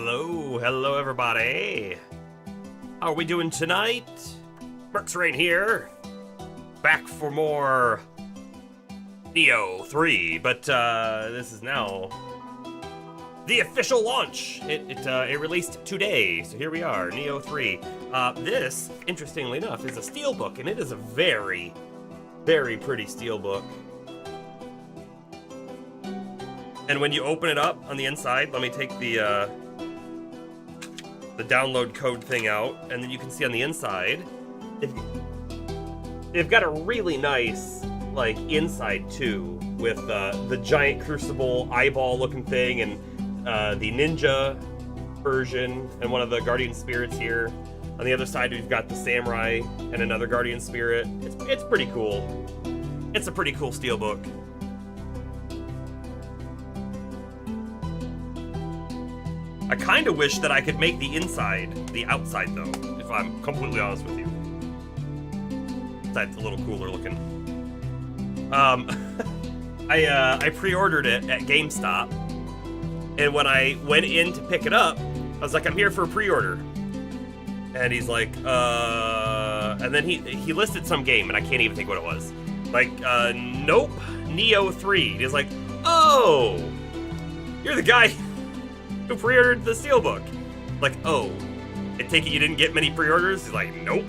Hello everybody. How are we doing tonight? Mercs Rain here, back for more Nioh 3, but this is now the official launch. It released today, so here we are, Nioh 3. This, interestingly enough, is a steelbook, and it is a very, very pretty steelbook. And when you open it up on the inside, let me take the download code thing out, and then you can see on the inside, they've got a really nice, like, inside too, with the giant crucible eyeball looking thing, and the ninja version, and one of the guardian spirits here. On the other side, we've got the samurai and another guardian spirit. It's pretty cool. It's a pretty cool steelbook. I kind of wish that I could make the inside the outside, though, if I'm completely honest with you. That's a little cooler looking. I pre-ordered it at GameStop, and when I went in to pick it up, I was like, I'm here for a pre-order. And he's like, and then he listed some game, and I can't even think what it was. Like, nope, Nioh 3. He's like, oh, you're the guy who pre-ordered the steelbook. Like, oh, I take it you didn't get many pre-orders? He's like, nope.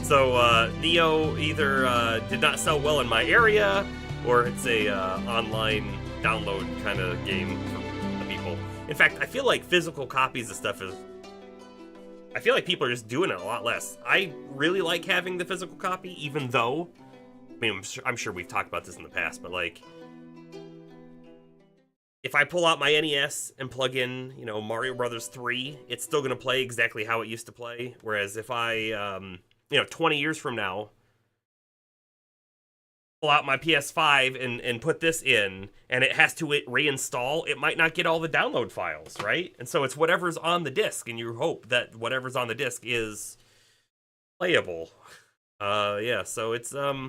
So Nioh either did not sell well in my area, or it's a online download kind of game for the people. In fact, I feel like physical copies of stuff I feel like people are just doing it a lot less. I really like having the physical copy, even though, I mean, I'm sure we've talked about this in the past, but like, if I pull out my NES and plug in, you know, Mario Brothers 3, it's still going to play exactly how it used to play. Whereas if I, you know, 20 years from now, pull out my PS5 and put this in, and it has to reinstall, it might not get all the download files, right? And so it's whatever's on the disc, and you hope that whatever's on the disc is playable. Yeah, so it's, I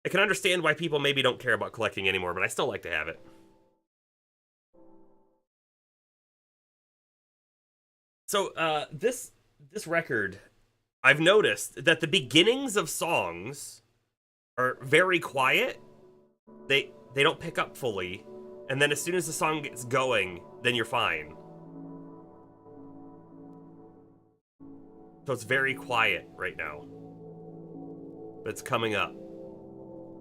can understand why people maybe don't care about collecting anymore, but I still like to have it. So, this record, I've noticed that the beginnings of songs are very quiet. They don't pick up fully, and then as soon as the song gets going, then you're fine. So it's very quiet right now, but it's coming up.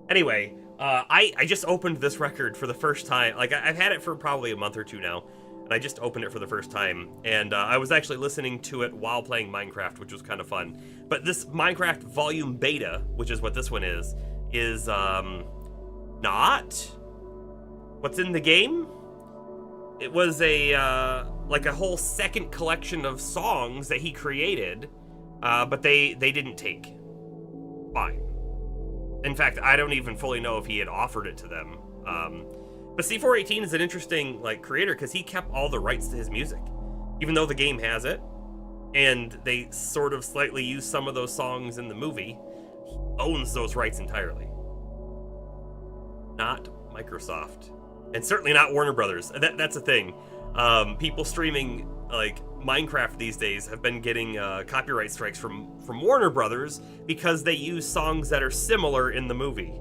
Anyway, I just opened this record for the first time. Like, I've had it for probably a month or two now. I just opened it for the first time, and I was actually listening to it while playing Minecraft, which was kind of fun. But this Minecraft Volume Beta, which is what this one is not what's in the game. It was a like a whole second collection of songs that he created, but they didn't take. Fine. In fact, I don't even fully know if he had offered it to them. But C418 is an interesting, like, creator, because he kept all the rights to his music, even though the game has it, and they sort of slightly use some of those songs in the movie. He owns those rights entirely. Not Microsoft, and certainly not Warner Brothers. That's a thing. People streaming, like, Minecraft these days have been getting copyright strikes from Warner Brothers because they use songs that are similar in the movie.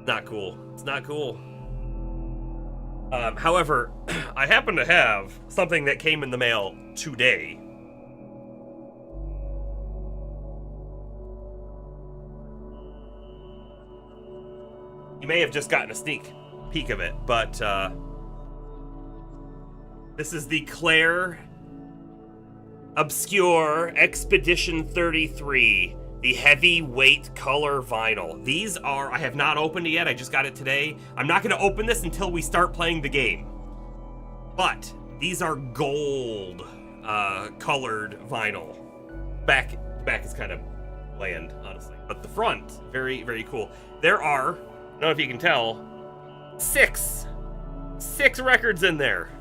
Not cool. It's not cool. However, I happen to have something that came in the mail today. You may have just gotten a sneak peek of it, but this is the Claire Obscure Expedition 33. The heavyweight color vinyl. These are, I have not opened it yet, I just got it today. I'm not gonna open this until we start playing the game. But these are gold colored vinyl. Back is kind of bland, honestly. But the front, very, very cool. There are, I don't know if you can tell, six records in there.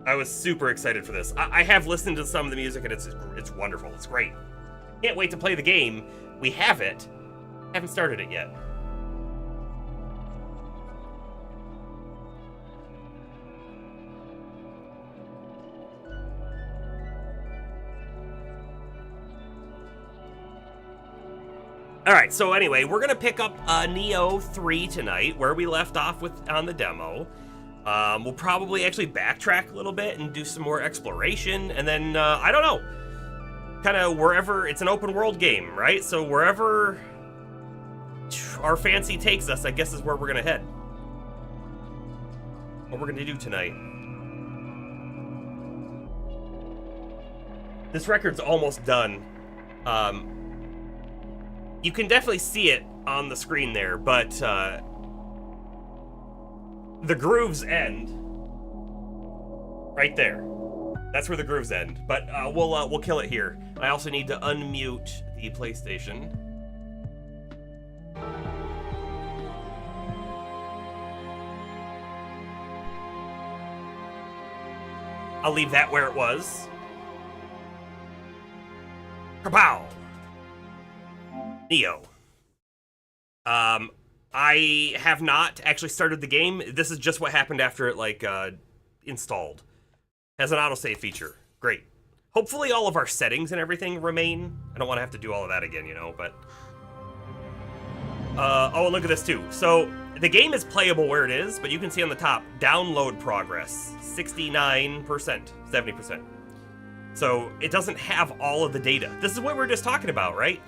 I was super excited for this. I have listened to some of the music, and it's wonderful. It's great. Can't wait to play the game. We have it. Haven't started it yet. All right, so anyway, we're gonna pick up Nioh 3 tonight, where we left off with on the demo. We'll probably actually backtrack a little bit and do some more exploration, and then I don't know, kind of wherever. It's an open world game, right? So wherever our fancy takes us, I guess is where we're gonna head. What we're gonna do tonight. This record's almost done. You can definitely see it on the screen there, but the grooves end right there. That's where the grooves end. But we'll kill it here. I also need to unmute the PlayStation. I'll leave that where it was. Kapow! Nioh. I have not actually started the game. This is just what happened after it, like, installed. Has an autosave feature. Great. Hopefully all of our settings and everything remain. I don't want to have to do all of that again, you know, but... oh, look at this, too. So, the game is playable where it is, but you can see on the top, download progress, 69%, 70%. So, it doesn't have all of the data. This is what we were just talking about, right?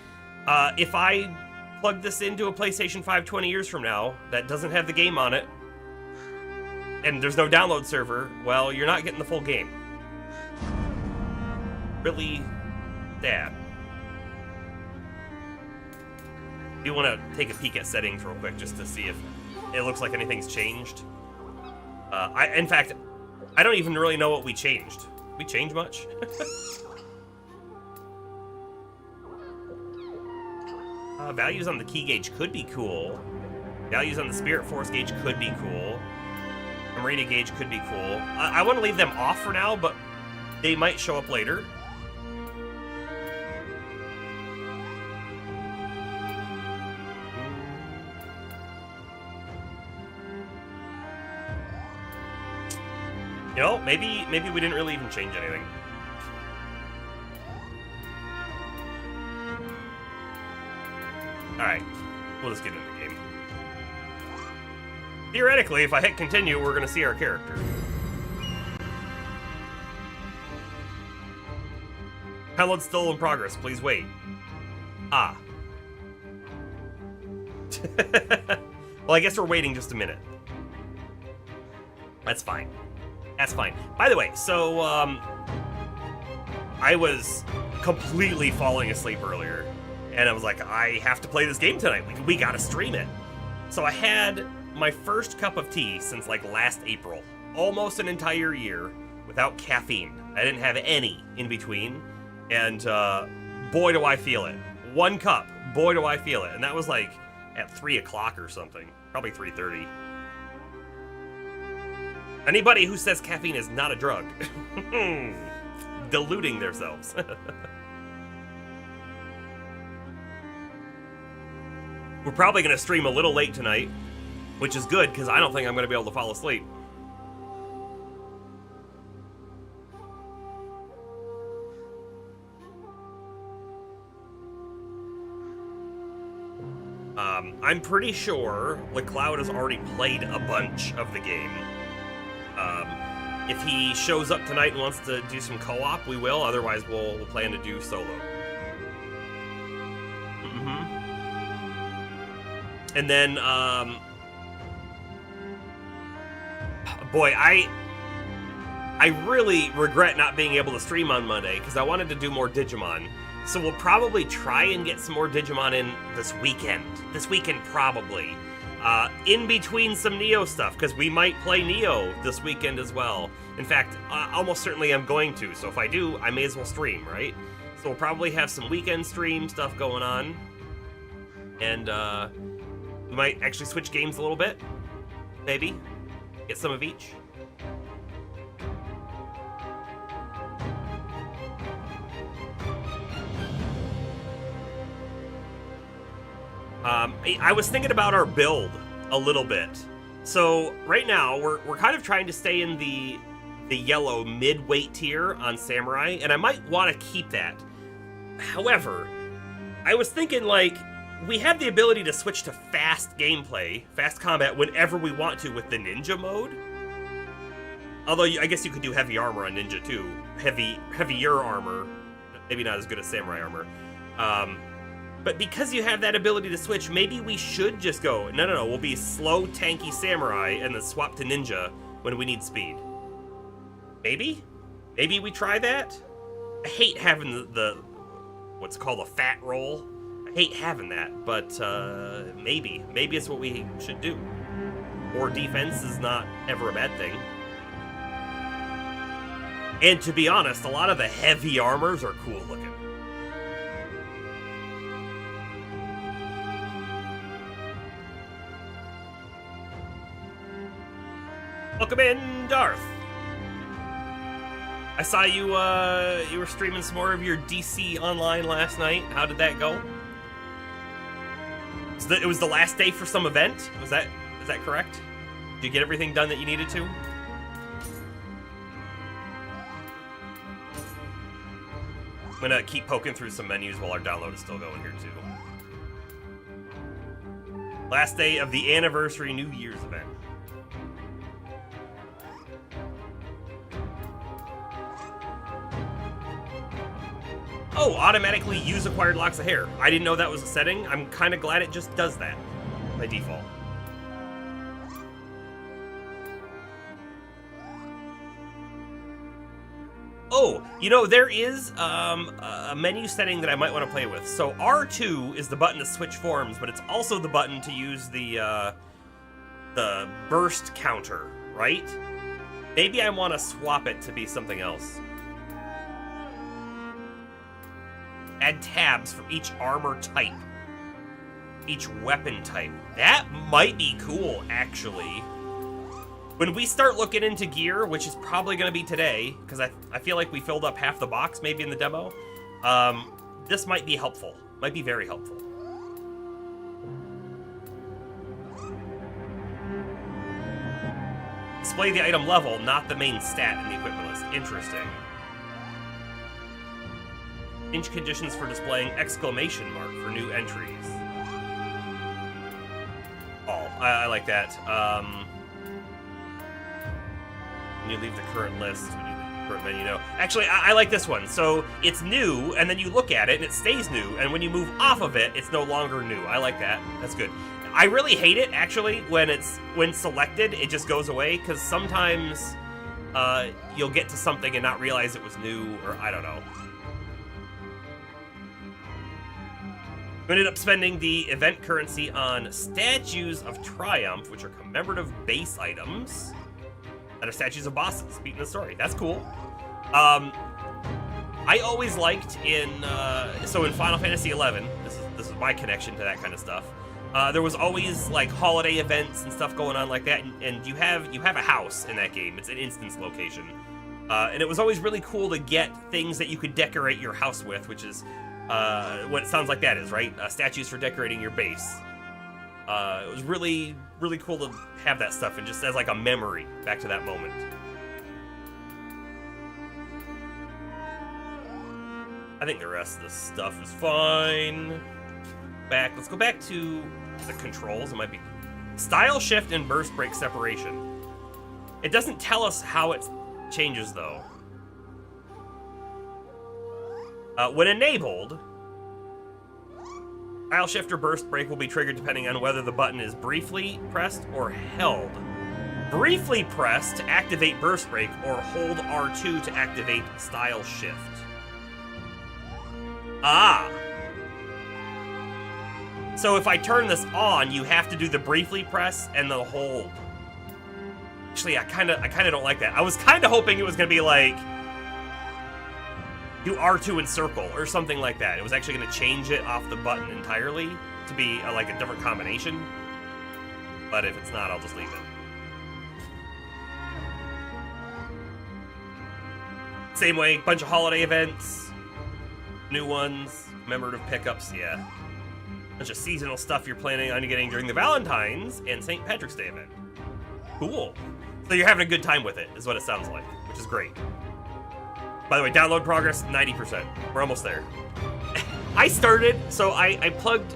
If I plug this into a PlayStation 5 20 years from now that doesn't have the game on it, and there's no download server, well, you're not getting the full game. Really sad. You want to take a peek at settings real quick just to see if it looks like anything's changed. In fact, I don't even really know what we changed. We changed much? Values on the key gauge could be cool. Values on the spirit force gauge could be cool. The meridian gauge could be cool. I want to leave them off for now, but they might show up later. You know, maybe we didn't really even change anything. Alright, we'll just get into the game. Theoretically, if I hit continue, we're going to see our character. Download still in progress, please wait. Ah. Well, I guess we're waiting just a minute. That's fine. That's fine. By the way, so, I was completely falling asleep earlier. And I was like, I have to play this game tonight. We gotta stream it. So I had my first cup of tea since like last April. Almost an entire year without caffeine. I didn't have any in between. And boy do I feel it. One cup, boy do I feel it. And that was like at 3 o'clock or something. Probably 3:30. Anybody who says caffeine is not a drug. Deluding themselves. We're probably going to stream a little late tonight, which is good, because I don't think I'm going to be able to fall asleep. I'm pretty sure LeCloud has already played a bunch of the game. If he shows up tonight and wants to do some co-op, we will. Otherwise, we'll plan to do solo. And then, boy, I really regret not being able to stream on Monday, because I wanted to do more Digimon. So we'll probably try and get some more Digimon in this weekend. This weekend, probably. In between some Nioh stuff, because we might play Nioh this weekend as well. In fact, almost certainly I'm going to, so if I do, I may as well stream, right? So we'll probably have some weekend stream stuff going on. And, we might actually switch games a little bit. Maybe. Get some of each. I was thinking about our build a little bit. So right now we're kind of trying to stay in the yellow mid-weight tier on Samurai, and I might want to keep that. However, I was thinking, like, we have the ability to switch to fast gameplay, fast combat, whenever we want to with the ninja mode. Although, I guess you could do heavy armor on ninja, too. Heavier armor. Maybe not as good as samurai armor. But because you have that ability to switch, maybe we should just go, no, we'll be slow, tanky samurai, and then swap to ninja when we need speed. Maybe? Maybe we try that? I hate having the what's called a fat roll. I hate having that, but maybe. Maybe it's what we should do. Or defense is not ever a bad thing. And to be honest, a lot of the heavy armors are cool looking. Welcome in, Darth. I saw you, you were streaming some more of your DC Online last night. How did that go? So it was the last day for some event? Is that correct? Did you get everything done that you needed to? I'm gonna keep poking through some menus while our download is still going here, too. Last day of the anniversary New Year's event. Oh, automatically use acquired locks of hair. I didn't know that was a setting. I'm kind of glad it just does that by default. Oh, you know, there is a menu setting that I might want to play with. So R2 is the button to switch forms, but it's also the button to use the burst counter, right? Maybe I want to swap it to be something else. Add tabs for each armor type, each weapon type. That might be cool, actually. When we start looking into gear, which is probably going to be today, because I feel like we filled up half the box maybe in the demo, this might be helpful. Might be very helpful. Display the item level, not the main stat in the equipment list. Interesting. Change conditions for displaying exclamation mark for new entries. Oh, I like that. When you leave the current list, when you leave the current menu, no. Actually, I like this one. So it's new, and then you look at it, and it stays new, and when you move off of it, it's no longer new. I like that. That's good. I really hate it, actually, when selected, it just goes away, because sometimes you'll get to something and not realize it was new, or I don't know. We ended up spending the event currency on Statues of Triumph, which are commemorative base items that are statues of bosses beating the story. That's cool. I always liked in Final Fantasy XI, this is my connection to that kind of stuff. There was always like holiday events and stuff going on like that, and you have a house in that game. It's an instance location, and it was always really cool to get things that you could decorate your house with, which is what it sounds like that is, right? Statues for decorating your base. It was really, really cool to have that stuff and just as like a memory back to that moment. I think the rest of this stuff is fine. Let's go back to the controls. It might be style shift and burst break separation. It doesn't tell us how it changes though. When enabled, style shift or burst break will be triggered depending on whether the button is briefly pressed or held. Briefly pressed to activate burst break, or hold R2 to activate style shift. Ah! So if I turn this on, you have to do the briefly press and the hold. Actually, I kind of don't like that. I was kind of hoping it was going to be like do R2 and circle or something like that. It was actually going to change it off the button entirely to be like a different combination. But if it's not, I'll just leave it. Same way, bunch of holiday events, new ones, commemorative pickups, yeah. Bunch of seasonal stuff you're planning on getting during the Valentine's and St. Patrick's Day event. Cool. So you're having a good time with it, is what it sounds like, which is great. By the way, download progress, 90%. We're almost there. I started, so I plugged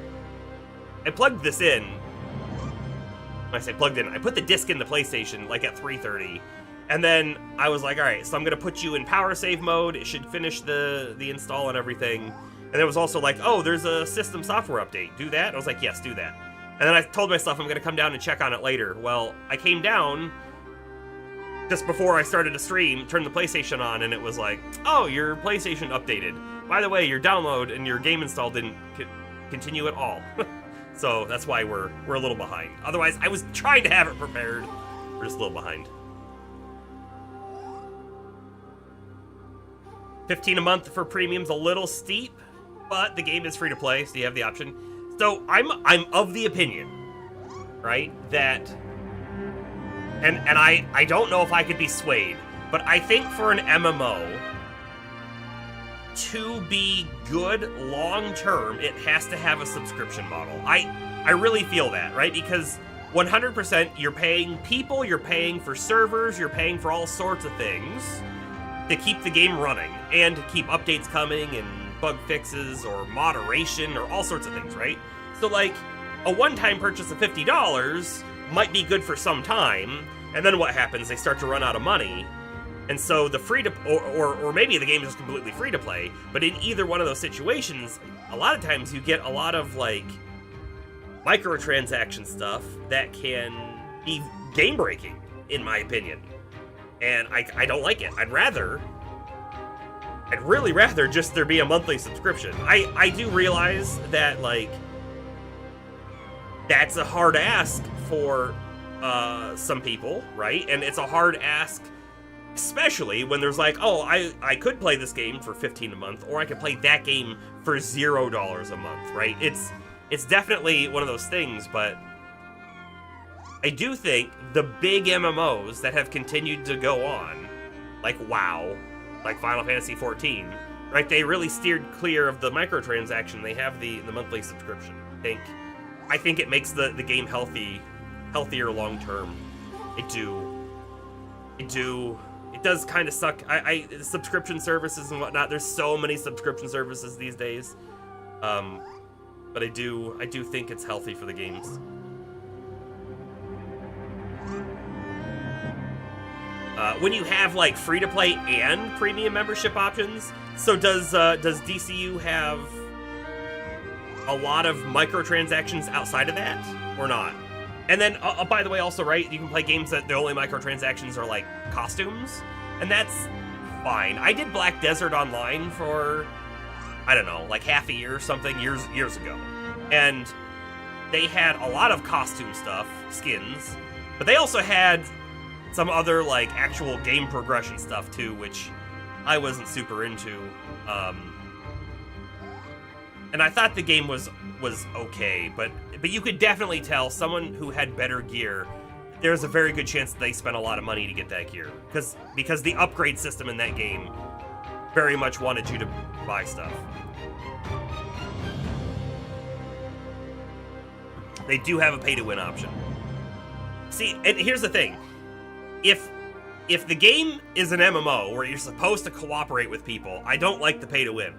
I plugged this in. When I say plugged in, I put the disc in the PlayStation like at 3:30, and then I was like, all right, so I'm gonna put you in power save mode. It should finish the install and everything. And it was also like, oh, there's a system software update. Do that? I was like, yes, do that. And then I told myself I'm gonna come down and check on it later. Well, I came down just before I started to stream, turned the PlayStation on, and it was like, oh, your PlayStation updated. By the way, your download and your game install didn't continue at all. So that's why we're a little behind. Otherwise, I was trying to have it prepared. We're just a little behind. $15 a month for premium's a little steep, but the game is free to play, so you have the option. So I'm of the opinion, right, that, and I don't know if I could be swayed, but I think for an MMO to be good long term, it has to have a subscription model. I really feel that, right? Because 100% you're paying people, you're paying for servers, you're paying for all sorts of things to keep the game running and to keep updates coming and bug fixes or moderation or all sorts of things, right? So like a one-time purchase of $50 might be good for some time, and then what happens? They start to run out of money. And so the free to, or maybe the game is just completely free to play, but in either one of those situations, a lot of times you get a lot of like microtransaction stuff that can be game breaking, in my opinion. And I don't like it. I'd really rather just there be a monthly subscription. I do realize that like that's a hard ask for some people, right? And it's a hard ask, especially when there's like, oh, I could play this game for $15 a month, or I could play that game for $0 a month, right? It's definitely one of those things, but I do think the big MMOs that have continued to go on, like WoW, like Final Fantasy XIV, right? They really steered clear of the microtransaction. They have the monthly subscription. I think it makes the game healthier long term. It does kind of suck. Subscription services and whatnot. There's so many subscription services these days, but I do think it's healthy for the games. When you have like free to play and premium membership options, so does DCU have a lot of microtransactions outside of that, or not? And then, by the way, also, right, you can play games that the only microtransactions are like costumes, and that's fine. I did Black Desert Online for, I don't know, like half a year or something years ago, and they had a lot of costume stuff, skins, but they also had some other like actual game progression stuff too, which I wasn't super into. And I thought the game was okay, but you could definitely tell someone who had better gear, there's a very good chance that they spent a lot of money to get that gear, because the upgrade system in that game very much wanted you to buy stuff. They do have a pay-to-win option. See, and here's the thing. If the game is an MMO where you're supposed to cooperate with people, I don't like the pay-to-win.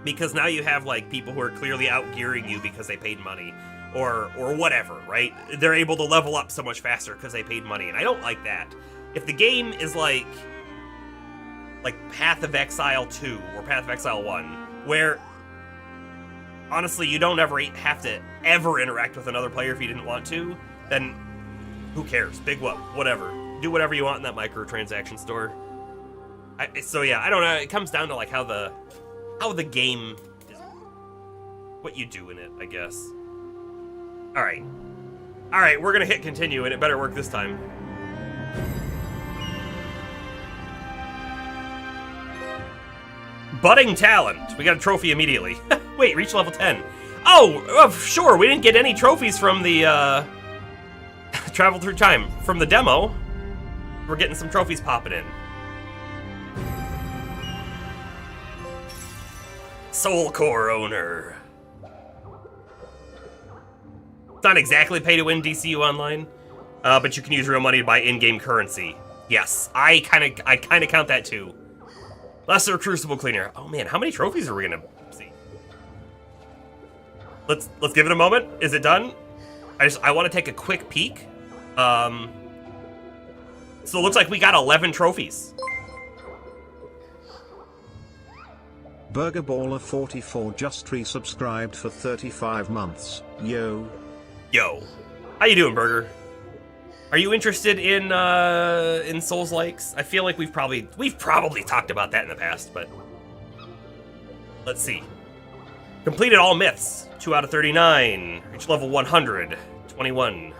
Because now you have like people who are clearly out-gearing you because they paid money, or whatever, right? They're able to level up so much faster because they paid money, and I don't like that. If the game is like Path of Exile 2 or Path of Exile 1, where honestly you don't ever have to ever interact with another player if you didn't want to, then who cares? Big whoop, whatever. Do whatever you want in that microtransaction store. So yeah, I don't know. It comes down to like how the game is, what you do in it, I guess. All right, we're gonna hit continue, and it better work this time. Budding talent. We got a trophy immediately. Wait, reach level 10. Oh, sure. We didn't get any trophies from the Travel Through Time from the demo. We're getting some trophies popping in. Soul Core owner. It's not exactly pay to win DCU Online, but you can use real money to buy in-game currency. Yes, I kind of count that too. Lesser Crucible Cleaner. Oh man, how many trophies are we gonna see? let's give it a moment. Is it done? I want to take a quick peek. So it looks like we got 11 trophies. Burgerballer44 just resubscribed for 35 months. Yo. How you doing, Burger? Are you interested in Souls-likes? I feel like we've probably talked about that in the past, but let's see. Completed all myths. 2 out of 39. Reached level 100. 21.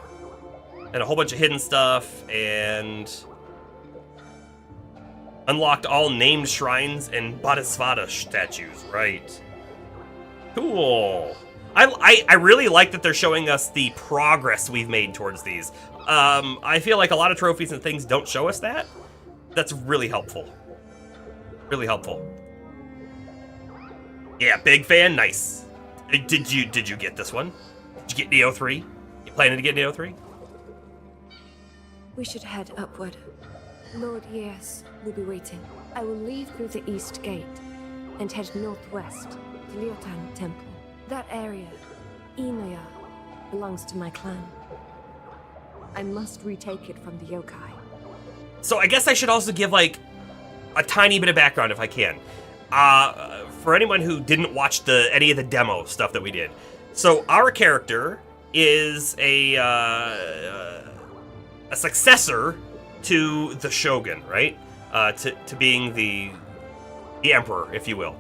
And a whole bunch of hidden stuff, and unlocked all named shrines and Bodhisattva statues. Right. Cool. I really like that they're showing us the progress we've made towards these. I feel like a lot of trophies and things don't show us that. That's really helpful. Really helpful. Yeah, big fan. Nice. Did you get this one? Did you get Nioh 3? You planning to get Nioh 3? We should head upward. Lord Yes will be waiting. I will leave through the east gate and head northwest to Liotan Temple. That area, Nioh, belongs to my clan. I must retake it from the yokai. So I guess I should also give, like, a tiny bit of background if I can. For anyone who didn't watch any of the demo stuff that we did. So our character is a successor to the Shogun, right? To being the emperor, if you will.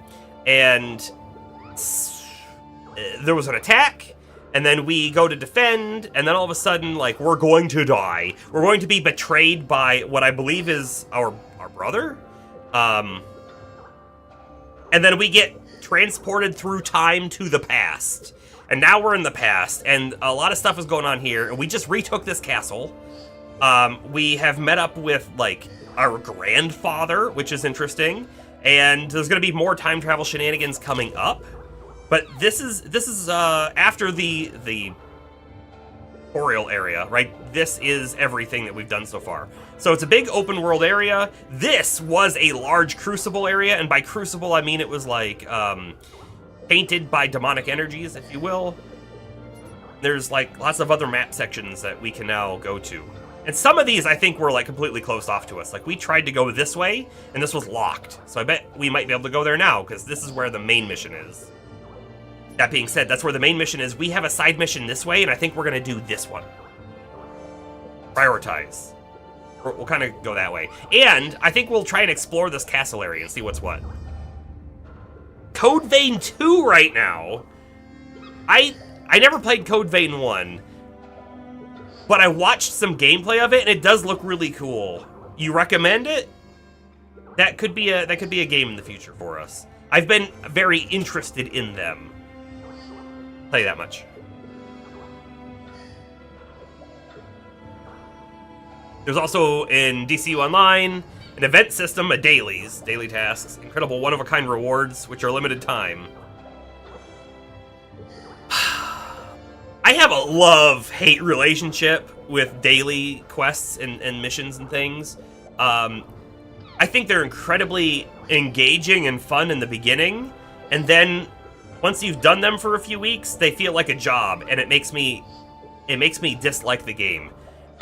And there was an attack, and then we go to defend, and then all of a sudden, like, we're going to die. We're going to be betrayed by what I believe is our brother. And then we get transported through time to the past. And now we're in the past, and a lot of stuff is going on here, and we just retook this castle. We have met up with, like, our grandfather, which is interesting, and there's going to be more time travel shenanigans coming up. But this is after the tutorial area, right? This is everything that we've done so far. So it's a big open world area. This was a large crucible area, and by crucible I mean it was like painted by demonic energies, if you will. There's like lots of other map sections that we can now go to. And some of these I think were like completely closed off to us. Like we tried to go this way and this was locked. So I bet we might be able to go there now because this is where the main mission is. That being said, that's where the main mission is. We have a side mission this way, and I think we're going to do this one. Prioritize. We'll kind of go that way. And I think we'll try and explore this castle area and see what's what. Code Vein 2 right now. I never played Code Vein 1, but I watched some gameplay of it, and it does look really cool. You recommend it? That could be a game in the future for us. I've been very interested in them. Tell you that much. There's also in DCU Online an event system, a daily tasks, incredible one-of-a-kind rewards, which are limited time. I have a love-hate relationship with daily quests and missions and things. I think they're incredibly engaging and fun in the beginning, and then once you've done them for a few weeks, they feel like a job, and it makes me dislike the game.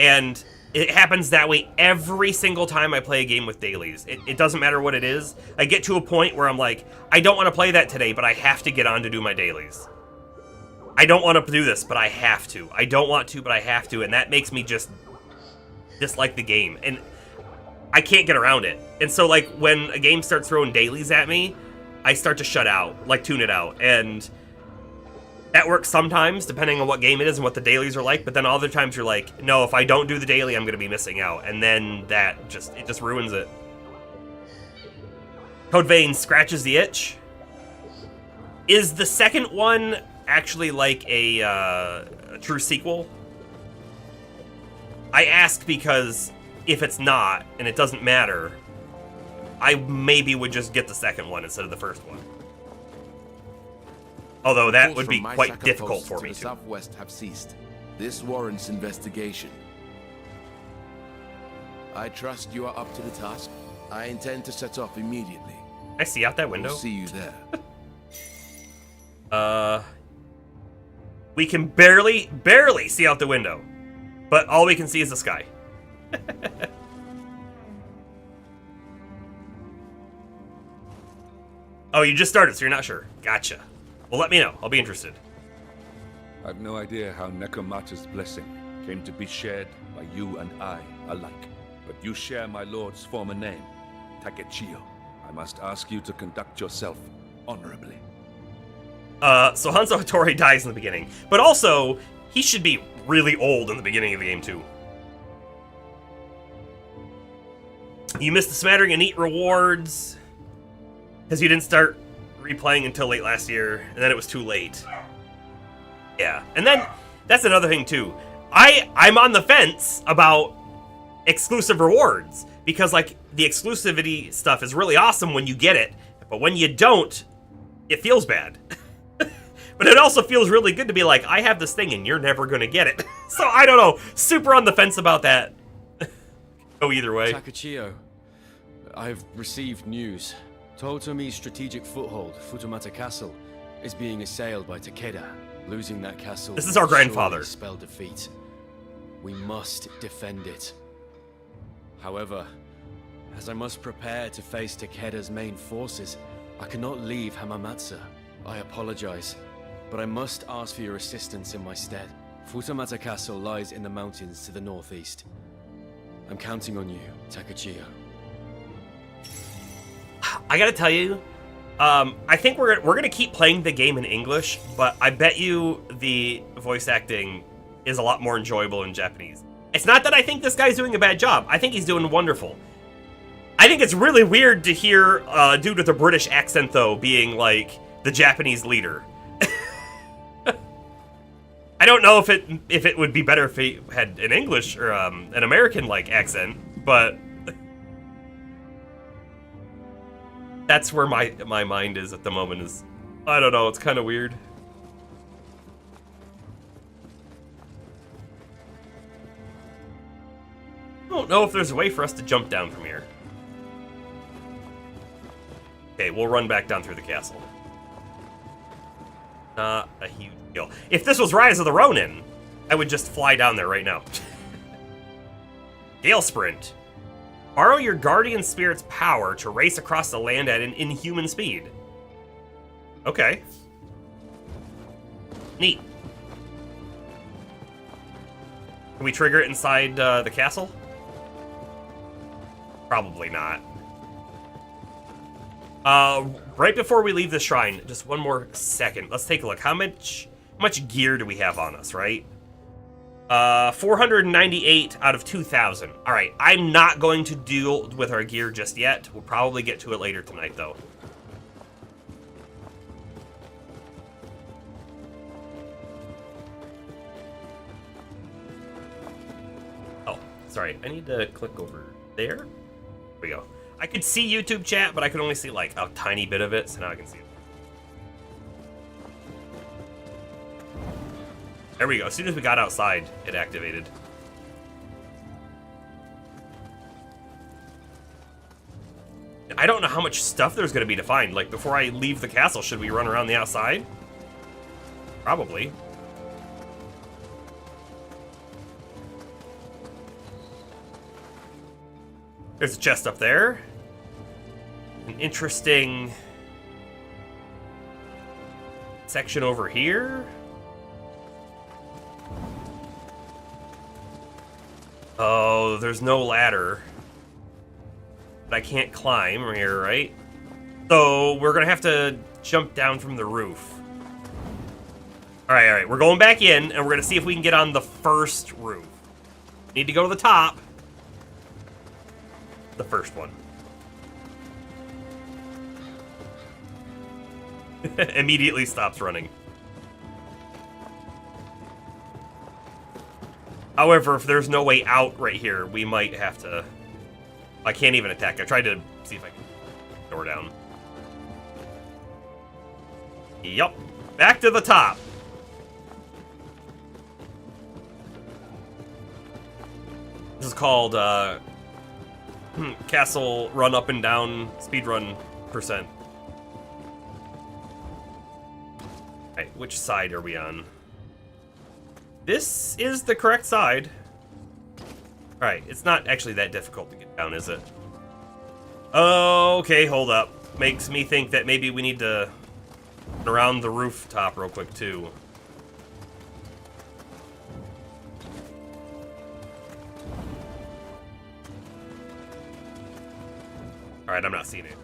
And it happens that way every single time I play a game with dailies. It doesn't matter what it is. I get to a point where I'm like, I don't want to play that today, but I have to get on to do my dailies. I don't want to do this, but I have to. I don't want to, but I have to, and that makes me just dislike the game. And I can't get around it. And so, like, when a game starts throwing dailies at me, I start to shut out, like tune it out. And that works sometimes, depending on what game it is and what the dailies are like, but then other times you're like, no, if I don't do the daily, I'm going to be missing out. And then it just ruins it. Code Vein scratches the itch. Is the second one actually like a true sequel? I ask because if it's not, and it doesn't matter, I maybe would just get the second one instead of the first one. Although that would be quite difficult for me to. Southwest have ceased. This warrants investigation. I trust you are up to the task. I intend to set off immediately. I see out that window. We'll see you there. We can barely see out the window. But all we can see is the sky. Oh, you just started, so you're not sure. Gotcha. Well, let me know. I'll be interested. I've no idea how Nekomata's blessing came to be shared by you and I alike. But you share my lord's former name, Takechio. I must ask you to conduct yourself honorably. So Hanzo Hattori dies in the beginning. But also, he should be really old in the beginning of the game, too. You missed the smattering of neat rewards. Because you didn't start replaying until late last year, and then it was too late. Yeah, and then, that's another thing, too. I'm on the fence about exclusive rewards. Because, like, the exclusivity stuff is really awesome when you get it. But when you don't, it feels bad. But it also feels really good to be like, I have this thing and you're never going to get it. So, I don't know. Super on the fence about that. Go either way. Takechio, I've received news. Totomi's strategic foothold, Futamata Castle, is being assailed by Takeda. Losing that castle... This is our grandfather. ...will spell defeat. We must defend it. However, as I must prepare to face Takeda's main forces, I cannot leave Hamamatsu. I apologize, but I must ask for your assistance in my stead. Futamata Castle lies in the mountains to the northeast. I'm counting on you, Takechio. I gotta tell you, I think we're gonna keep playing the game in English, but I bet you the voice acting is a lot more enjoyable in Japanese. It's not that I think this guy's doing a bad job. I think he's doing wonderful. I think it's really weird to hear a dude with a British accent, though, being, like, the Japanese leader. I don't know if it would be better if he had an English or an American-like accent, but that's where my mind is at the moment. Is I don't know. It's kind of weird. I don't know if there's a way for us to jump down from here. Okay, we'll run back down through the castle. Not a huge deal. If this was Rise of the Ronin, I would just fly down there right now. Gale Sprint. Borrow your guardian spirit's power to race across the land at an inhuman speed. Okay. Neat. Can we trigger it inside the castle? Probably not. Right before we leave the shrine, just one more second. Let's take a look. How much gear do we have on us, right? 498 out of 2,000. All right, I'm not going to deal with our gear just yet. We'll probably get to it later tonight, though. Oh, sorry. I need to click over there. There we go. I could see YouTube chat, but I could only see like a tiny bit of it, so now I can see it. There we go. As soon as we got outside, it activated. I don't know how much stuff there's going to be to find. Like, before I leave the castle, should we run around the outside? Probably. There's a chest up there. An interesting section over here. Oh, there's no ladder. But I can't climb from here, right? So we're gonna have to jump down from the roof. Alright, we're going back in, and we're gonna see if we can get on the first roof. Need to go to the top. The first one. Immediately stops running. However, if there's no way out right here, we might have to... I can't even attack. I tried to see if I can door down. Yup. Back to the top. This is called, Castle Run Up and Down Speedrun %. Alright, which side are we on? This is the correct side. Alright, it's not actually that difficult to get down, is it? Okay, hold up. Makes me think that maybe we need to run around the rooftop real quick, too. Alright, I'm not seeing it.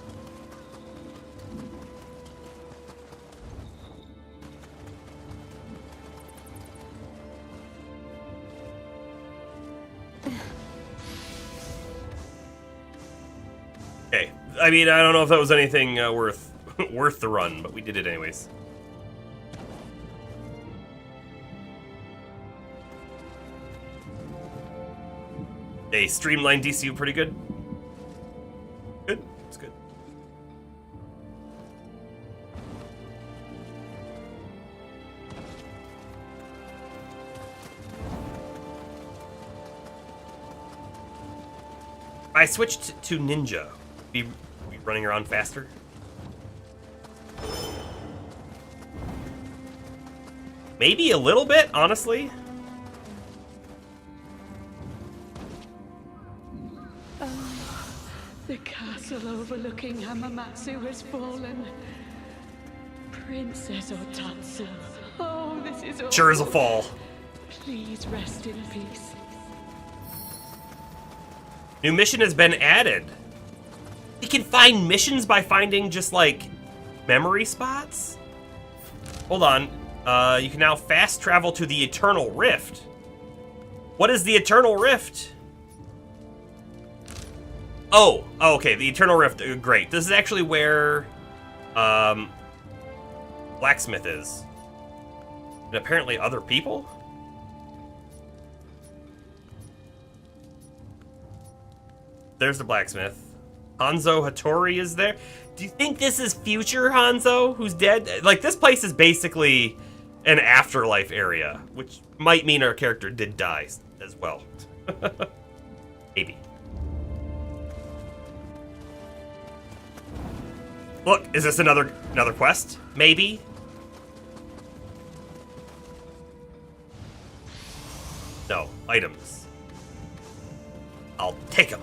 Okay, I mean, I don't know if that was anything worth the run, but we did it anyways. Hey, streamlined DCU pretty good. Good, it's good. I switched to ninja. Be running around faster. Maybe a little bit, honestly. The castle overlooking Hamamatsu has fallen. Princess Otatsu. Oh, this is awful. Sure as a fall. Please rest in peace. New mission has been added. You can find missions by finding just like memory spots. Hold on. You can now fast travel to the Eternal Rift. What is the Eternal Rift? Oh, okay. The Eternal Rift. Great. This is actually where Blacksmith is. And apparently other people? There's the blacksmith. Hanzo Hattori is there. Do you think this is future Hanzo who's dead? Like, this place is basically an afterlife area, which might mean our character did die as well. Maybe. Look, is this another quest? Maybe. No, items. I'll take them.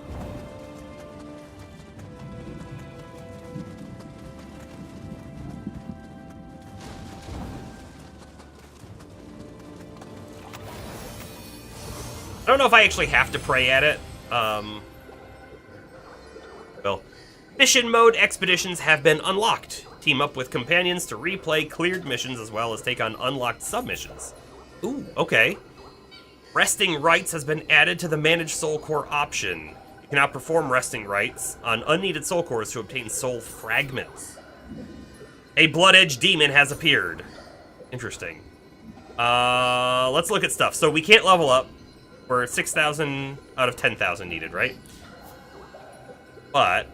I don't know if I actually have to pray at it. Well, mission mode expeditions have been unlocked. Team up with companions to replay cleared missions as well as take on unlocked submissions. Ooh, okay. Resting rites has been added to the Manage Soul Core option. You can now perform resting rites on unneeded soul cores to obtain soul fragments. A Blood Edge demon has appeared. Interesting. Let's look at stuff. So we can't level up. We're at 6,000 out of 10,000 needed, right? But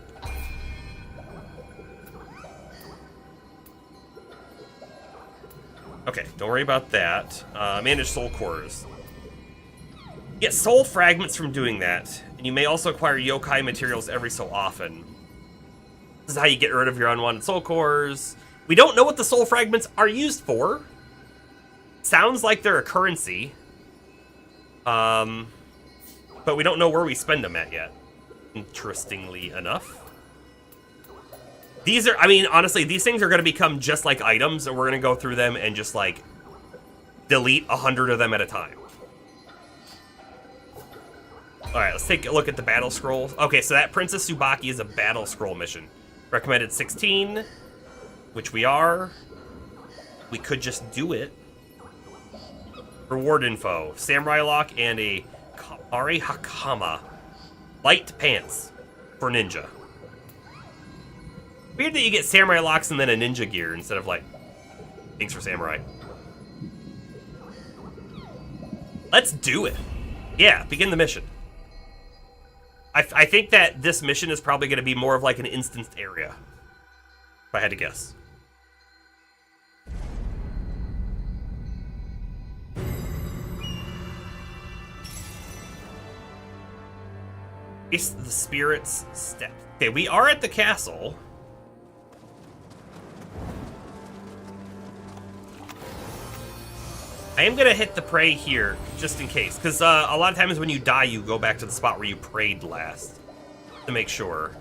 okay, don't worry about that. Manage soul cores. Get soul fragments from doing that, and you may also acquire yokai materials every so often. This is how you get rid of your unwanted soul cores. We don't know what the soul fragments are used for. Sounds like they're a currency. But we don't know where we spend them at yet. Interestingly enough. These are, I mean, honestly, these things are going to become just like items, and we're going to go through them and just, like, delete 100 of them at a time. Alright, let's take a look at the battle scrolls. Okay, so that Princess Tsubaki is a battle scroll mission. Recommended 16, which we are. We could just do it. Reward info. Samurai lock and a Kamari Hakama. Light pants for ninja. Weird that you get samurai locks and then a ninja gear instead of, like, things for samurai. Let's do it. Yeah, begin the mission. I think that this mission is probably going to be more of like an instanced area, if I had to guess. Face the Spirit's Step. Okay, we are at the castle. I am gonna hit the pray here, just in case. Because a lot of times when you die, you go back to the spot where you prayed last. To make sure.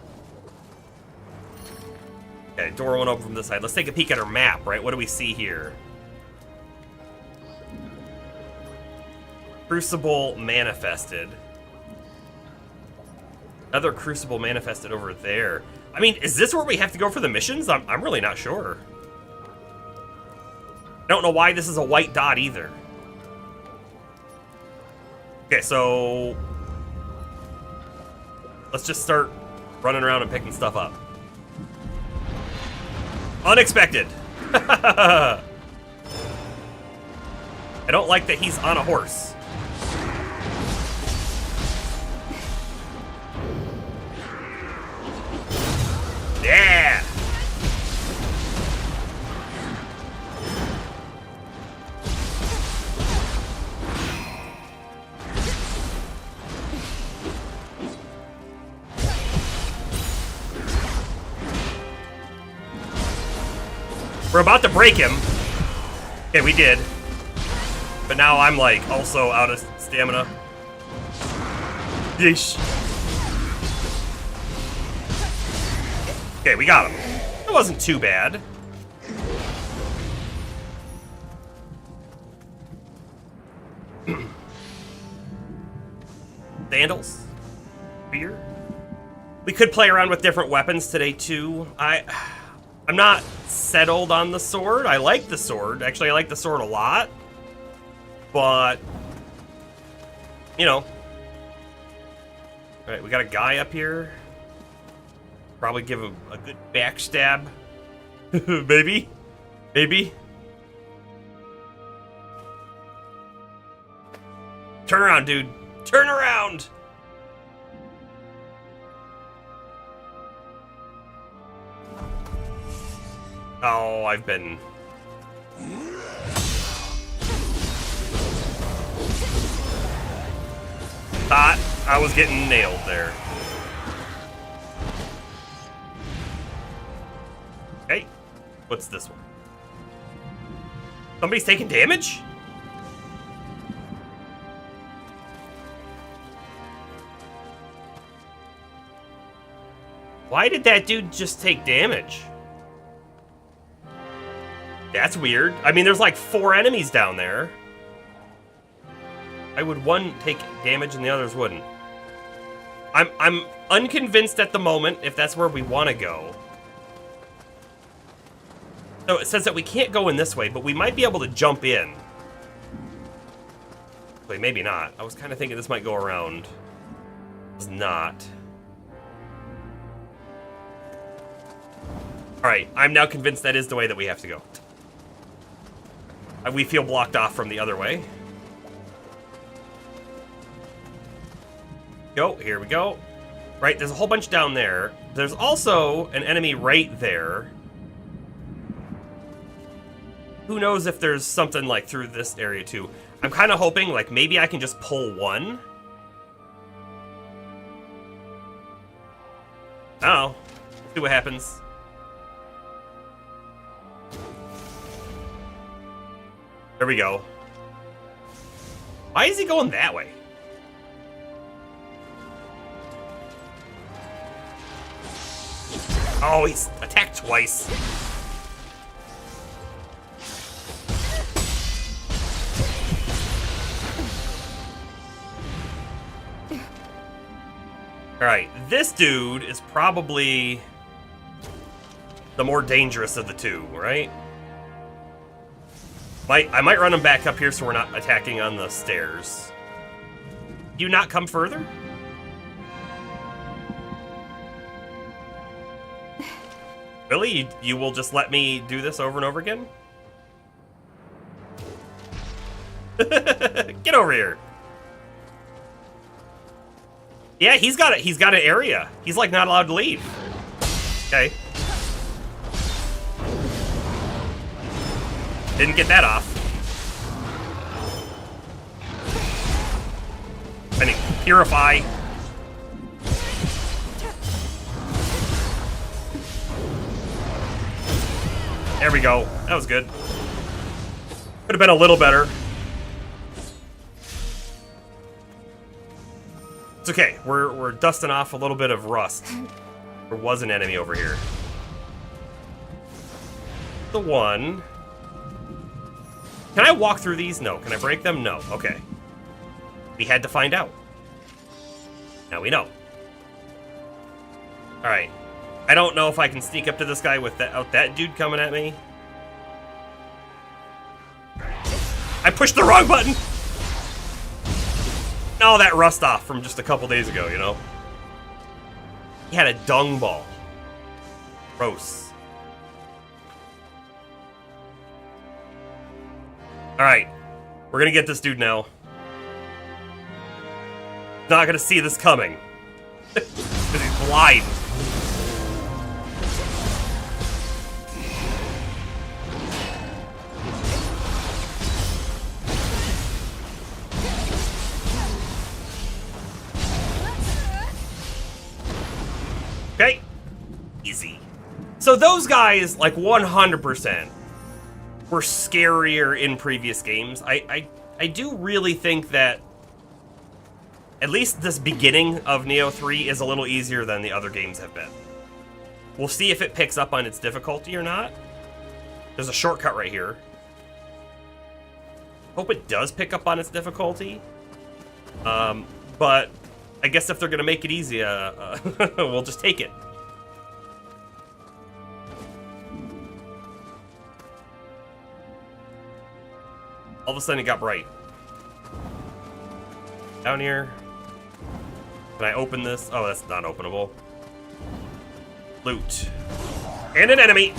Okay, door went open from this side. Let's take a peek at our map, right? What do we see here? Crucible manifested. Another crucible manifested over there. I mean, is this where we have to go for the missions? I'm really not sure. I don't know why this is a white dot either. Okay, so let's just start running around and picking stuff up. Unexpected. I don't like that he's on a horse. Yeah! We're about to break him. Okay, we did. But now I'm like also out of stamina. Yeesh. Okay, we got him. That wasn't too bad. Sandals. Spear. We could play around with different weapons today too. I'm not settled on the sword. I like the sword. Actually, I like the sword a lot. But, you know. Alright, we got a guy up here. Probably give him a good backstab. Maybe. Maybe. Turn around, dude. Turn around! Oh, I've been... Thought I was getting nailed there. Okay, what's this one? Somebody's taking damage? Why did that dude just take damage? That's weird. I mean, there's like 4 enemies down there. Why would one take damage and the others wouldn't? I'm unconvinced at the moment if that's where we want to go. So it says that we can't go in this way, but we might be able to jump in. Wait, maybe not. I was kind of thinking this might go around. It's not. Alright, I'm now convinced that is the way that we have to go. We feel blocked off from the other way. Go, here we go. Right, there's a whole bunch down there. There's also an enemy right there. Who knows if there's something like through this area too. I'm kind of hoping like maybe I can just pull one. Oh, see what happens. There we go. Why is he going that way? Oh, he's attacked twice. Alright, this dude is probably the more dangerous of the two, right? I might run him back up here so we're not attacking on the stairs. Do you not come further? Really? You will just let me do this over and over again? Get over here. Yeah, he's got an area. He's like not allowed to leave. Okay. Didn't get that off. I need purify. There we go. That was good. Could have been a little better. It's okay. We're dusting off a little bit of rust. There was an enemy over here. The one. Can I walk through these? No. Can I break them? No. Okay. We had to find out. Now we know. Alright. I don't know if I can sneak up to this guy without that dude coming at me. I pushed the wrong button! No, that rust off from just a couple days ago, you know? He had a dung ball. Gross. Alright. We're gonna get this dude now. Not gonna see this coming. Because he's blind. Okay. Easy. So those guys, like 100%, were scarier in previous games. I do really think that at least this beginning of Nioh 3 is a little easier than the other games have been. We'll see if it picks up on its difficulty or not. There's a shortcut right here. Hope it does pick up on its difficulty. But I guess if they're gonna make it easy, we'll just take it. All of a sudden it got bright. Down here. Can I open this? Oh, that's not openable. Loot. And an enemy!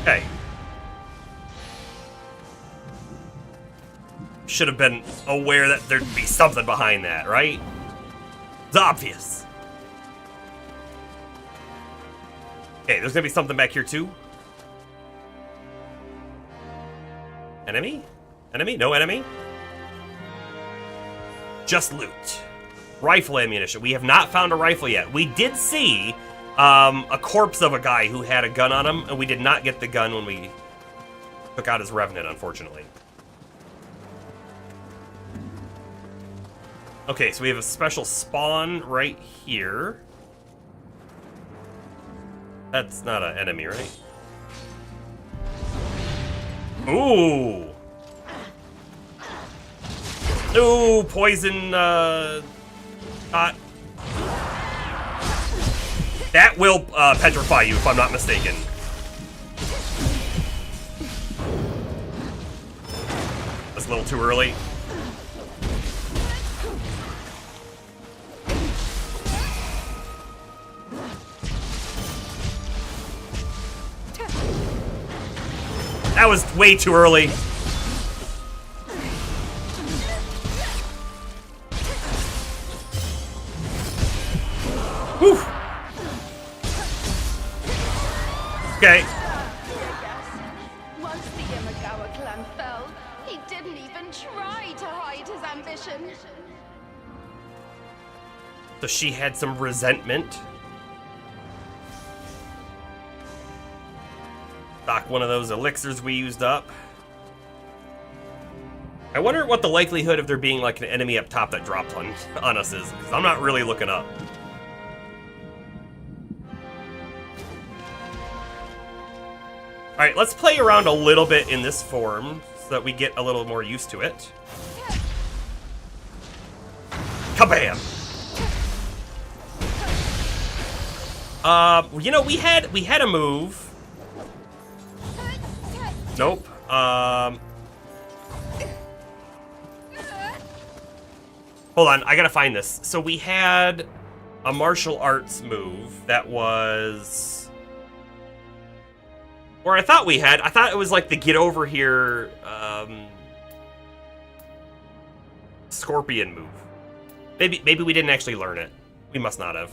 Okay. Should have been aware that there'd be something behind that, right? It's obvious. Okay, there's gonna be something back here too. Enemy? Enemy? No enemy? Just loot. Rifle ammunition. We have not found a rifle yet. We did see a corpse of a guy who had a gun on him, and we did not get the gun when we took out his Revenant, unfortunately. Okay, so we have a special spawn right here. That's not an enemy, right? Ooh! Ooh, poison, hot. That will, petrify you, if I'm not mistaken. That's a little too early. That was way too early. Whew. Okay. Once the Imagawa clan fell, he didn't even try to hide his ambition. So she had some resentment. Stock one of those elixirs we used up. I wonder what the likelihood of there being like an enemy up top that dropped on us is, because I'm not really looking up. Alright, let's play around a little bit in this form so that we get a little more used to it. Kabam! You know, we had a move. Nope. Hold on, I gotta find this. So we had a martial arts move that was... Or I thought it was like the get over here, scorpion move. Maybe we didn't actually learn it. We must not have.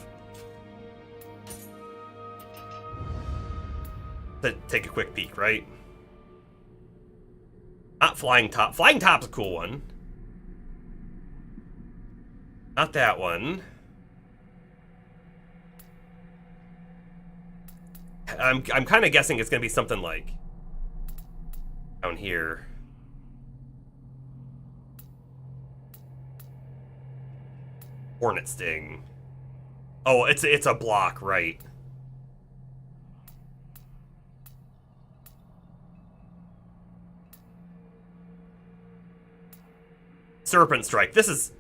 Take a quick peek, right? Not flying top. Flying top's a cool one. Not that one. I'm kind of guessing it's gonna be something like down here. Hornet Sting. Oh, it's a block, right. Serpent Strike. That's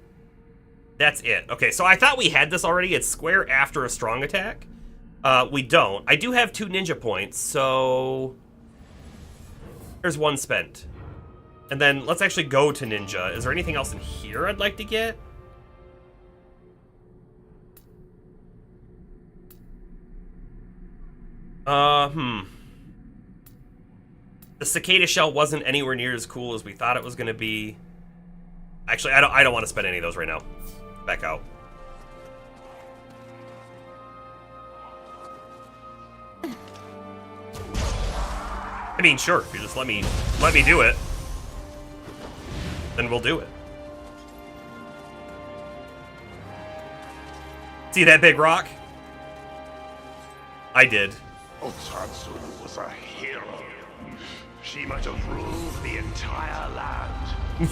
it. Okay, so I thought we had this already. It's square after a strong attack. We don't. I do have 2 ninja points, so there's 1 spent. And then let's actually go to ninja. Is there anything else in here I'd like to get? The cicada shell wasn't anywhere near as cool as we thought it was going to be. Actually, I don't want to spend any of those right now. Back out. I mean, sure, if you just let me do it, then we'll do it. See that big rock? I did. Otatsu was a hero. She might have ruled the entire land.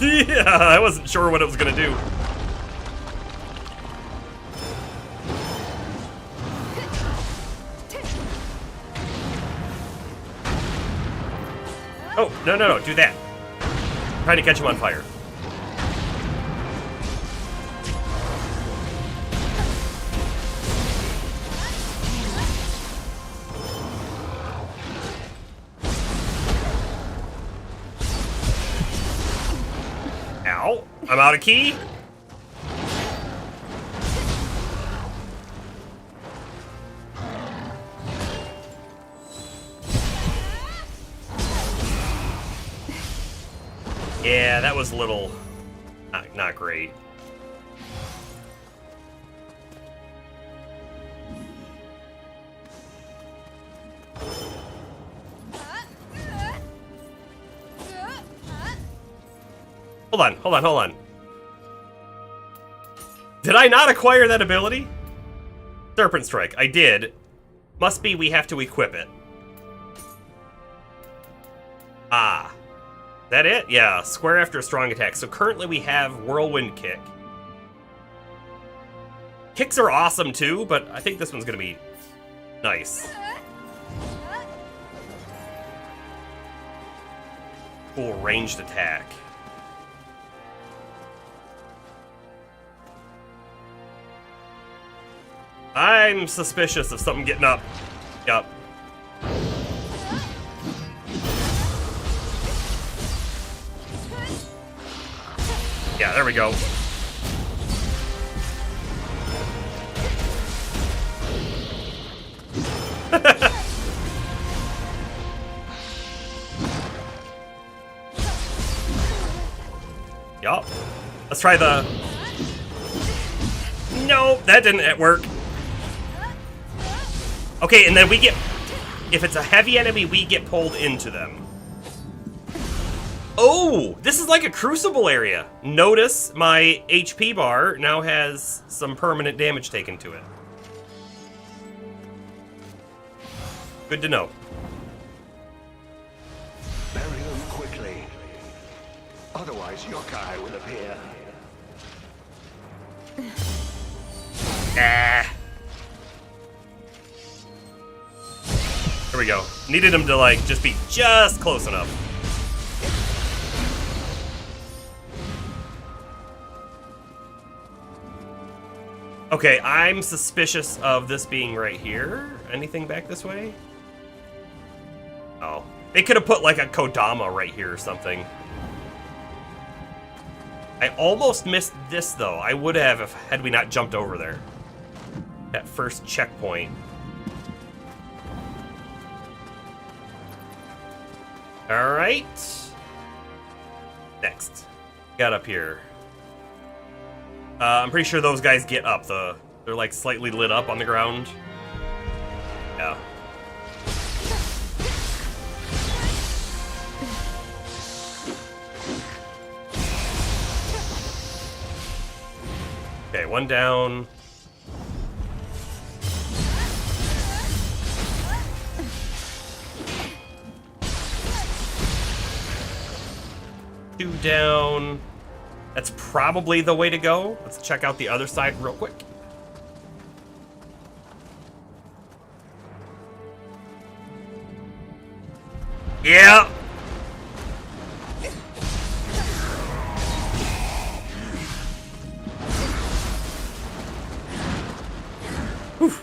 Yeah, I wasn't sure what it was gonna do. Oh, no, do that. I'm trying to catch him on fire. Ow, I'm out of key. Yeah, that was a little not great. Hold on. Did I not acquire that ability? Serpent Strike, I did. Must be we have to equip it. Ah. That it? Yeah, square after a strong attack. So currently we have Whirlwind Kick. Kicks are awesome too, but I think this one's gonna be nice. Cool ranged attack. I'm suspicious of something getting up. Yup. Yeah, there we go. Yup. Let's try the... No, that didn't work. Okay, and then we get... If it's a heavy enemy, we get pulled into them. Oh, this is like a crucible area. Notice my HP bar now has some permanent damage taken to it. Good to know. Bury them quickly. Otherwise, yokai will appear. Ah. There we go. Needed him to, like, just be just close enough. Okay, I'm suspicious of this being right here. Anything back this way? Oh. They could have put, like, a Kodama right here or something. I almost missed this, though. I would have if had we not jumped over there. That first checkpoint. Alright. Next. Got up here. I'm pretty sure those guys get up. They're like slightly lit up on the ground. Yeah. Okay, one down. Two down. That's probably the way to go. Let's check out the other side real quick. Yeah. Whew.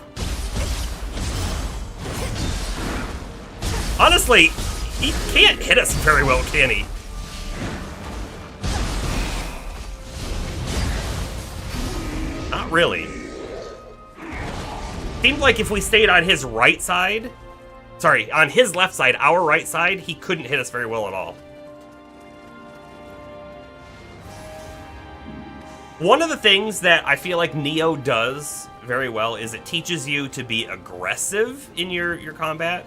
Honestly, he can't hit us very well, can he? Not really. Seemed like if we stayed on his right side, sorry, on his left side, our right side, he couldn't hit us very well at all. One of the things that I feel like Nioh does very well is it teaches you to be aggressive in your combat.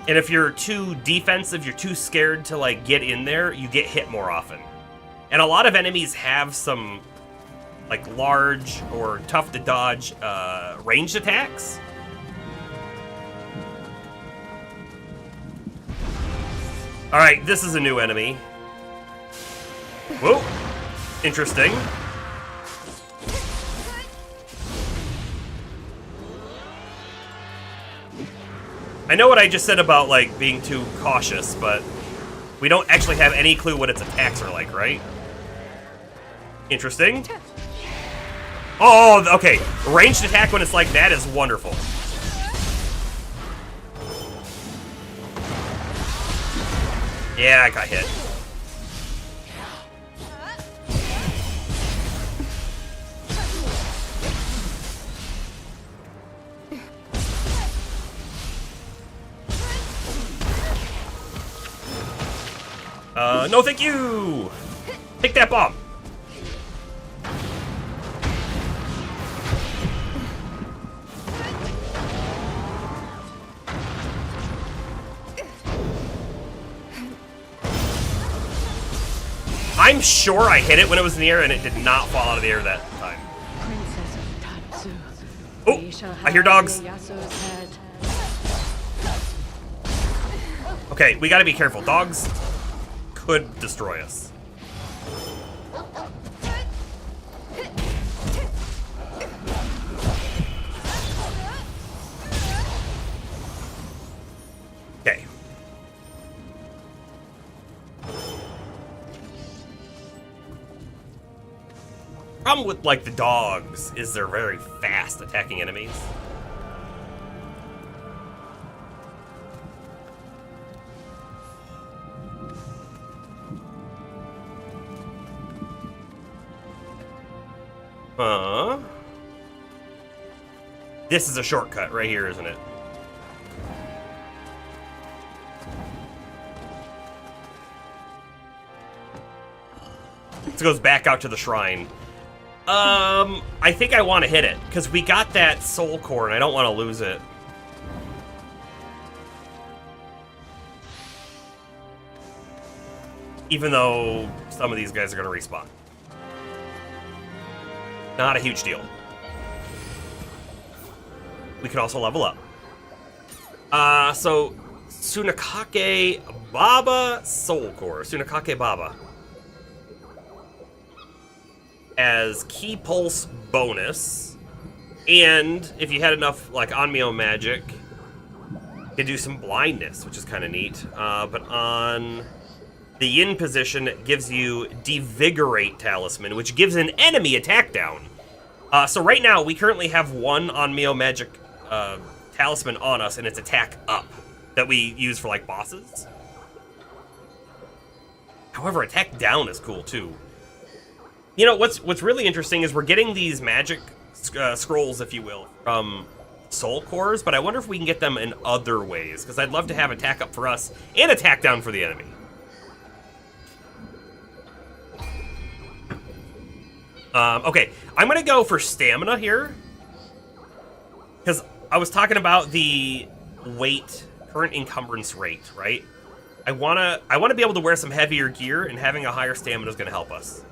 And if you're too defensive, you're too scared to like get in there, you get hit more often. And a lot of enemies have some like large or tough to dodge ranged attacks. All right, this is a new enemy. Whoa, interesting. I know what I just said about like being too cautious, but we don't actually have any clue what its attacks are like, right? Interesting. Oh, okay. Ranged attack when it's like that is wonderful. Yeah, I got hit. No thank you! Take that bomb! I'm sure I hit it when it was in the air and it did not fall out of the air that time. Oh, I hear dogs. Okay, we gotta be careful. Dogs could destroy us. Okay. Problem with like the dogs is they're very fast attacking enemies. This is a shortcut right here, isn't it? This goes back out to the shrine. I think I want to hit it, because we got that soul core, and I don't want to lose it. Even though some of these guys are going to respawn. Not a huge deal. We can also level up. So, Sunakake Baba Soul Core. Sunakake Baba. As Key Pulse bonus. And if you had enough, like, Onmyo magic, you could do some blindness, which is kind of neat. But on the yin position, it gives you Devigorate Talisman, which gives an enemy attack down. So right now, we currently have one Onmyo magic talisman on us, and it's attack up that we use for, like, bosses. However, attack down is cool, too. You know, what's really interesting is we're getting these magic scrolls, if you will, from soul cores, but I wonder if we can get them in other ways, because I'd love to have attack up for us and attack down for the enemy. Okay, I'm going to go for stamina here, because I was talking about the weight, current encumbrance rate, right? I want to be able to wear some heavier gear, and having a higher stamina is going to help us.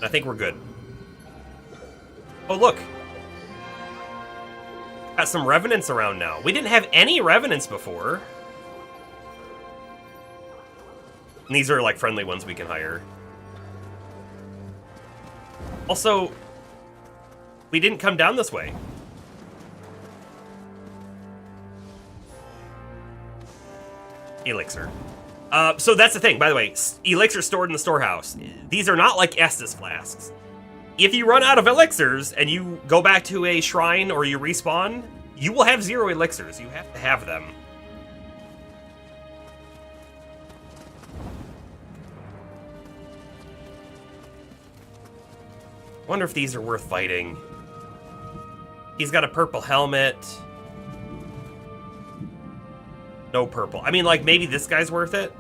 I think we're good. Oh, look. Got some revenants around now. We didn't have any revenants before. And these are like friendly ones we can hire. Also, we didn't come down this way. Elixir. So that's the thing, by the way. Elixir stored in the storehouse. These are not like Estus flasks. If you run out of elixirs and you go back to a shrine or you respawn, you will have 0 elixirs. You have to have them. Wonder if these are worth fighting. He's got a purple helmet. No purple. I mean, like, maybe this guy's worth it.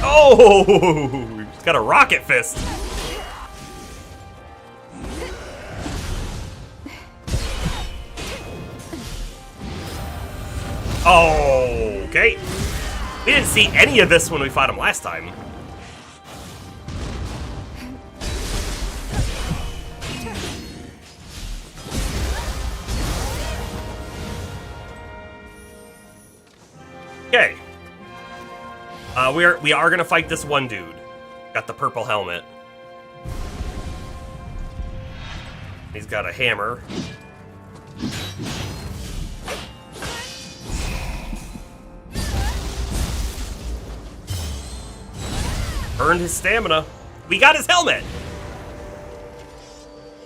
Oh! He's got a rocket fist. Oh, okay. We didn't see any of this when we fought him last time. Okay. We are gonna fight this one dude. Got the purple helmet. He's got a hammer. Earned his stamina. We got his helmet!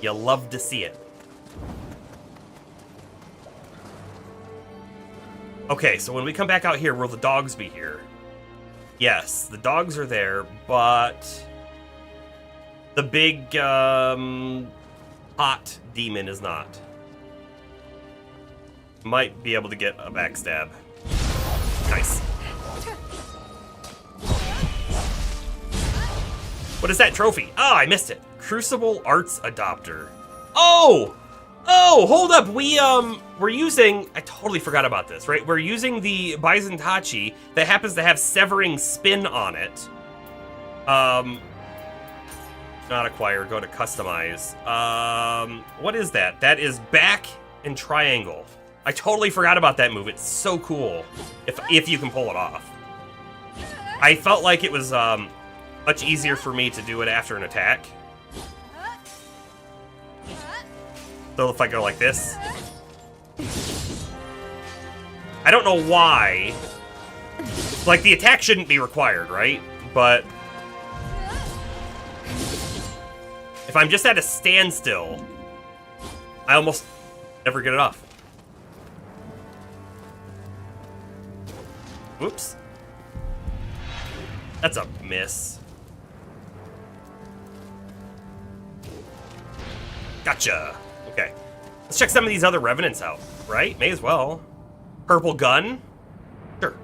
You love to see it. Okay, so when we come back out here, will the dogs be here? Yes, the dogs are there, but the big, hot demon is not. Might be able to get a backstab. Nice. What is that trophy? Oh, I missed it. Crucible Arts Adopter. Oh! Oh, hold up. We're using... I totally forgot about this, right? We're using the Byzantachi that happens to have Severing Spin on it. Not acquire. Go to customize. What is that? That is back and triangle. I totally forgot about that move. It's so cool. If you can pull it off. I felt like it was, much easier for me to do it after an attack. So if I go like this. I don't know why. Like, the attack shouldn't be required, right? But if I'm just at a standstill, I almost never get it off. Whoops. That's a miss. Gotcha. Okay. Let's check some of these other revenants out, right? May as well. Purple gun? Sure.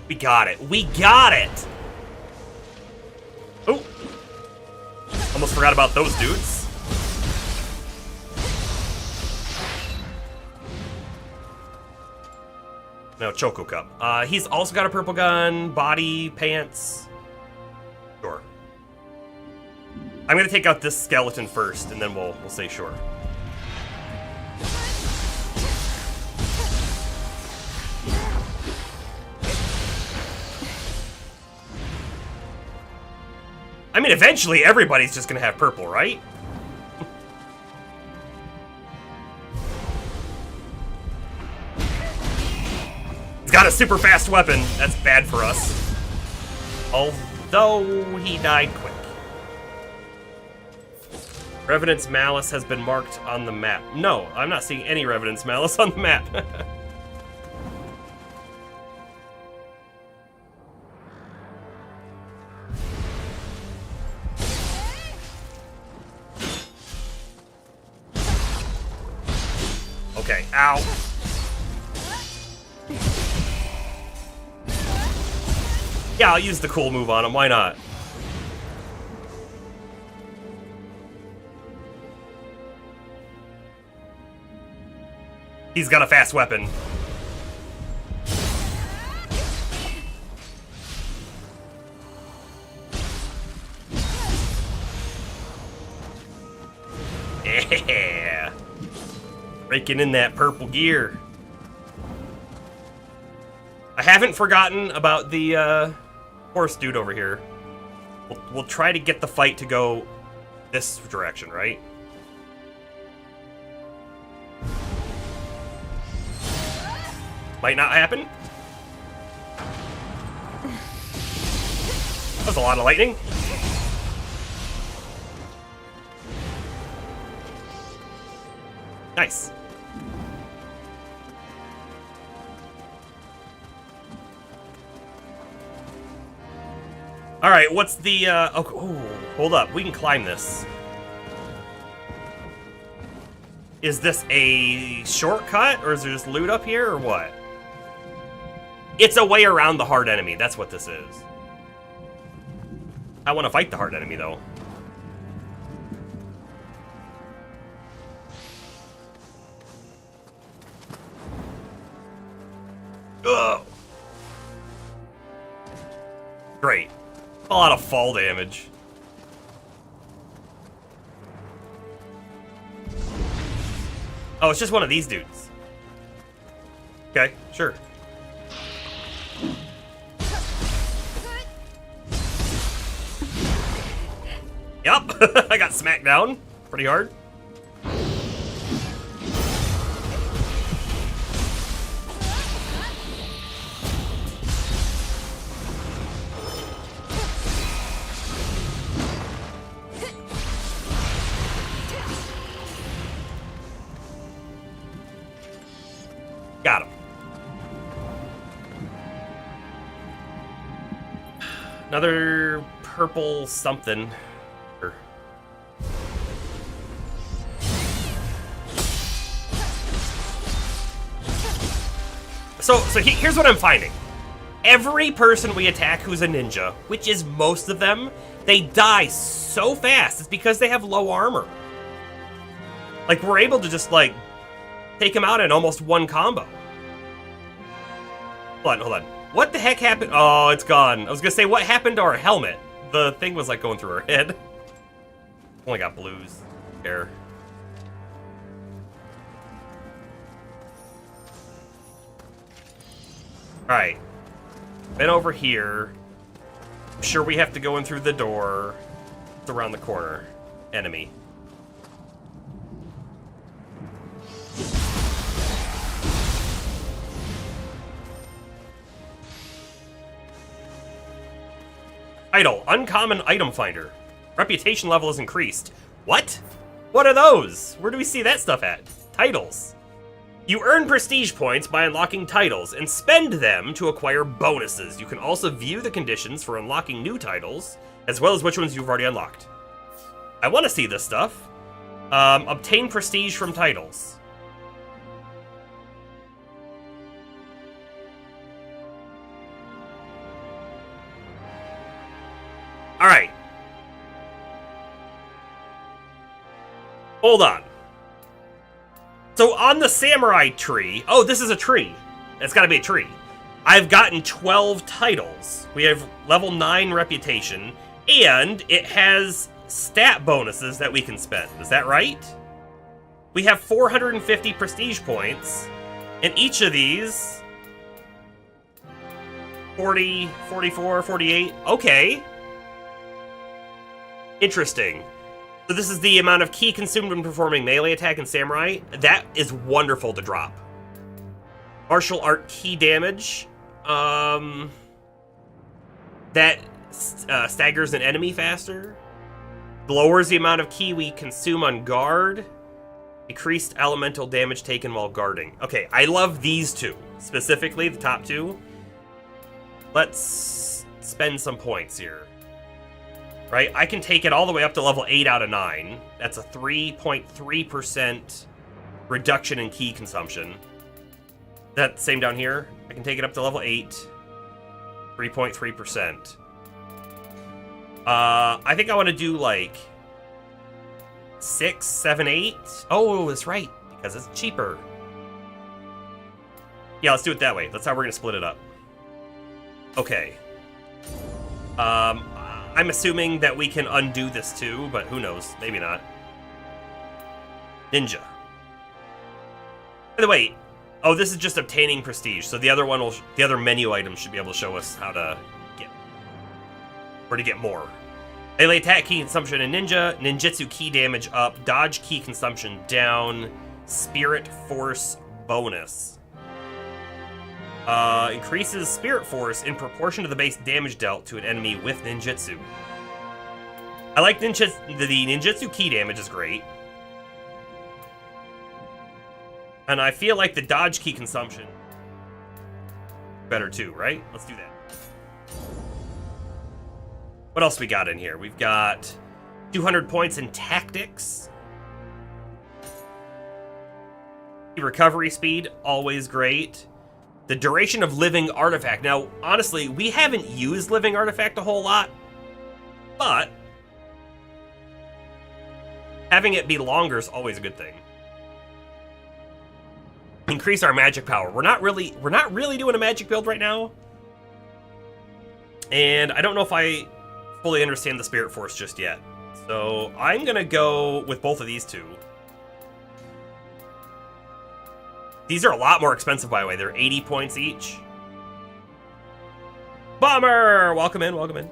We got it. We got it! Oh! Almost forgot about those dudes. No, Choco Cup. He's also got a purple gun, body, pants. Sure. I'm gonna take out this skeleton first, and then we'll say sure. I mean, eventually everybody's just gonna have purple, right? He's got a super fast weapon. That's bad for us. Although he died quick. Revenant's Malice has been marked on the map. No, I'm not seeing any Revenant's Malice on the map. Okay, ow. Yeah, I'll use the cool move on him. Why not? He's got a fast weapon. Yeah. Breaking in that purple gear. I haven't forgotten about the horse dude over here. We'll try to get the fight to go this direction, right? Might not happen. That was a lot of lightning. Nice. All right, what's the oh, hold up. We can climb this. Is this a shortcut or is there just loot up here or what? It's a way around the hard enemy. That's what this is. I want to fight the hard enemy though. Ugh. Great. A lot of fall damage. Oh, it's just one of these dudes. Okay, sure. Yup, I got smacked down pretty hard. Got him. Another purple something. So here's what I'm finding. Every person we attack who's a ninja, which is most of them, they die so fast. It's because they have low armor. Like, we're able to just, like, take him out in almost one combo. Hold on. What the heck happened? Oh, it's gone. I was gonna say, what happened to our helmet? The thing was, like, going through her head. Only got blues. There. Alright. Been over here. I'm sure we have to go in through the door. It's around the corner. Enemy. Title, Uncommon Item Finder. Reputation level is increased. What? What are those? Where do we see that stuff at? Titles. You earn prestige points by unlocking titles and spend them to acquire bonuses. You can also view the conditions for unlocking new titles, as well as which ones you've already unlocked. I want to see this stuff. Obtain prestige from titles. Alright. Hold on. So on the samurai tree... Oh, this is a tree. It's gotta be a tree. I've gotten 12 titles. We have level 9 reputation, and it has stat bonuses that we can spend. Is that right? We have 450 prestige points, and each of these... 40, 44, 48... Okay. Interesting. So this is the amount of ki consumed when performing melee attack in Samurai. That is wonderful to drop. Martial art ki damage. That staggers an enemy faster. Lowers the amount of ki we consume on guard. Decreased elemental damage taken while guarding. Okay, I love these two. Specifically, the top two. Let's spend some points here. Right, I can take it all the way up to level 8 out of 9. That's a 3.3% reduction in ki consumption. That same down here. I can take it up to level 8. 3.3%. I think I want to do like 6, 7, 8. Oh, that's right, because it's cheaper. Yeah, let's do it that way. That's how we're gonna split it up. Okay. I'm assuming that we can undo this too, but who knows? Maybe not. Ninja. By the way, oh, this is just obtaining prestige. So the other one will, the other menu item should be able to show us how to get, or to get more. Melee attack key consumption in ninja, ninjutsu key damage up, dodge key consumption down, spirit force bonus. Increases spirit force in proportion to the base damage dealt to an enemy with ninjutsu. I like the ninjutsu key damage is great. And I feel like the dodge key consumption better too, right? Let's do that. What else we got in here? We've got 200 points in tactics. Recovery speed, always great. The duration of living artifact. Now, honestly, we haven't used living artifact a whole lot, but having it be longer is always a good thing. Increase our magic power. We're not really doing a magic build right now. And I don't know if I fully understand the Spirit Force just yet. So I'm gonna go with both of these two. These are a lot more expensive, by the way. They're 80 points each. Bomber! Welcome in, welcome in.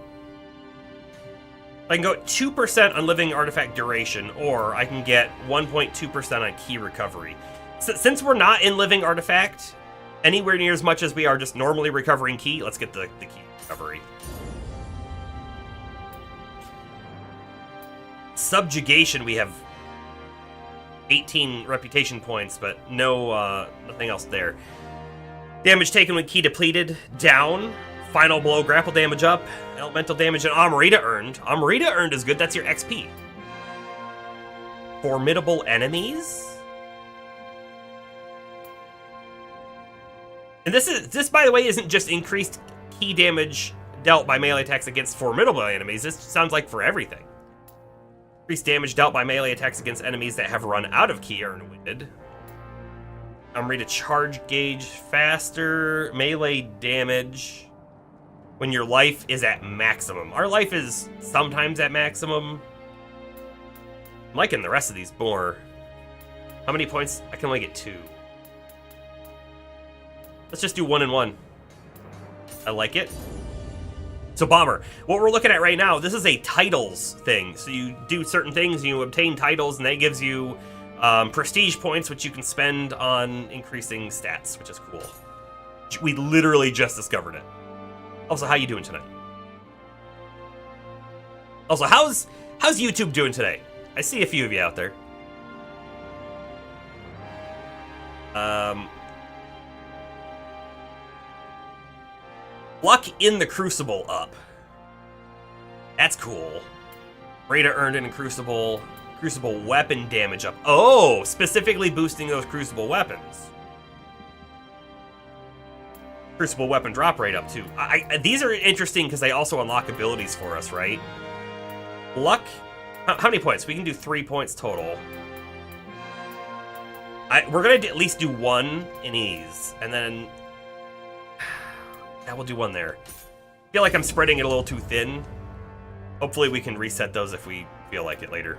I can go at 2% on living artifact duration, or I can get 1.2% on key recovery. Since we're not in living artifact anywhere near as much as we are just normally recovering key, let's get the key recovery. Subjugation, we have 18 reputation points, but no, nothing else there. Damage taken when key depleted, down. Final blow, grapple damage up. Elemental damage and Amarita earned. Amarita earned is good, that's your XP. Formidable enemies? And this, by the way, isn't just increased key damage dealt by melee attacks against formidable enemies. This sounds like for everything. Increased damage dealt by melee attacks against enemies that have run out of key are winded. Read charge gauge faster. Melee damage when your life is at maximum. Our life is sometimes at maximum. I'm liking the rest of these more. How many points? I can only get 2. Let's just do 1 and 1. I like it. So Bomber, what we're looking at right now, this is a titles thing. So you do certain things, you obtain titles, and that gives you prestige points, which you can spend on increasing stats, which is cool. We literally just discovered it. Also, how you doing tonight? Also, how's YouTube doing today? I see a few of you out there. Luck in the Crucible up. That's cool. Rate earned in Crucible. Crucible weapon damage up. Oh, specifically boosting those Crucible weapons. Crucible weapon drop rate up too. These are interesting because they also unlock abilities for us, right? Luck. How many points? We can do 3 points total. We're gonna at least do 1 in ease, and then we'll do 1 there. I feel like I'm spreading it a little too thin. Hopefully we can reset those if we feel like it later.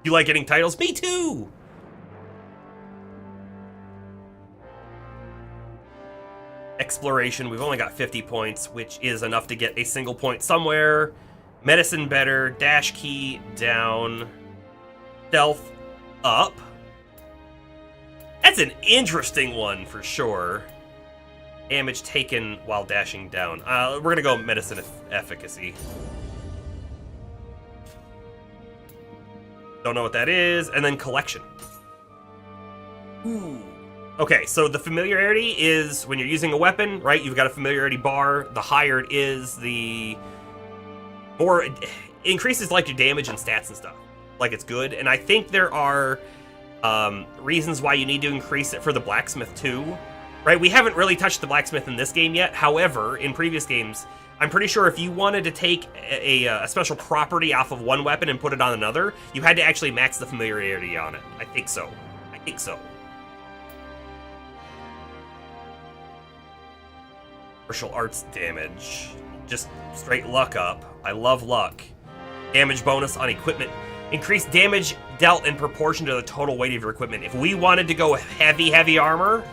You like getting titles? Me too! Exploration, we've only got 50 points, which is enough to get a single point somewhere. Medicine better, dash key down, stealth up. That's an interesting one for sure. Damage taken while dashing down. We're gonna go medicine efficacy. Don't know what that is. And then collection. Ooh. Okay, so the familiarity is when you're using a weapon, right? You've got a familiarity bar. The higher it is, the more it increases like your damage and stats and stuff. Like it's good. And I think there are reasons why you need to increase it for the blacksmith too. right? We haven't really touched the blacksmith in this game yet. However, in previous games, I'm pretty sure if you wanted to take a special property off of one weapon and put it on another, you had to actually max the familiarity on it. I think so. I think so. Martial arts damage. Just straight luck up. I love luck. Damage bonus on equipment. Increase damage dealt in proportion to the total weight of your equipment. If we wanted to go heavy armor,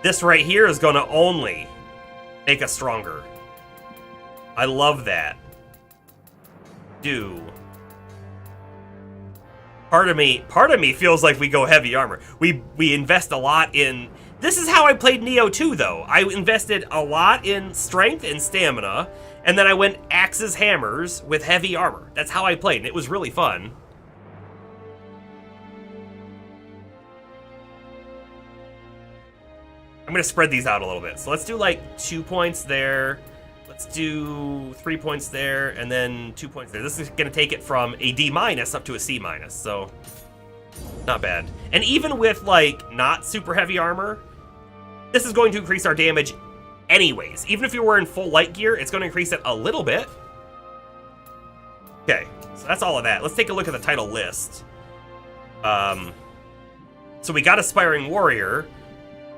this right here is going to only make us stronger. I love that. Part of me feels like we go heavy armor. We invest a lot in... This is how I played Nioh 2, though. I invested a lot in strength and stamina, and then I went axes, hammers with heavy armor. That's how I played, and it was really fun. I'm going to spread these out a little bit. So let's do like 2 points there. Let's do 3 points there, and then 2 points there. This is going to take it from a D- up to a C-, so not bad. And even with, like, not super heavy armor, this is going to increase our damage anyways. Even if you're wearing full light gear, it's going to increase it a little bit. Okay, so that's all of that. Let's take a look at the title list. So we got Aspiring Warrior.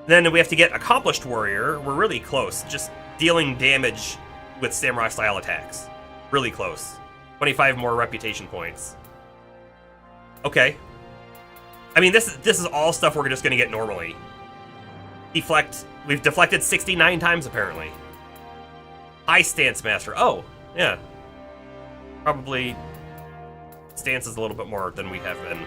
Then we have to get Accomplished Warrior. We're really close. Just dealing damage with samurai-style attacks. Really close. 25 more reputation points. Okay. I mean, this is all stuff we're just going to get normally. Deflect. We've deflected 69 times, apparently. High Stance Master. Oh, yeah. Probably stances a little bit more than we have been.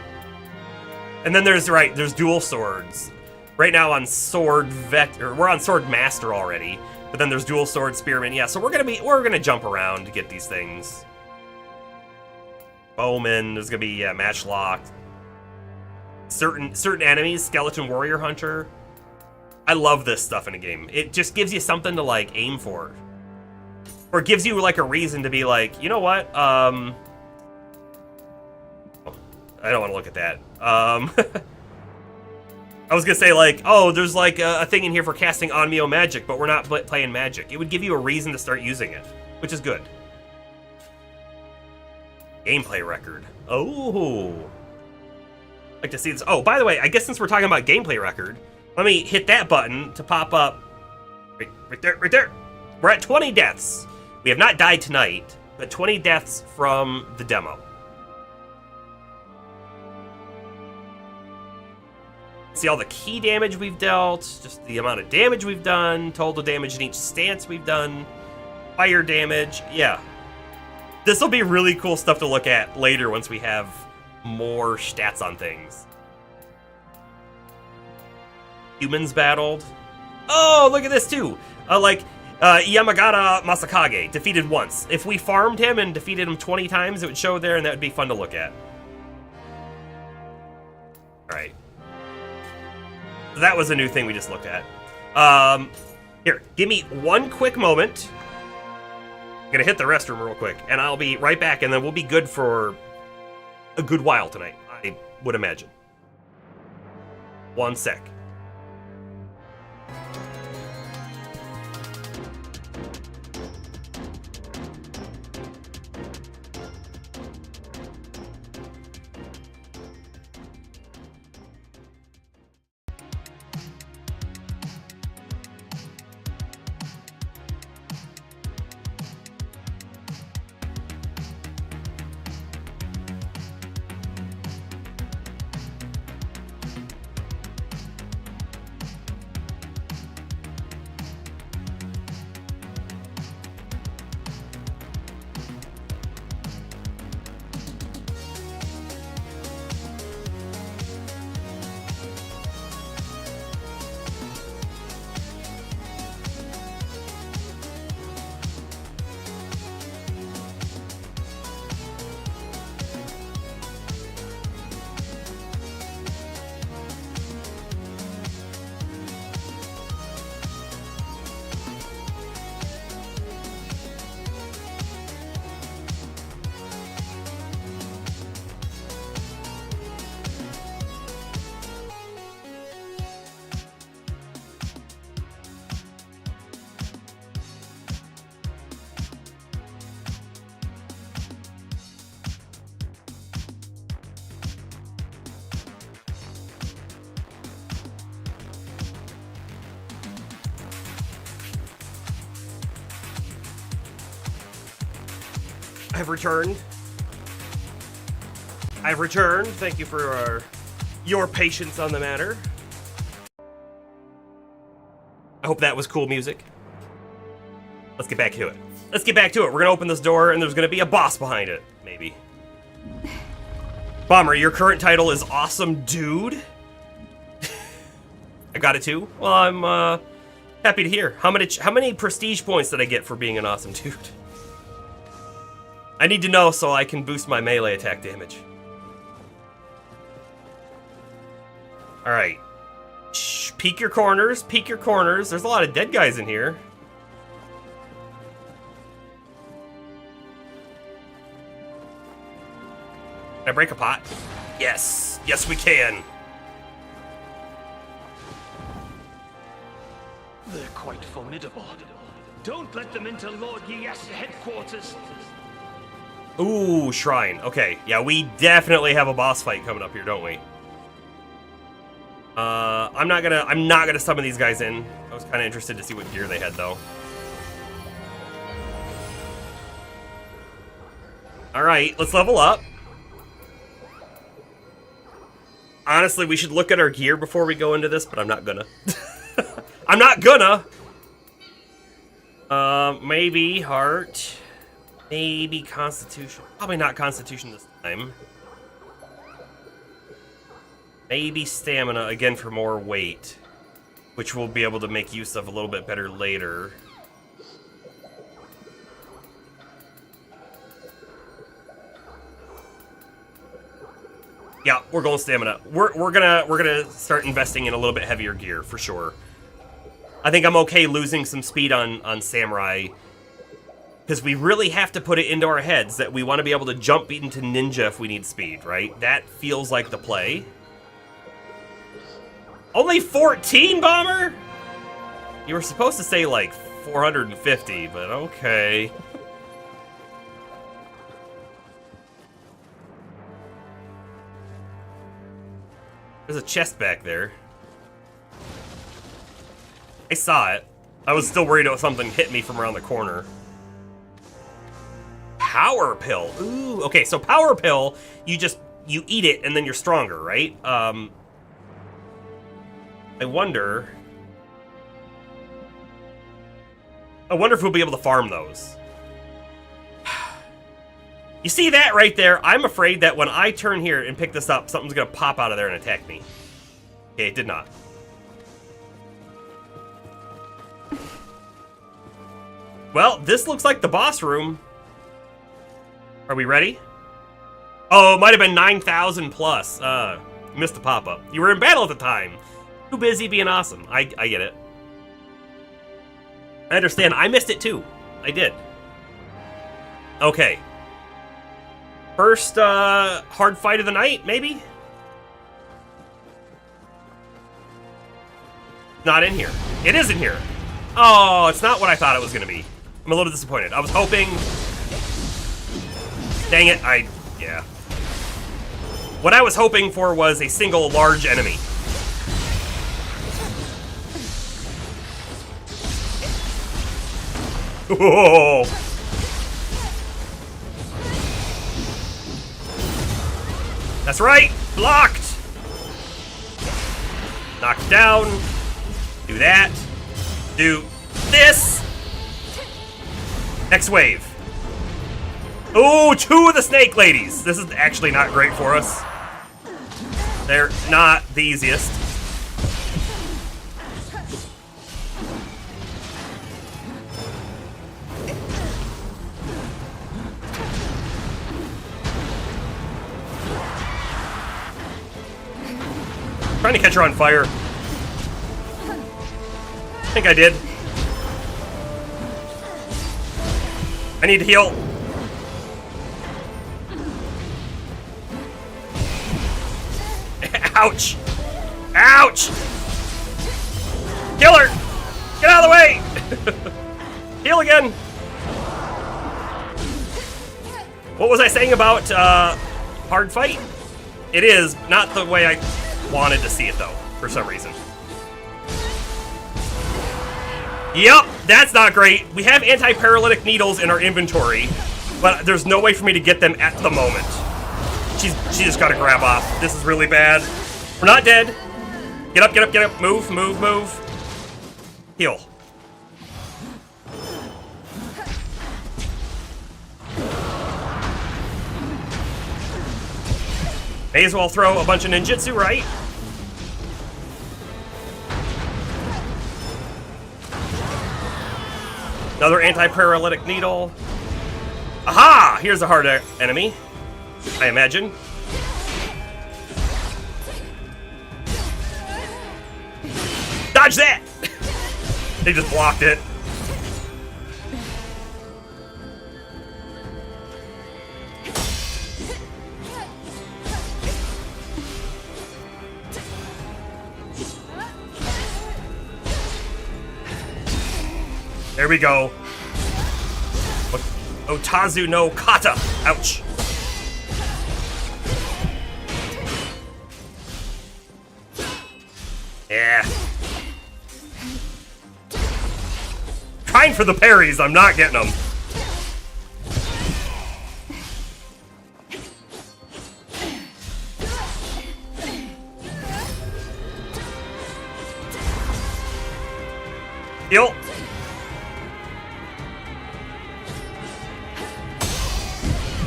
And then there's Dual Swords. Right now on Sword Vector, we're on Sword Master already, but then there's Dual Sword Spearman. Yeah, so we're gonna jump around to get these things. Bowman, there's gonna be Matchlock. Certain enemies, Skeleton Warrior Hunter. I love this stuff in a game. It just gives you something to like aim for. Or it gives you like a reason to be like, you know what? I don't want to look at that. I was gonna say like, oh, there's like a thing in here for casting Nioh magic, but we're not playing magic. It would give you a reason to start using it, which is good. Gameplay record. Oh, I'd like to see this. Oh, by the way, I guess since we're talking about gameplay record, let me hit that button to pop up. Right there. We're at 20 deaths. We have not died tonight, but 20 deaths from the demo. See all the key damage we've dealt, just the amount of damage we've done, total damage in each stance we've done, fire damage, yeah. This will be really cool stuff to look at later once we have more stats on things. Humans battled. Oh, look at this too. Yamagata Masakage, defeated once. If we farmed him and defeated him 20 times, it would show there, and that would be fun to look at. Alright. So that was a new thing we just looked at. Here, give me one quick moment. I'm gonna hit the restroom real quick, and I'll be right back, and then we'll be good for a good while tonight, I would imagine. 1 sec. I've returned. I've returned. Thank you for your patience on the matter. I hope that was cool music. Let's get back to it. Let's get back to it. We're gonna open this door and there's gonna be a boss behind it. Maybe. Bomber, your current title is Awesome Dude? I got it too? Well, I'm happy to hear. How many prestige points did I get for being an awesome dude? I need to know so I can boost my melee attack damage. Alright. Peek your corners, peek your corners. There's a lot of dead guys in here. Can I break a pot? Yes! Yes, we can! They're quite formidable. Don't let them into Lord Yes headquarters. Ooh, shrine. Okay, yeah, we definitely have a boss fight coming up here, don't we? I'm not gonna summon these guys in. I was kind of interested to see what gear they had, though. All right, let's level up. Honestly, we should look at our gear before we go into this, but I'm not gonna. I'm not gonna. Maybe heart. Maybe constitution. Probably not constitution this time. Maybe stamina, again for more weight, which we'll be able to make use of a little bit better later. Yeah, we're going stamina. We're gonna start investing in a little bit heavier gear for sure. I think I'm okay losing some speed on Samurai, because we really have to put it into our heads that we want to be able to jump into Ninja if we need speed, right? That feels like the play. Only 14, Bomber? You were supposed to say like 450, but okay. There's a chest back there. I saw it. I was still worried about something hit me from around the corner. Power pill. Ooh, okay, so power pill, you eat it and then you're stronger, right? I wonder if we'll be able to farm those. You see that right there? I'm afraid that when I turn here and pick this up, something's gonna pop out of there and attack me. Okay, it did not. Well, this looks like the boss room. Are we ready? Oh, it might have been 9,000 plus. Missed the pop-up. You were in battle at the time. Too busy being awesome. I get it. I understand. I missed it too. I did. Okay. First hard fight of the night, maybe? Not in here. It is in here. Oh, it's not what I thought it was going to be. I'm a little disappointed. I was hoping... Dang it, yeah. What I was hoping for was a single large enemy. Whoa. That's right, blocked. Knocked down. Do that. Do this. Next wave. Ooh, 2 of the snake ladies. This is actually not great for us. They're not the easiest. Trying to catch her on fire. I think I did. I need to heal. Ouch! Ouch! Kill her! Get out of the way! Heal again! What was I saying about hard fight? It is not the way I wanted to see it though, for some reason. Yup, that's not great. We have anti-paralytic needles in our inventory. But there's no way for me to get them at the moment. She just gotta grab off. This is really bad. We're not dead. Get up, get up, get up. Move, move, move. Heal. May as well throw a bunch of ninjutsu, right? Another anti-paralytic needle. Aha! Here's a hard enemy, I imagine. Dodge that! They just blocked it. There we go. Otazu no kata. Ouch. Yeah. Trying for the parries, I'm not getting them. Heal.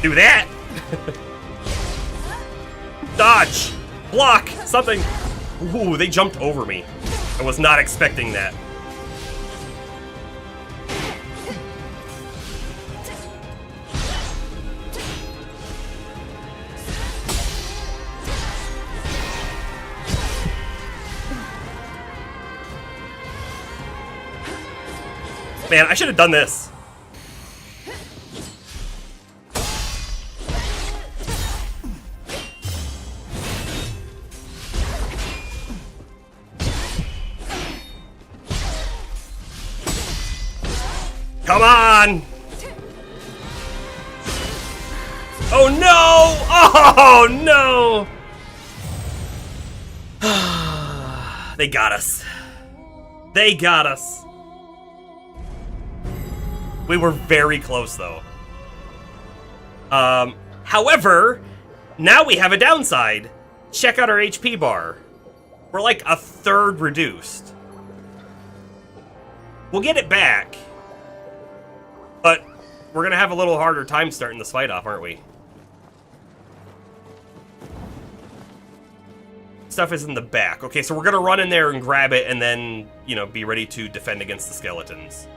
Do that. Dodge. Block. Something. Ooh, they jumped over me. I was not expecting that. Man, I should have done this. Come on! Oh no! Oh no! They got us. They got us. We were very close though. However, now we have a downside. Check out our HP bar. We're like a third reduced. We'll get it back. But we're gonna have a little harder time starting this fight off, aren't we? Stuff is in the back. Okay, so we're gonna run in there and grab it and then, you know, be ready to defend against the skeletons.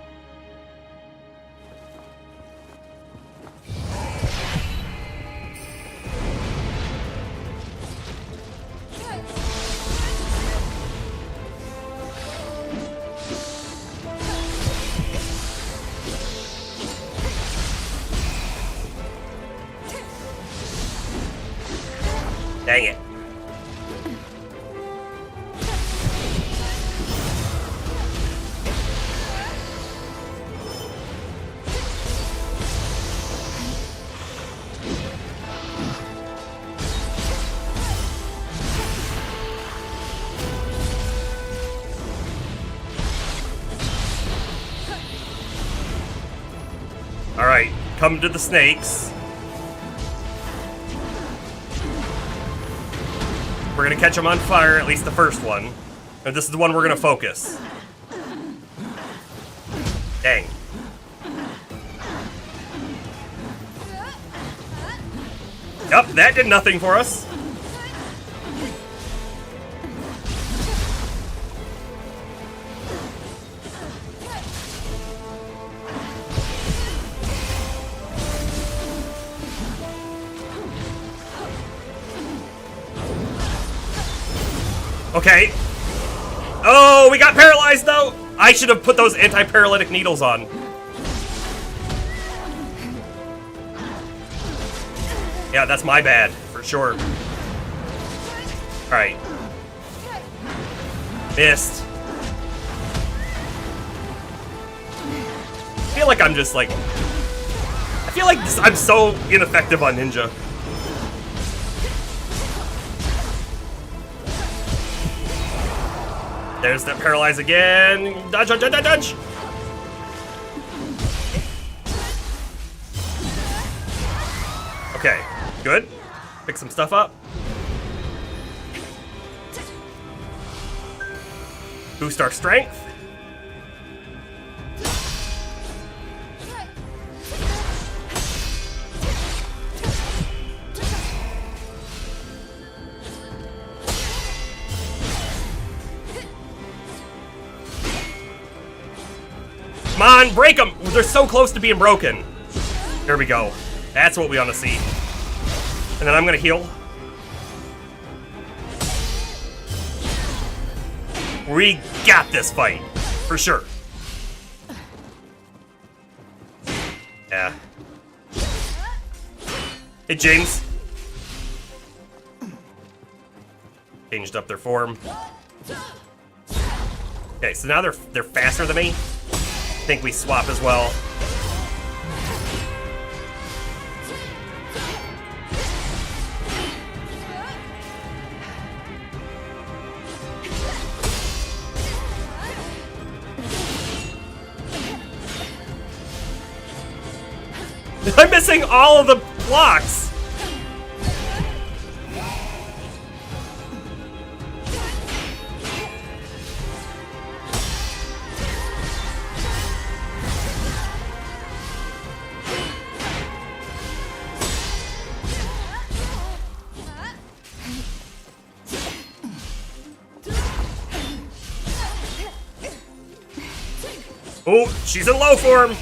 Dang it. All right, come to the snakes. We're gonna catch them on fire, at least the first one. And this is the one we're gonna focus. Dang. Yup, that did nothing for us. Okay. Oh, we got paralyzed though. I should have put those anti-paralytic needles on. Yeah, that's my bad, for sure. Alright. Missed. I feel like I'm just like... I feel like I'm so ineffective on ninja. There's that paralyze again. Dodge, dodge, dodge, dodge. Okay, good. Pick some stuff up. Boost our strength. Come on, break them! They're so close to being broken. There we go. That's what we want to see. And then I'm gonna heal. We got this fight, for sure. Yeah. Hey, James. Changed up their form. Okay, so now they're faster than me. I think we swap as well. I'm missing all of the blocks. Oh, she's in low form.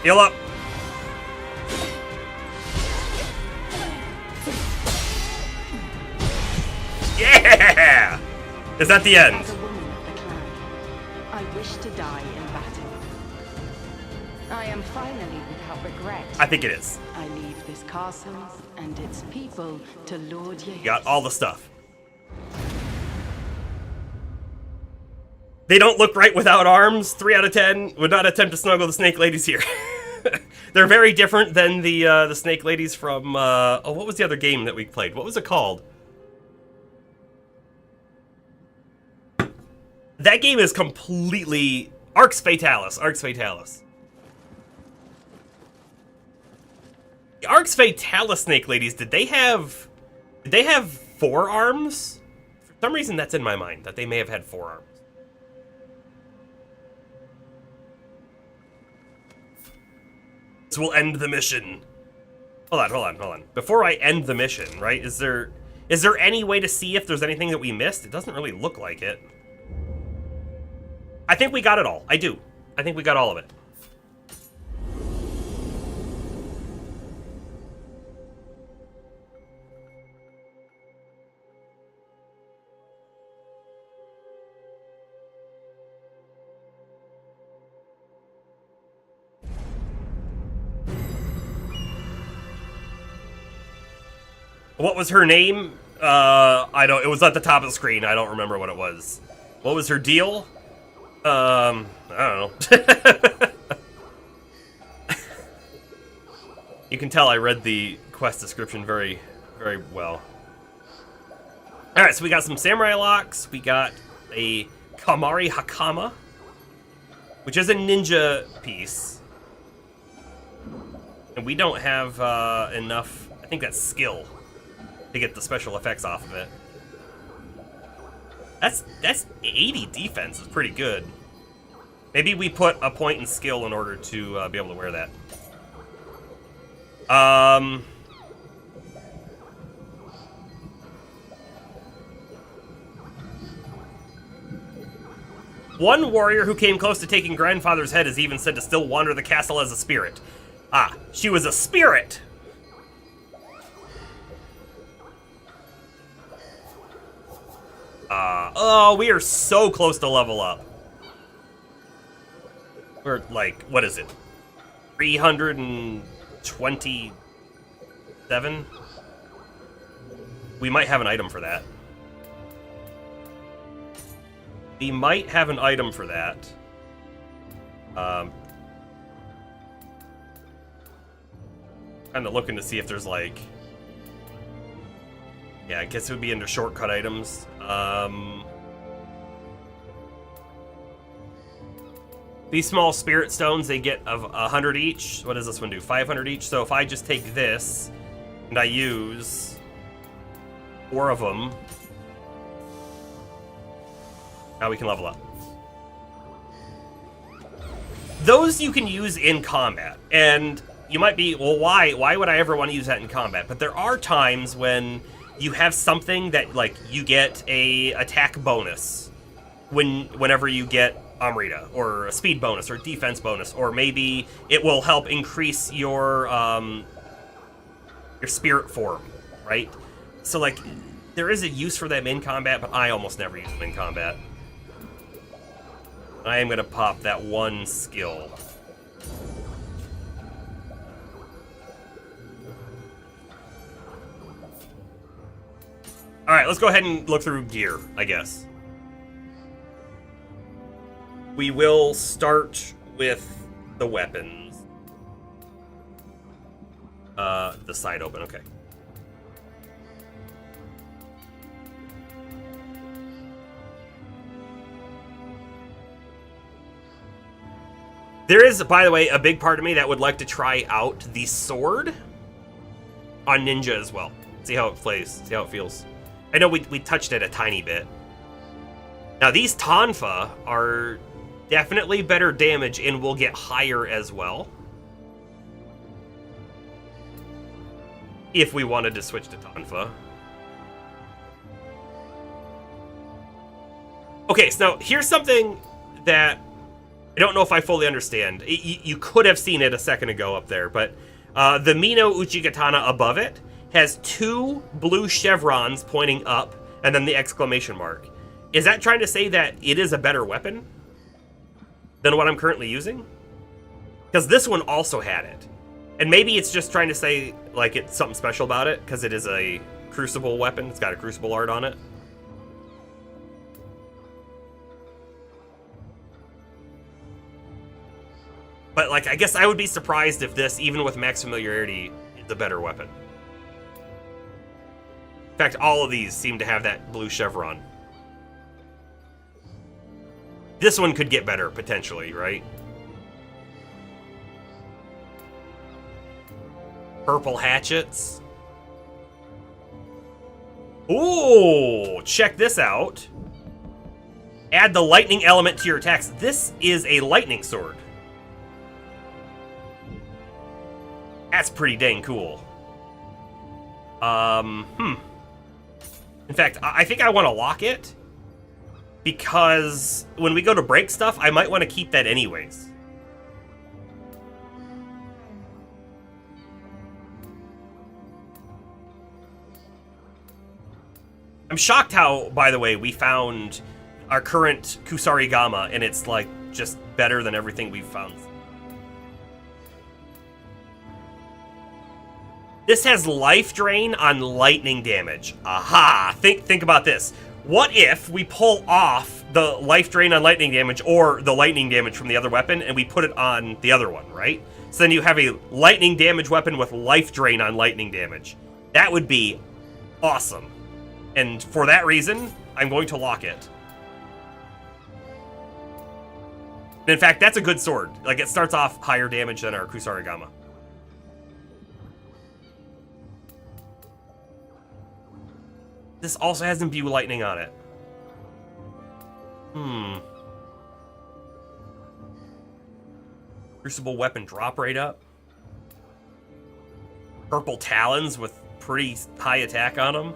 Heal up. Yeah! Is that the end? As a woman of the clan, I wish to die in battle. I am finally without regret. I think it is. I leave this castle and its people to Lord Yeats. Got all the stuff. They don't look right without arms. 3 out of 10. Would not attempt to snuggle the snake ladies here. They're very different than the snake ladies from oh, what was the other game that we played? What was it called? That game is completely Arx Fatalis. Arx Fatalis. The Arx Fatalis snake ladies, did they have 4 arms? For some reason that's in my mind, that they may have had 4 arms. This will end the mission. Hold on. Before I end the mission, right? Is there any way to see if there's anything that we missed? It doesn't really look like it. I think we got it all. I do. I think we got all of it. What was her name? It was at the top of the screen. I don't remember what it was. What was her deal? I don't know. You can tell I read the quest description very, very well. Alright, so we got some samurai locks. We got a Kamari Hakama, which is a ninja piece. And we don't have enough, I think that's skill, to get the special effects off of it. That's 80 defense is pretty good. Maybe we put a point in skill in order to be able to wear that. One warrior who came close to taking grandfather's head is even said to still wander the castle as a spirit. Ah, she was a spirit! Oh, we are so close to level up. We're like, what is it? 327? We might have an item for that. We might have an item for that. Kind of looking to see if there's like... Yeah, I guess it would be under shortcut items. These small spirit stones, they get of 100 each. What does this one do? 500 each. So if I just take this and I use 4 of them, now we can level up. Those you can use in combat, and you might be, well, why would I ever want to use that in combat? But there are times when you have something that, like, you get a attack bonus whenever you get Amrita, or a speed bonus, or a defense bonus, or maybe it will help increase your spirit form, right? So, like, there is a use for them in combat, but I almost never use them in combat. I am going to pop that one skill. Alright, let's go ahead and look through gear, I guess. We will start with the weapons. The side open, okay. There is, by the way, a big part of me that would like to try out the sword on Ninja as well. See how it plays, see how it feels. I know we touched it a tiny bit. Now, these Tonfa are definitely better damage and will get higher as well. If we wanted to switch to Tonfa. Okay, so now here's something that I don't know if I fully understand. You could have seen it a second ago up there, but the Mino Uchigatana above it has 2 blue chevrons pointing up, and then the exclamation mark. Is that trying to say that it is a better weapon than what I'm currently using? Because this one also had it. And maybe it's just trying to say, like, it's something special about it, because it is a Crucible weapon. It's got a Crucible art on it. But, like, I guess I would be surprised if this, even with max familiarity, is a better weapon. In fact, all of these seem to have that blue chevron. This one could get better, potentially, right? Purple hatchets. Ooh, check this out. Add the lightning element to your attacks. This is a lightning sword. That's pretty dang cool. In fact, I think I want to lock it, because when we go to break stuff, I might want to keep that anyways. I'm shocked how, by the way, we found our current Kusarigama, and it's, like, just better than everything we've found. This has life drain on lightning damage. Aha! Think about this. What if we pull off the life drain on lightning damage, or the lightning damage from the other weapon, and we put it on the other one, right? So then you have a lightning damage weapon with life drain on lightning damage. That would be awesome. And for that reason, I'm going to lock it. And in fact, that's a good sword. Like, it starts off higher damage than our Kusarigama. This also has Imbue Lightning on it. Crucible weapon drop rate up. Purple talons with pretty high attack on them.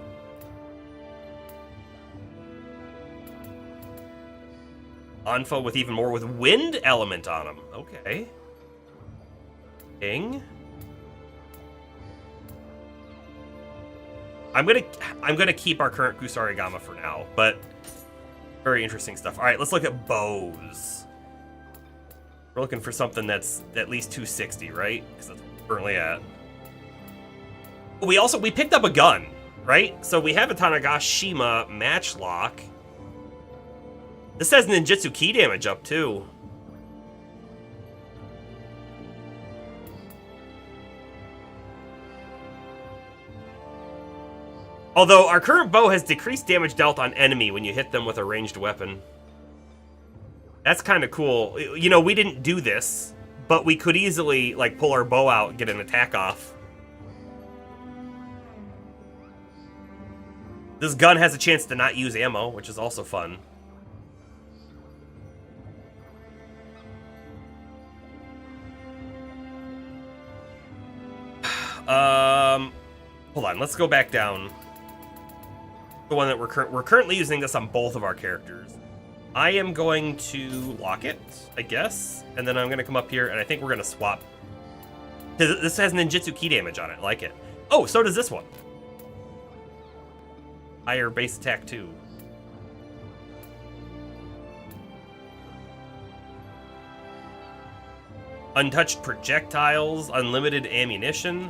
Anfa with even more, with wind element on them. Okay. King. I'm gonna keep our current Kusarigama for now, but very interesting stuff. All right, let's look at bows. We're looking for something that's at least 260, right? Because that's what we're currently at. We picked up a gun, right? So we have a Tanagashima matchlock. This has ninjutsu key damage up too. Although our current bow has decreased damage dealt on enemy when you hit them with a ranged weapon. That's kind of cool. You know, we didn't do this, but we could easily, like, pull our bow out and get an attack off. This gun has a chance to not use ammo, which is also fun. Hold on, let's go back down. The one that we're currently using this on both of our characters. I am going to lock it, I guess, and then I'm going to come up here, and I think we're going to swap. This has ninjutsu key damage on it. I like it. Oh, so does this one. Higher base attack, too. Untouched projectiles, unlimited ammunition.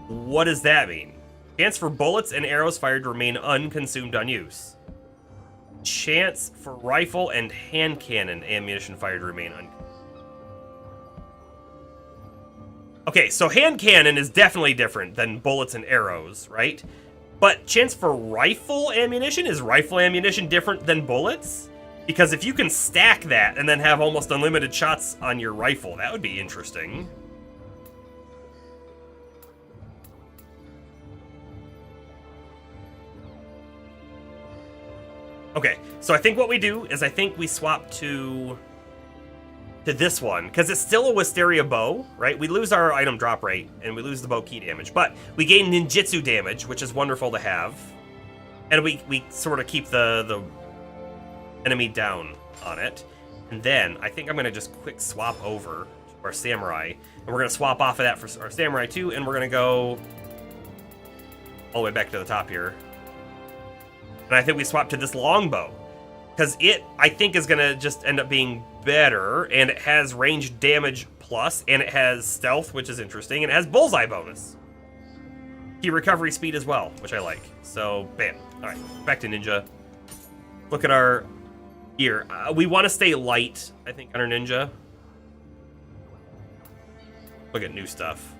What does that mean? Chance for bullets and arrows fired to remain unconsumed on use. Chance for rifle and hand cannon ammunition fired to remain unconsumed. Okay, so hand cannon is definitely different than bullets and arrows, right? But chance for rifle ammunition, is rifle ammunition different than bullets? Because if you can stack that and then have almost unlimited shots on your rifle, that would be interesting. Okay, so I think what we do is I think we swap to this one, because it's still a Wisteria bow, right? We lose our item drop rate, and we lose the bow key damage, but we gain ninjutsu damage, which is wonderful to have. And we sort of keep the enemy down on it. And then I think I'm going to just quick swap over to our samurai, and we're going to swap off of that for our samurai too, and we're going to go all the way back to the top here. And I think we swap to this longbow, because it, I think, is going to just end up being better, and it has range damage plus, and it has stealth, which is interesting, and it has bullseye bonus. Key recovery speed as well, which I like. So, bam. All right, back to ninja. Look at our gear. We want to stay light, I think, on our ninja. Look at new stuff.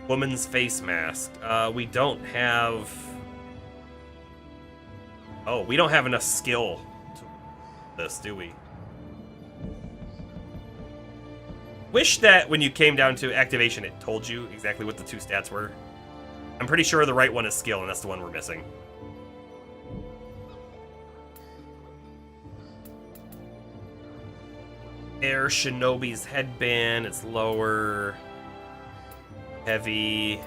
Woman's face mask. We don't have... Oh, we don't have enough skill to this, do we? Wish that when you came down to activation, it told you exactly what the two stats were. I'm pretty sure the right one is skill, and that's the one we're missing. Air Shinobi's headband, it's lower. Heavy.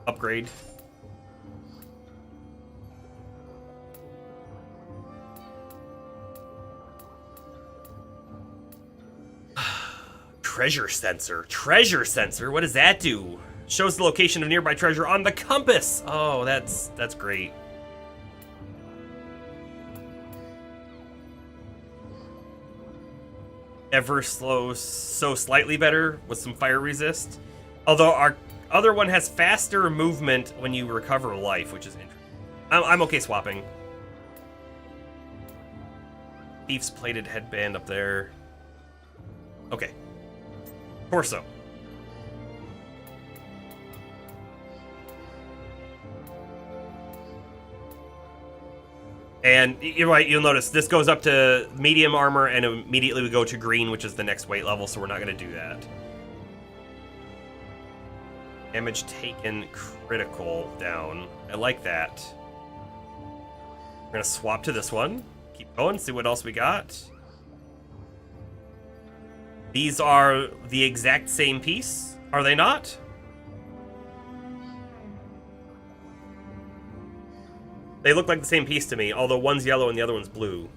Upgrade. Treasure sensor. Treasure sensor? What does that do? Shows the location of nearby treasure on the compass. Oh, that's great. Ever so slightly better with some fire resist. Although our other one has faster movement when you recover life, which is interesting. I'm okay swapping. Thief's plated headband up there. Okay. Torso. And you're right, you'll notice this goes up to medium armor, and immediately we go to green, which is the next weight level, so we're not going to do that. Damage taken critical down. I like that. We're going to swap to this one. Keep going, see what else we got. These are the exact same piece, are they not? They look like the same piece to me, although one's yellow and the other one's blue.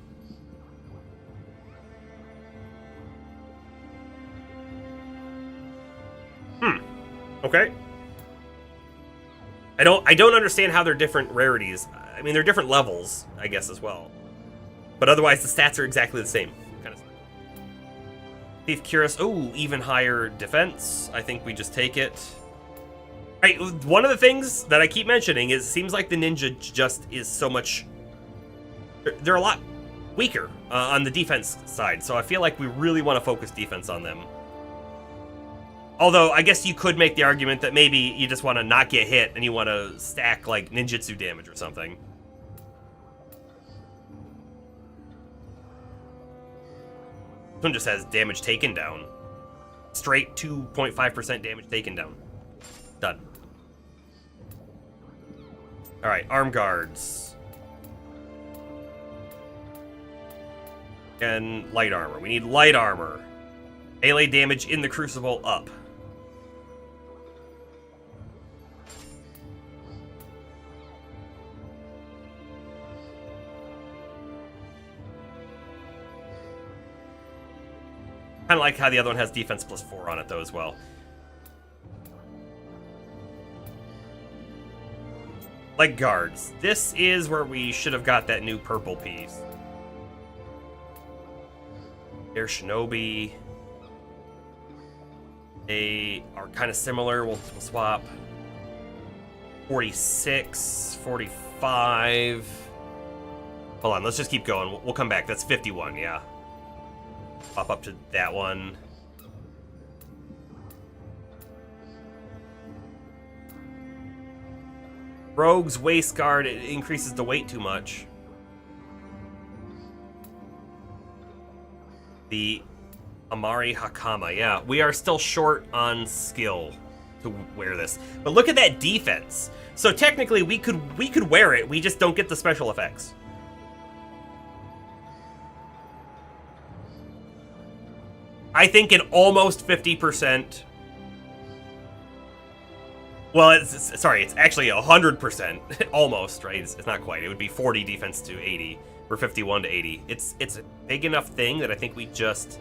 Okay. I don't understand how they're different rarities. I mean, they're different levels, I guess, as well. But otherwise, the stats are exactly the same. Kind of. Thief Cuirass. Oh, even higher defense. I think we just take it. Right, one of the things that I keep mentioning is it seems like the ninja just is so much... They're a lot weaker on the defense side, so I feel like we really want to focus defense on them. Although, I guess you could make the argument that maybe you just want to not get hit and you want to stack, like, ninjutsu damage or something. This one just has damage taken down. Straight 2.5% damage taken down. Done. Alright, arm guards. And light armor. We need light armor. Melee damage in the crucible up. Kind of like how the other one has defense +4 on it, though, as well. Leg guards. This is where we should have got that new purple piece. Air Shinobi. They are kind of similar. We'll swap. 46, 45. Hold on, let's just keep going. We'll come back. That's 51, yeah. Pop up to that one. Rogue's waist guard, it increases the weight too much. The Amari Hakama, yeah. We are still short on skill to wear this. But look at that defense. So technically we could wear it, we just don't get the special effects. I think an almost 50%. Well, it's actually 100%. Almost, right? It's not quite. It would be 40 defense to 80, or 51 to 80. It's a big enough thing that I think we just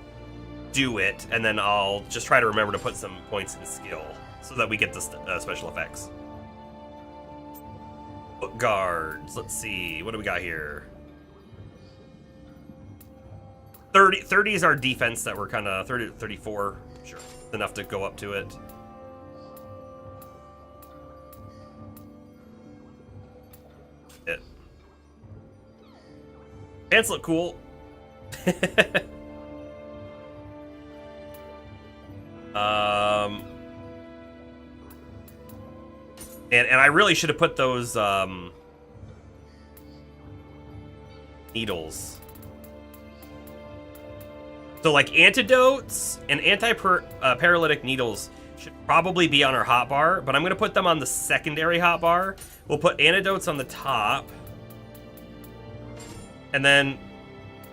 do it, and then I'll just try to remember to put some points in skill so that we get the special effects. Foot guards. Let's see. What do we got here? 30 is our defense that we're kind of 30 34. Sure, enough to go up to it. Pants look cool. And I really should have put those needles. So like antidotes and paralytic needles should probably be on our hotbar, but I'm gonna put them on the secondary hotbar. We'll put antidotes on the top. And then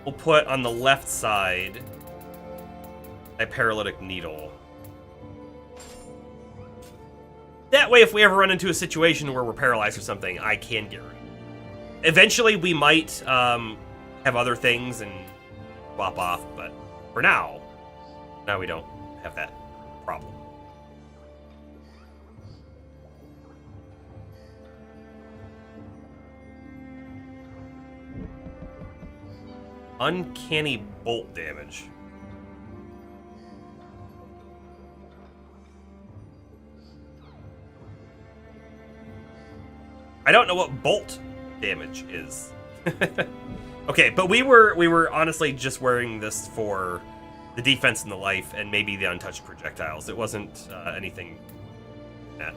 we'll put on the left side a paralytic needle. That way, if we ever run into a situation where we're paralyzed or something, I can get rid of it. Eventually, we might have other things and swap off, but for now we don't have that problem. Uncanny bolt damage. I don't know what bolt damage is. Okay, but we were honestly just wearing this for the defense and the life and maybe the untouched projectiles. It wasn't anything that.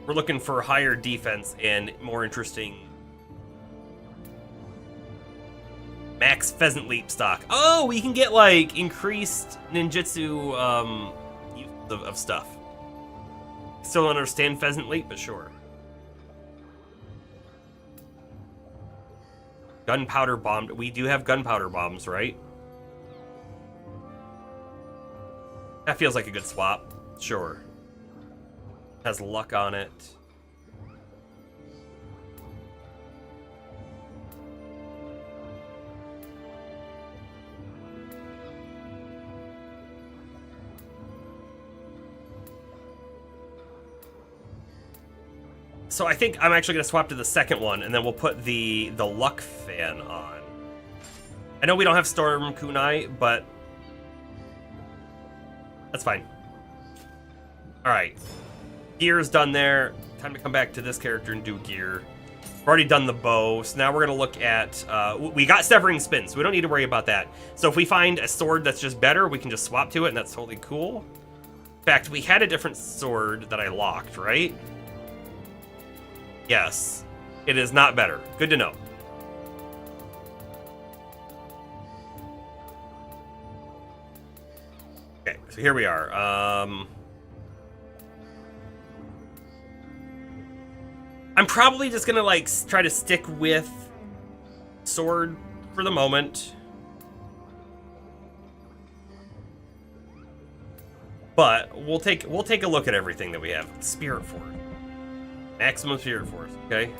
We're looking for higher defense and more interesting max pheasant leap stock. Oh, we can get like increased ninjutsu use of stuff. Still don't understand pheasant leap, but sure. Gunpowder bomb. We do have gunpowder bombs, right? That feels like a good swap. Sure. Has luck on it. So I think I'm actually going to swap to the second one, and then we'll put the luck fan on. I know we don't have Storm Kunai, but that's fine. All right. Gear's done there. Time to come back to this character and do gear. already done the bow, so now we're going to look at... we got Severing Spin, so we don't need to worry about that. So if we find a sword that's just better, we can just swap to it, and that's totally cool. In fact, we had a different sword that I locked, right? Yes. It is not better. Good to know. Okay, so here we are. I'm probably just gonna like try to stick with sword for the moment. But we'll take a look at everything that we have. Spirit Force. Maximum Spirit Force, okay?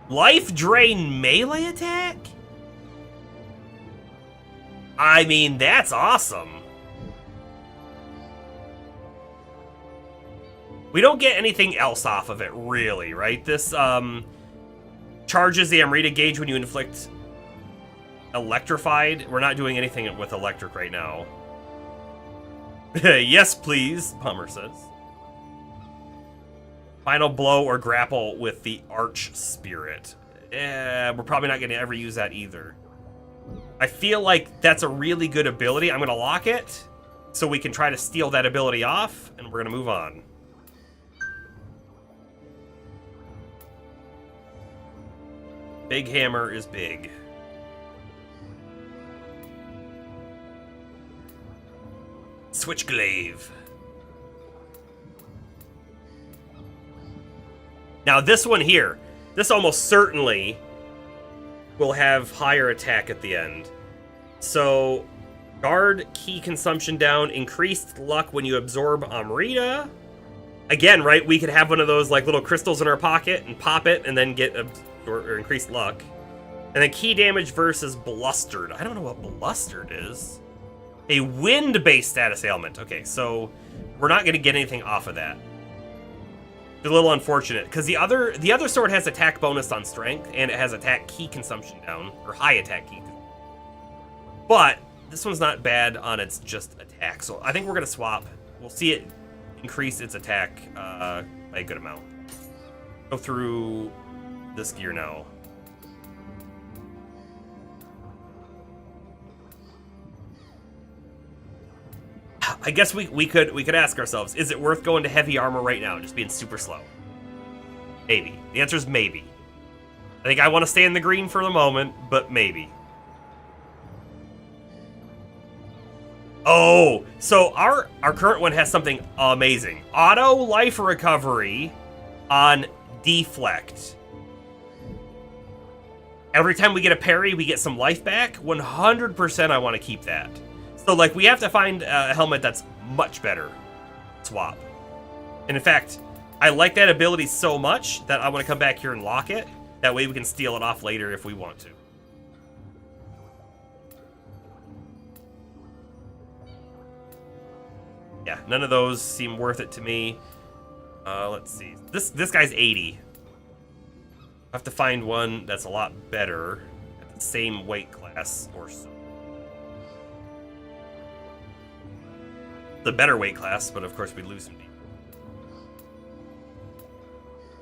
Life Drain melee attack? I mean, that's awesome. We don't get anything else off of it, really, right? This charges the Amrita gauge when you inflict electrified. We're not doing anything with electric right now. Yes, please, Palmer says. Final blow or grapple with the Arch Spirit. We're probably not going to ever use that either. I feel like that's a really good ability. I'm going to lock it so we can try to steal that ability off, and we're going to move on. Big hammer is big. Switchglaive. Now this one here, this almost certainly will have higher attack at the end. So, guard key consumption down, increased luck when you absorb Amrita. Again, right, we could have one of those like little crystals in our pocket and pop it and then get or increased luck. And then key damage versus Blustered. I don't know what Blustered is. A wind-based status ailment. Okay, so we're not going to get anything off of that. It's a little unfortunate, because the other sword has attack bonus on strength, and it has attack key consumption down, or high attack key. But this one's not bad on its just attack, so I think we're going to swap. We'll see it increase its attack by a good amount. Go through this gear now. I guess we could ask ourselves, is it worth going to heavy armor right now and just being super slow? Maybe. The answer is maybe. I think I want to stay in the green for the moment, but maybe. Oh, so our current one has something amazing. Auto life recovery on deflect. Every time we get a parry, we get some life back. 100% I want to keep that. So, like, we have to find a helmet that's much better. Swap. And in fact, I like that ability so much that I want to come back here and lock it. That way we can steal it off later if we want to. Yeah, none of those seem worth it to me. Let's see. This guy's 80. I have to find one that's a lot better at the same weight class or so. The better weight class, but of course we lose some deep.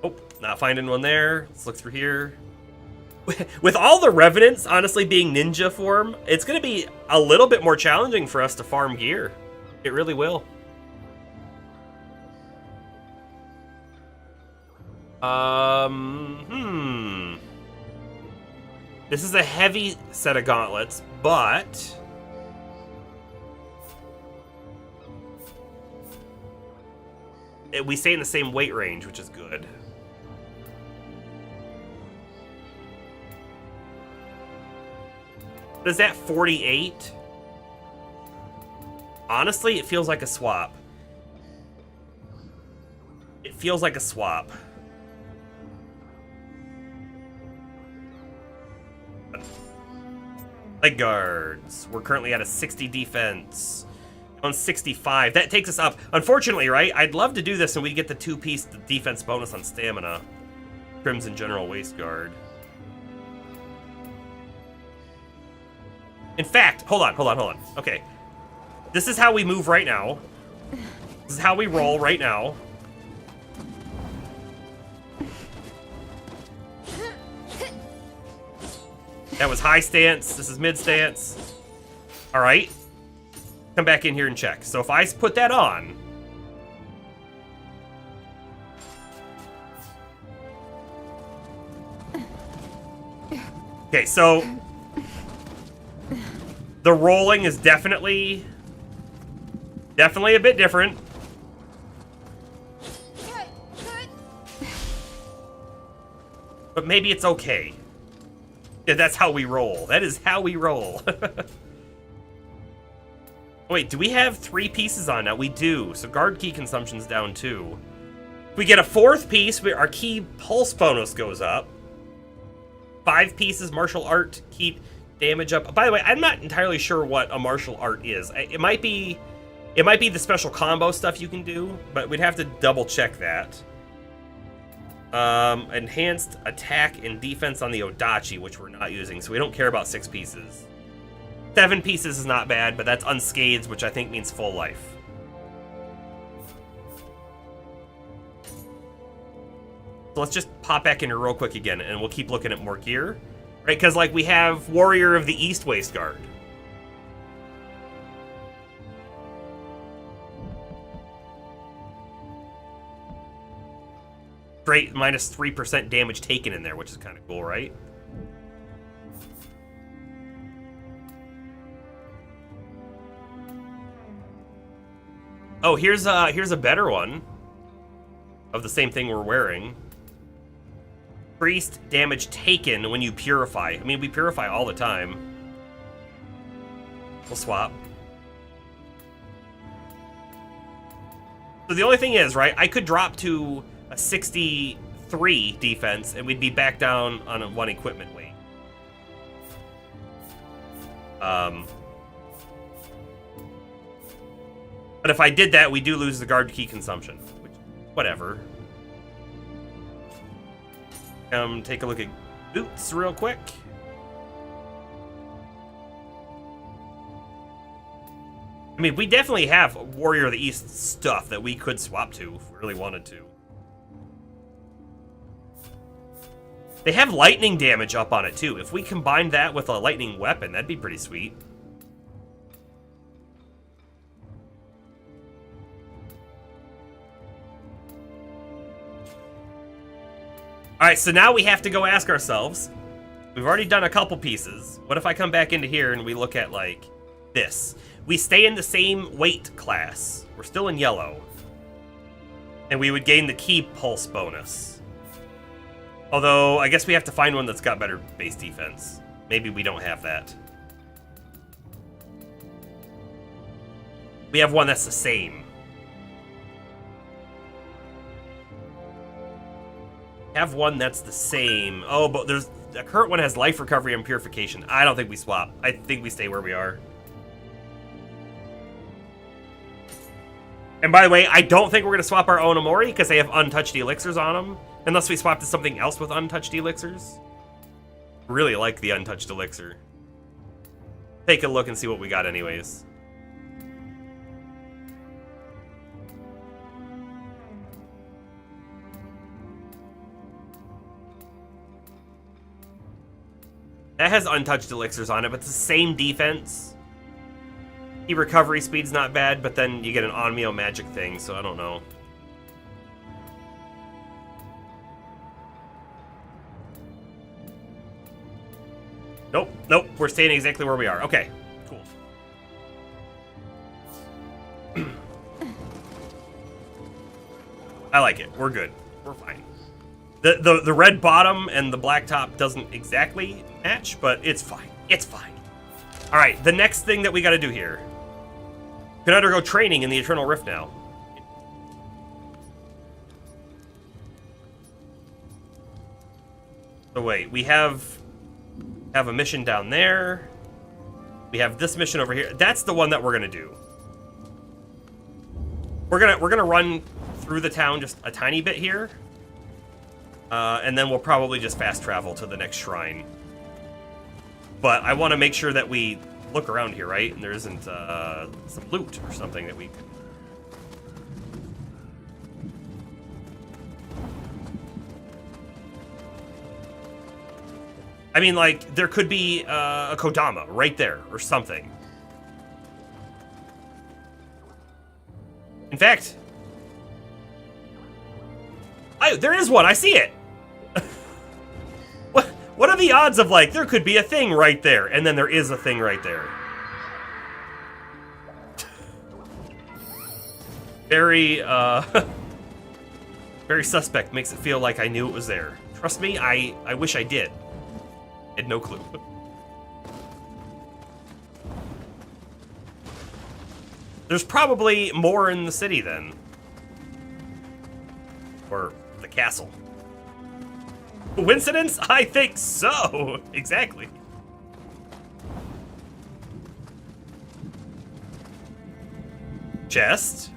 Oh, not finding one there. Let's look through here. With all the Revenants honestly being ninja form, it's going to be a little bit more challenging for us to farm gear. It really will. This is a heavy set of gauntlets, but we stay in the same weight range, which is good. What is that, 48? Honestly, it feels like a swap. It feels like a swap. Leg guards. We're currently at a 60 defense. On 65. That takes us up. Unfortunately, right? I'd love to do this and we get the 2-piece defense bonus on stamina. Crimson General Waist Guard. In fact, hold on. Okay. This is how we move right now. This is how we roll right now. That was high stance. This is mid stance. All right. Come back in here and check. So if I put that on, okay, so the rolling is definitely a bit different. But maybe it's okay. Yeah, that's how we roll. That is how we roll. Wait, do we have 3 pieces on now? We do. So guard key consumption's down 2. If we get a 4th piece, our key pulse bonus goes up. 5 pieces martial art, keep damage up. By the way, I'm not entirely sure what a martial art is. It might be the special combo stuff you can do, but we'd have to double check that. Enhanced attack and defense on the Odachi, which we're not using, so we don't care about 6 pieces. 7 pieces is not bad, but that's unscathed, which I think means full life. So let's just pop back in here real quick again, and we'll keep looking at more gear. Right, because like we have Warrior of the East Waist Guard. Straight minus 3% damage taken in there, which is kind of cool, right? Oh, here's a better one of the same thing we're wearing. Increased damage taken when you purify. I mean, we purify all the time. We'll swap. So the only thing is, right, I could drop to a 63 defense and we'd be back down on a 1 equipment weight. But if I did that, we do lose the guard key consumption. Which, whatever. Take a look at boots real quick. I mean, we definitely have Warrior of the East stuff that we could swap to if we really wanted to. They have lightning damage up on it, too. If we combined that with a lightning weapon, that'd be pretty sweet. Alright, so now we have to go ask ourselves, we've already done a couple pieces. What if I come back into here and we look at, like, this? We stay in the same weight class. We're still in yellow. And we would gain the key pulse bonus. Although, I guess we have to find one that's got better base defense. Maybe we don't have that. We have one that's the same. Have one that's the same. Oh, but the current one has life recovery and purification. I don't think we swap. I think we stay where we are. And by the way, I don't think we're going to swap our Onomori because they have untouched elixirs on them. Unless we swap to something else with untouched elixirs. Really like the untouched elixir. Take a look and see what we got anyways. That has untouched elixirs on it, but it's the same defense. The recovery speed's not bad, but then you get an Onmyo magic thing, so I don't know. Nope, nope, we're staying exactly where we are. Okay, cool. I like it. We're good. We're fine. The red bottom and the black top doesn't exactly match, but it's fine. It's fine. All right, the next thing that we got to do here. We can undergo training in the Eternal Rift now. So wait, we have a mission down there. We have this mission over here. That's the one that we're gonna do. We're gonna run through the town just a tiny bit here. And then we'll probably just fast travel to the next shrine. But I want to make sure that we look around here, right? And there isn't some loot or something that we could I mean, like, there could be a Kodama right there or something. In fact, there is one. I see it. What are the odds of, like, there could be a thing right there, and then there is a thing right there? Very, very suspect. Makes it feel like I knew it was there. Trust me, I wish I did. I had no clue. There's probably more in the city then. Or the castle. Coincidence? I think so. Exactly. Chest.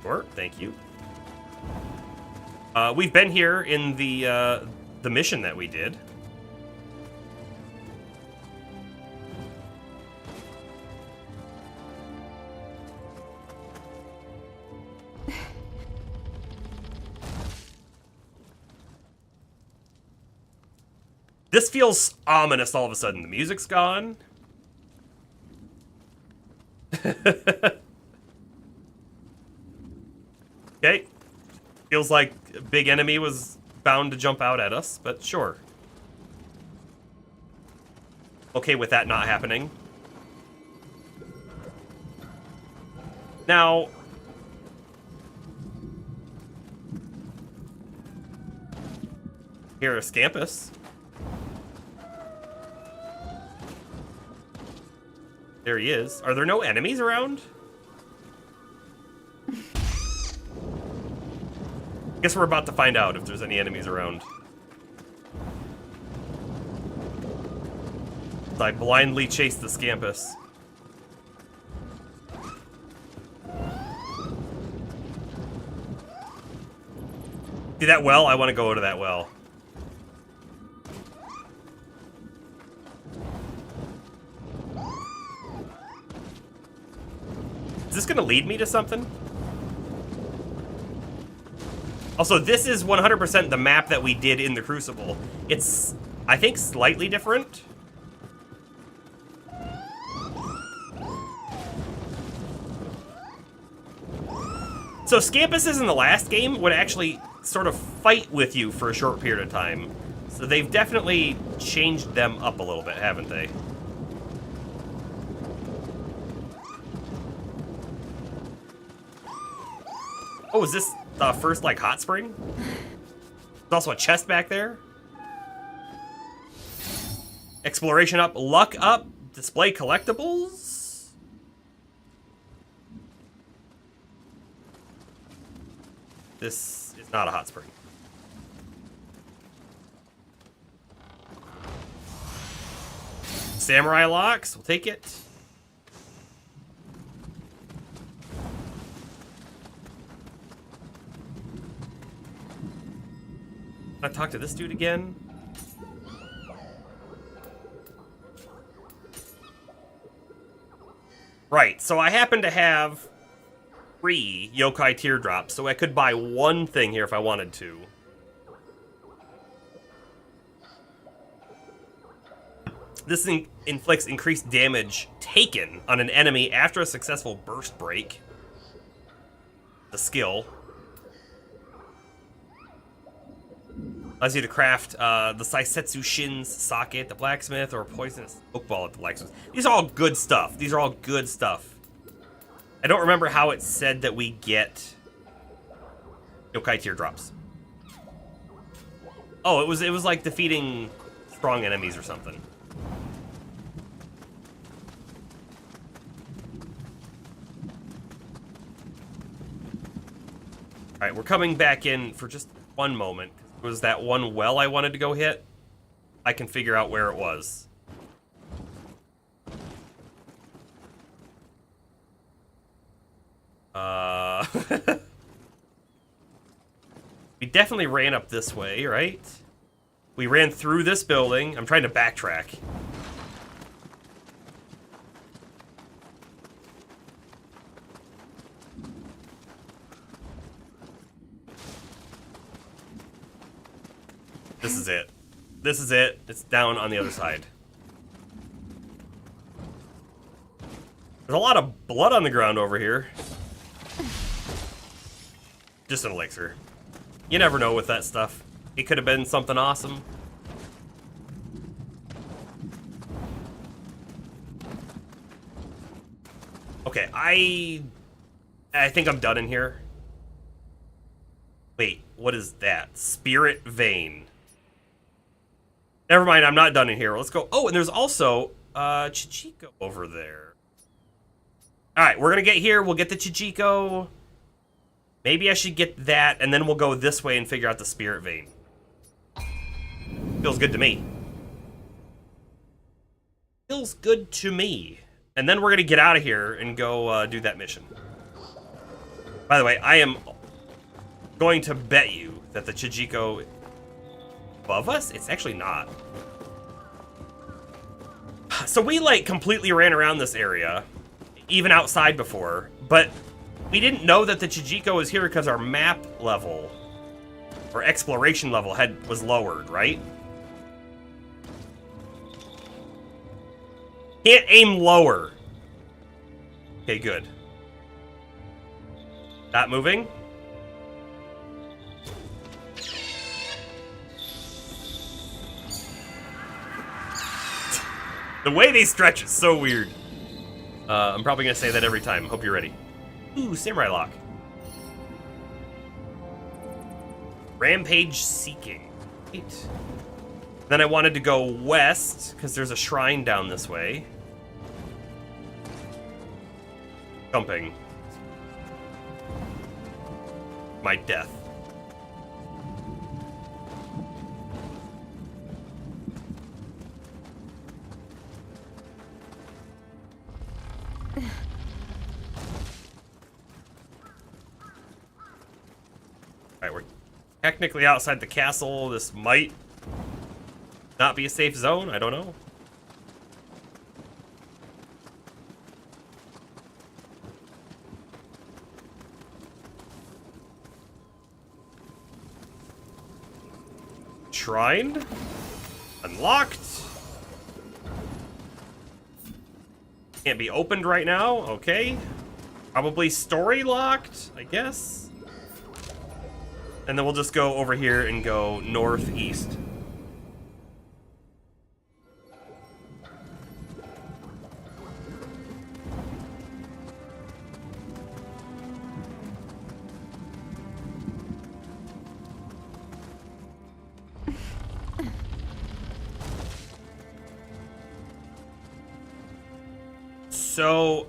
Sure, thank you. We've been here in the mission that we did. This feels ominous all of a sudden. The music's gone. Okay. Feels like a big enemy was bound to jump out at us, but sure. Okay with that not happening. Now... Here, Scampus. There he is. Are there no enemies around? Guess we're about to find out if there's any enemies around. I blindly chase the Scampus. See that well? I want to go to that well. Is this gonna lead me to something? Also, this is 100% the map that we did in the Crucible. It's, I think, slightly different. So Scampuses in the last game would actually sort of fight with you for a short period of time. So they've definitely changed them up a little bit, haven't they? Oh, is this the first, like, hot spring? There's also a chest back there. Exploration up, luck up, display collectibles. This is not a hot spring. Samurai locks, we'll take it. Can I talk to this dude again? Right, so I happen to have 3 yokai teardrops, so I could buy one thing here if I wanted to. This inflicts increased damage taken on an enemy after a successful burst break. The skill. Allows you to craft the Saisetsu Shin's socket, the blacksmith, or a poisonous smoke ball at the blacksmith. These are all good stuff. These are all good stuff. I don't remember how it said that we get yokai teardrops. Oh, it was like defeating strong enemies or something. All right, we're coming back in for just one moment. Was that one well I wanted to go hit? I can figure out where it was. We definitely ran up this way, right? We ran through this building. I'm trying to backtrack. This is it. It's down on the other side. There's a lot of blood on the ground over here. Just an elixir. You never know with that stuff. It could have been something awesome. Okay, I think I'm done in here. Wait, what is that? Spirit Vein. Never mind, I'm not done in here. Let's go. Oh, and there's also Chichiko over there. Alright, we're gonna get here. We'll get the Chichiko. Maybe I should get that, and then we'll go this way and figure out the Spirit Vein. Feels good to me. Feels good to me. And then we're gonna get out of here and go do that mission. By the way, I am going to bet you that the Chichiko above us? It's actually not. So we like completely ran around this area, even outside before, but we didn't know that the Chichiko was here because our map level or exploration level was lowered, right? Can't aim lower. Okay, good. Not moving. The way they stretch is so weird. I'm probably gonna say that every time. Hope you're ready. Ooh, Samurai Lock. Rampage Seeking. Right. Then I wanted to go west, because there's a shrine down this way. Jumping. My death. Alright, we're technically outside the castle. This might not be a safe zone. I don't know. Shrine. Unlocked. Can't be opened right now. Okay. Probably story locked, I guess. And then we'll just go over here and go northeast. So,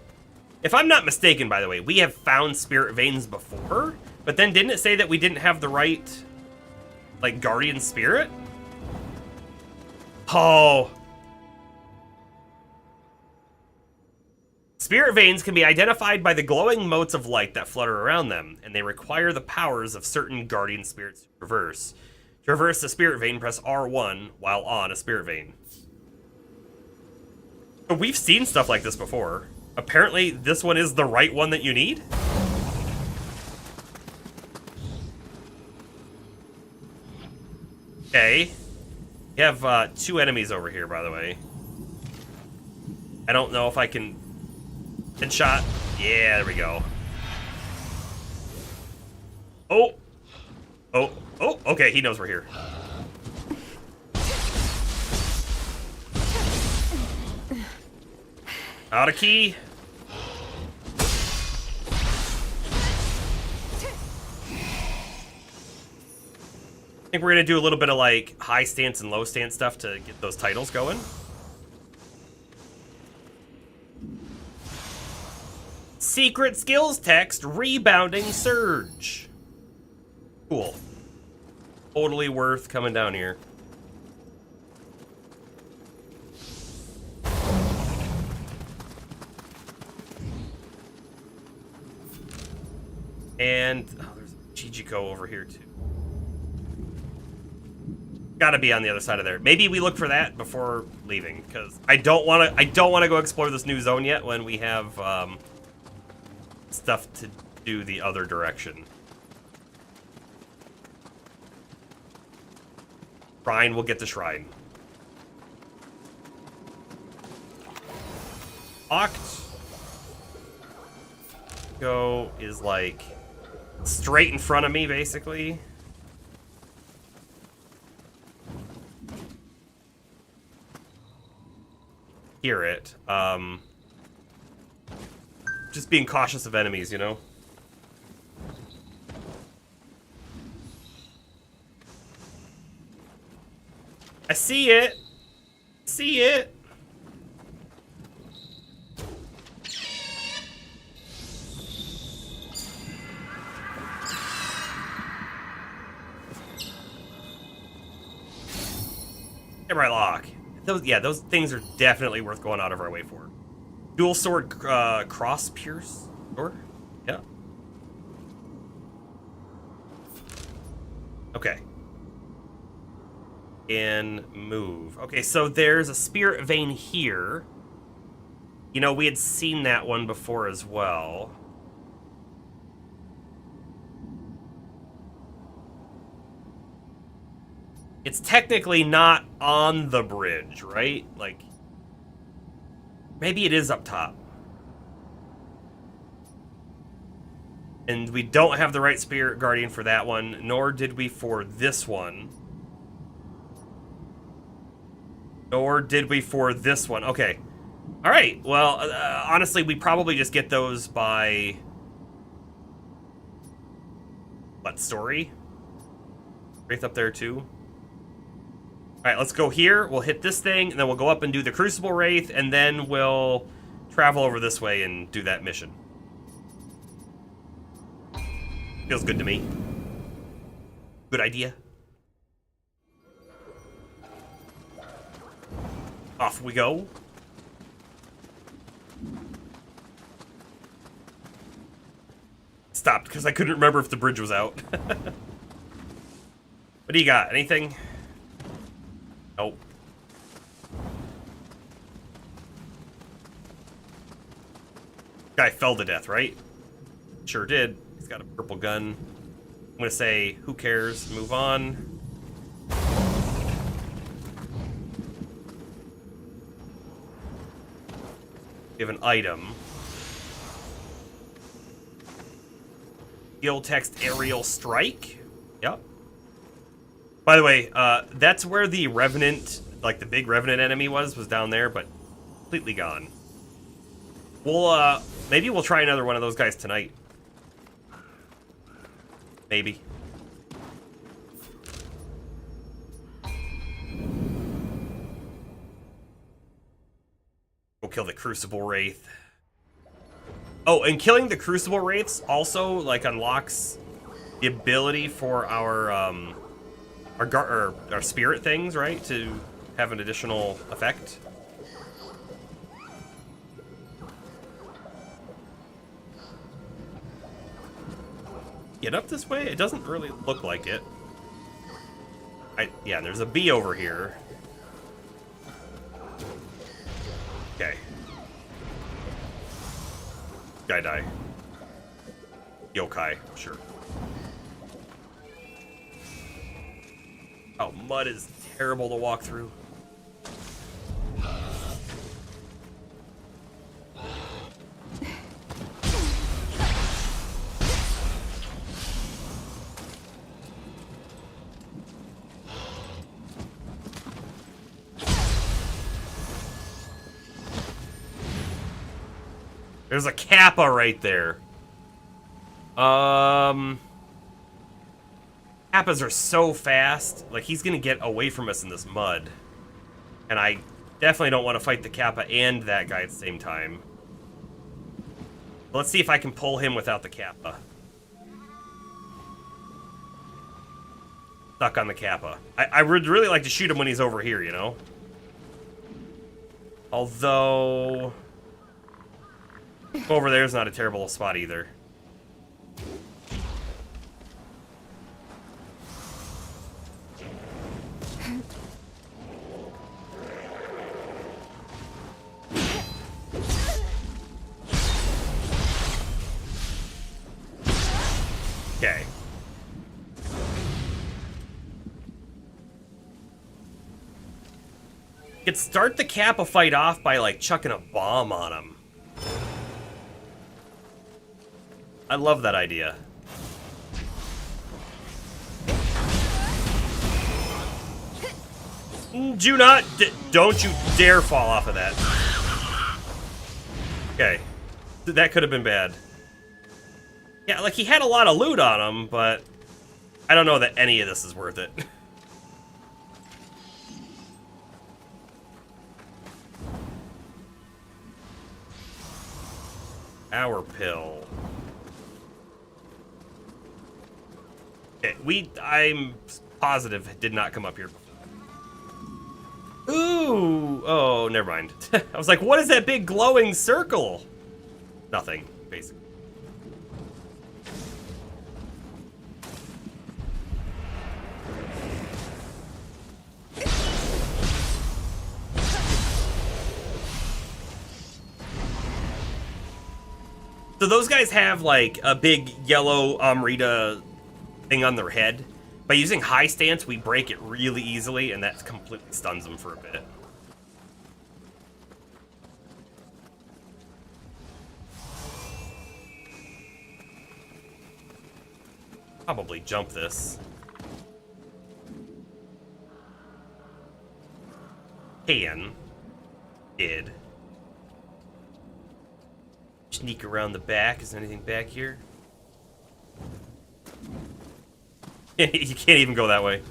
if I'm not mistaken, by the way, we have found spirit veins before, but then didn't it say that we didn't have the right, like, guardian spirit? Oh. Spirit veins can be identified by the glowing motes of light that flutter around them, and they require the powers of certain guardian spirits to traverse. To traverse the spirit vein, press R1 while on a spirit vein. So we've seen stuff like this before. Apparently, this one is the right one that you need? Okay. You have 2 enemies over here, by the way. I don't know if I can... Headshot. Yeah, there we go. Oh! Oh, oh, okay, he knows we're here. Out of key. I think we're gonna do a little bit of like high stance and low stance stuff to get those titles going. Secret skills text, rebounding surge. Cool. Totally worth coming down here. And oh, there's Chichiko over here too. Gotta be on the other side of there. Maybe we look for that before leaving, because I don't want to go explore this new zone yet when we have stuff to do the other direction. Shrine, we'll get the shrine. Locked. Go is like straight in front of me, basically. Hear it. Just being cautious of enemies, you know? I see it. See it. Samurai lock. Those things are definitely worth going out of our way for. Dual sword cross pierce sword? Yeah. Okay. And move. Okay, so there's a spirit vein here. You know, we had seen that one before as well. It's technically not on the bridge, right? Like, maybe it is up top. And we don't have the right spirit guardian for that one, nor did we for this one. Nor did we for this one. Okay. All right. Well, honestly, we probably just get those by... What, story? Wraith up there, too? All right, let's go here. We'll hit this thing, and then we'll go up and do the Crucible Wraith, and then we'll travel over this way and do that mission. Feels good to me. Good idea. Off we go. Stopped because I couldn't remember if the bridge was out. What do you got? Anything? Nope. Guy fell to death, right? Sure did. He's got a purple gun. I'm gonna say, who cares? Move on. We have an item. Skill text aerial strike. Yep. By the way, that's where the Revenant, like the big Revenant enemy was down there, but completely gone. We'll, maybe we'll try another one of those guys tonight. Maybe. We'll kill the Crucible Wraith. Oh, and killing the Crucible Wraiths also, like, unlocks the ability for our spirit things, right? To have an additional effect. Get up this way? It doesn't really look like it. Yeah, there's a bee over here. Okay. Guy die. Yokai, sure. Oh, mud is terrible to walk through. There's a Kappa right there. Kappas are so fast. Like, he's gonna get away from us in this mud. And I definitely don't want to fight the Kappa and that guy at the same time. Let's see if I can pull him without the Kappa. Stuck on the Kappa. I would really like to shoot him when he's over here, you know? Although... over there is not a terrible spot either. Okay. Could start the Kappa fight off by, like, chucking a bomb on him. I love that idea. Do not, don't you dare fall off of that. Okay. That could have been bad. Yeah, like, he had a lot of loot on him, but I don't know that any of this is worth it. Hour pill. Okay, I'm positive it did not come up here before. Ooh! Oh, never mind. I was like, what is that big glowing circle? Nothing, basically. So those guys have, like, a big yellow Amrita thing on their head. By using high stance, we break it really easily, and that completely stuns them for a bit. Probably jump this. Did. Sneak around the back. Is there anything back here? You can't even go that way.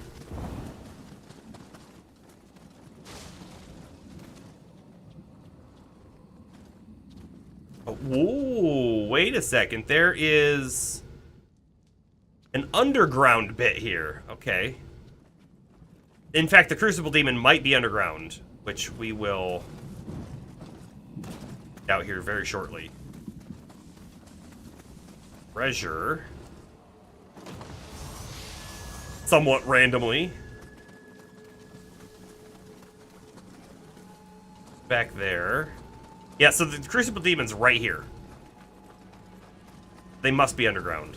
Oh, whoa, wait a second. There is an underground bit here. Okay. In fact, the Crucible Demon might be underground, which we will out here very shortly. Treasure. Somewhat randomly. Back there. Yeah, so the Crucible Demon's right here. They must be underground.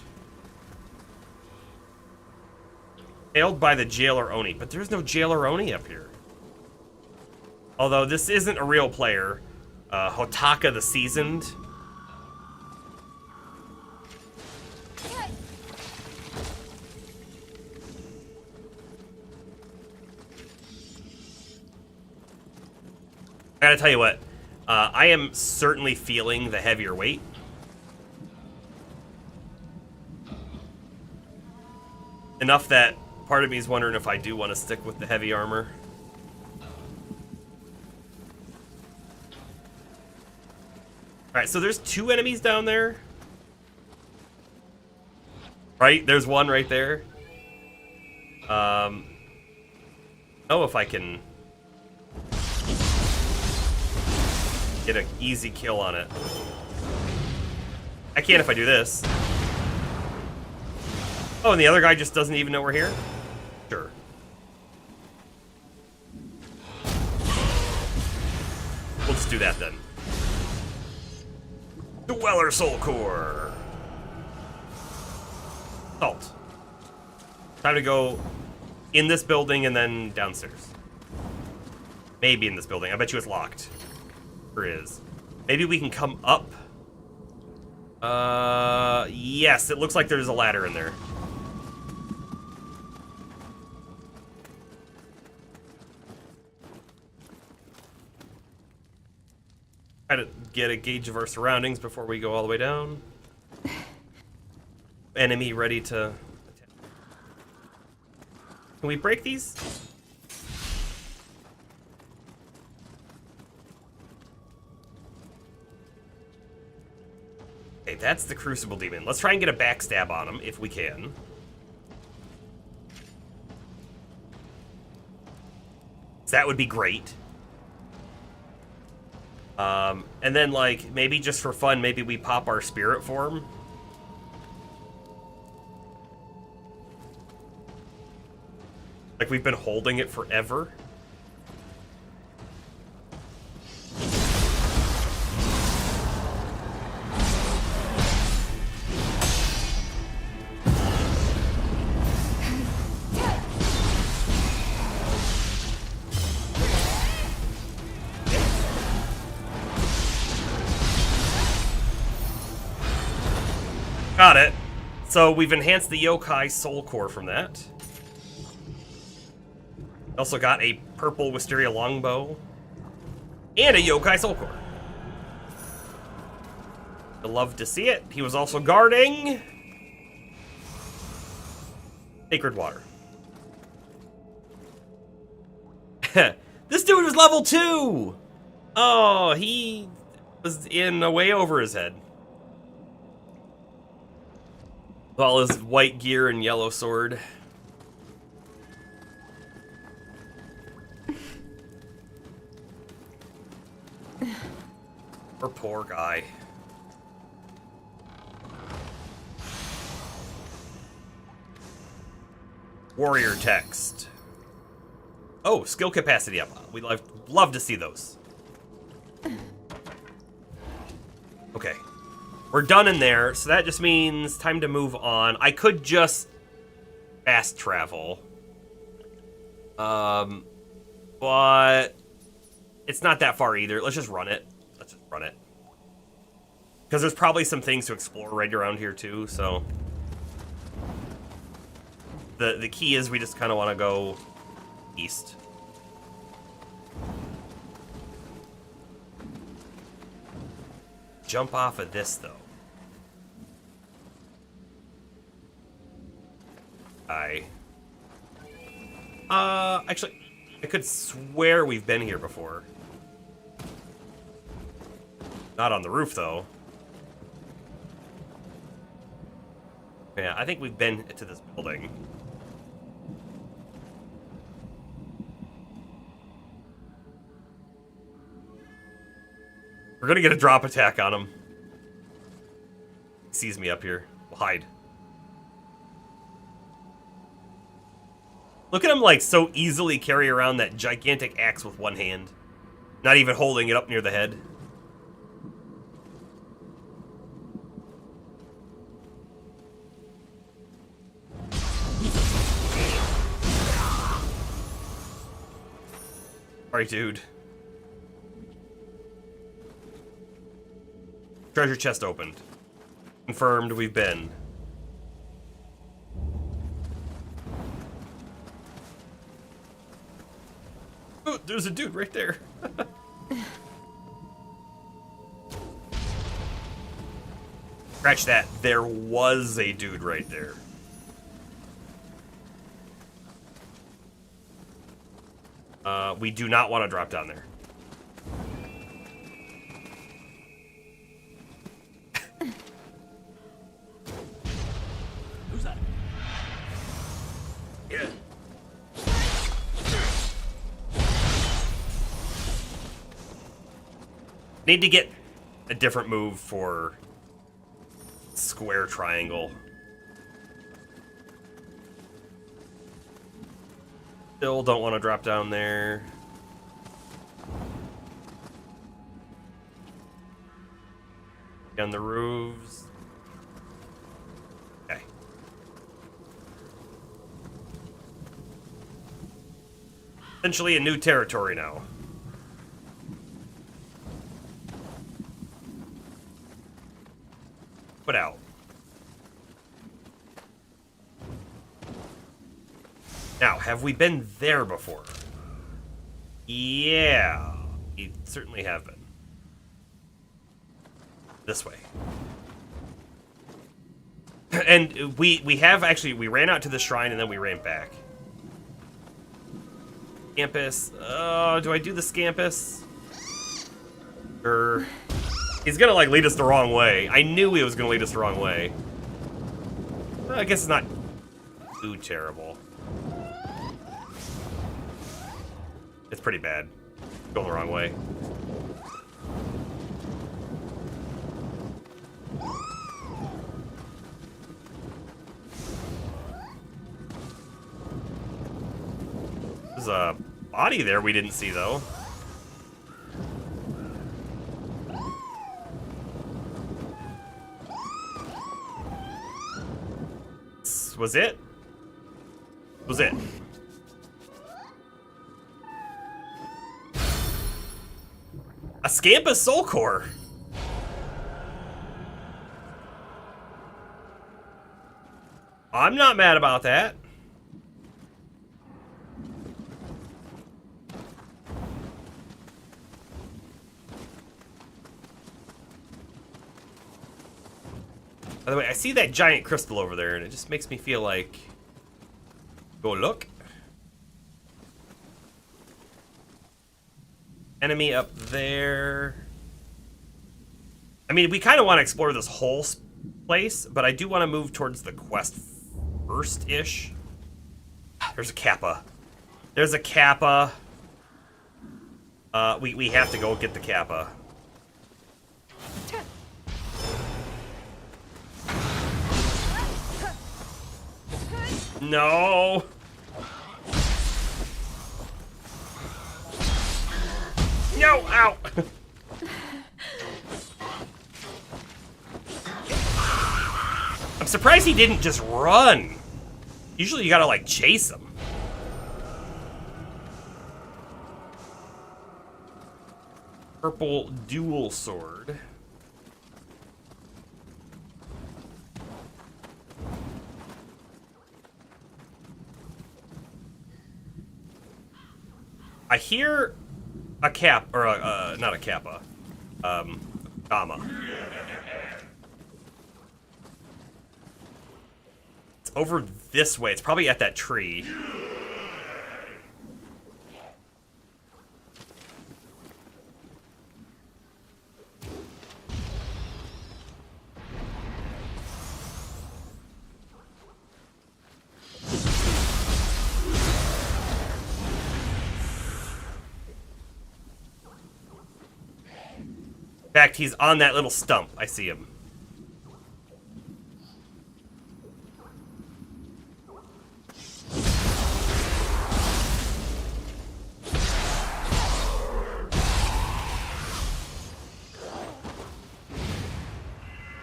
Hailed by the Jailer Oni, but there's no Jailer Oni up here. Although this isn't a real player. Hotaka the Seasoned. I gotta tell you what, I am certainly feeling the heavier weight. Enough that part of me is wondering if I do want to stick with the heavy armor. Alright, so there's 2 enemies down there. Right? There's one right there. Oh, if I can get an easy kill on it. I can if I do this. Oh, and the other guy just doesn't even know we're here? Sure. We'll just do that then. Dweller Soul Core. Salt. Time to go in this building and then downstairs. Maybe in this building. I bet you it's locked. Is. Maybe we can come up. Yes, it looks like there's a ladder in there. Try to get a gauge of our surroundings before we go all the way down. Enemy ready to attack. Can we break these? Okay, that's the Crucible Demon. Let's try and get a backstab on him, if we can. That would be great. And then, like, maybe just for fun, maybe we pop our spirit form. Like, we've been holding it forever. Got it. So we've enhanced the yokai soul core from that. Also got a purple wisteria longbow. And a yokai soul core. I love to see it. He was also guarding sacred water. This dude was level 2! Oh, he was in way over his head. With all his white gear and yellow sword. Poor guy. Warrior text. Oh, skill capacity up. We'd love to see those. Okay. We're done in there, so that just means time to move on. I could just fast travel. But it's not that far either. Let's just run it. Let's just run it. Because there's probably some things to explore right around here too, so the key is we just kind of want to go east. Jump off of this though. Actually, I could swear we've been here before. Not on the roof though. Yeah, I think we've been to this building. We're gonna get a drop attack on him. He sees me up here. We'll hide. Look at him, like, so easily carry around that gigantic axe with one hand. Not even holding it up near the head. Sorry, dude. Treasure chest opened. Confirmed we've been. Oh, there's a dude right there. Scratch that. There was a dude right there. We do not want to drop down there. Who's that? Yeah. Need to get a different move for square triangle. Still don't want to drop down there. On the roofs. Okay. Essentially a new territory now. Put out. Now, have we been there before? Yeah, we certainly have been. This way. And we have actually, we ran out to the shrine and then we ran back. Scampus. Oh, do I do the Scampus? Or he's gonna like lead us the wrong way. I knew he was gonna lead us the wrong way. I guess it's not too terrible. It's pretty bad. Going the wrong way. There's a body there we didn't see, though. Was it? Was it? A Scampus Soul Core. I'm not mad about that. By the way, I see that giant crystal over there, and it just makes me feel like... Go look. Enemy up there. I mean, we kind of want to explore this whole place, but I do want to move towards the quest first-ish. There's a Kappa. There's a Kappa. We have to go get the Kappa. No. No, ow. I'm surprised he didn't just run. Usually you gotta, like, chase him. Purple dual sword. I hear a cap, or not a kappa, gamma. It's over this way. It's probably at that tree. In fact, he's on that little stump. I see him.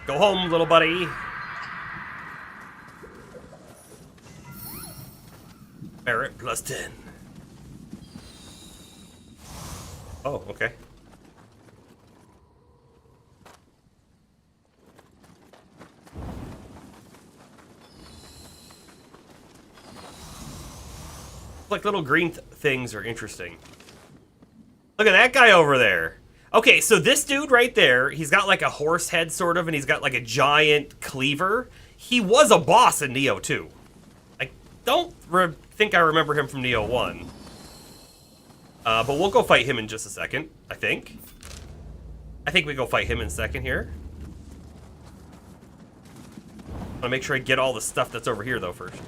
Go home, little buddy. Barrett plus 10. Oh, okay. Like little green things are interesting. Look at that guy over there. Okay, so this dude right there, he's got like a horse head sort of, and he's got like a giant cleaver. He was a boss in Nioh 2. I don't think I remember him from Nioh 1. But we'll go fight him in just a second, I think. I think we go fight him in a second here. I want to make sure I get all the stuff that's over here though first.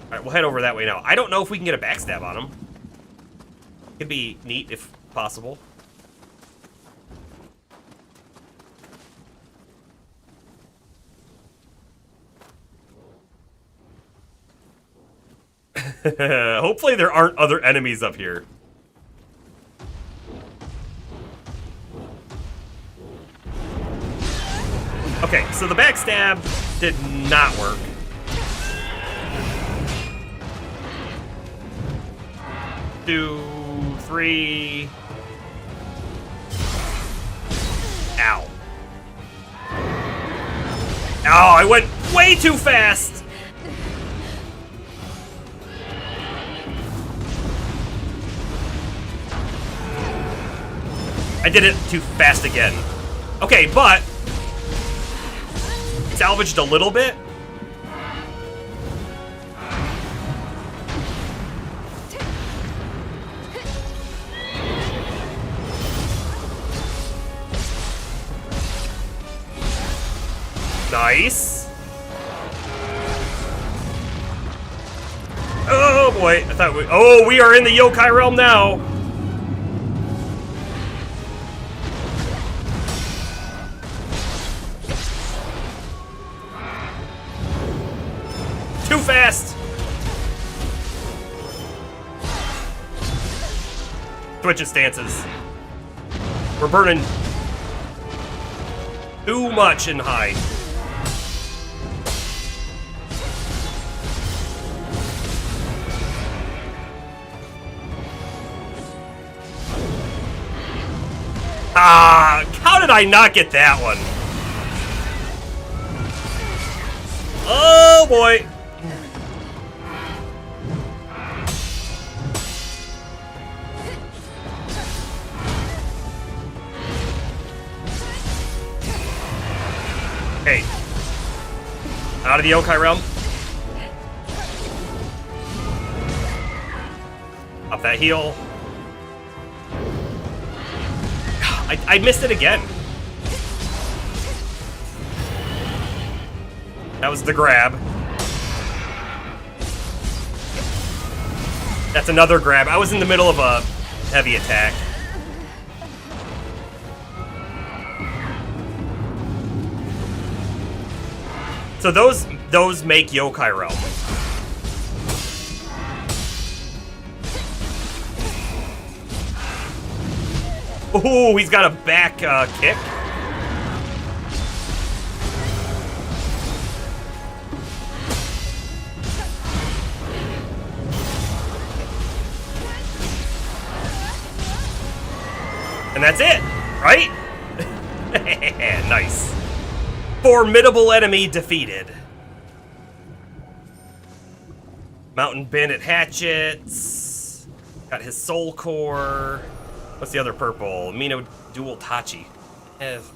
Alright, we'll head over that way now. I don't know if we can get a backstab on him. Could be neat if possible. Hopefully there aren't other enemies up here. Okay, so the backstab did not work. Two, three. Ow. Oh, I went way too fast. I did it too fast again. Okay, but salvaged a little bit. Nice. Oh boy, I thought we... Oh, we are in the yokai realm now. Too fast. Switching stances. We're burning too much in high. I not get that one? Oh boy. Hey. Out of the yokai realm. Up that heel. I missed it again. That was the grab. That's another grab. I was in the middle of a heavy attack. So those make yokai realm. Ooh, he's got a back kick. And that's it, right? Nice. Formidable enemy defeated. Mountain Bandit hatchets. Got his soul core. What's the other purple? Mino dual Tachi.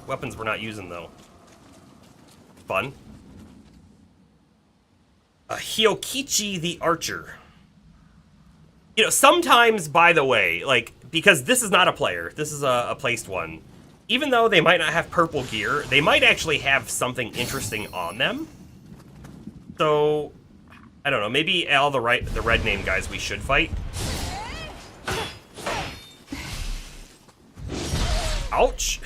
Weapons we're not using though. Fun. Hyokichi the Archer. You know, sometimes, by the way, like, because this is not a player, this is a placed one. Even though they might not have purple gear, they might actually have something interesting on them. So, I don't know, maybe all the red name guys we should fight. Ouch!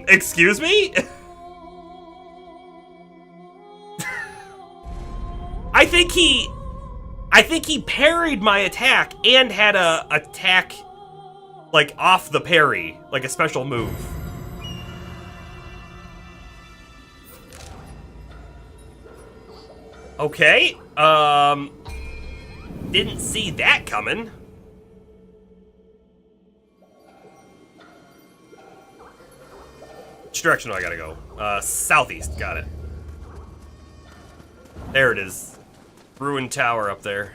Excuse me? I think he parried my attack and had a attack like off the parry, like a special move. Okay, didn't see that coming. Which direction do I gotta go? Southeast, got it. There it is. Ruined tower up there.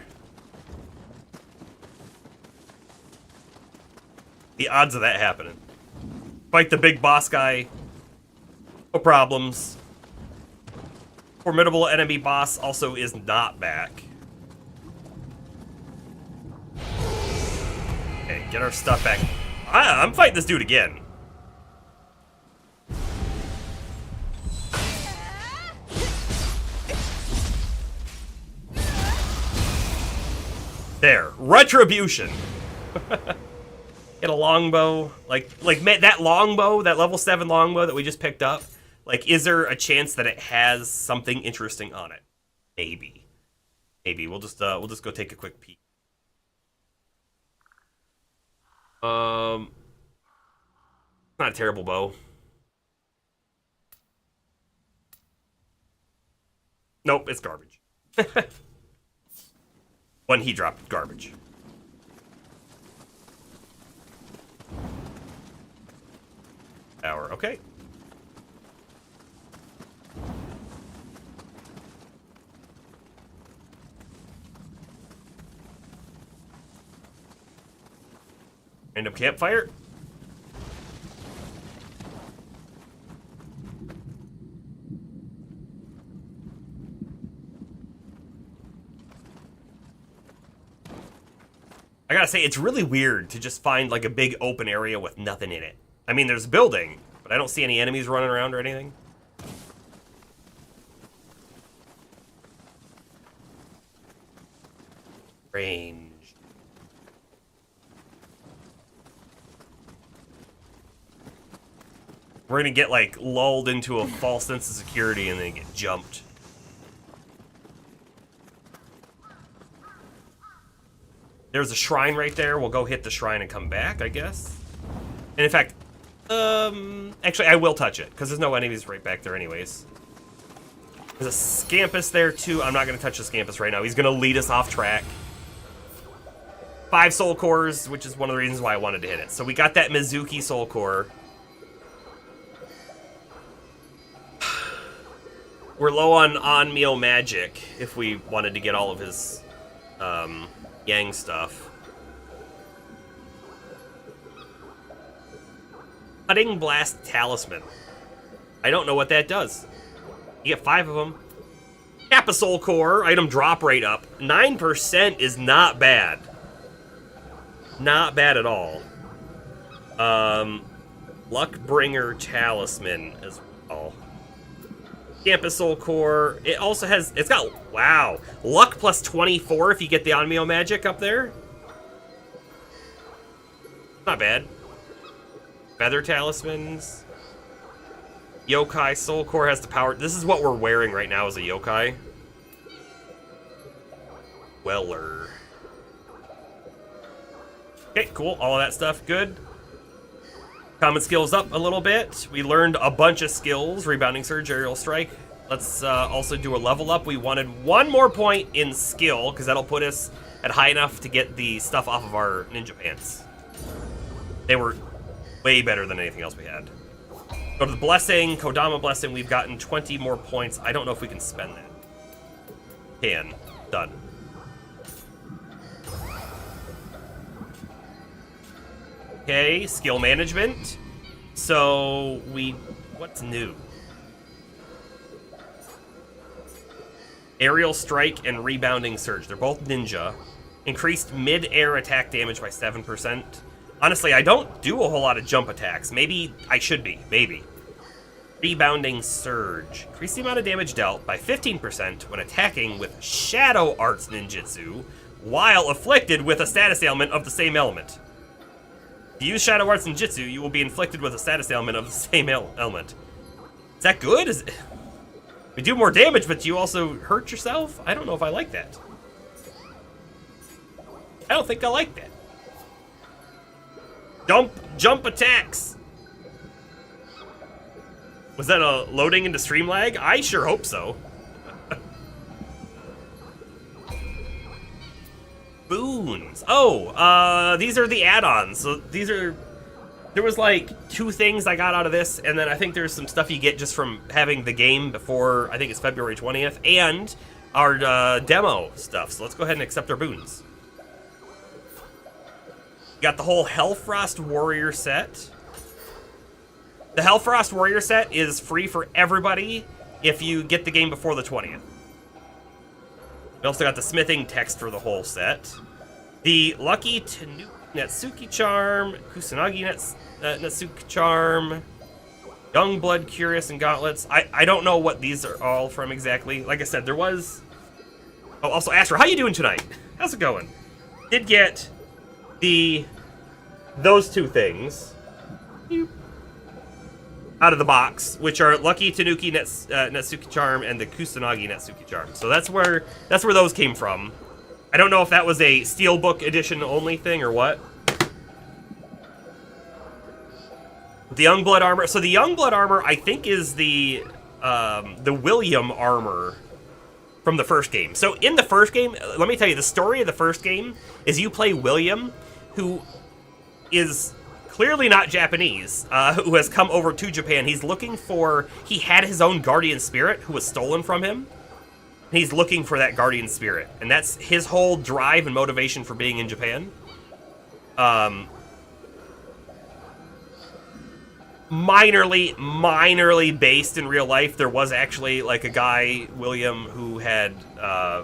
The odds of that happening. Fight the big boss guy. No problems. Formidable enemy boss also is not back. Okay, get our stuff back. I'm fighting this dude again. There, retribution. Get a longbow, like that longbow, that level 7 longbow that we just picked up. Like, is there a chance that it has something interesting on it? Maybe. We'll just go take a quick peek. Not a terrible bow. Nope, it's garbage. When he dropped garbage. Hour, okay. Random campfire. I gotta say, it's really weird to just find like a big open area with nothing in it. I mean, there's a building, but I don't see any enemies running around or anything. Range. We're gonna get like lulled into a false sense of security and then get jumped. There's a shrine right there. We'll go hit the shrine and come back, I guess. And in fact, actually, I will touch it, because there's no enemies right back there anyways. There's a Scampus there too. I'm not going to touch the Scampus right now. He's going to lead us off track. 5 soul cores, which is one of the reasons why I wanted to hit it. So we got that Mizuki soul core. We're low on Nioh magic if we wanted to get all of his Yang stuff. Cutting Blast Talisman. I don't know what that does. You get 5 of them. Kappa Soul Core, item drop rate up. 9% is not bad. Not bad at all. Luckbringer Talisman as well. Campus Soul Core. It also has, it's got, wow, luck plus 24 if you get the Onmyo magic up there. Not bad. Feather Talismans. Yokai Soul Core has the power. This is what we're wearing right now as a yokai. Weller. Okay, cool. All of that stuff, good. Common skills up a little bit. We learned a bunch of skills. Rebounding Surge, Aerial Strike. Let's also do a level up. We wanted 1 more point in skill, because that'll put us at high enough to get the stuff off of our ninja pants. They were way better than anything else we had. Go to the Blessing, Kodama Blessing. We've gotten 20 more points. I don't know if we can spend that. Can. Done. Okay, skill management. So what's new? Aerial Strike and Rebounding Surge. They're both ninja. Increased mid-air attack damage by 7%. Honestly, I don't do a whole lot of jump attacks. Maybe I should be. Maybe. Rebounding Surge. Increase the amount of damage dealt by 15% when attacking with Shadow Arts Ninjutsu while afflicted with a status ailment of the same element. If you use Shadow Arts Ninjutsu, you will be inflicted with a status ailment of the same element. Is that good? We do more damage, but you also hurt yourself? I don't know if I like that. I don't think I like that. Jump attacks. Was that a loading into stream lag? I sure hope so. Boons. Oh, these are the add-ons. So these are... There was like 2 things I got out of this, and then I think there's some stuff you get just from having the game before, I think it's February 20th, and our demo stuff. So let's go ahead and accept our boons. Got the whole Hellfrost Warrior set. The Hellfrost Warrior set is free for everybody if you get the game before the 20th. We also got the smithing text for the whole set. The Lucky Tanuki Natsuki Charm, Kusanagi Natsuki Charm, Youngblood Curious and Gauntlets. I don't know what these are all from exactly. Like I said, there was... Oh, also, Astra, how you doing tonight? How's it going? Did get those 2 things out of the box, which are Lucky Tanuki Natsuki Charm and the Kusanagi Natsuki Charm. So that's where those came from. I don't know if that was a Steelbook edition only thing or what. The Youngblood armor. So the Youngblood armor, I think, is the William armor from the first game. So in the first game, let me tell you, the story of the first game is you play William, who is clearly not Japanese, who has come over to Japan. He's looking for... He had his own guardian spirit who was stolen from him. He's looking for that guardian spirit, and that's his whole drive and motivation for being in Japan. Minorly based in real life. There was actually like a guy, William, who had, I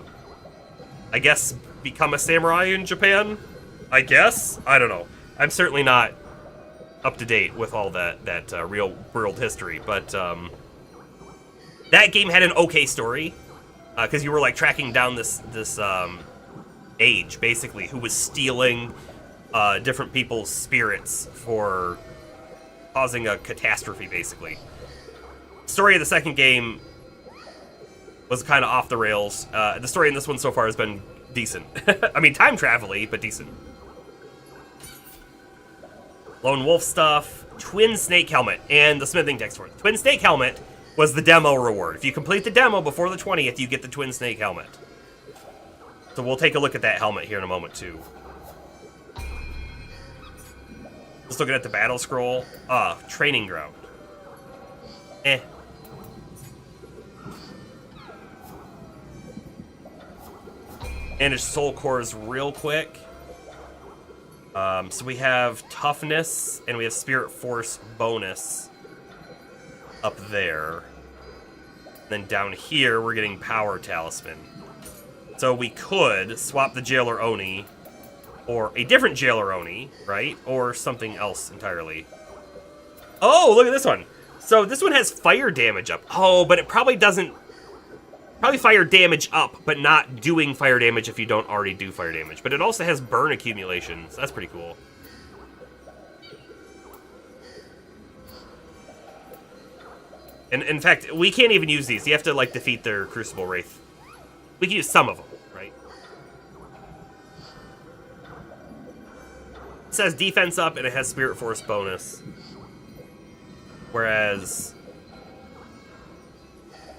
guess, become a samurai in Japan. I guess? I don't know. I'm certainly not up to date with all that real world history, but that game had an okay story. Because you were like tracking down this age, basically, who was stealing different people's spirits for causing a catastrophe, basically. The story of the second game was kind of off the rails. The story in this one so far has been decent. I mean, time travel-y, but decent. Lone Wolf stuff, Twin Snake Helmet, and the smithing text for it. Twin Snake Helmet was the demo reward. If you complete the demo before the 20th, you get the Twin Snake helmet. So we'll take a look at that helmet here in a moment, too. Just looking at the battle scroll. Training ground. Eh. Manage soul cores real quick. So we have toughness and we have spirit force bonus up there. Then down here we're getting power talisman. So we could swap the jailer Oni or a different jailer Oni, right? Or something else entirely. Oh, look at this one. So this one has fire damage up. Oh, but it probably doesn't. Probably fire damage up, but not doing fire damage if you don't already do fire damage. But it also has burn accumulation, so that's pretty cool. And in fact, we can't even use these. You have to, like, defeat their Crucible Wraith. We can use some of them, right? It says defense up, and it has Spirit Force bonus. Whereas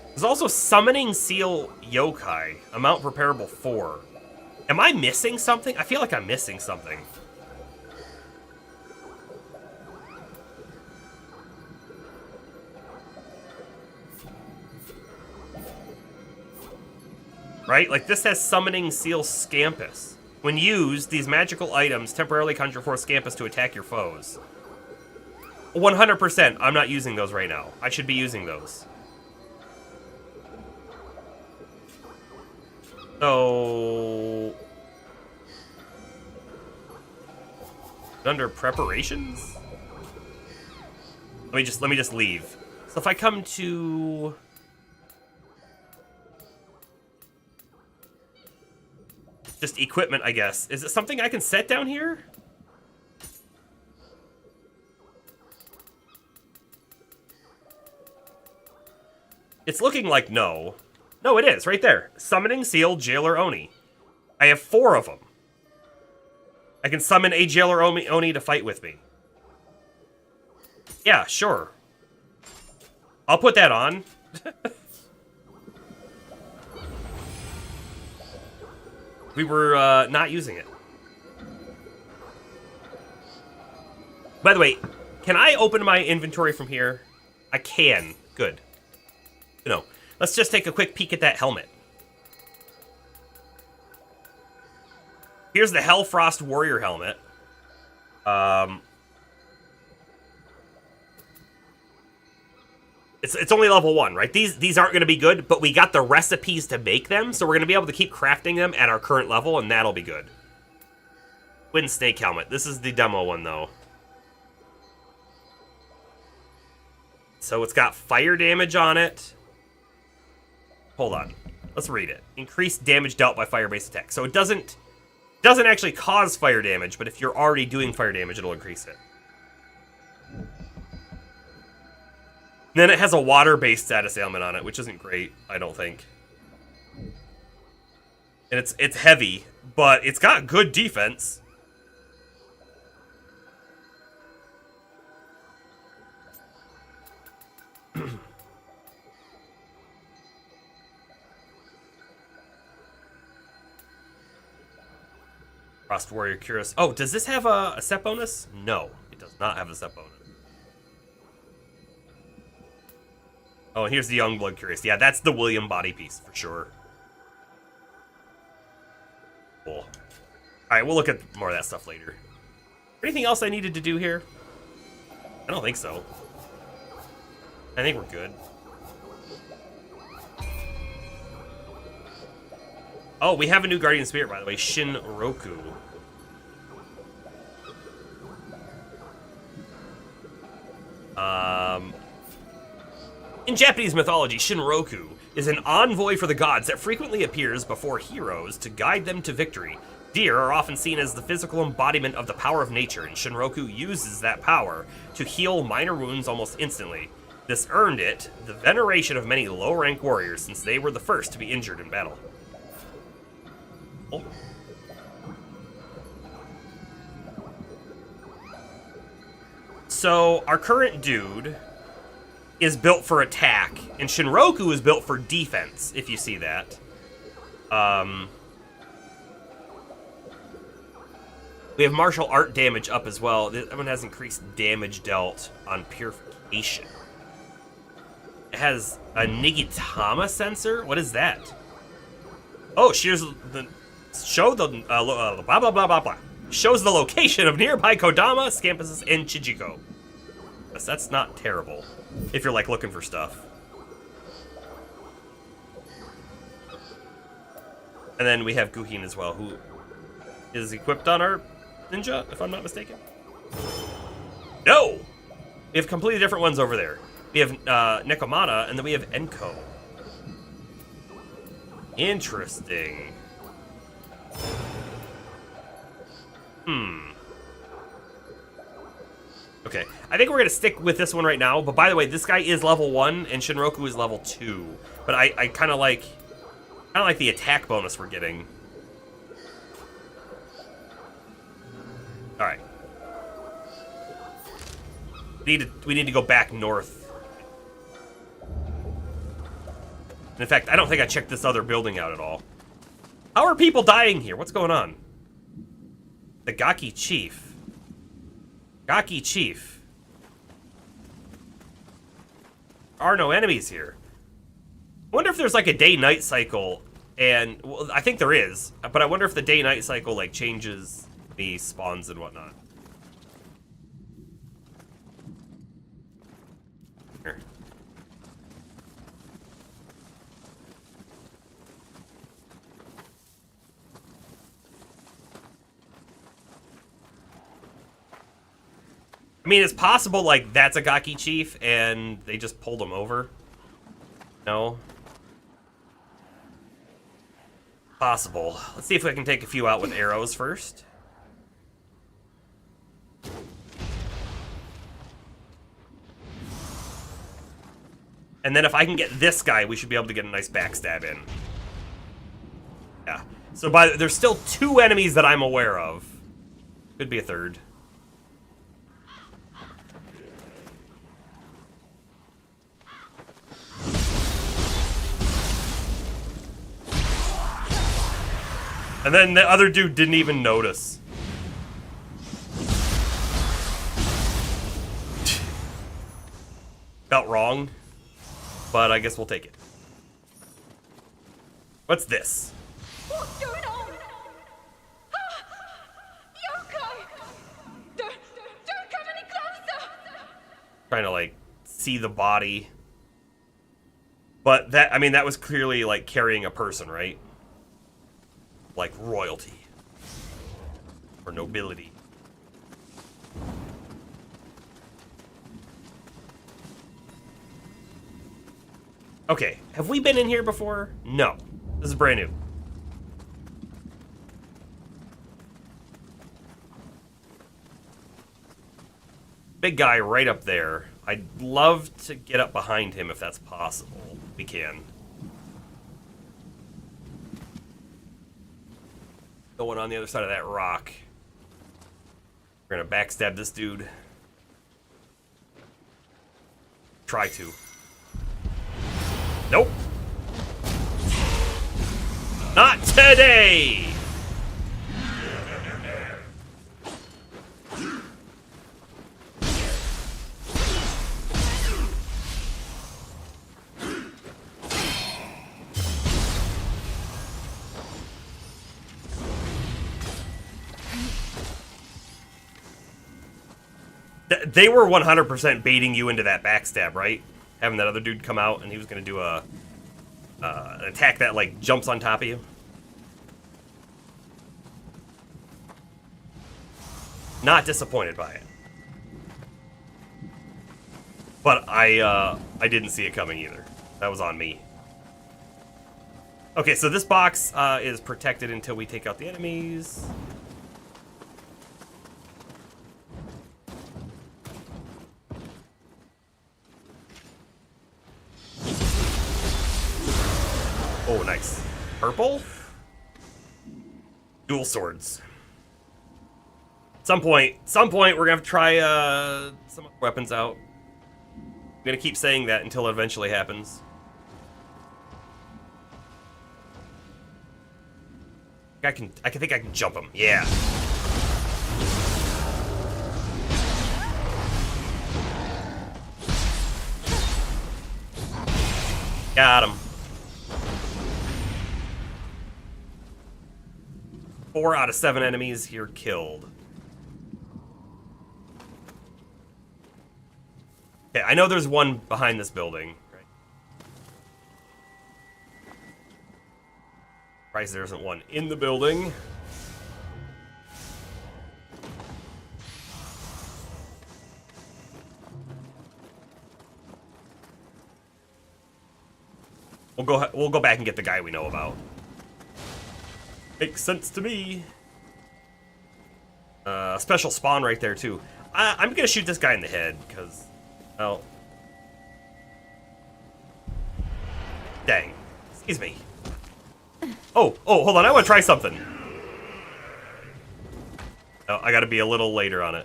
there's also Summoning Seal Yokai, amount preparable 4. Am I missing something? I feel like I'm missing something. Right? Like, this has Summoning Seal Scampus. When used, these magical items temporarily conjure forth Scampus to attack your foes. 100%, I'm not using those right now. I should be using those. So, under preparations? Let me just leave. So if I come to just equipment, I guess. Is it something I can set down here? It's looking like no. No, it is, right there. Summoning Seal Jailer Oni. I have 4 of them. I can summon a Jailer Oni to fight with me. Yeah, sure. I'll put that on. We were not using it. By the way, can I open my inventory from here? I can. Good. No. Let's just take a quick peek at that helmet. Here's the Hellfrost Warrior helmet. It's only level 1, right? These aren't going to be good, but we got the recipes to make them, so we're going to be able to keep crafting them at our current level, and that'll be good. Twin Snake helmet. This is the demo one, though. So it's got fire damage on it. Hold on. Let's read it. Increased damage dealt by fire-based attacks. So it doesn't actually cause fire damage, but if you're already doing fire damage, it'll increase it. Then it has a water-based status ailment on it, which isn't great, I don't think. And it's heavy, but it's got good defense. Frost Warrior Curious. Oh, does this have a set bonus? No, it does not have a set bonus. Oh, and here's the Youngblood Curious. Yeah, that's the William body piece for sure. Cool. Alright, we'll look at more of that stuff later. Anything else I needed to do here? I don't think so. I think we're good. Oh, we have a new Guardian Spirit, by the way. Shinroku. In Japanese mythology, Shinroku is an envoy for the gods that frequently appears before heroes to guide them to victory. Deer are often seen as the physical embodiment of the power of nature, and Shinroku uses that power to heal minor wounds almost instantly. This earned it the veneration of many low-rank warriors, since they were the first to be injured in battle. Oh. So, our current dude is built for attack, and Shinroku is built for defense, if you see that. We have martial art damage up as well. This one has increased damage dealt on purification. It has a Nigitama sensor? What is that? Oh, shows the blah blah blah blah blah. Shows the location of nearby Kodama, campuses, and Chichiko. That's not terrible if you're like looking for stuff. And then we have Guhin as well, who is equipped on our ninja, if I'm not mistaken. No! We have completely different ones over there. We have Nekomata, and then we have Enko. Interesting. Okay, I think we're gonna stick with this one right now. But by the way, this guy is level 1, and Shinroku is level 2. But I kind of like the attack bonus we're getting. All right. We need to go back north. In fact, I don't think I checked this other building out at all. How are people dying here? What's going on? The Gaki Chief. Gaki Chief. There are no enemies here. I wonder if there's like a day-night cycle, and well, I think there is, but I wonder if the day-night cycle like changes the spawns and whatnot. Here. I mean, it's possible, like, that's a Gaki Chief, and they just pulled him over. No? Possible. Let's see if we can take a few out with arrows first. And then if I can get this guy, we should be able to get a nice backstab in. Yeah. So there's still 2 enemies that I'm aware of. Could be a third. And then the other dude didn't even notice. Felt wrong, but I guess we'll take it. What's this? What's going on? Yoko! Don't come any closer! Trying to, like, see the body. But that, I mean, that was clearly, like, carrying a person, right? Like royalty. Or nobility. Okay, have we been in here before? No. This is brand new. Big guy right up there. I'd love to get up behind him if that's possible. We can. Going on the other side of that rock. We're gonna backstab this dude. Try to. Nope. Not today! They were 100% baiting you into that backstab, right? Having that other dude come out and he was going to do an attack that, like, jumps on top of you. Not disappointed by it. But I didn't see it coming either. That was on me. Okay, so this box is protected until we take out the enemies. Oh, nice. Purple? Dual swords. Some point, we're gonna have to try some weapons out. gonna keep saying that until it eventually happens. I think I can jump him. Yeah. Got him. 4 out of 7 enemies here killed. Okay, I know there's one behind this building. Surprised there isn't one in the building. We'll go back and get the guy we know about. Makes sense to me. Special spawn right there too. I'm gonna shoot this guy in the head because, well, dang. Excuse me. Oh, hold on. I want to try something. Oh, I got to be a little later on it.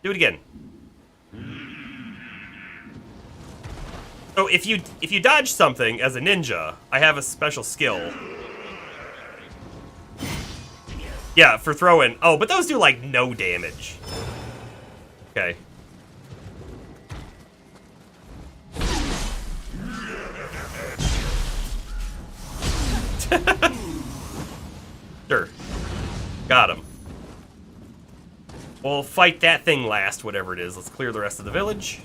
Do it again. So if you dodge something as a ninja, I have a special skill. Yeah, for throwing. Oh, but those do like no damage. Okay. Sure. Got him. We'll fight that thing last, whatever it is. Let's clear the rest of the village.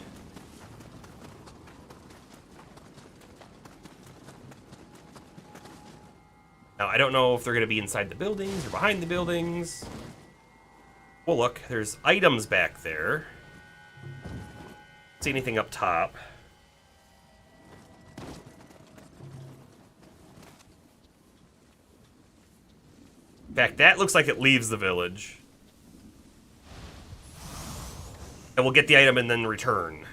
Now, I don't know if they're going to be inside the buildings or behind the buildings. Well, look, there's items back there. See anything up top? In fact, that looks like it leaves the village. And we'll get the item and then return.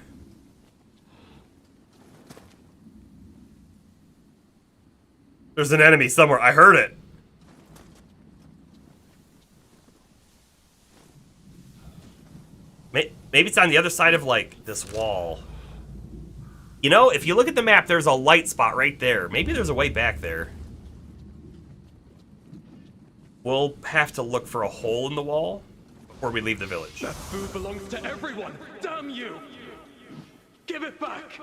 There's an enemy somewhere. I heard it. Maybe it's on the other side of, like, this wall. You know, if you look at the map, there's a light spot right there. Maybe there's a way back there. We'll have to look for a hole in the wall before we leave the village. That food belongs to everyone! Damn you! Give it back!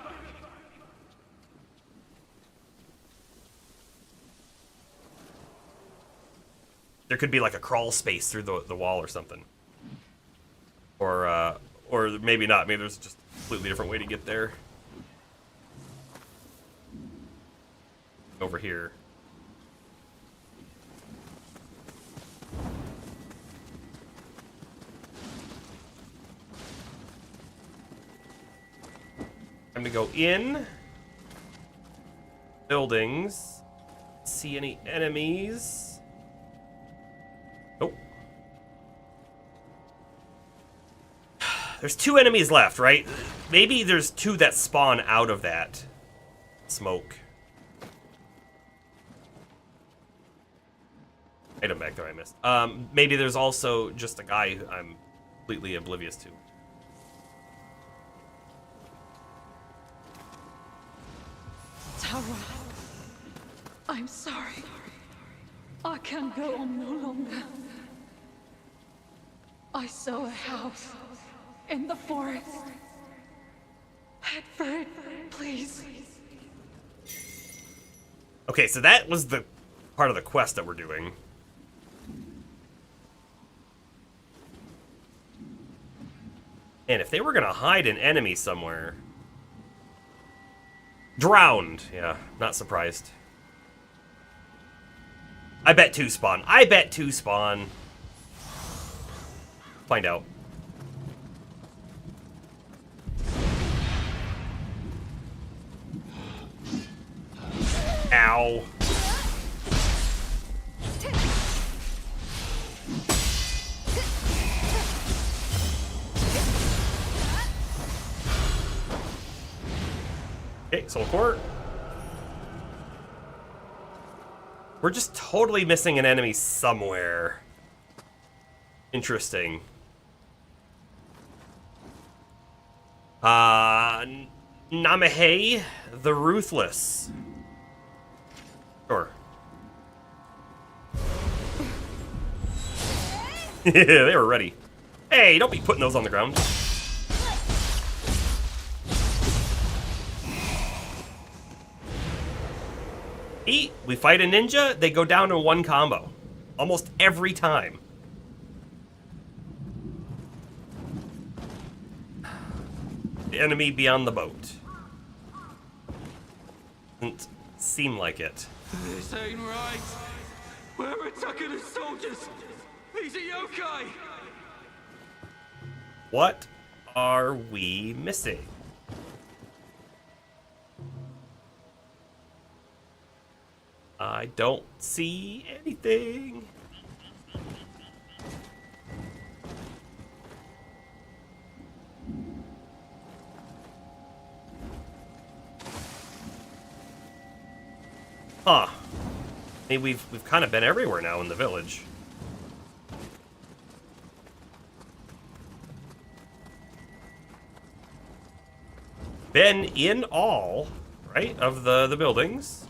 There could be like a crawl space through the wall or something. Or maybe not. Maybe there's just a completely different way to get there. Over here. Time to go in. Buildings. See any enemies? Nope. There's 2 enemies left, right? Maybe there's 2 that spawn out of that smoke. Item back there I missed. Maybe there's also just a guy who I'm completely oblivious to. Tara, I'm sorry. I can go on no longer. I saw a house in the forest. Head for it, please. Okay, so that was the part of the quest that we're doing. And if they were gonna hide an enemy somewhere... Drowned! Yeah, not surprised. I bet 2 spawn. I bet 2 spawn. Find out. Ow. Okay, soul core. We're just totally missing an enemy somewhere. Interesting. Namahe the Ruthless. Sure. They were ready. Hey, don't be putting those on the ground. We fight a ninja, they go down in one combo. Almost every time. The enemy beyond the boat. Doesn't seem like it. This ain't right. We're attacking his soldiers. He's a yokai. What are we missing? I don't see anything. Huh. Hey, we've kind of been everywhere now in the village. Been in all, right, of the buildings.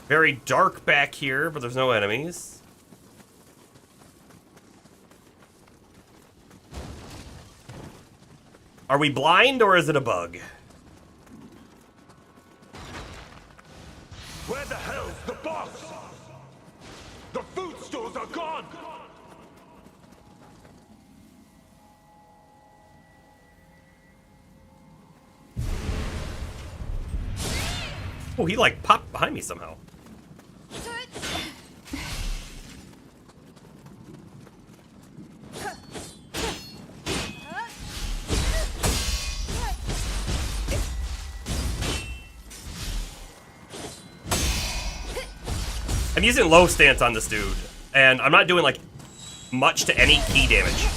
Very dark back here, but there's no enemies. Are we blind, or is it a bug? Where the hell's the boss? The food stores are gone! Oh, he like popped behind me somehow. I'm using low stance on this dude, and I'm not doing like much to any key damage.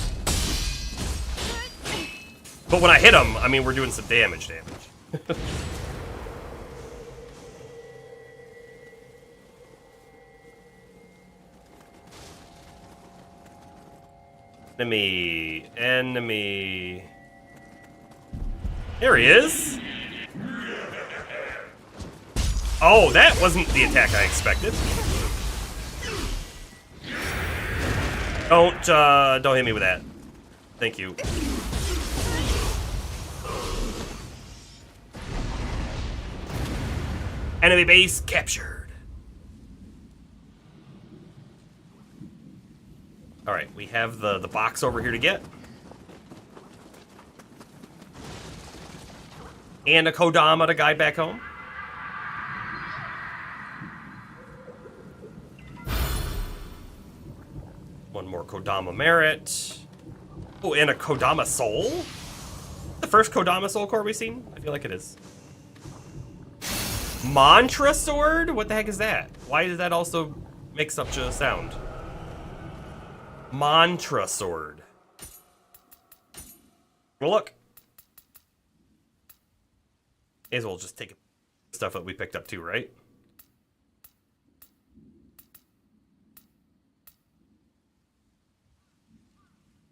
But when I hit him, I mean, we're doing some damage. Enemy. There he is. Oh, that wasn't the attack I expected. Don't hit me with that. Thank you. Enemy base captured. All right, we have the box over here to get. And a Kodama to guide back home. One more Kodama merit. Oh, and a Kodama soul? The first Kodama soul core we've seen? I feel like it is. Mantra sword? What the heck is that? Why does that also make such a sound? Mantra sword. Well, look. May as well just take stuff that we picked up too, right?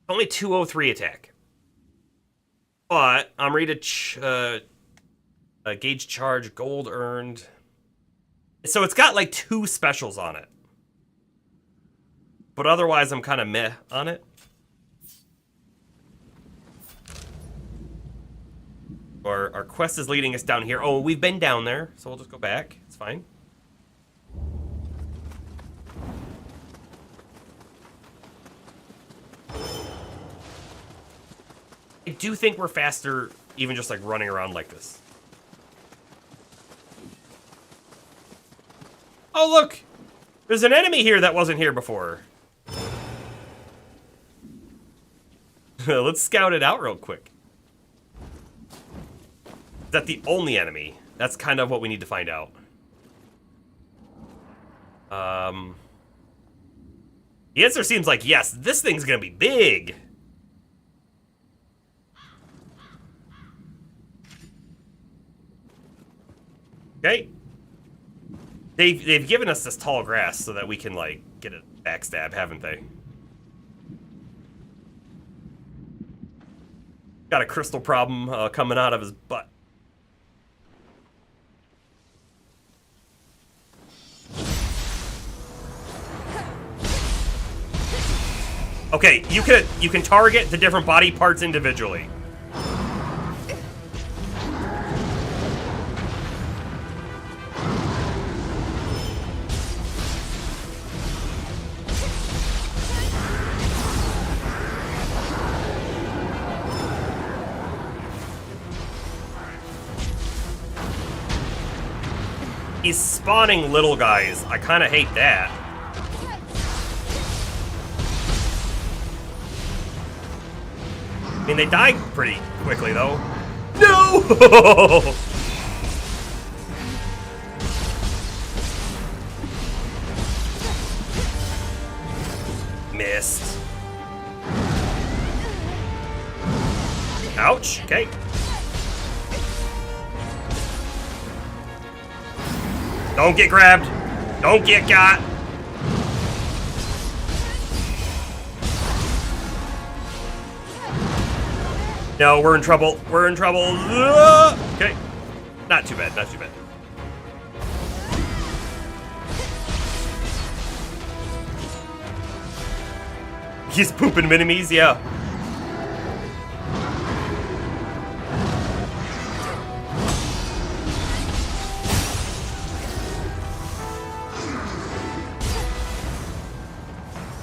Only 203 attack. But I'm ready to gauge charge, gold earned. So it's got like 2 specials on it. But otherwise I'm kind of meh on it. Our quest is leading us down here. Oh, we've been down there, so we'll just go back. It's fine. I do think we're faster even just like running around like this. Oh, look! There's an enemy here that wasn't here before. Let's scout it out real quick. Is that the only enemy? That's kind of what we need to find out. The answer seems like yes, this thing's gonna be big. Okay. They've given us this tall grass so that we can, like, get a backstab, haven't they? Got a crystal problem coming out of his butt. Okay, you can target the different body parts individually. He's spawning little guys. I kind of hate that. I mean, they die pretty quickly, though. No! Missed. Ouch. Okay. Don't get grabbed. Don't get got. No, we're in trouble. We're in trouble. Okay. Not too bad. Not too bad. He's pooping enemies, yeah.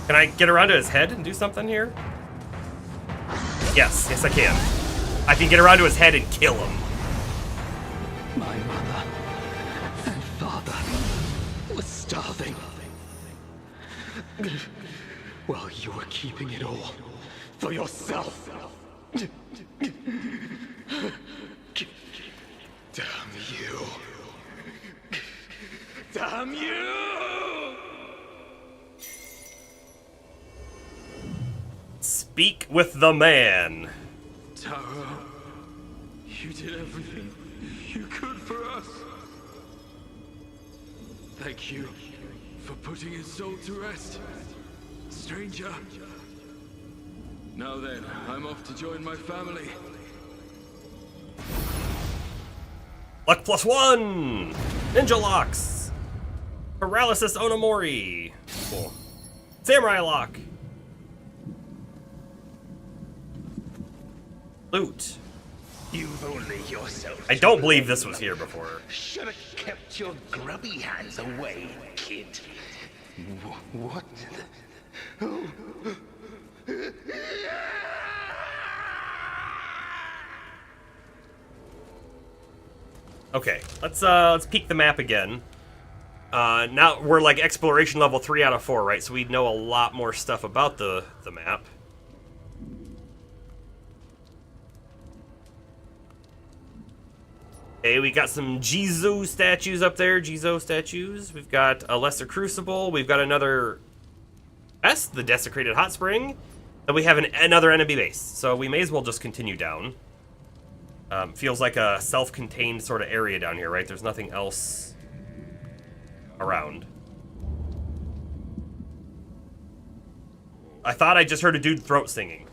Can I get around to his head and do something here? Yes, yes I can. I can get around to his head and kill him. My mother and father were starving. While you were keeping it all for yourself. Damn you. Damn you! Speak with the man. Taro, you did everything you could for us. Thank you for putting his soul to rest, stranger. Now then, I'm off to join my family. Luck +1! Ninja locks! Paralysis Onomori! Cool. Samurai lock! Loot. You've only yourself. I don't believe this was here before. Should have kept your grubby hands away, kid. What? Okay, let's peek the map again. Now we're like exploration level 3 out of 4, right? So we know a lot more stuff about the map. Okay, we got some Jizo statues up there. Jizo statues. We've got a Lesser Crucible. We've got another the Desecrated Hot Spring. And we have another enemy base. So we may as well just continue down. Feels like a self-contained sort of area down here, right? There's nothing else around. I thought I just heard a dude throat singing.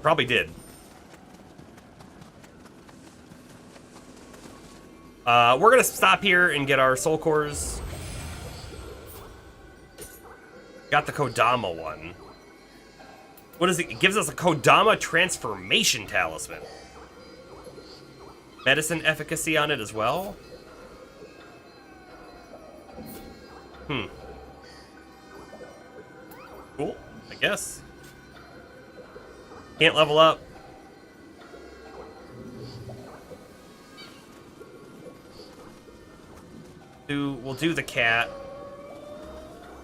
Probably did. We're gonna stop here and get our soul cores. Got the Kodama one. What is it? It gives us a Kodama transformation talisman. Medicine efficacy on it as well. Cool, I guess. Can't level up. We'll do the cat.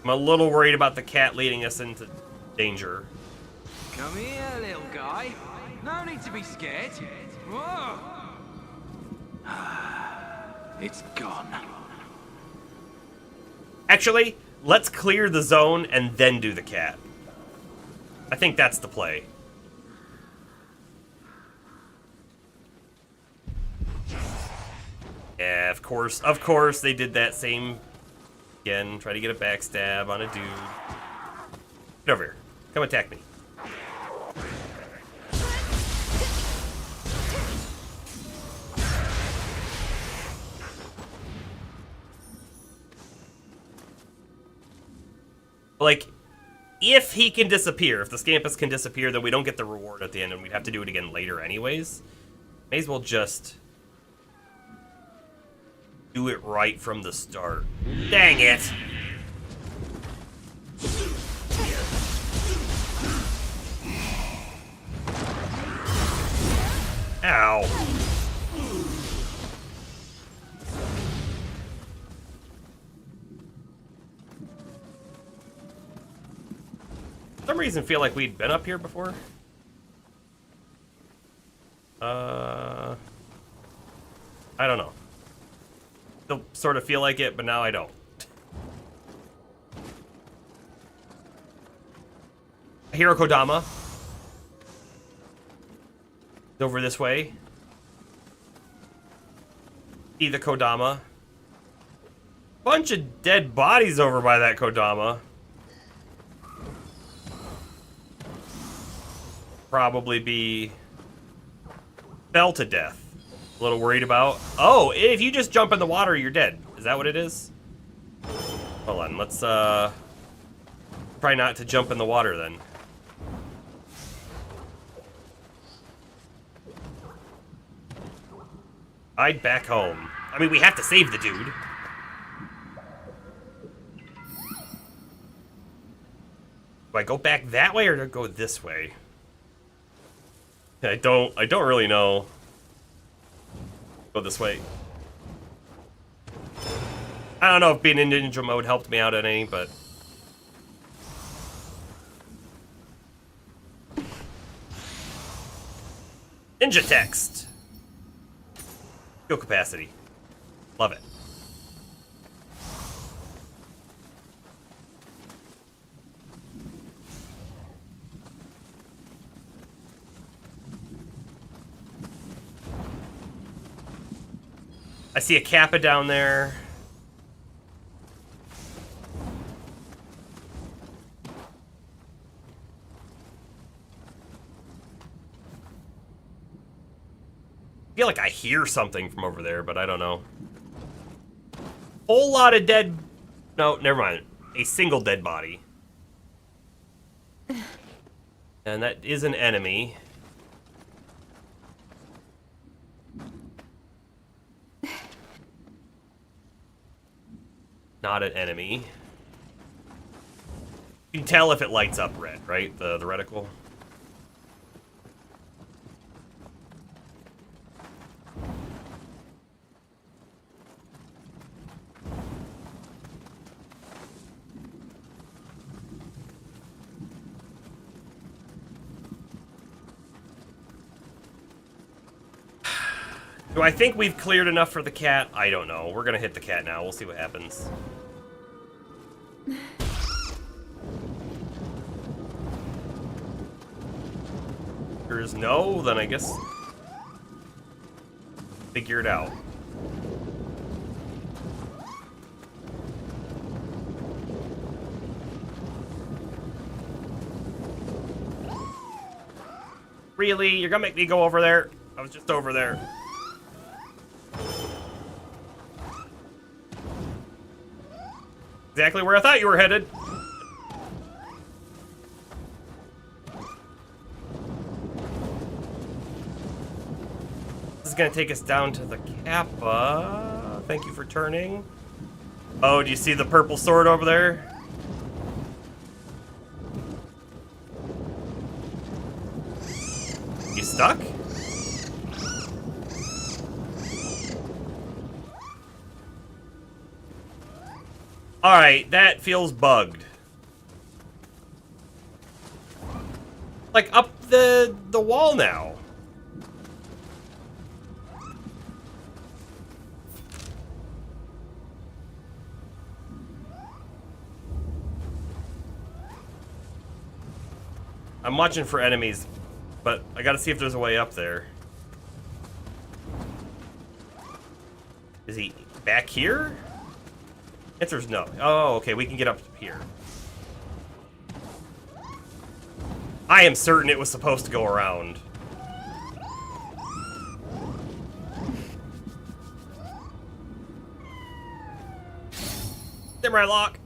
I'm a little worried about the cat leading us into danger. Come here, little guy. No need to be scared. Whoa. It's gone. Actually, let's clear the zone and then do the cat. I think that's the play. Yeah, of course they did that same again. Try to get a backstab on a dude. Get over here. Come attack me. Like, if he can disappear, if the Scampus can disappear, then we don't get the reward at the end, and we'd have to do it again later anyways. May as well just do it right from the start. Dang it! Ow. For some reason feel like we'd been up here before. I don't know. Still sort of feel like it, but now I don't. Hero Kodama. Over this way. See the Kodama. Bunch of dead bodies over by that Kodama. Probably be fell to death. A little worried about. Oh, if you just jump in the water, you're dead. Is that what it is? Hold on, let's try not to jump in the water then. I'd back home. I mean, we have to save the dude. Do I go back that way or do I go this way? I don't really know. Go this way. I don't know if being in ninja mode helped me out at any, but ninja text. Skill capacity. Love it. I see a Kappa down there. I feel like I hear something from over there, but I don't know. Whole lot of dead... No, never mind. A single dead body. And that is an enemy. Not an enemy. You can tell if it lights up red, right? The reticle. Do I think we've cleared enough for the cat? I don't know. We're gonna hit the cat now. We'll see what happens. There's no, then I guess figure it out. Really? You're gonna make me go over there? I was just over there. Exactly where I thought you were headed. This is gonna take us down to the Kappa. Thank you for turning. Oh, do you see the purple sword over there? You stuck? Alright, that feels bugged. Like, up the wall now. I'm watching for enemies, but I gotta see if there's a way up there. Is he back here? Answer's no. Oh, okay, we can get up here. I am certain it was supposed to go around. Samurai lock.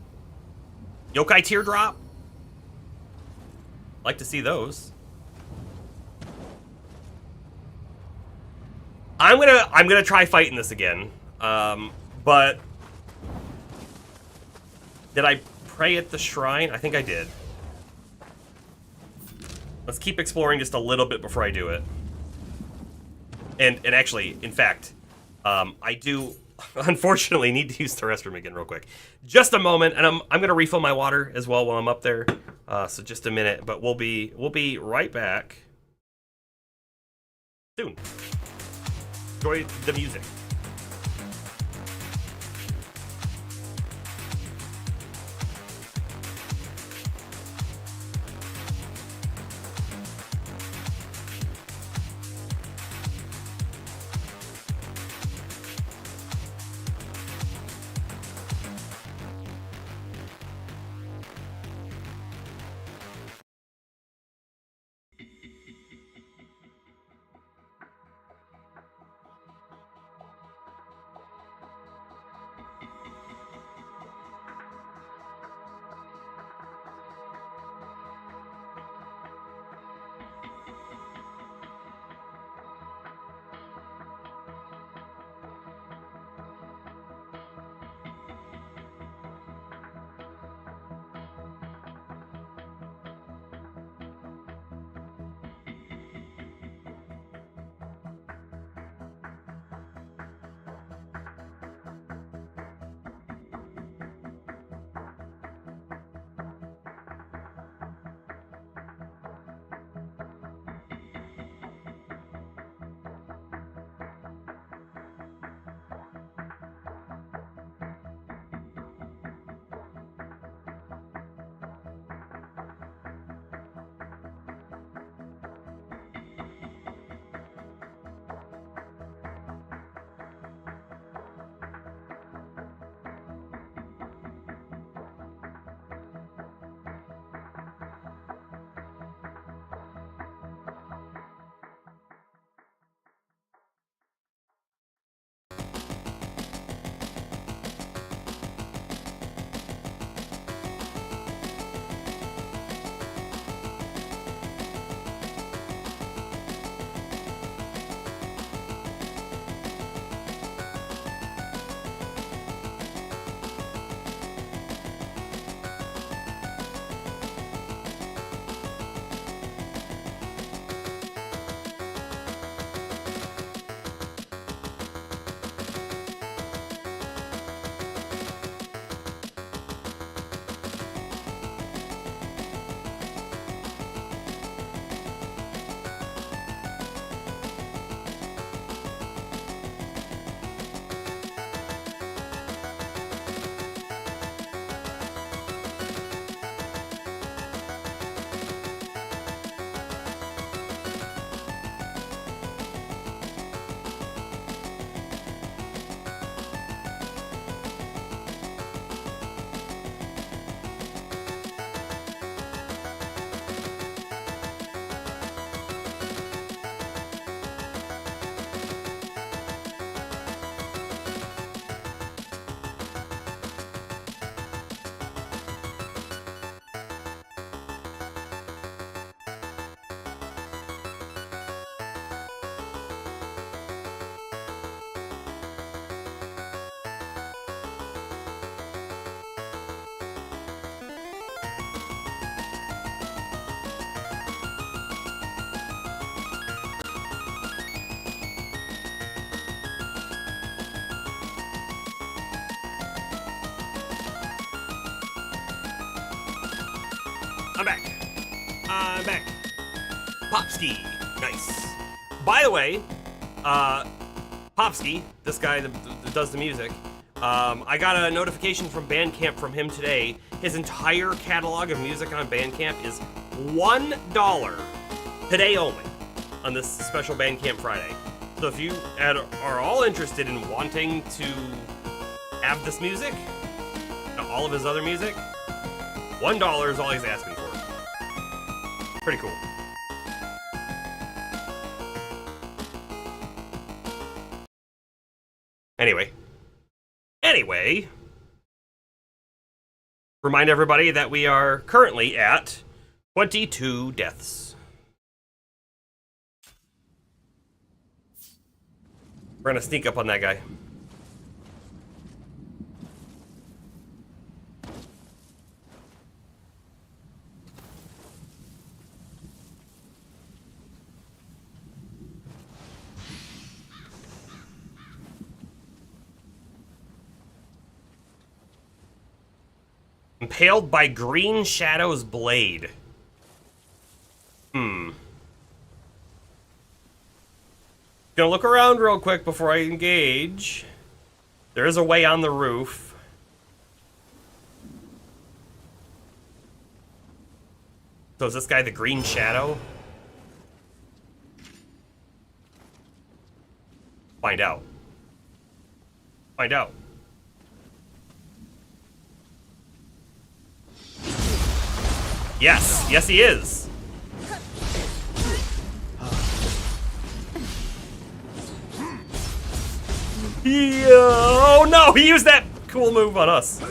Yokai teardrop. Like to see those. I'm gonna try fighting this again. But did I pray at the shrine? I think I did. Let's keep exploring just a little bit before I do it. And actually, in fact, I do unfortunately need to use the restroom again real quick. Just a moment, and I'm gonna refill my water as well while I'm up there. So just a minute, but we'll be right back soon. Enjoy the music. I'm back. I'm back. Popski. Nice. By the way, Popski, this guy that does the music, I got a notification from Bandcamp from him today. His entire catalog of music on Bandcamp is $1 today only on this special Bandcamp Friday. So if you are all interested in wanting to have this music, and all of his other music, $1 is all he's asking for. Pretty cool. Anyway, remind everybody that we are currently at 22 deaths. We're gonna sneak up on that guy. Impaled by Green Shadow's blade. Gonna look around real quick before I engage. There is a way on the roof. So is this guy the Green Shadow? Find out. Find out. Yes, yes he is. Yeah. Oh no, he used that cool move on us.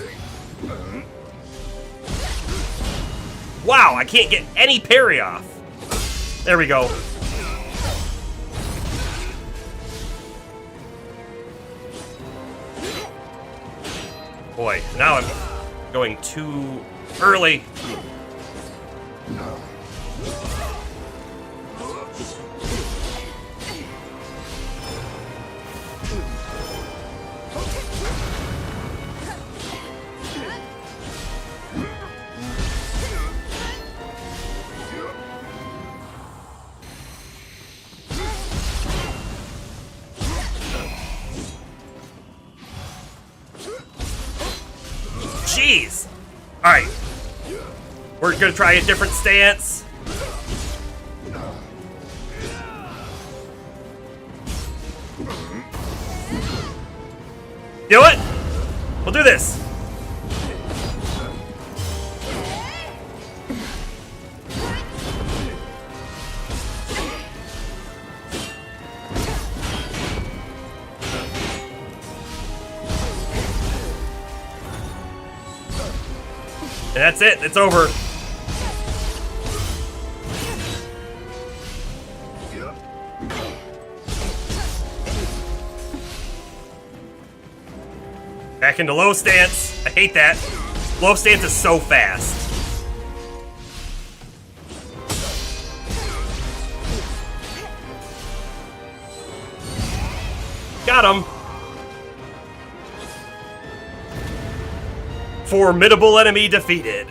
Wow, I can't get any parry off. There we go. Boy, now I'm going too early. Jeez! Alright. We're gonna try a different stance. Do it! We'll do this! And that's it, it's over. Back into low stance. I hate that. Low stance is so fast. Got him. Formidable enemy defeated.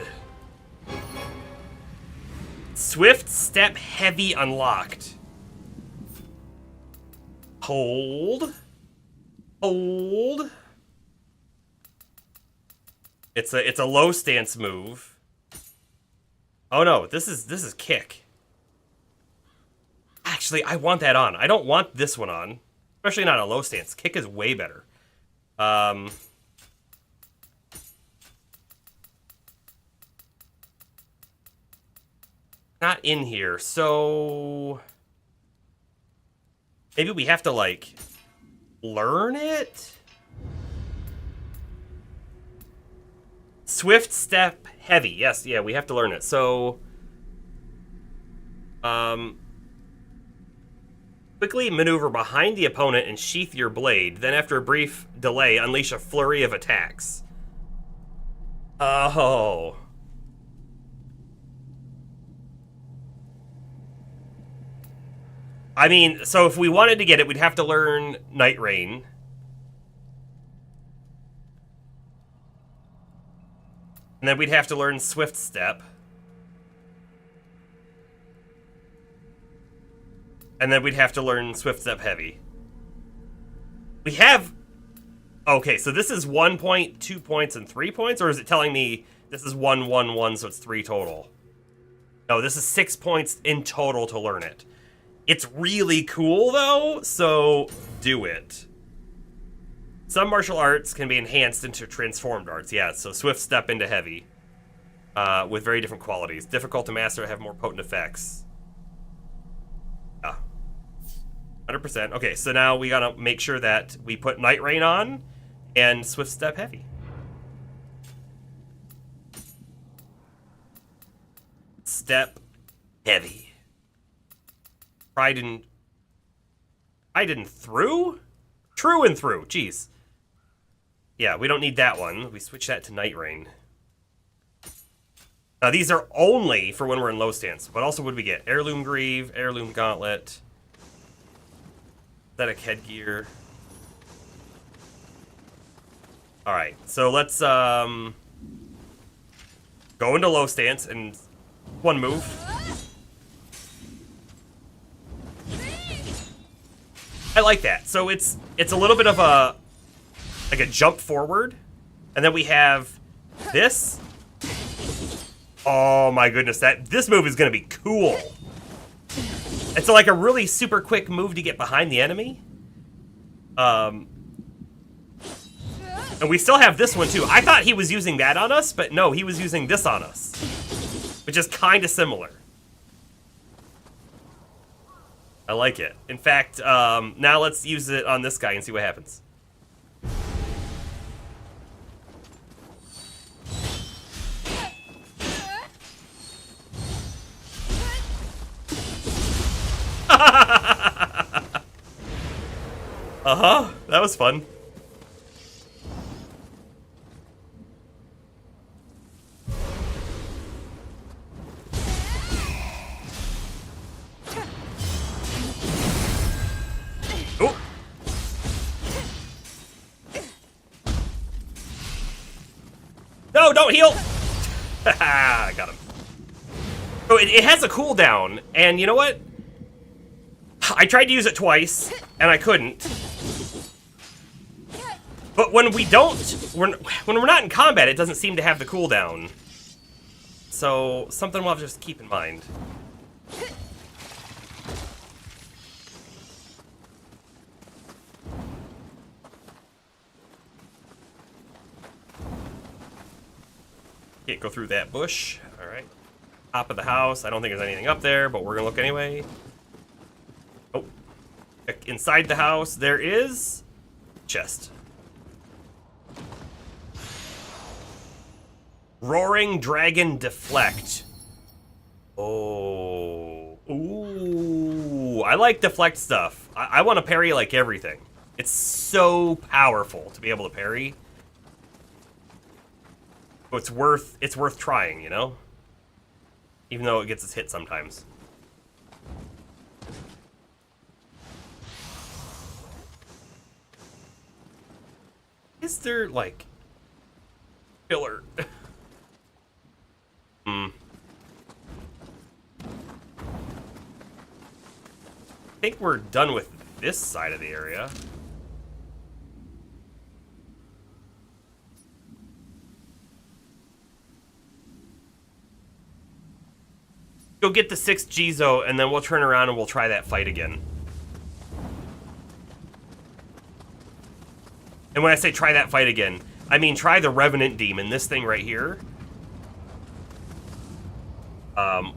Swift step heavy unlocked. Hold. Hold. It's a low stance move. Oh no, this is kick. Actually, I want that on. I don't want this one on. Especially not a low stance. Kick is way better. Not in here, so maybe we have to like learn it? Swift step heavy. Yes, yeah, we have to learn it. So quickly maneuver behind the opponent and sheath your blade. Then after a brief delay, unleash a flurry of attacks. Oh. I mean, so if we wanted to get it, we'd have to learn Night Rain. And then we'd have to learn Swift Step. And then we'd have to learn Swift Step Heavy. We have... Okay, so this is 1 point, 2 points, and 3 points? Or is it telling me this is 1, 1, 1, so it's 3 total? No, this is 6 points in total to learn it. It's really cool, though, so do it. Some martial arts can be enhanced into transformed arts. Yeah, so swift step into heavy. With very different qualities. Difficult to master, have more potent effects. Yeah. 100%. Okay, so now we gotta make sure that we put Night Rain on and swift step heavy. Step heavy. Pride and through? True and through. Jeez. Yeah, we don't need that one. We switch that to Night Rain. Now, these are only for when we're in low stance. What else would we get? Heirloom Greave, Heirloom Gauntlet, Aesthetic Headgear. Alright, so let's go into low stance and one move. I like that. So it's a little bit of a like a jump forward, and then we have this. Oh my goodness, this move is gonna be cool. It's like a really super quick move to get behind the enemy. And we still have this one too. I thought he was using that on us, but no, he was using this on us, which is kind of similar. I like it. In fact, now let's use it on this guy and see what happens. Uh-huh, that was fun. Oh. No, don't heal! I got him. So it has a cooldown, and you know what? I tried to use it twice, and I couldn't. But when we don't, when we're not in combat, it doesn't seem to have the cooldown. So, something we'll have to just keep in mind. Can't go through that bush. Alright. Top of the house. I don't think there's anything up there, but we're gonna look anyway. Oh. Inside the house, there is chest. Roaring Dragon Deflect. Oh. Ooh. I like deflect stuff. I want to parry like everything. It's so powerful to be able to parry. So it's worth trying, you know? Even though it gets us hit sometimes. Is there, like, filler? I think we're done with this side of the area. Go get the 6 Jizo, and then we'll turn around and we'll try that fight again. And when I say try that fight again, I mean try the Revenant Demon, this thing right here.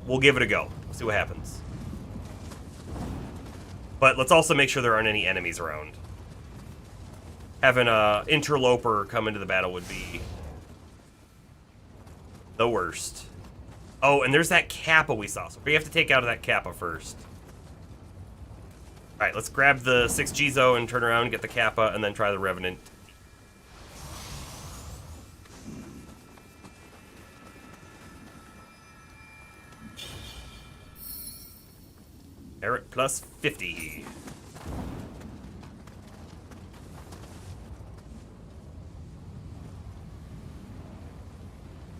We'll give it a go. We'll see what happens. But let's also make sure there aren't any enemies around. Having an interloper come into the battle would be the worst. Oh, and there's that Kappa we saw. So we have to take out that Kappa first. Alright, let's grab the 6 Jizo and turn around and get the Kappa, and then try the Revenant. Merit plus 50.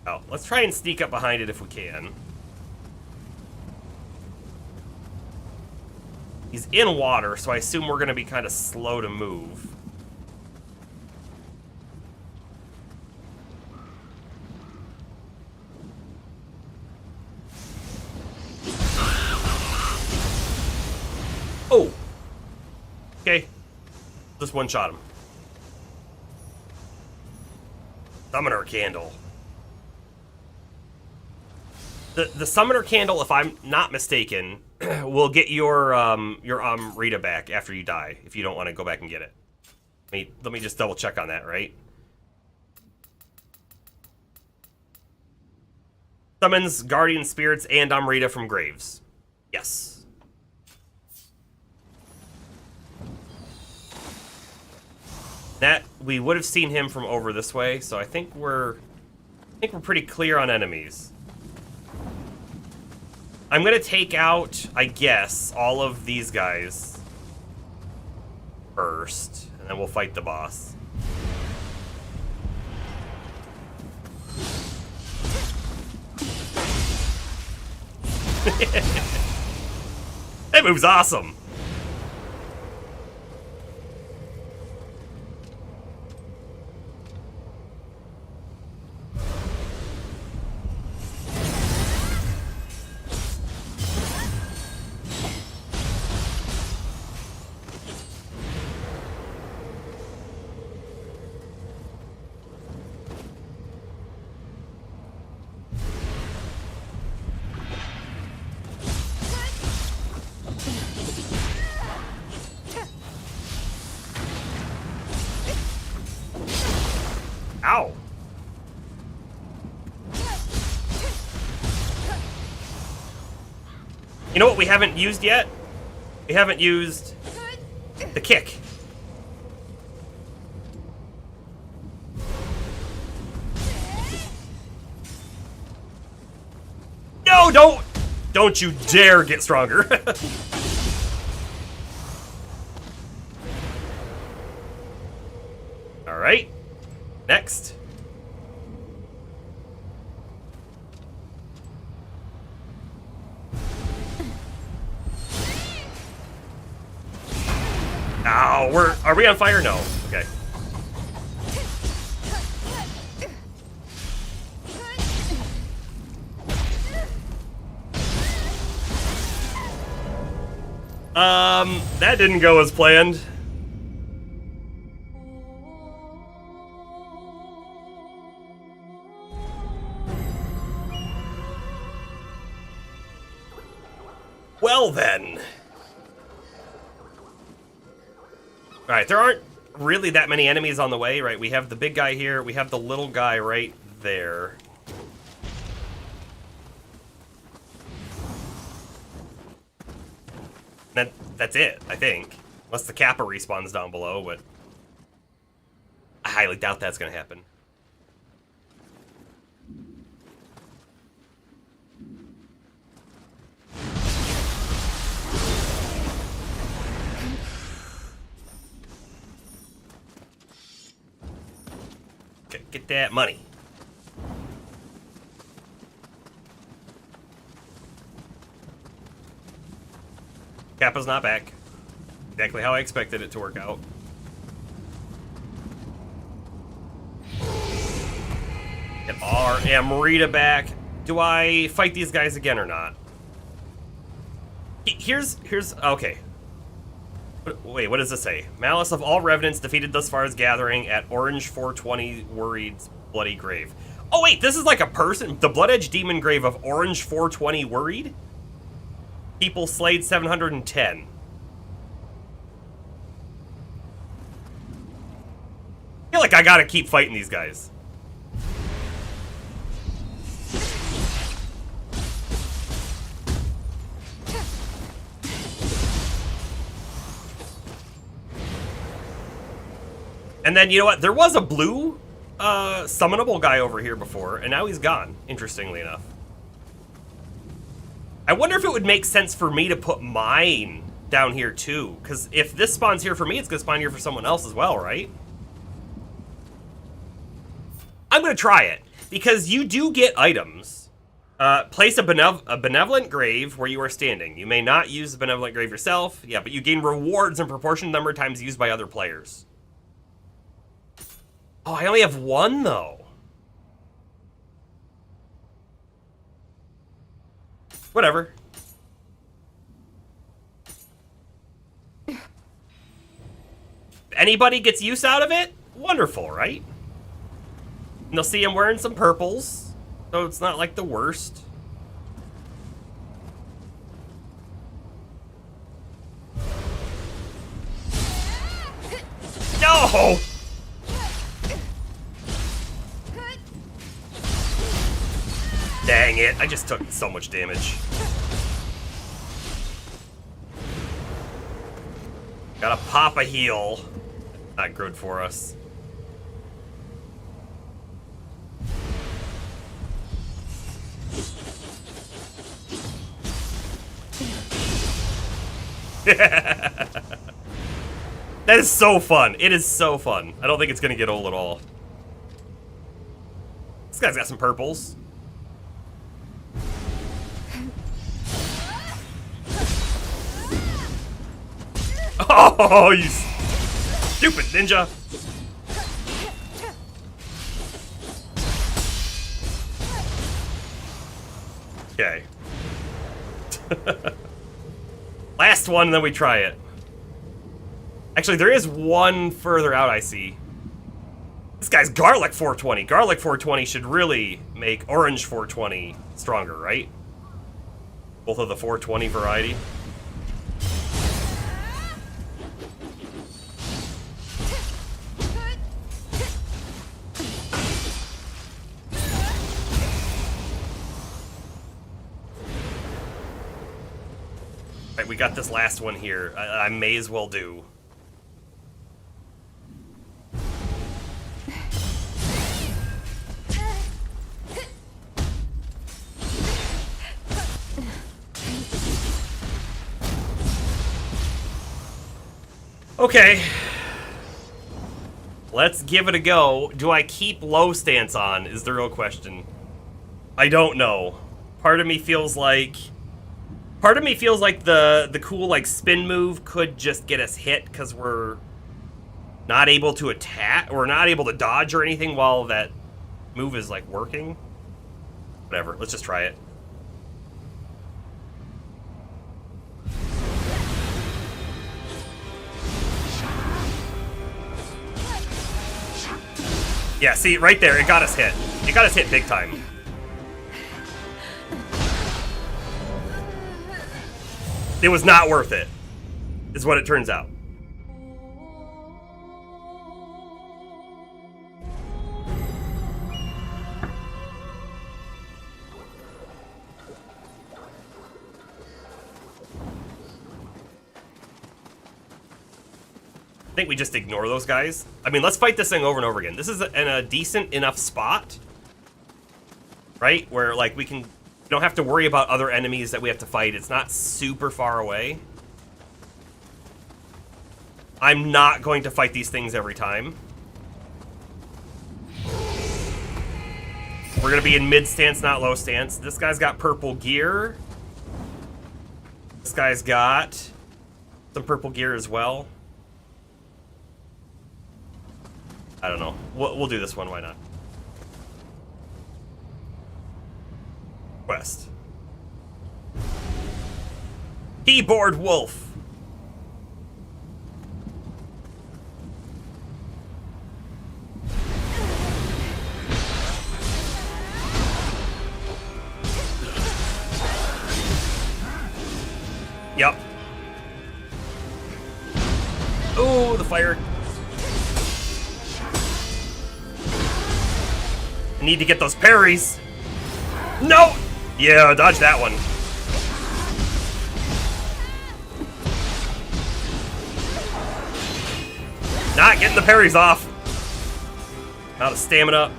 Oh, let's try and sneak up behind it if we can. He's in water, so I assume we're going to be kind of slow to move. Oh! Okay. Just one-shot him. Summoner Candle. The Summoner Candle, if I'm not mistaken, will get your Rita back after you die, if you don't want to go back and get it. Let me just double check on that, right? Summons guardian spirits and Amrita from graves. Yes. That we would have seen him from over this way, so I think we're pretty clear on enemies. I'm gonna take out, I guess, all of these guys first, and then we'll fight the boss. That move's awesome. Ow! You know what we haven't used yet? We haven't used the kick. No, don't you dare get stronger. All right. Next. Ow, are we on fire? No. Okay. That didn't go as planned. Well then. Alright, there aren't really that many enemies on the way, right? We have the big guy here, we have the little guy right there. That's it, I think. Unless the Kappa respawns down below, but I highly doubt that's gonna happen. Get that money. Kappa's not back. Exactly how I expected it to work out. Get our Amrita back. Do I fight these guys again or not? Here's okay. Wait, what does this say? Malice of all revenants defeated thus far as gathering at Orange 420 Worried's bloody grave. Oh wait, this is like a person. The Blood Edge Demon grave of Orange 420 Worried? People slayed 710. I feel like I gotta keep fighting these guys. And then, you know what? There was a blue summonable guy over here before, and now he's gone, interestingly enough. I wonder if it would make sense for me to put mine down here, too. Because if this spawns here for me, it's going to spawn here for someone else as well, right? I'm going to try it. Because you do get items. Place a benevolent grave where you are standing. You may not use the benevolent grave yourself. Yeah, but you gain rewards in proportion to the number of times used by other players. Oh, I only have one, though. Whatever. anybody gets use out of it, wonderful, right? And they'll see I'm wearing some purples, so it's not like the worst. No! Dang it, I just took so much damage. Gotta pop a heal. Not good for us. That is so fun. It is so fun. I don't think it's gonna get old at all. This guy's got some purples. Oh, you stupid ninja. Okay. Last one, and then we try it. Actually, there is one further out I see. This guy's Garlic 420. Garlic 420 should really make Orange 420 stronger, right? Both of the 420 variety. Alright, we got this last one here. I may as well do. Okay. Let's give it a go. Do I keep low stance on is the real question. I don't know. Part of me feels like the cool like spin move could just get us hit because we're not able to attack or not able to dodge or anything while that move is like working. Whatever, let's just try it. Yeah, see, right there, it got us hit. It got us hit big time. It was not worth it, is what it turns out. I think we just ignore those guys. I mean, let's fight this thing over and over again. This is in a decent enough spot, right? Where, like, we don't have to worry about other enemies that we have to fight. It's not super far away. I'm not going to fight these things every time. We're going to be in mid stance, not low stance. This guy's got purple gear. This guy's got some purple gear as well. I don't know. We'll do this one. Why not? Quest. Keyboard Wolf. Yep. Oh, the fire. I need to get those parries. No! Yeah, dodge that one. Not getting the parries off. Out of stamina.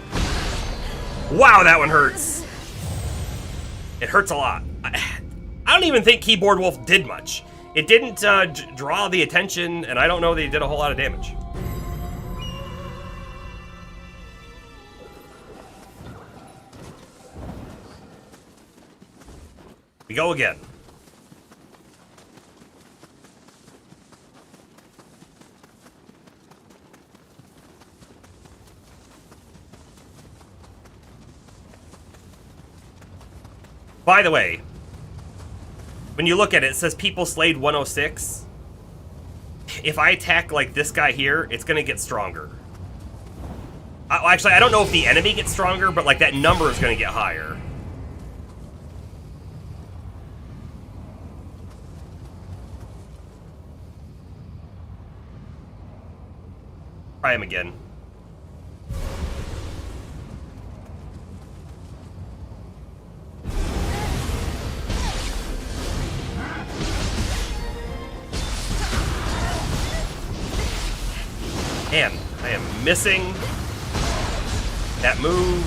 Wow, that one hurts. It hurts a lot. I don't even think Keyboard Wolf did much. It didn't draw the attention, and I don't know that he did a whole lot of damage. We go again. By the way, when you look at it, it says people slayed 106. if I attack like this guy here, it's gonna get stronger. Actually, I don't know if the enemy gets stronger, but like that number is gonna get higher. Try him again. Man, I am missing that move.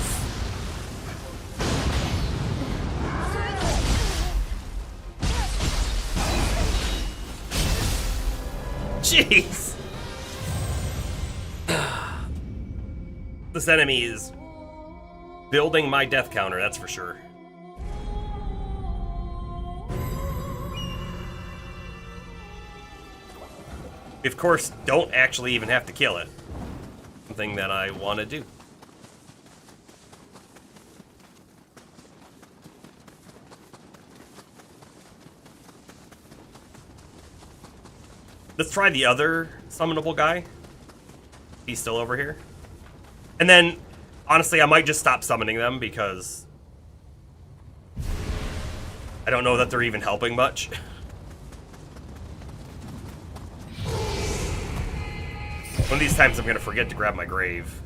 Jeez. This enemy is building my death counter, that's for sure. We, of course, don't actually even have to kill it. Something that I want to do. Let's try the other summonable guy. He's still over here. And then, honestly, I might just stop summoning them because I don't know that they're even helping much. One of these times I'm going to forget to grab my grave.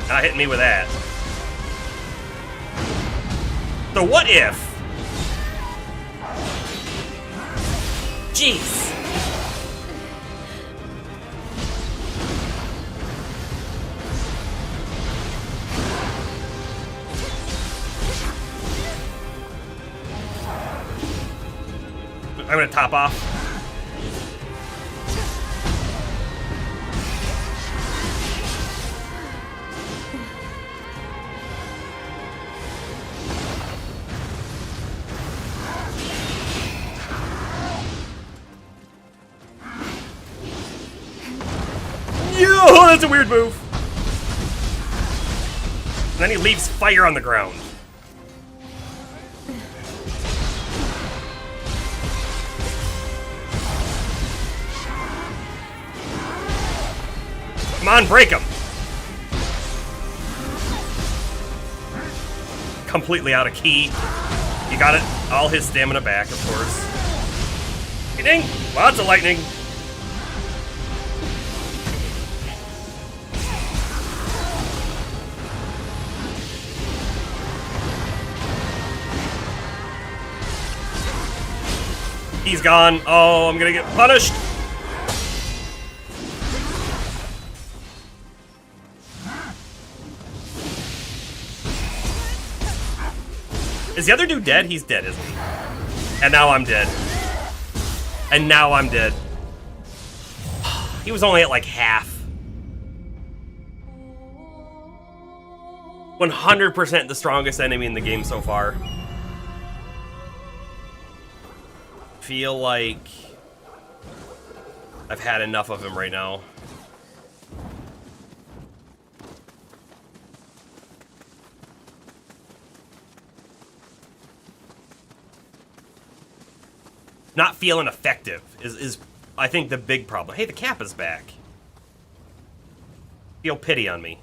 Not hitting me with that. So what if? Jeez. I'm gonna top off. Yo, that's a weird move. And then he leaves fire on the ground. Come on, break him! Completely out of key. You got it. All his stamina back, of course. Lightning! Lots of lightning! He's gone. Oh, I'm gonna get punished! Is the other dude dead? He's dead, isn't he? And now I'm dead. And now I'm dead. He was only at like half. 100% the strongest enemy in the game so far. Feel like I've had enough of him right now. Not feeling effective is I think the big problem. Hey, the cap is back. Feel pity on me.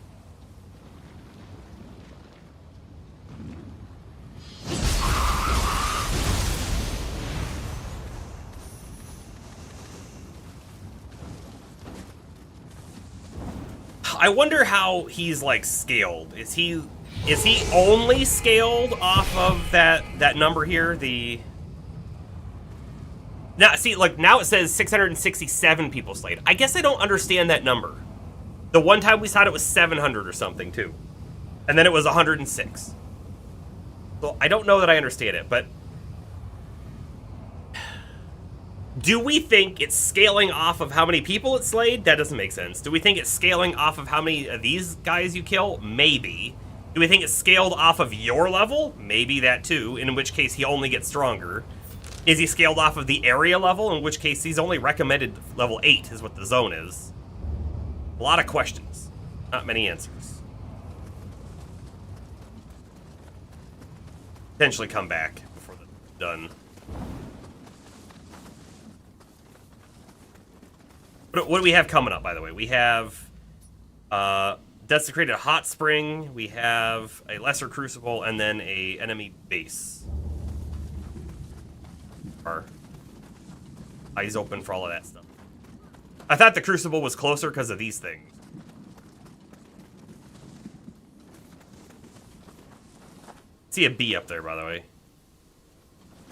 I wonder how he's like scaled. Is he only scaled off of that number here? The Now, see, like, now it says 667 people slayed. I guess I don't understand that number. The one time we saw it was 700 or something, too. And then it was 106. Well, I don't know that I understand it, but do we think it's scaling off of how many people it slayed? That doesn't make sense. Do we think it's scaling off of how many of these guys you kill? Maybe. Do we think it's scaled off of your level? Maybe that, too, in which case he only gets stronger. Is he scaled off of the area level, in which case he's only recommended level 8 is what the zone is? A lot of questions, not many answers. Potentially come back before the Done. What do we have coming up, by the way? We have Desecrated Hot Spring, we have a Lesser Crucible, and then a enemy base. Our eyes open for all of that stuff. I thought the Crucible was closer because of these things. See a bee up there, by the way.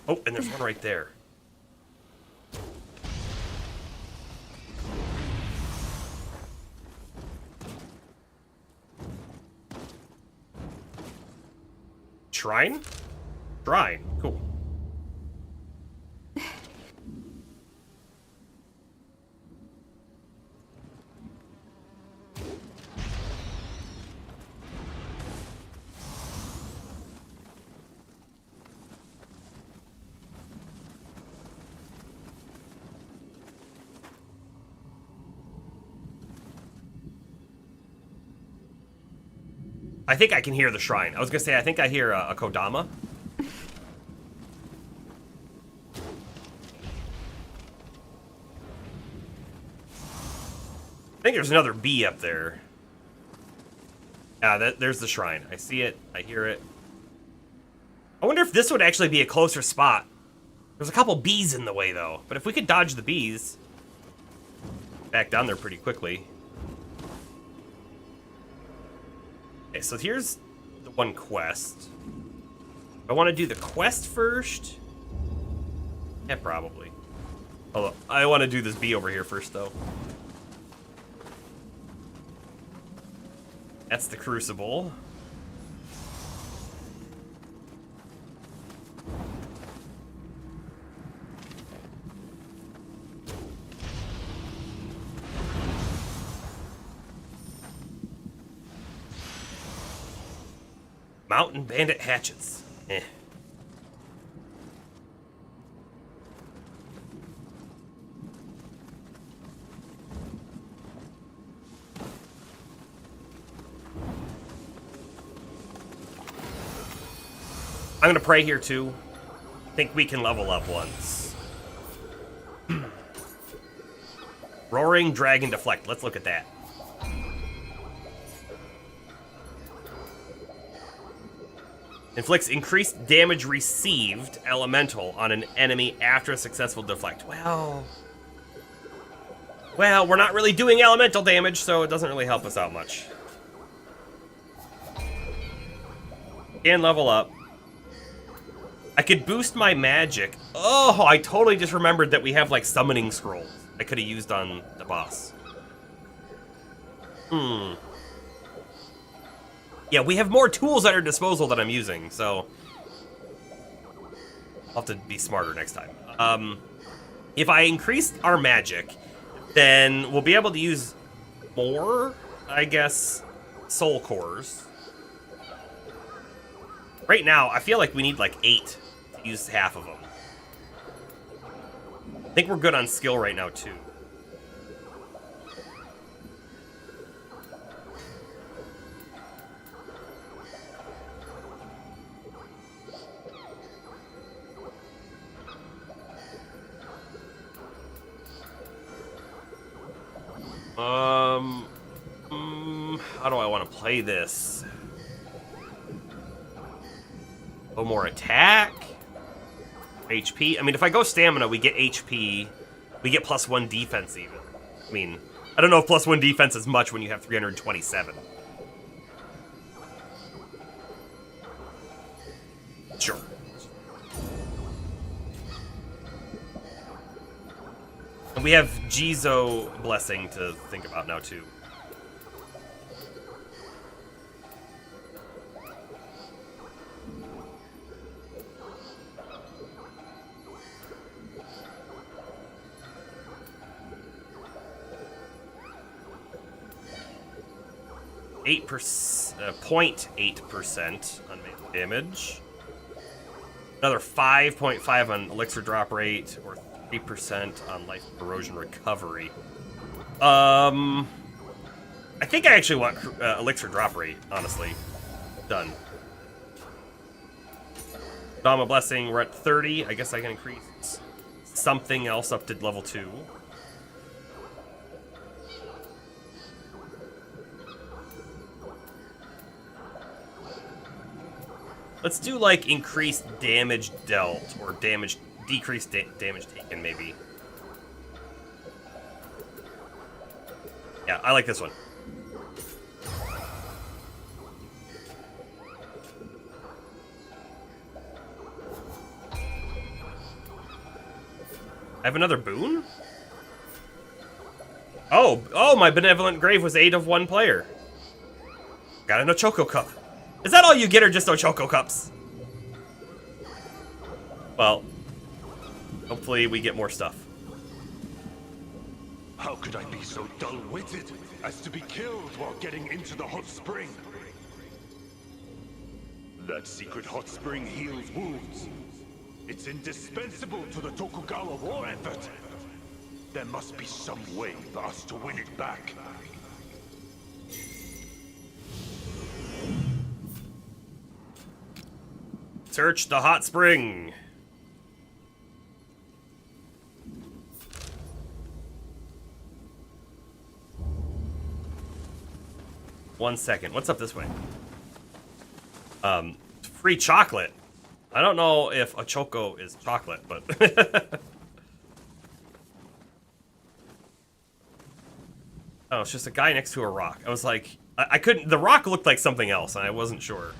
Oh, and there's one right there. Shrine? Shrine. Cool. I think I can hear the shrine. I was gonna say, I think I hear a Kodama. I think there's another bee up there. Yeah, there's the shrine. I see it. I hear it. I wonder if this would actually be a closer spot. There's a couple bees in the way, though. But if we could dodge the bees, back down there pretty quickly. Okay, so here's the one quest. I want to do the quest first. Yeah, probably. Although, I want to do this bee over here first, though. That's the Crucible. Mountain Bandit hatchets. Eh. I'm gonna pray here too. Think we can level up once. Roaring Dragon Deflect. Let's look at that. Inflicts increased damage received elemental on an enemy after a successful deflect. Well, we're not really doing elemental damage, so it doesn't really help us out much. And level up. I could boost my magic. Oh, I totally just remembered that we have like summoning scrolls I could have used on the boss. Yeah, we have more tools at our disposal that I'm using, so I'll have to be smarter next time. If I increase our magic, then we'll be able to use more, I guess, soul cores. Right now, I feel like we need like 8 to use half of them. I think we're good on skill right now, too. How do I want to play this? Oh, more attack? HP? I mean, if I go stamina, we get HP. We get +1 defense even. I mean, I don't know if +1 defense is much when you have 327. Sure. And we have Jizo Blessing to think about now, too. .8% on melee damage. Another 5.5 on elixir drop rate, or 3% on life erosion recovery. I think I actually want elixir drop rate, honestly. Done. Dama Blessing, we're at 30. I guess I can increase something else up to level 2. Let's do, like, increased damage dealt, or decreased damage taken, maybe. Yeah, I like this one. I have another boon? Oh, my Benevolent Grave was 8 of 1 player. Got an Ochoko Cup. Is that all you get, or just Ochoko Cups? Well, hopefully we get more stuff. How could I be so dull-witted as to be killed while getting into the hot spring? That secret hot spring heals wounds. It's indispensable to the Tokugawa war effort. There must be some way for us to win it back. Search the hot spring. One second. What's up this way? Free chocolate. I don't know if a choco is chocolate, but oh, it's just a guy next to a rock. I was like, I couldn't. The rock looked like something else, and I wasn't sure.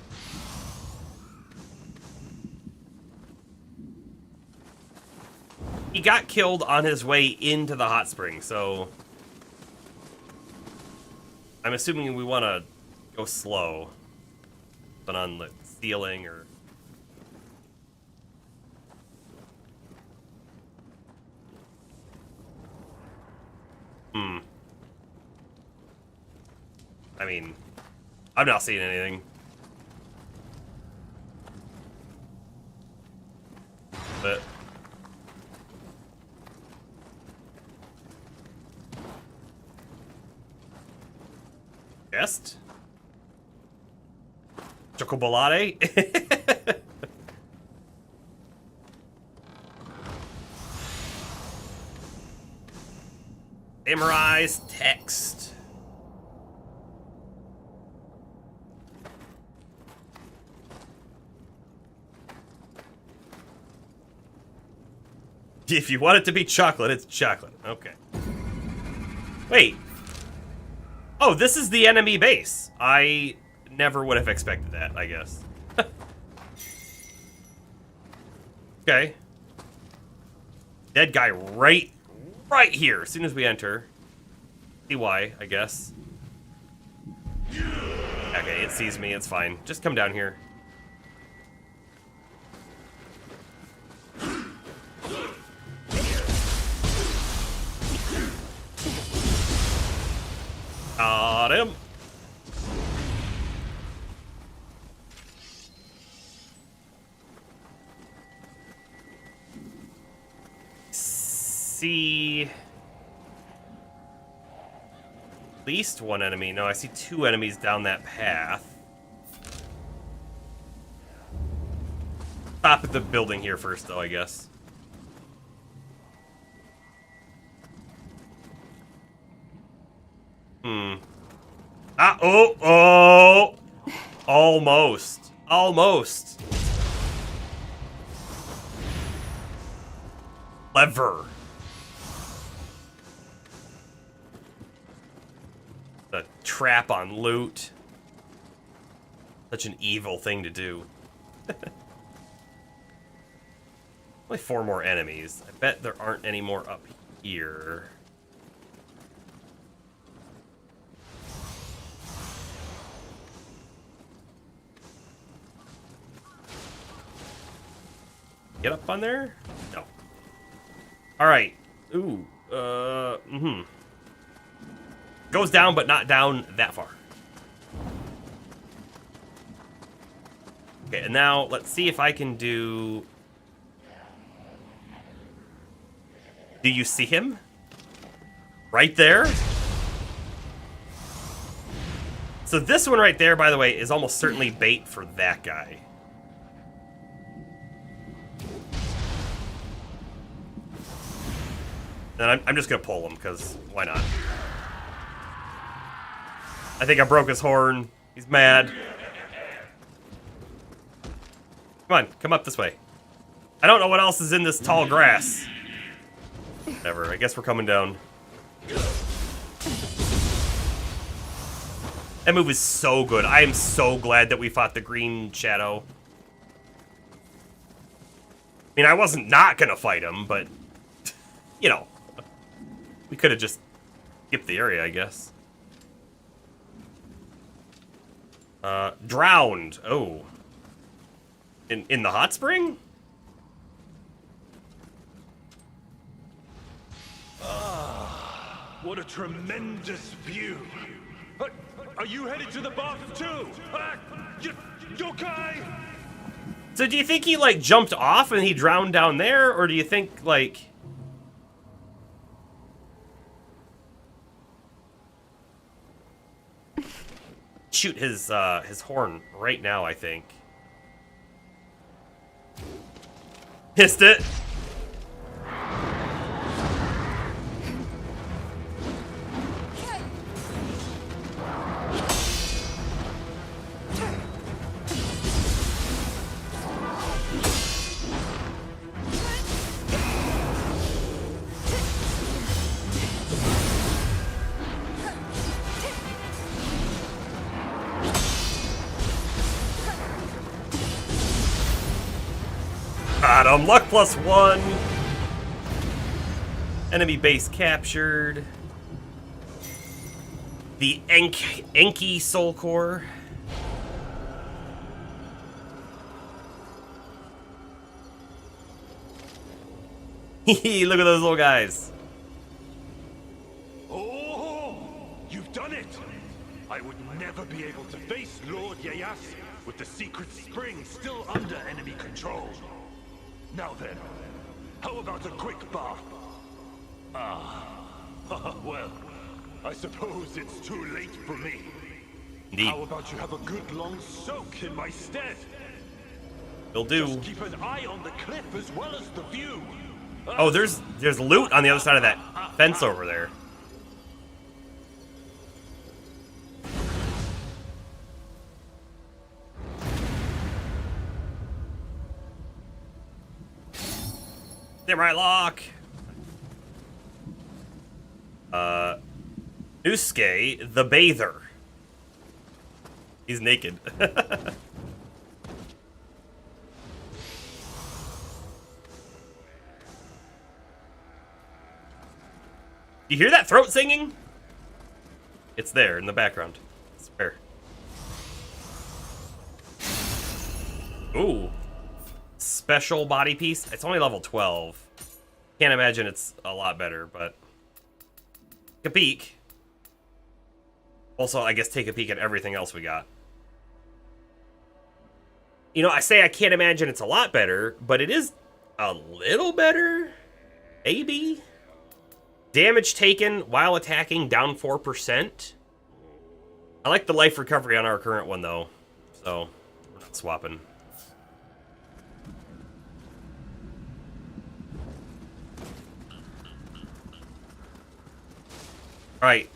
He got killed on his way into the hot spring, so I'm assuming we want to go slow, but on the ceiling or. I mean, I'm not seeing anything. But chest? Chocobolade? Memorize text. If you want it to be chocolate, it's chocolate. Okay. Wait. Oh, this is the enemy base. I never would have expected that, I guess. Okay. Dead guy right here as soon as we enter. See why, I guess. Okay, it sees me, it's fine. Just come down here. Got him. See at least one enemy. No, I see 2 enemies down that path. Stop at the building here first, though, I guess. Oh! Almost. Almost. Lever. The trap on loot. Such an evil thing to do. Only 4 more enemies. I bet there aren't any more up here. Get up on there? No. Alright. Ooh. Goes down, but not down that far. Okay, and now let's see if I can do... Do you see him? Right there? So this one right there, by the way, is almost certainly bait for that guy. And I'm just gonna pull him, because why not? I think I broke his horn. He's mad. Come on, come up this way. I don't know what else is in this tall grass. Whatever, I guess we're coming down. That move is so good. I am so glad that we fought the green shadow. I mean, I wasn't not gonna fight him, but, you know, we could have just skipped the area, I guess. Drowned. Oh. In the hot spring? What a tremendous view. Are you headed to the bath too? Yokai! So do you think he, like, jumped off and he drowned down there? Or do you think, like... shoot his horn right now, I think. Missed it. Got him. Luck +1. Enemy base captured. The Enki Soul Core. Hee, look at those little guys. Oh, you've done it! I would never be able to face Lord Ieyasu with the secret spring still under enemy control. Now then, how about a quick bath? Well, I suppose it's too late for me. Indeed. How about you have a good long soak in my stead? Will do. Just keep an eye on the cliff as well as the view. Oh, there's loot on the other side of that fence over there. Samurai lock. Nusuke, the bather. He's naked. You hear that throat singing? It's there in the background. I swear. Ooh. Special body piece. It's only level 12. Can't imagine it's a lot better, but take a peek. Also, I guess take a peek at everything else we got. You know, I say I can't imagine it's a lot better, but it is a little better. Maybe. Damage taken while attacking down 4%. I like the life recovery on our current one, though. So, we're not swapping. Alright.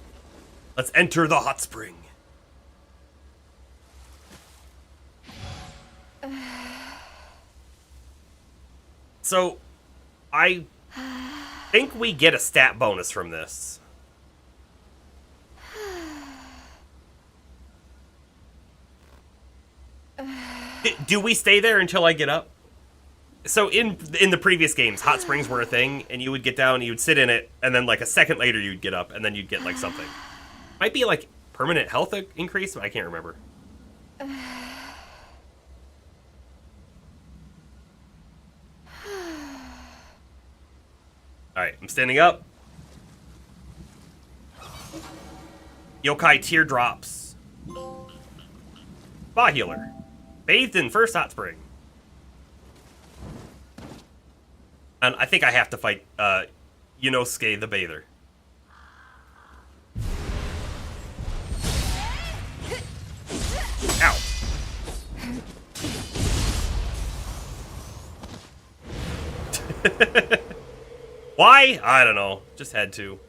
Let's enter the hot spring. So, I think we get a stat bonus from this. Do we stay there until I get up? So in the previous games, hot springs were a thing, and you would get down, you would sit in it, and then like a second later you'd get up, and then you'd get like something. Might be like permanent health increase, but I can't remember. Alright, I'm standing up. Yokai teardrops. Spa healer. Bathed in first hot spring. And I think I have to fight Yunosuke the Bather. Ow. Why? I don't know. Just had to.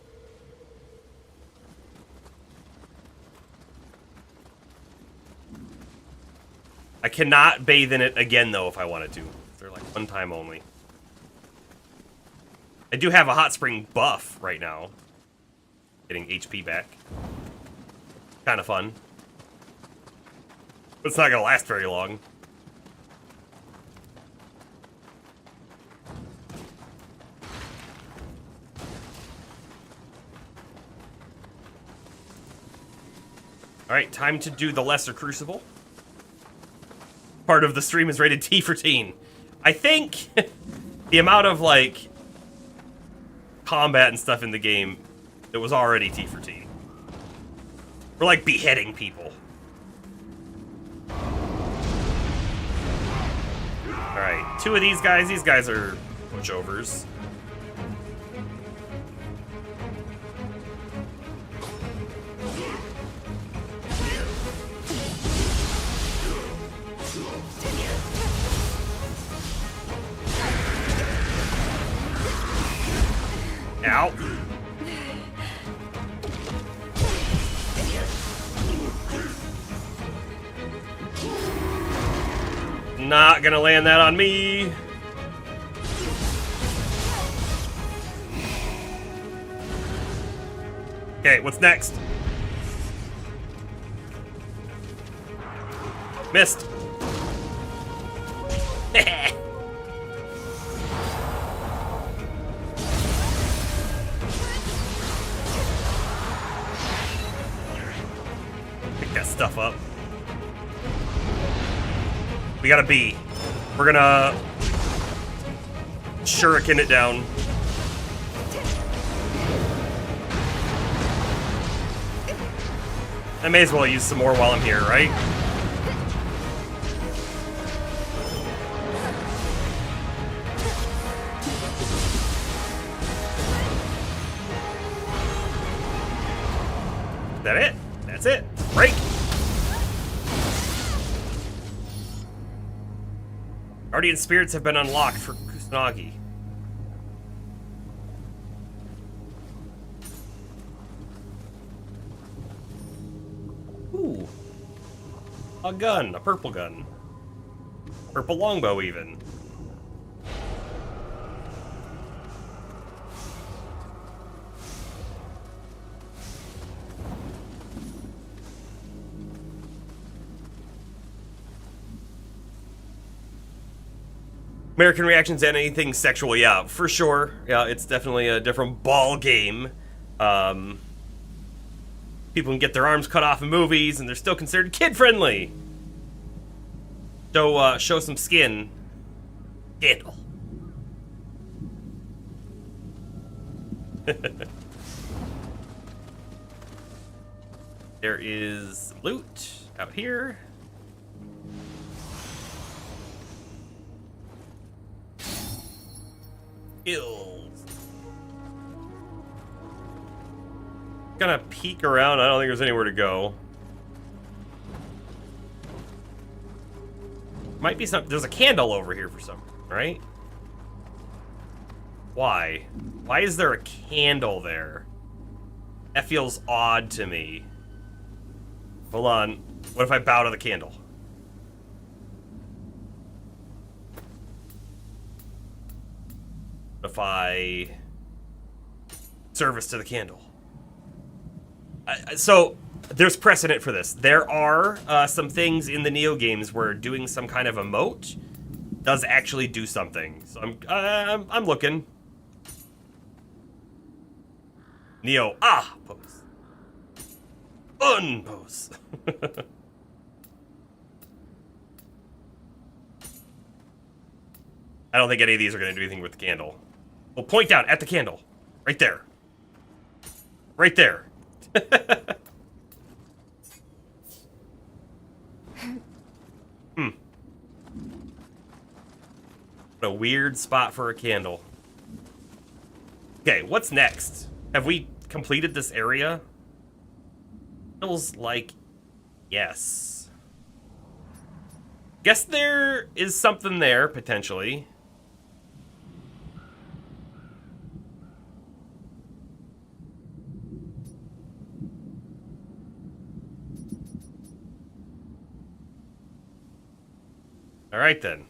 I cannot bathe in it again, though, if I wanted to. They're like one time only. I do have a hot spring buff right now. Getting HP back. Kind of fun. But it's not going to last very long. Alright, time to do the Lesser Crucible. Part of the stream is rated T for teen. I think the amount of, like, combat and stuff in the game, it was already T for teen. We're, like, beheading people. Alright, 2 of these guys are pushovers. Ow. Not gonna land that on me. Okay, what's next? Missed. Pick that stuff up. We got a B. We're gonna shuriken it down. I may as well use some more while I'm here, right? Is that it? That's it. Break. Guardian spirits have been unlocked for Kusanagi. Ooh. A gun. A purple gun. Purple longbow, even. American reactions to anything sexual, yeah, for sure. Yeah, it's definitely a different ball game. People can get their arms cut off in movies, and they're still considered kid-friendly. So, show some skin. Scandal. There is loot out here. Skills. Gonna peek around. I don't think there's anywhere to go. Might be some. There's a candle over here for some, right? Why? Why is there a candle there? That feels odd to me. Hold on. What if I bow to the candle? If I service to the candle. So there's precedent for this. There are some things in the Nioh games where doing some kind of emote does actually do something. So I'm looking. Nioh pose. Unpose. I don't think any of these are going to do anything with the candle. Well, point down at the candle. Right there. Right there. What a weird spot for a candle. Okay, what's next? Have we completed this area? Feels like yes. Guess there is something there, potentially. Alright then.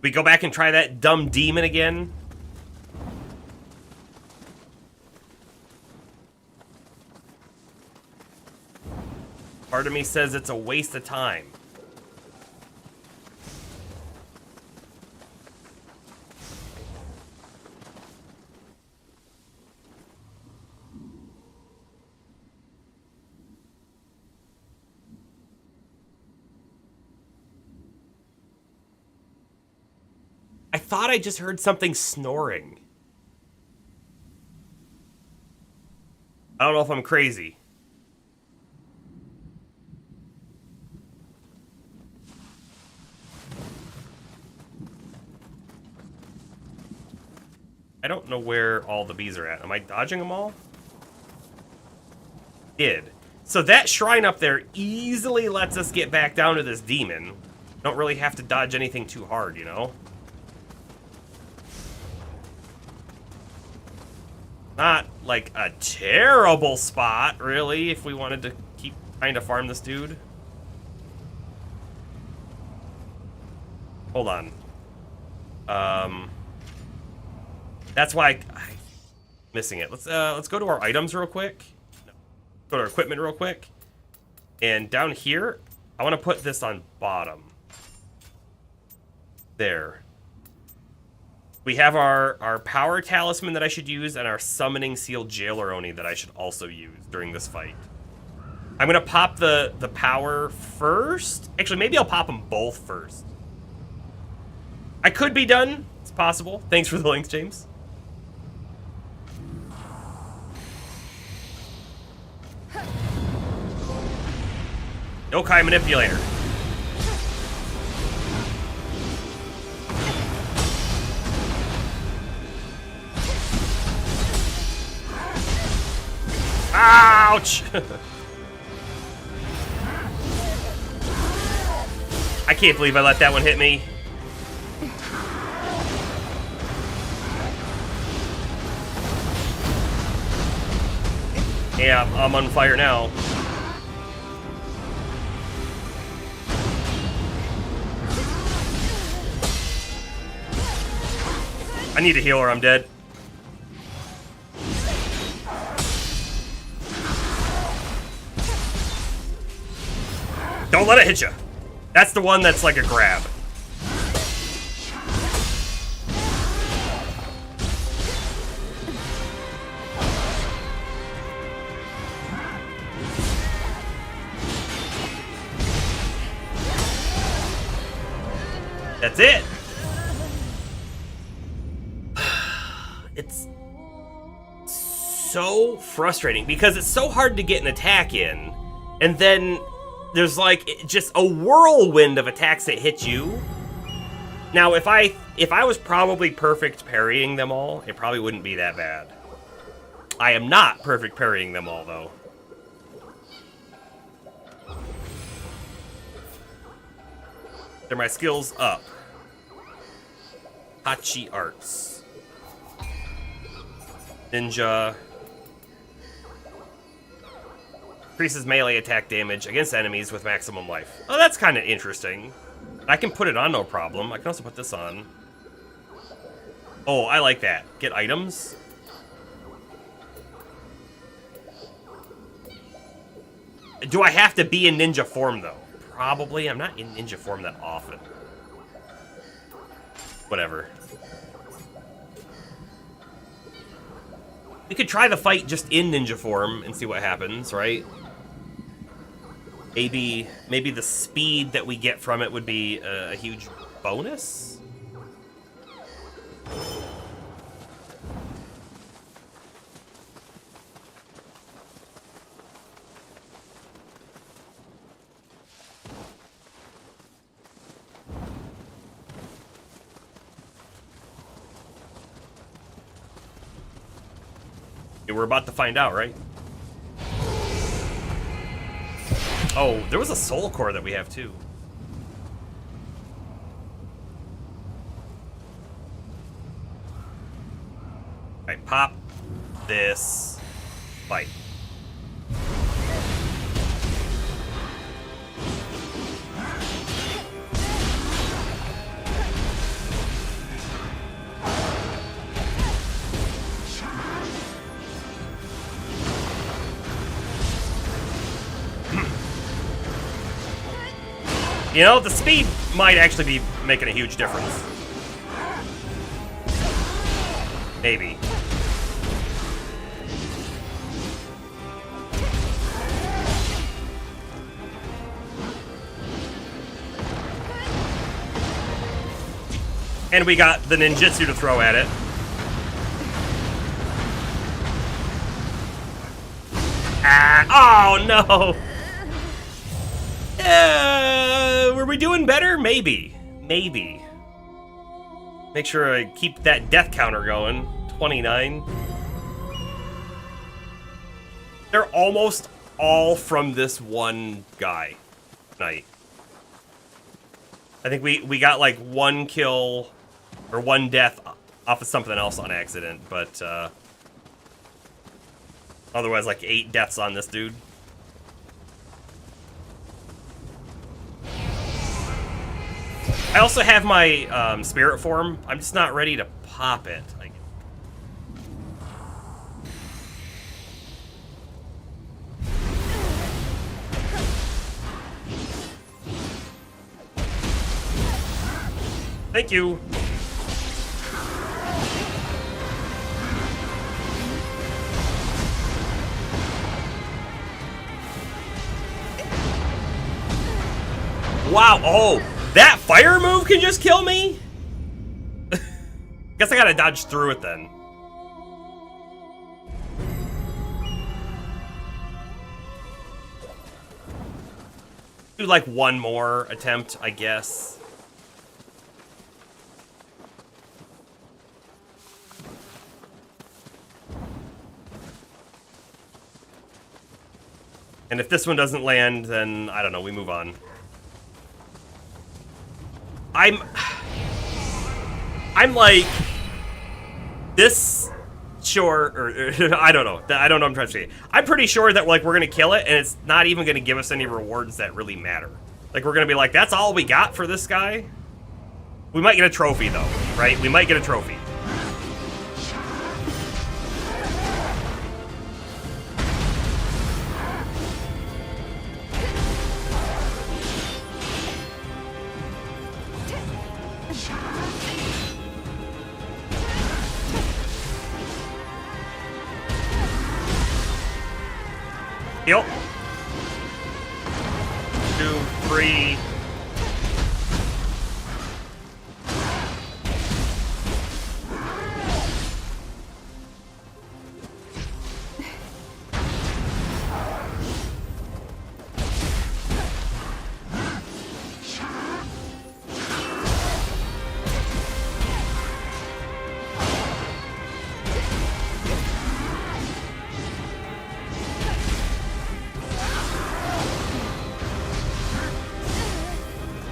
We go back and try that dumb demon again. Part of me says it's a waste of time. I thought I just heard something snoring. I don't know if I'm crazy. I don't know where all the bees are at. Am I dodging them all? Did. So that shrine up there easily lets us get back down to this demon. Don't really have to dodge anything too hard, you know? Not like a terrible spot, really, if we wanted to keep trying to farm this dude. Hold on. That's why I'm missing it. Let's go to our items real quick. No. Go to our equipment real quick. And down here, I want to put this on bottom. There. We have our power talisman that I should use and our summoning sealed jailer oni that I should also use during this fight. I'm gonna pop the power first. Actually, maybe I'll pop them both first. I could be done. It's possible. Thanks for the links, James. Yokai manipulator. Ouch! I can't believe I let that one hit me. Yeah, I'm on fire now. I need a healer, I'm dead. Don't let it hit you. That's the one that's like a grab. That's it. It's so frustrating because it's so hard to get an attack in, and then there's like just a whirlwind of attacks that hit you. Now, if I was probably perfect parrying them all, it probably wouldn't be that bad. I am not perfect parrying them all, though. Are my skills up? Hachi arts. Ninja. Increases melee attack damage against enemies with maximum life. Oh, that's kind of interesting. I can put it on, no problem. I can also put this on. Oh, I like that. Get items. Do I have to be in ninja form, though? Probably. I'm not in ninja form that often. Whatever. We could try the fight just in ninja form and see what happens, right? Maybe the speed that we get from it would be a huge bonus? Yeah, we're about to find out, right? Oh, there was a soul core that we have too. Alright, pop this. Fight. You know, the speed might actually be making a huge difference. Maybe. And we got the ninjutsu to throw at it. Ah, oh no! Were we doing better? Maybe. Maybe. Make sure I keep that death counter going. 29. They're almost all from this one guy tonight. I think we got like one kill or one death off of something else on accident, but otherwise like 8 deaths on this dude. I also have my spirit form. I'm just not ready to pop it. Thank you. Wow, oh, that fire move can just kill me? Guess I gotta dodge through it then. Do like one more attempt, I guess. And if this one doesn't land, then, I don't know, we move on. I'm like, this, sure, or I don't know. I don't know what I'm trying to say. I'm pretty sure that, like, we're going to kill it, and it's not even going to give us any rewards that really matter. Like, we're going to be like, that's all we got for this guy? We might get a trophy, though, right? We might get a trophy. Yep. 2, 3.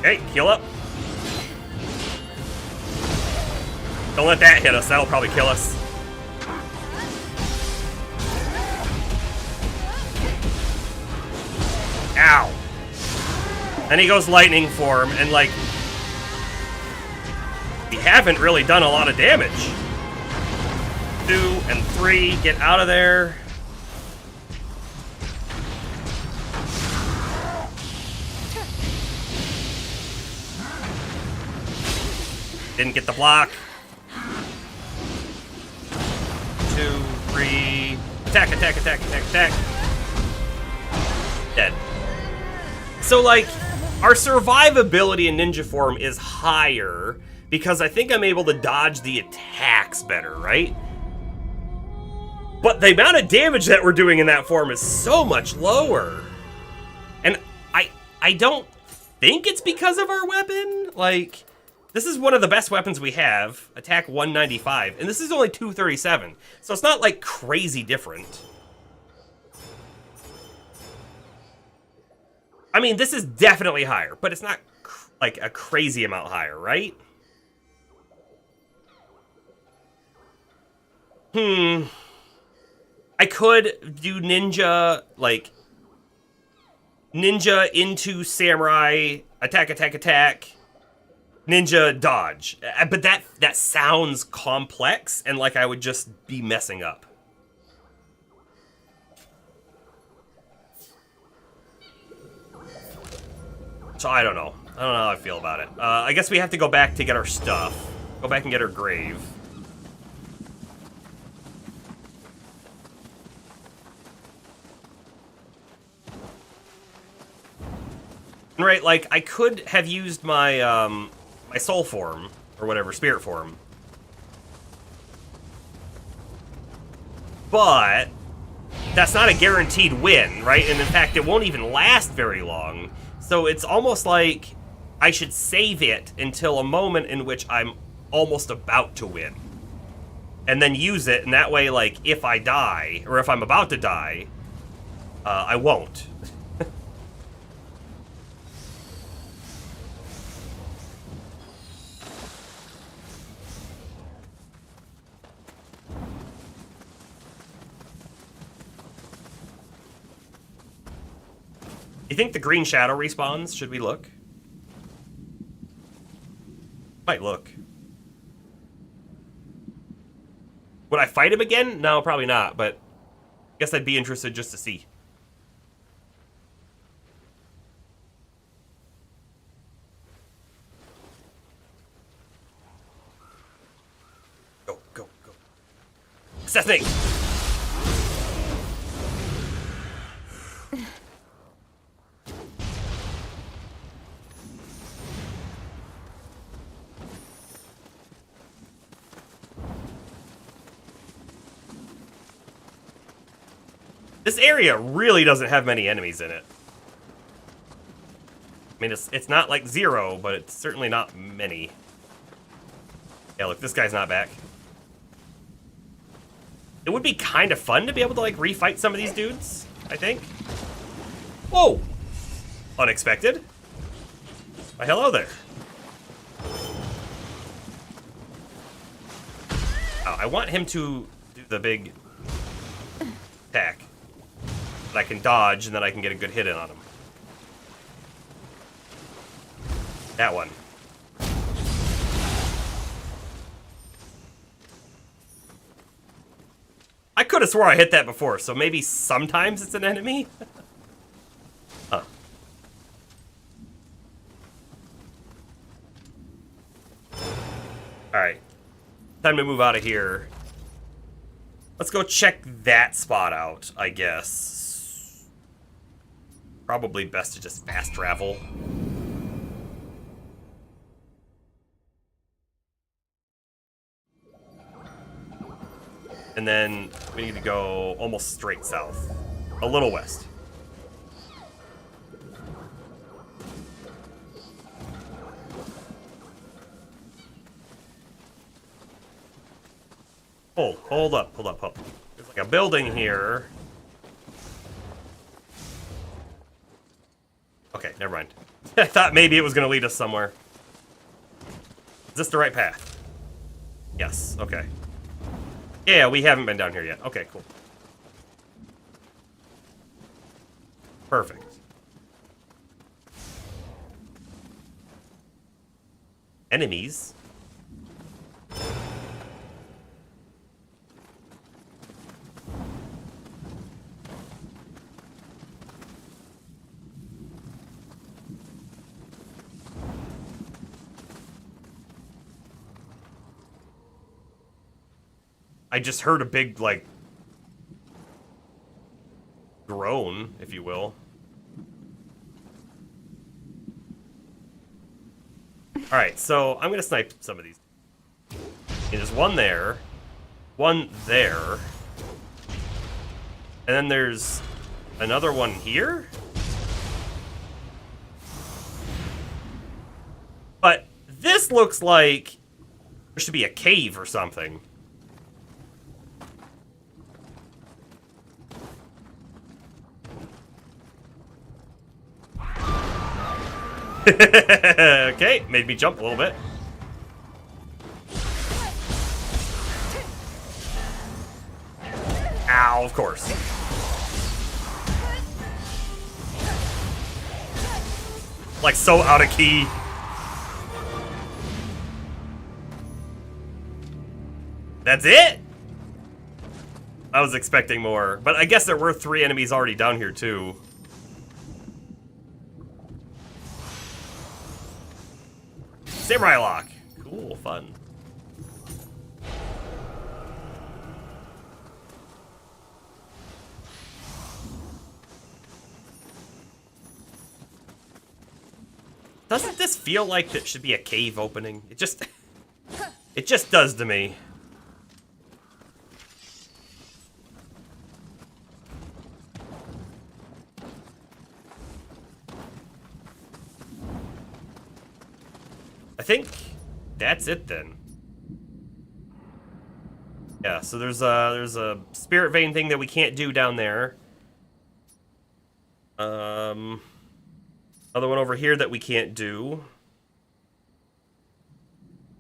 Okay, heal up. Don't let that hit us. That'll probably kill us. Ow. Then he goes lightning form, and like, we haven't really done a lot of damage. 2 and 3, get out of there. Didn't get the block. 2, 3. Attack, attack, attack, attack, attack. Dead. So, like, our survivability in ninja form is higher because I think I'm able to dodge the attacks better, right? But the amount of damage that we're doing in that form is so much lower. And I don't think it's because of our weapon. Like, this is one of the best weapons we have, attack 195, and this is only 237, so it's not like crazy different. I mean, this is definitely higher, but it's not like a crazy amount higher, right? I could do ninja, like, ninja into samurai, attack, attack, attack, ninja dodge, but that sounds complex and like I would just be messing up. So I don't know. I don't know how I feel about it. I guess we have to go back to get our stuff. Go back and get our grave. Right, like, I could have used my, my soul form, or whatever, spirit form. But that's not a guaranteed win, right? And in fact, it won't even last very long. So it's almost like I should save it until a moment in which I'm almost about to win. And then use it, and that way, like, if I die, or if I'm about to die, I won't. You think the green shadow respawns? Should we look? Might look. Would I fight him again? No, probably not, but I guess I'd be interested just to see. Go, go, go. Assassinate! This area really doesn't have many enemies in it. I mean, it's not like 0, but it's certainly not many. Yeah, look, this guy's not back. It would be kind of fun to be able to, like, refight some of these dudes, I think. Whoa! Unexpected. Why, hello there. Oh, I want him to do the big attack. I can dodge, and then I can get a good hit in on him. That one. I could have swore I hit that before, so maybe sometimes it's an enemy? Huh. Alright. Time to move out of here. Let's go check that spot out, I guess. Probably best to just fast travel. And then we need to go almost straight south. A little west. Hold up. There's like a building here. Okay, never mind. I thought maybe it was going to lead us somewhere. Is this the right path? Yes, okay. Yeah, we haven't been down here yet. Okay, cool. Perfect. Enemies? I just heard a big, like, groan, if you will. Alright, so I'm gonna snipe some of these. Okay, there's one there. One there. And then there's another one here? But this looks like there should be a cave or something. Okay, made me jump a little bit. Ow, of course. Like, so out of key. That's it? I was expecting more. But I guess there were 3 enemies already down here, too. Samurai lock. Cool, fun. Doesn't this feel like it should be a cave opening? It just does to me. I think that's it then. Yeah, so there's a spirit vein thing that we can't do down there. Another one over here that we can't do.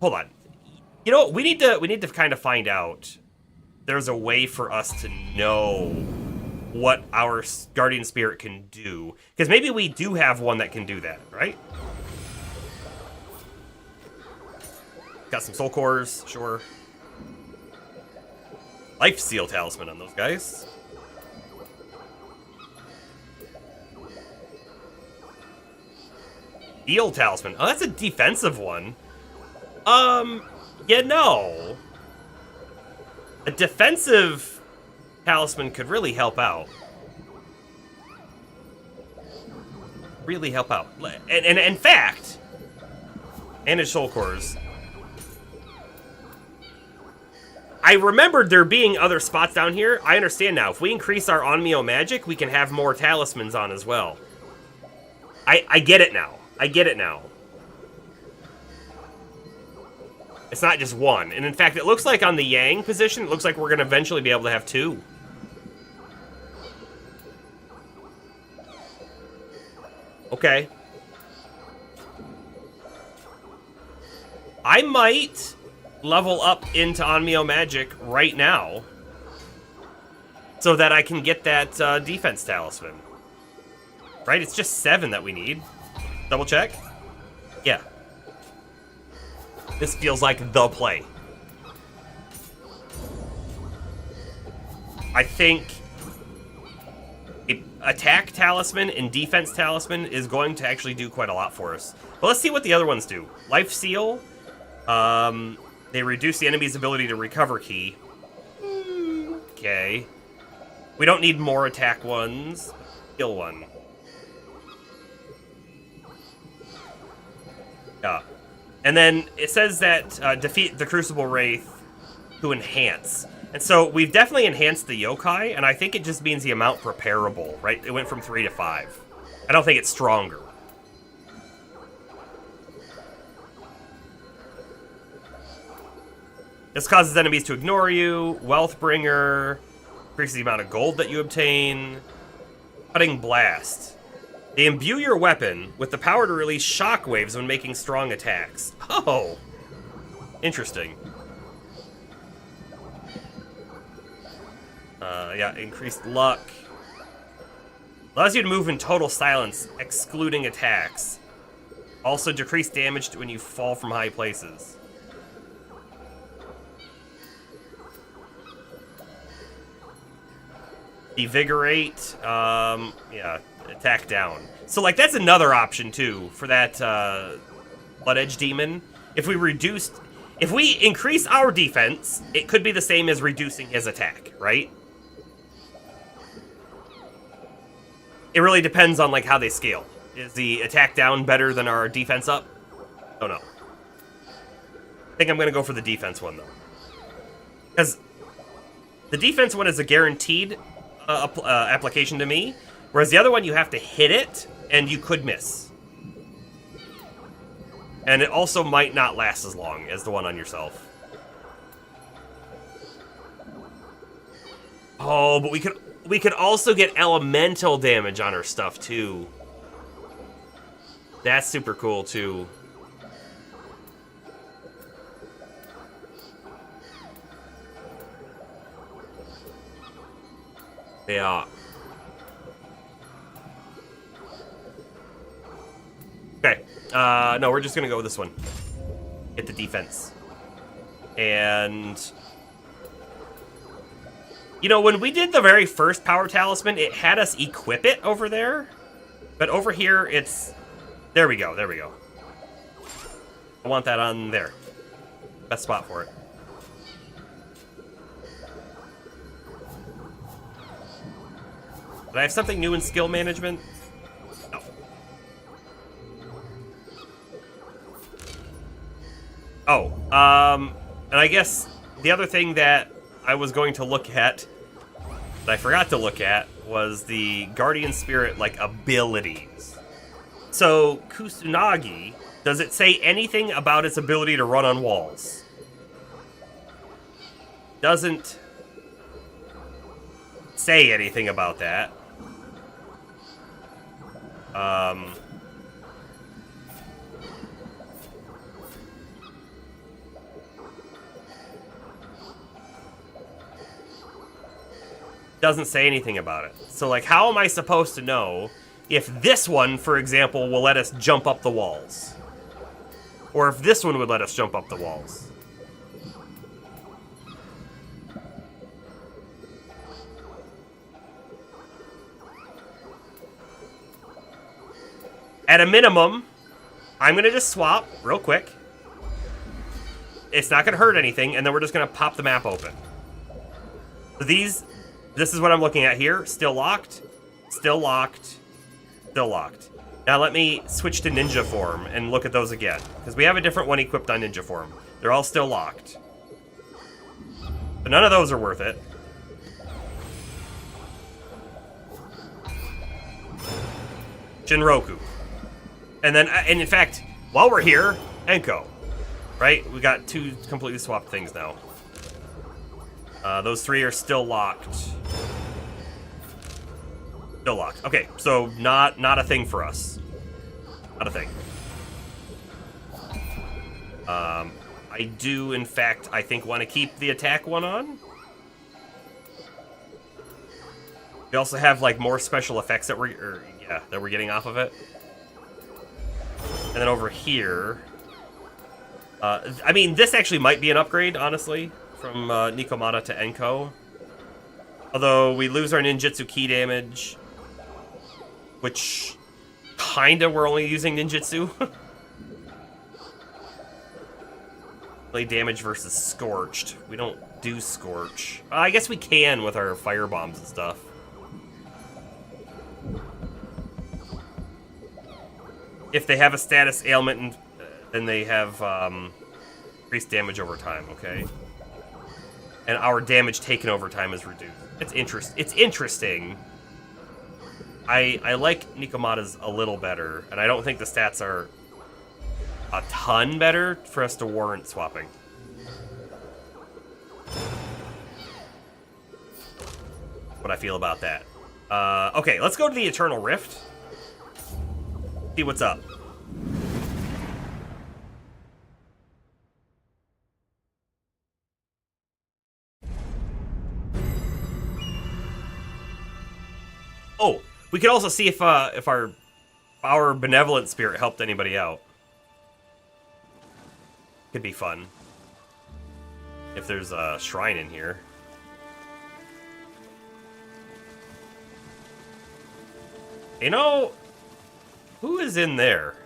Hold on. You know, we need to kind of find out. There's a way for us to know what our guardian spirit can do, because maybe we do have one that can do that, right? Got some soul cores, sure. Life seal talisman on those guys. Steel talisman. Oh, that's a defensive one. Yeah, no. A defensive talisman could really help out. Really help out. And in fact, and his soul cores. I remembered there being other spots down here. I understand now. If we increase our Nioh magic, we can have more talismans on as well. I get it now. I get it now. It's not just one. And in fact, it looks like on the Yang position, it looks like we're going to eventually be able to have two. Okay. I might level up into Nioh magic right now so that I can get that defense talisman. Right? It's just 7 that we need. Double check. Yeah. This feels like the play. I think attack talisman and defense talisman is going to actually do quite a lot for us. But let's see what the other ones do. Life seal. They reduce the enemy's ability to recover key. Okay. We don't need more attack ones. Kill one. Yeah. And then it says that defeat the Crucible Wraith to enhance. And so we've definitely enhanced the yokai, and I think it just means the amount preparable, right? It went from 3 to 5. I don't think it's stronger. This causes enemies to ignore you. Wealthbringer. Increases the amount of gold that you obtain. Cutting Blast. They imbue your weapon with the power to release shockwaves when making strong attacks. Oh! Interesting. Yeah, increased luck. Allows you to move in total silence, excluding attacks. Also decreased damage when you fall from high places. Devigorate, yeah, attack down. So, like, that's another option, too, for that, Blood Edge Demon. If we increase our defense, it could be the same as reducing his attack, right? It really depends on, like, how they scale. Is the attack down better than our defense up? Oh, no. I think I'm gonna go for the defense one, though. Because the defense one is a guaranteed application to me, whereas the other one you have to hit it and you could miss, and it also might not last as long as the one on yourself. Oh, but we could also get elemental damage on our stuff too. That's super cool too. Yeah. Okay. No, we're just gonna go with this one. Hit the defense. And you know, when we did the very first power talisman, it had us equip it over there. But over here, it's... There we go, there we go. I want that on there. Best spot for it. Did I have something new in skill management? No. Oh, and I guess the other thing that I was going to look at, that I forgot to look at, was the Guardian Spirit, like, abilities. So, Kusunagi, does it say anything about its ability to run on walls? Doesn't say anything about that. Doesn't say anything about it. So, like, how am I supposed to know if this one, for example, will let us jump up the walls? Or if this one would let us jump up the walls? At a minimum, I'm going to just swap real quick. It's not going to hurt anything, and then we're just going to pop the map open. So this is what I'm looking at here. Still locked, still locked, still locked. Now let me switch to ninja form and look at those again, because we have a different one equipped on ninja form. They're all still locked. But none of those are worth it. Shinroku. And then, and in fact, while we're here, Enko. Right? We got two completely swapped things now. Those three are still locked. Still locked. Okay, so not a thing for us. Not a thing. I do, in fact, I think want to keep the attack one on. We also have like more special effects that we're getting off of it. And then over here, I mean, this actually might be an upgrade, honestly, from Nikomata to Enko. Although we lose our ninjutsu ki damage, which kinda we're only using ninjutsu. Play damage versus scorched. We don't do scorch. I guess we can with our fire bombs and stuff. If they have a status ailment, and then they have increased damage over time, okay? And our damage taken over time is reduced. It's interesting. I like Nikomata's a little better, and I don't think the stats are a ton better for us to warrant swapping. What I feel about that. Okay, let's go to the Eternal Rift. See what's up. Oh, we could also see if our benevolent spirit helped anybody out. Could be fun. If there's a shrine in here. You know, who is in there?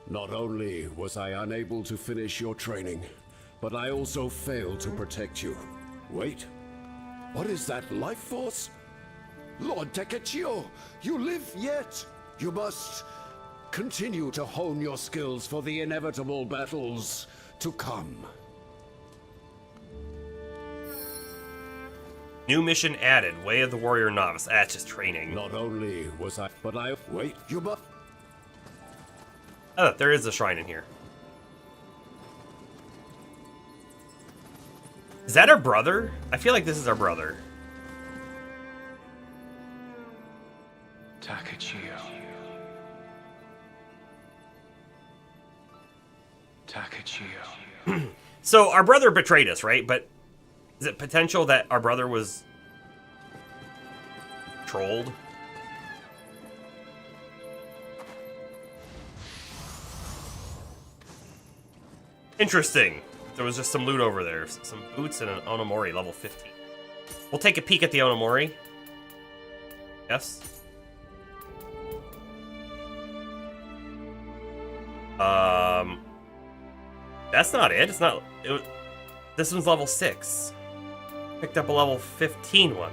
Not only was I unable to finish your training, but I also failed to protect you. Wait, what is that life force? Lord Takechio, you live yet. You must continue to hone your skills for the inevitable battles to come. New mission added, Way of the Warrior Novice. That's just training. Not only was I, but I... Wait, you must... Oh, there is a shrine in here. Is that our brother? I feel like this is our brother. Takechio. Takechio. So our brother betrayed us, right? But is it potential that our brother was trolled? Interesting. There was just some loot over there. Some boots and an Onomori, level 15. We'll take a peek at the Onomori. Yes? That's not it. It's not. This one's level 6. Picked up a level 15 one.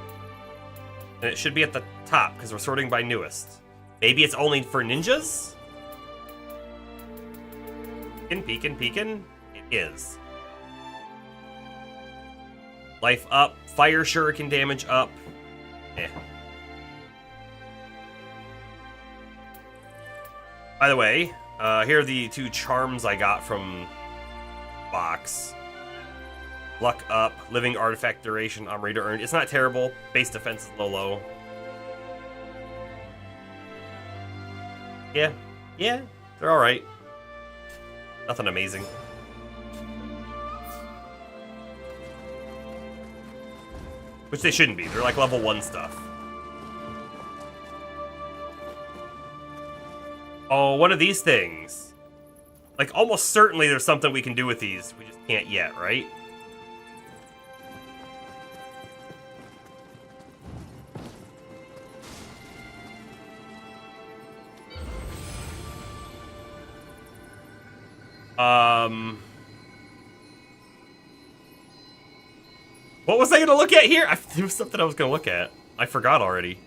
And it should be at the top, because we're sorting by newest. Maybe it's only for ninjas? Peekin'. It is. Life up. Fire shuriken damage up. Eh. By the way, here are the 2 charms I got from box. Luck up, living artifact duration, armory to earn. It's not terrible. Base defense is low. Yeah, they're alright. Nothing amazing. Which they shouldn't be. They're like level 1 stuff. Oh, one of these things. Like, almost certainly there's something we can do with these. We just can't yet, right? What was I gonna look at here? There was something I was gonna look at. I forgot already.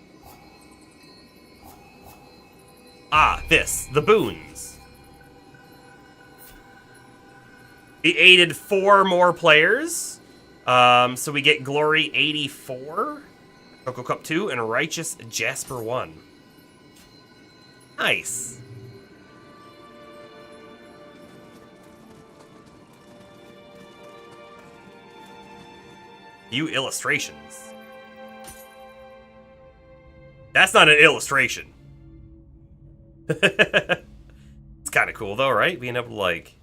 Ah, this. The boons. We aided 4 more players. So we get Glory 84, Coco Cup 2, and Righteous Jasper 1. Nice. View illustrations. That's not an illustration. It's kind of cool though, right? Being able to like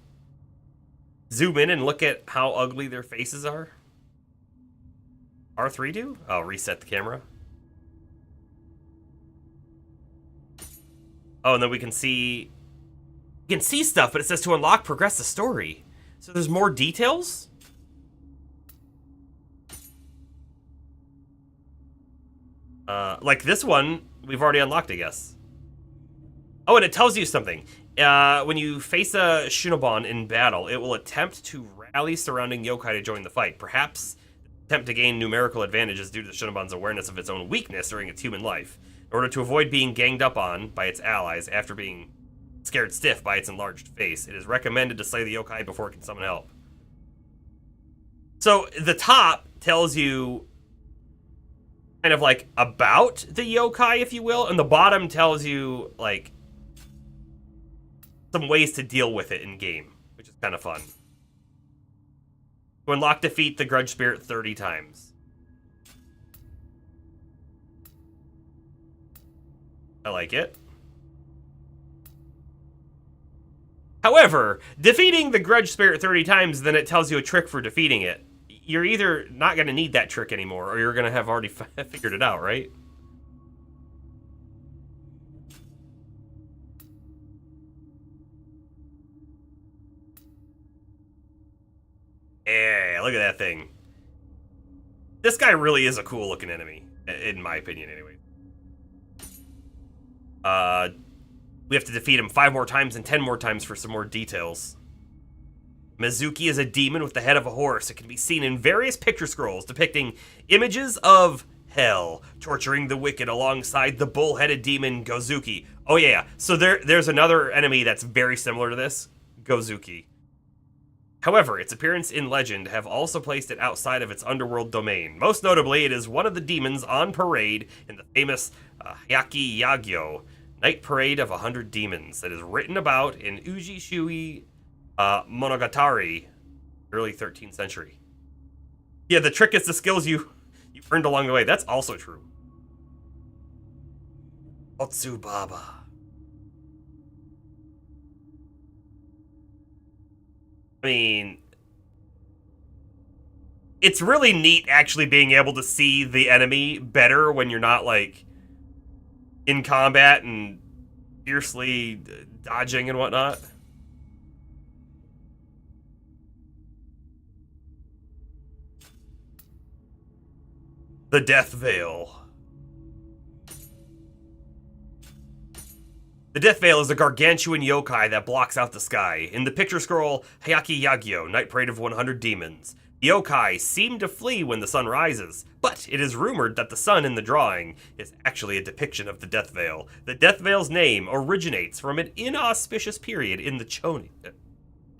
zoom in and look at how ugly their faces are. R3 do? I'll reset the camera. Oh, and then we can see stuff, but it says to unlock, progress the story. So there's more details? Like this one, we've already unlocked, I guess. Oh, and it tells you something. When you face a Shinobon in battle, it will attempt to rally surrounding yokai to join the fight. Perhaps attempt to gain numerical advantages due to the Shinobon's awareness of its own weakness during its human life, in order to avoid being ganged up on by its allies after being scared stiff by its enlarged face. It is recommended to slay the yokai before it can summon help. So the top tells you kind of like about the yokai, if you will, and the bottom tells you like some ways to deal with it in game, which is kind of fun. To unlock, defeat the grudge spirit 30 times. I like it. However, defeating the grudge spirit 30 times, then it tells you a trick for defeating it. You're either not going to need that trick anymore, or you're going to have already figured it out, right? Yeah, look at that thing. This guy really is a cool looking enemy, in my opinion anyway. We have to defeat him 5 more times and 10 more times for some more details. Mizuki is a demon with the head of a horse. It can be seen in various picture scrolls depicting images of hell, torturing the wicked alongside the bull-headed demon Gozuki. Oh yeah, so there's another enemy that's very similar to this, Gozuki. However, its appearance in legend have also placed it outside of its underworld domain. Most notably, it is one of the demons on parade in the famous Hyaki Yagyo, Night Parade of 100 Demons, that is written about in Uji Shui Monogatari, early 13th century. Yeah, the trick is the skills you earned along the way. That's also true. Otsubaba. I mean, it's really neat actually being able to see the enemy better when you're not like in combat and fiercely dodging and whatnot. The Death Veil. The Death Veil is a gargantuan yokai that blocks out the sky. In the picture scroll, Hayaki Yagyo, Night Parade of 100 Demons. The yokai seem to flee when the sun rises, but it is rumored that the sun in the drawing is actually a depiction of the Death Veil. The Death Veil's name originates from an inauspicious period in the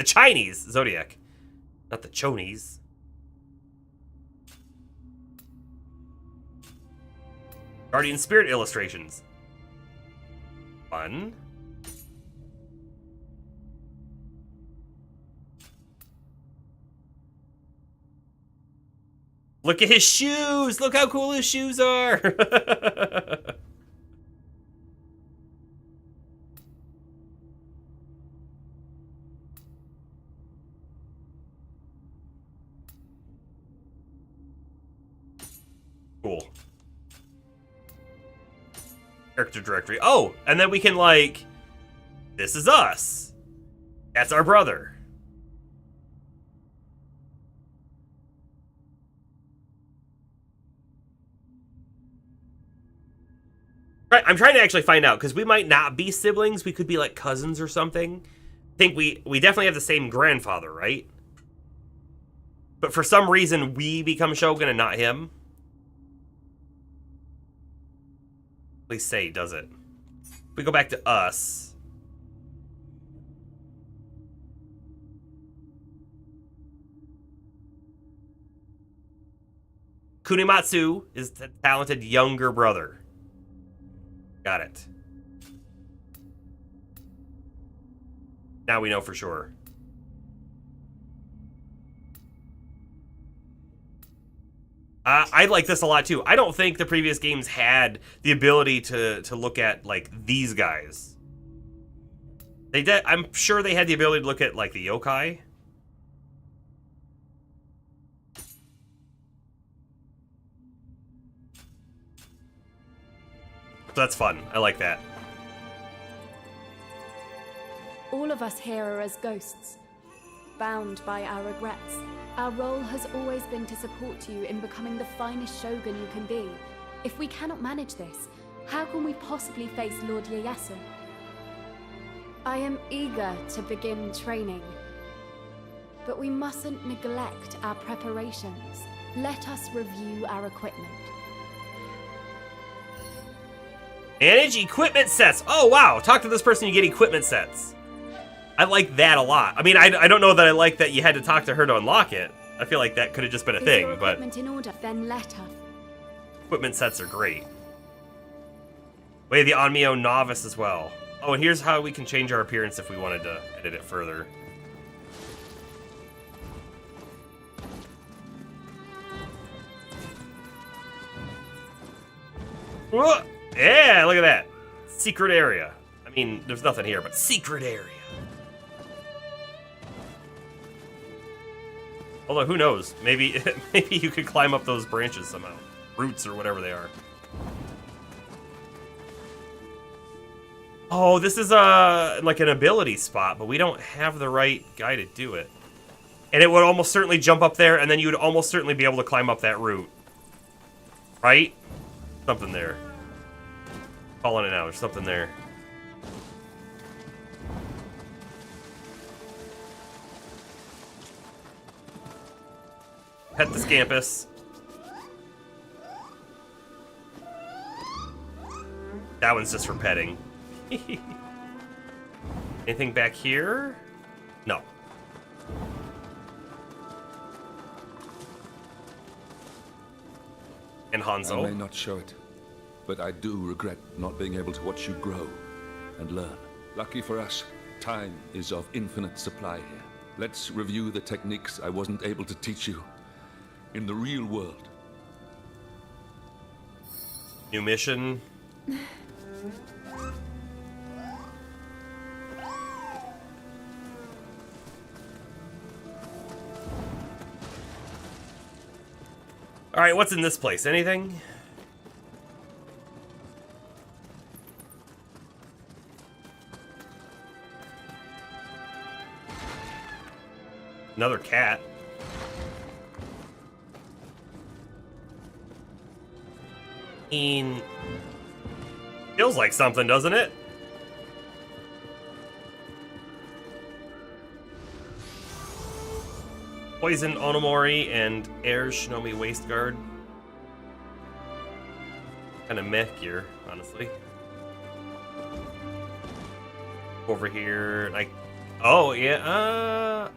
Chinese zodiac. Not the Chonies. Guardian Spirit illustrations. Fun. Look at his shoes! Look how cool his shoes are! Cool. Character directory. Oh, and then we can, like, this is us. That's our brother. Right, I'm trying to actually find out, because we might not be siblings. We could be, like, cousins or something. I think we definitely have the same grandfather, right? But for some reason, we become Shogun and not him. Please say, does it? If we go back to us. Kunimatsu is the talented younger brother. Got it. Now we know for sure. I like this a lot too. I don't think the previous games had the ability to look at like these guys. They did. I'm sure they had the ability to look at like the yokai. So that's fun. I like that. All of us here are as ghosts, bound by our regrets. Our role has always been to support you in becoming the finest shogun you can be. If we cannot manage this, how can we possibly face Lord Ieyasu? I am eager to begin training, but we mustn't neglect our preparations. Let us review our equipment. Manage equipment sets. Oh, wow. Talk to this person, you get equipment sets. I like that a lot. I mean, I don't know that I like that you had to talk to her to unlock it. I feel like that could have just been a thing, your but equipment in order? Then let us. Equipment sets are great. We have the Onmyo Novice as well. Oh, and here's how we can change our appearance if we wanted to edit it further. Whoa! Yeah, look at that. Secret area. I mean, there's nothing here, but secret area. Although, who knows? Maybe maybe you could climb up those branches somehow. Roots or whatever they are. Oh, this is like an ability spot, but we don't have the right guy to do it. And it would almost certainly jump up there, and then you would almost certainly be able to climb up that route. Right? Something there. Calling it out. There's something there. Pet the Scampus. That one's just for petting. Anything back here? No. And Hanzo. I may not show it, but I do regret not being able to watch you grow and learn. Lucky for us, time is of infinite supply here. Let's review the techniques I wasn't able to teach you in the real world. New mission. All right, what's in this place? Anything? Another cat. Feels like something, doesn't it? Poison Onomori and Air Shinomi Waist Guard. Kind of meh gear, honestly. Over here, like, oh yeah,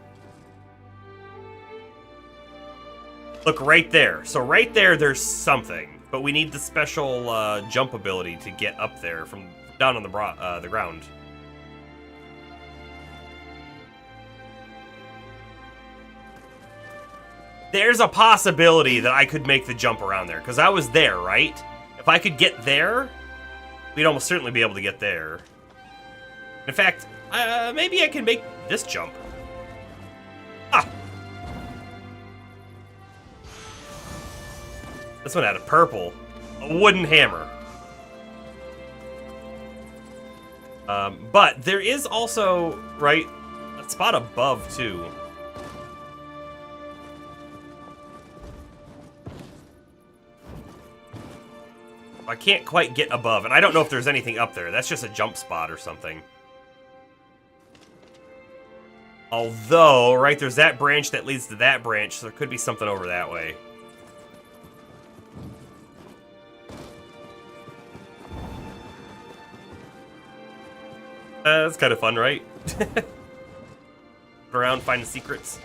look right there. So right there, there's something, but we need the special jump ability to get up there from down on the ground. There's a possibility that I could make the jump around there, because I was there, right? If I could get there, we'd almost certainly be able to get there. In fact, maybe I can make this jump. Ah! This one had a purple. A wooden hammer. But there is also, right, a spot above, too. I can't quite get above, and I don't know if there's anything up there. That's just a jump spot or something. Although, right, there's that branch that leads to that branch, so there could be something over that way. That's kind of fun, right? Go around, find the secrets.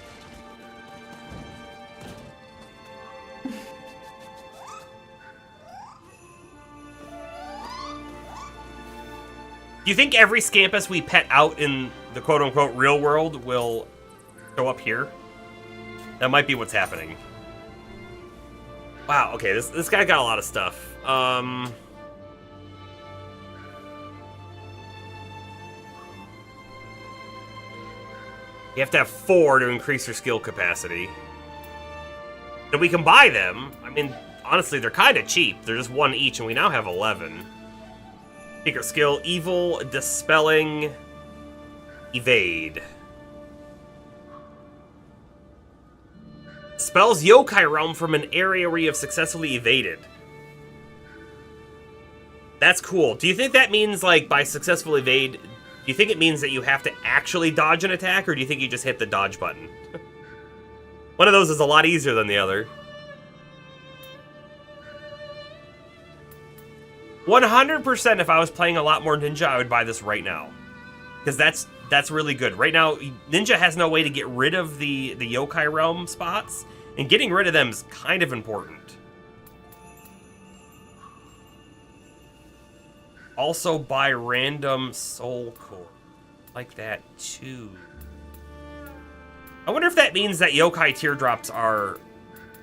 Do you think every Scampus we pet out in the quote-unquote real world will show up here? That might be what's happening. Wow, okay, this guy got a lot of stuff. You have to have 4 to increase your skill capacity. And we can buy them. I mean, honestly, they're kind of cheap. They're just 1 each, and we now have 11. Secret skill, Evil, Dispelling, Evade. Spells Yokai Realm from an area where you have successfully evaded. That's cool. Do you think that means, like, by successful evade, do you think it means that you have to actually dodge an attack, or do you think you just hit the dodge button? One of those is a lot easier than the other. 100% if I was playing a lot more Ninja, I would buy this right now. Because that's really good. Right now, Ninja has no way to get rid of the Yokai Realm spots, and getting rid of them is kind of important. Also buy random soul core. Like that too. I wonder if that means that Yokai teardrops are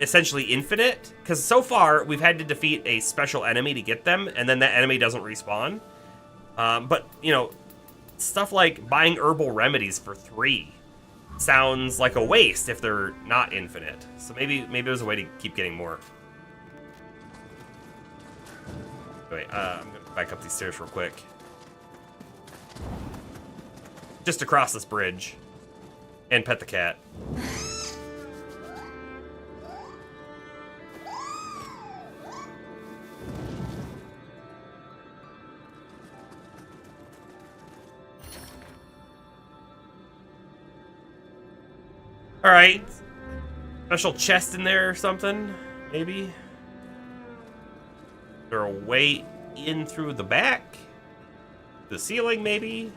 essentially infinite, because so far we've had to defeat a special enemy to get them, and then that enemy doesn't respawn. But, you know, stuff like buying herbal remedies for 3 sounds like a waste if they're not infinite. So maybe there's a way to keep getting more. Wait, I'm gonna back up these stairs real quick. Just to cross this bridge and pet the cat. All right, special chest in there or something, maybe? Is there a way in through the back? The ceiling, maybe?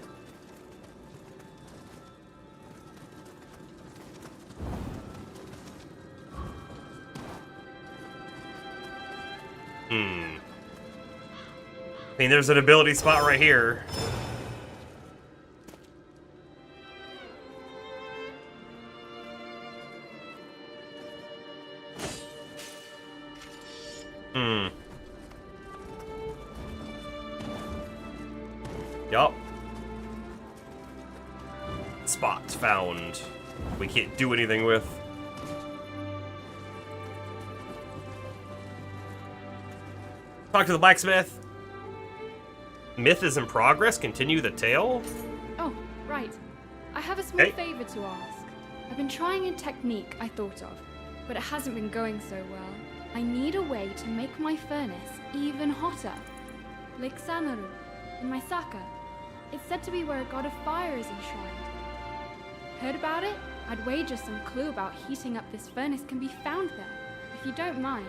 I mean, there's an ability spot right here. Yup. Spot found. We can't do anything with. Talk to the blacksmith. Myth is in progress. Continue the tale. Oh, right. I have a small favor to ask. I've been trying a technique I thought of, but it hasn't been going so well. I need a way to make my furnace even hotter. Lake Samaru, in my Saka. It's said to be where a god of fire is enshrined. Heard about it? I'd wager some clue about heating up this furnace can be found there. If you don't mind,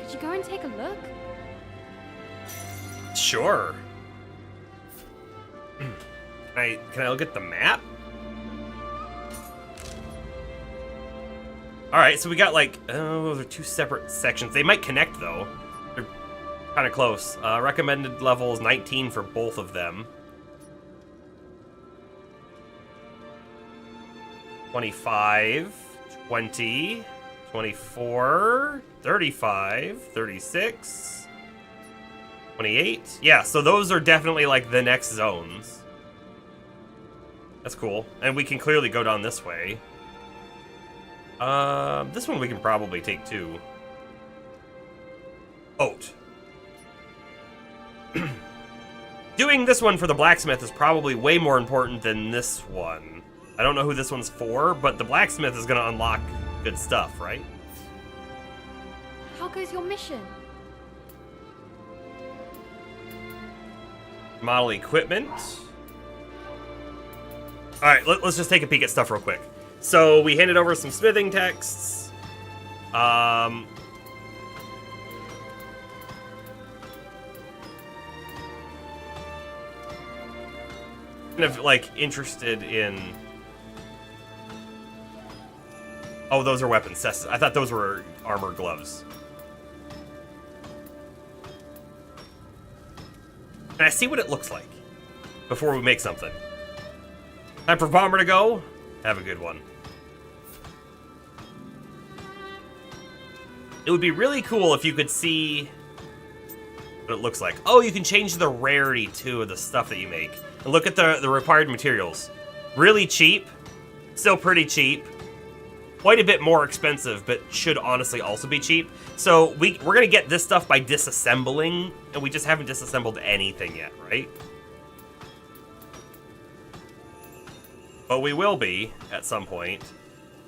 could you go and take a look? Sure. Can I look at the map? Alright, so we got like, those are two separate sections. They might connect though. They're kind of close. Recommended level is 19 for both of them. 25, 20, 24, 35, 36, 28. Yeah, so those are definitely like the next zones. That's cool. And we can clearly go down this way. This one we can probably take too. Oat. Doing this one for the blacksmith is probably way more important than this one. I don't know who this one's for, but the blacksmith is going to unlock good stuff, right? How goes your mission? Model equipment. Alright, let's just take a peek at stuff real quick. So, we handed over some smithing texts. Kind of, like, interested in... Oh, those are weapons. I thought those were armor gloves. Can I see what it looks like before we make something? Time for Bomber to go. Have a good one. It would be really cool if you could see what it looks like. Oh, you can change the rarity, too, of the stuff that you make. And look at the required materials. Really cheap. Still pretty cheap. Quite a bit more expensive, but should honestly also be cheap. So we're going to get this stuff by disassembling, and we just haven't disassembled anything yet, right? But we will be at some point.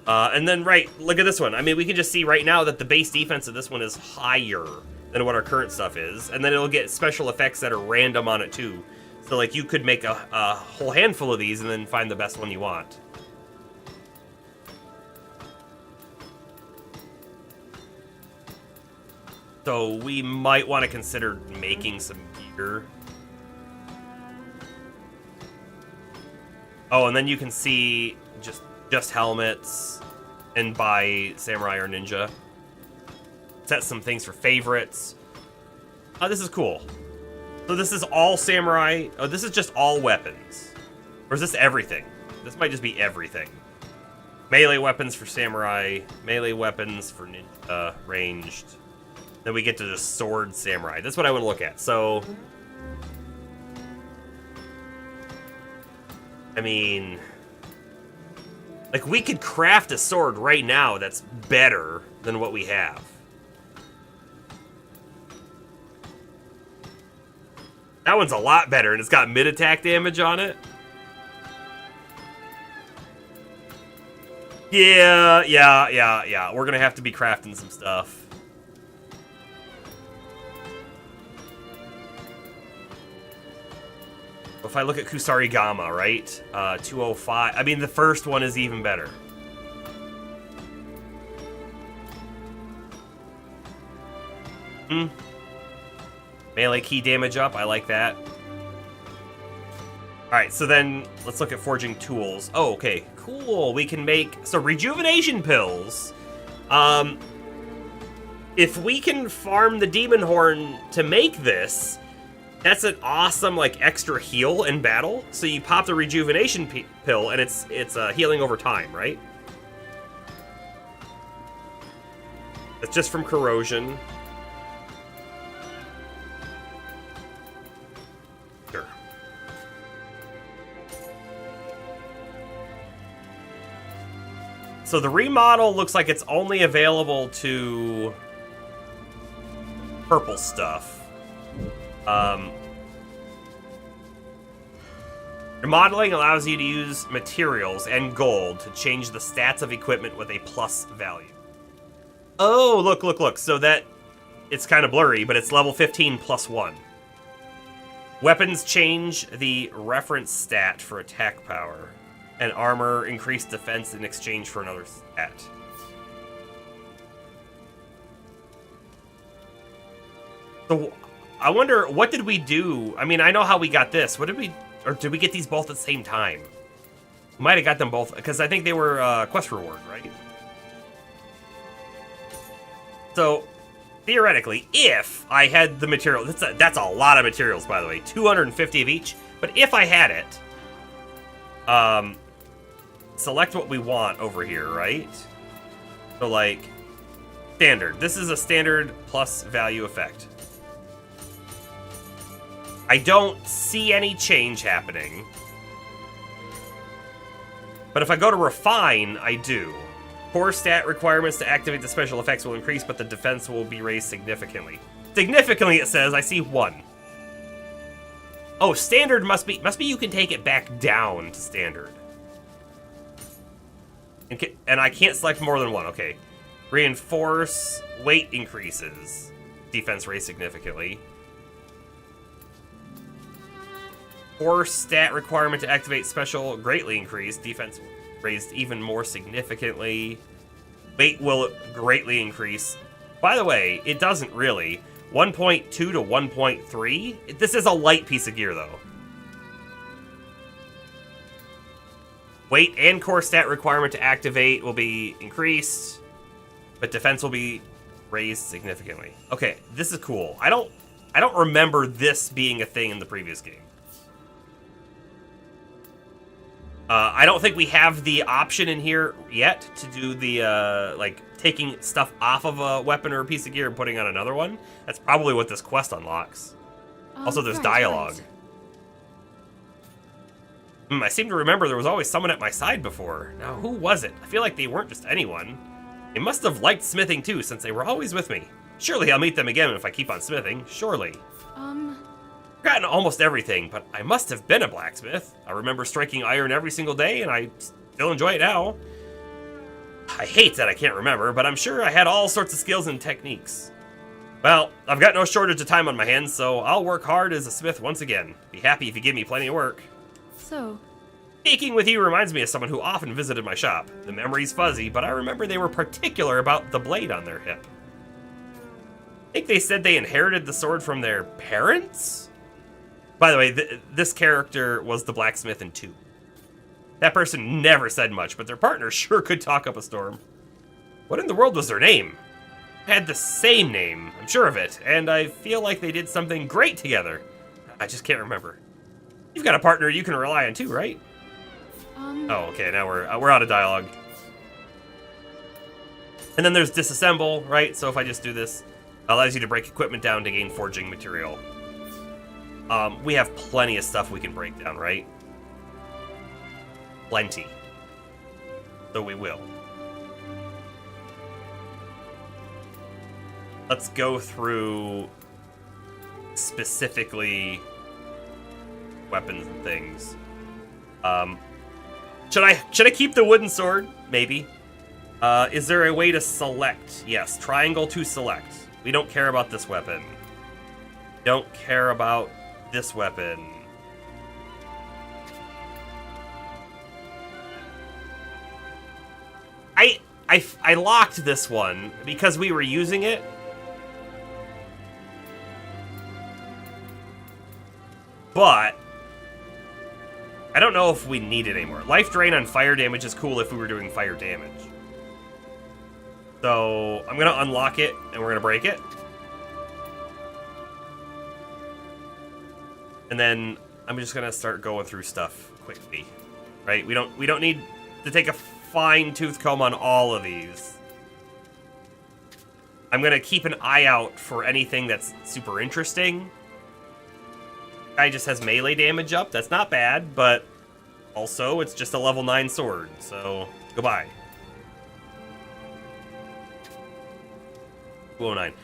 And then, right, look at this one. I mean, we can just see right now that the base defense of this one is higher than what our current stuff is. And then it'll get special effects that are random on it, too. So, like, you could make a whole handful of these and then find the best one you want. So we might want to consider making some gear. Oh, and then you can see just helmets and buy samurai or ninja. Set some things for favorites. Oh, this is cool. So this is all samurai. Oh, this is just all weapons. Or is this everything? This might just be everything. Melee weapons for samurai. Melee weapons for ninja, ranged. Then we get to the sword samurai. That's what I want to look at. So, I mean, like, we could craft a sword right now that's better than what we have. That one's a lot better, and it's got mid-attack damage on it. Yeah. We're gonna have to be crafting some stuff. If I look at Kusarigama, right? 205. I mean, the first one is even better. Melee key damage up. I like that. Alright, so then let's look at forging tools. Oh, okay. Cool. We can make... So, rejuvenation pills. If we can farm the demon horn to make this... That's an awesome, like, extra heal in battle. So you pop the rejuvenation pill, and it's healing over time, right? It's just from corrosion. Sure. So the remodel looks like it's only available to purple stuff. Remodeling allows you to use materials and gold to change the stats of equipment with a plus value. Oh, look. So that, it's kind of blurry, but it's level 15 plus 1. Weapons change the reference stat for attack power. and armor, increased defense in exchange for another stat. So, I wonder, what did we do? I mean, I know how we got this. What did we, or did we get these both at the same time? We might have got them both, because I think they were quest reward, right? So, theoretically, if I had the material, that's a lot of materials, by the way, 250 of each. But if I had it, select what we want over here, right? So, like, standard. This is a standard plus value effect. I don't see any change happening. But if I go to refine, I do. Core stat requirements to activate the special effects will increase, but the defense will be raised significantly. Significantly, it says. I see 1. Oh, standard must be you can take it back down to standard. And I can't select more than 1. Okay. Reinforce, weight increases. Defense raised significantly. Core stat requirement to activate special greatly increased. Defense raised even more significantly. Weight will greatly increase. By the way, it doesn't really. 1.2 to 1.3. This is a light piece of gear, though. Weight and core stat requirement to activate will be increased, but defense will be raised significantly. Okay, this is cool. I don't remember this being a thing in the previous game. I don't think we have the option in here yet to do the, like, taking stuff off of a weapon or a piece of gear and putting on another one. That's probably what this quest unlocks. Also, there's dialogue. I seem to remember there was always someone at my side before. Now, who was it? I feel like they weren't just anyone. They must have liked smithing, too, since they were always with me. Surely I'll meet them again if I keep on smithing. Surely. I've forgotten almost everything, but I must have been a blacksmith. I remember striking iron every single day, and I still enjoy it now. I hate that I can't remember, but I'm sure I had all sorts of skills and techniques. Well, I've got no shortage of time on my hands, so I'll work hard as a smith once again. Be happy if you give me plenty of work. So, speaking with you reminds me of someone who often visited my shop. The memory's fuzzy, but I remember they were particular about the blade on their hip. I think they said they inherited the sword from their parents? By the way, this character was the blacksmith in 2. That person never said much, but their partner sure could talk up a storm. What in the world was their name? They had the same name, I'm sure of it, and I feel like they did something great together. I just can't remember. You've got a partner you can rely on too, right? Oh, okay, now we're out of dialogue. And then there's disassemble, right? So if I just do this, it allows you to break equipment down to gain forging material. We have plenty of stuff we can break down, right? Plenty. So we will. Let's go through specifically weapons and things. Should I keep the wooden sword? Maybe. Is there a way to select? Yes, triangle to select. We don't care about this weapon. Don't care about this weapon. I locked this one because we were using it. But I don't know if we need it anymore. Life drain on fire damage is cool if we were doing fire damage. So I'm gonna unlock it and we're gonna break it. And then I'm just gonna start going through stuff quickly. Right? We don't need to take a fine-tooth comb on all of these. I'm gonna keep an eye out for anything that's super interesting. Guy just has melee damage up. That's not bad, but also it's just a level 9 sword, so goodbye. 209.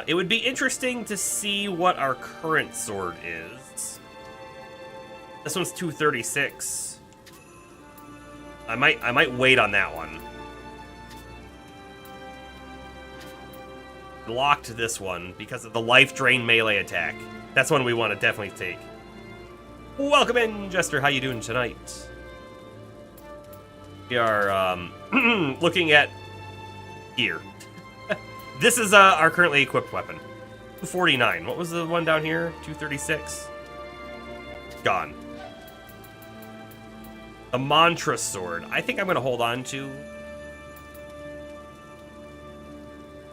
It would be interesting to see what our current sword is. This one's 236. I might wait on that one. Locked this one because of the life drain melee attack. That's one we want to definitely take. Welcome in, Jester. How you doing tonight? We are looking at gear. This is our currently equipped weapon. 249. What was the one down here? 236. Gone. The Mantra Sword. I think I'm going to hold on to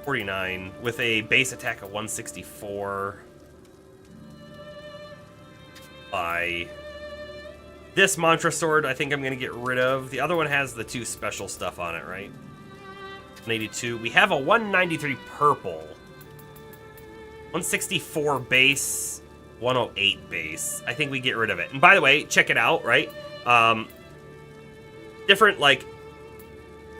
49 with a base attack of 164. By this Mantra Sword, I think I'm going to get rid of. The other one has the 2 special stuff on it, right? 182. We have a 193 purple. 164 base, 108 base. I think we get rid of it. And by the way, check it out, right? Different, like,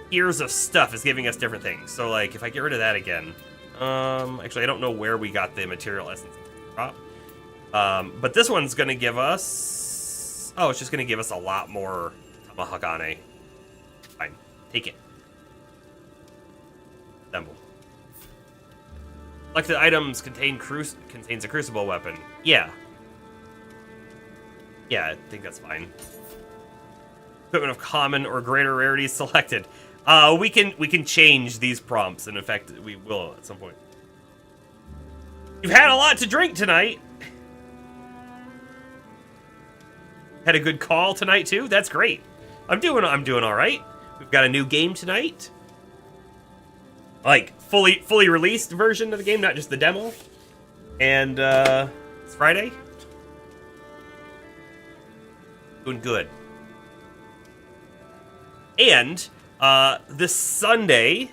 tiers of stuff is giving us different things. So, like, if I get rid of that again... actually, I don't know where we got the material essence drop. But this one's going to give us... Oh, it's just going to give us a lot more Tamahagane. Fine. Take it. Assemble. Selected items contains a crucible weapon. Yeah. Yeah, I think that's fine. Equipment of common or greater rarity selected. We can change these prompts, and in fact, we will at some point. You've had a lot to drink tonight. Had a good call tonight too. That's great. I'm doing all right. We've got a new game tonight. Like fully released version of the game, not just the demo. And it's Friday. Doing good. And this Sunday,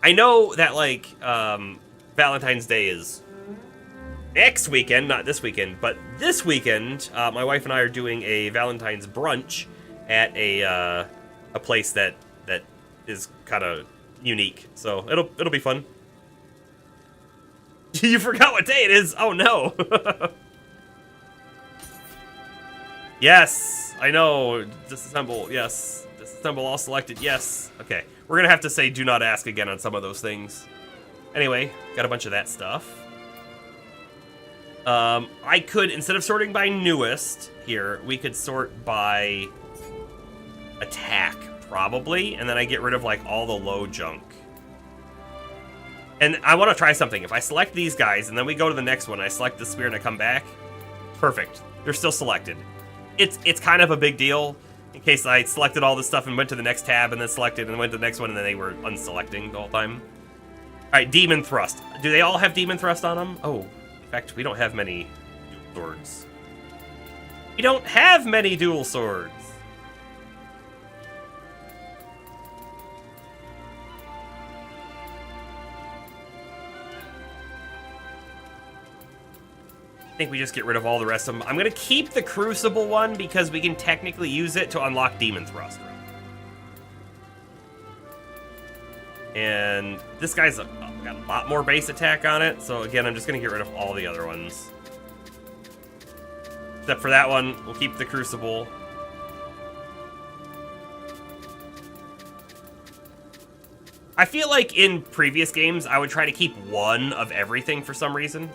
I know that like Valentine's Day is next weekend, not this weekend, but this weekend, my wife and I are doing a Valentine's brunch at a place that is kind of unique. So it'll be fun. You forgot what day it is. Oh no. Yes, I know. Disassemble. Yes. Disassemble all selected. Yes. Okay. We're going to have to say do not ask again on some of those things. Anyway, got a bunch of that stuff. I could, instead of sorting by newest here, we could sort by attack, probably. And then I get rid of, like, all the low junk. And I want to try something. If I select these guys, and then we go to the next one, I select the spear and I come back, perfect. They're still selected. It's kind of a big deal in case I selected all this stuff and went to the next tab and then selected and went to the next one and then they were unselecting the whole time. Alright, Demon Thrust. Do they all have Demon Thrust on them? Oh, in fact, we don't have many dual swords. We don't have many dual swords. I think we just get rid of all the rest of them. I'm going to keep the Crucible one because we can technically use it to unlock Demon Thrust. And this guy's got a lot more base attack on it. So again, I'm just going to get rid of all the other ones. Except for that one, we'll keep the Crucible. I feel like in previous games, I would try to keep one of everything for some reason.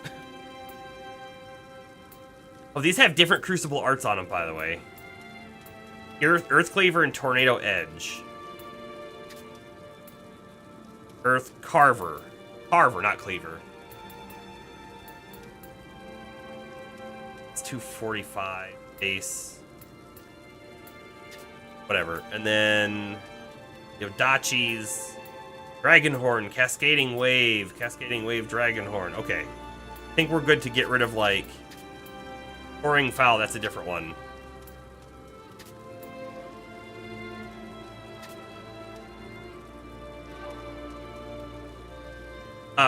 Oh, these have different Crucible arts on them, by the way. Earth Cleaver and Tornado Edge. Earth Carver. Carver, not Cleaver. It's 245 base. Whatever. And then Yodachi's Dragonhorn, Cascading Wave, Dragonhorn. Okay. I think we're good to get rid of, like, Pouring Foul. That's a different one.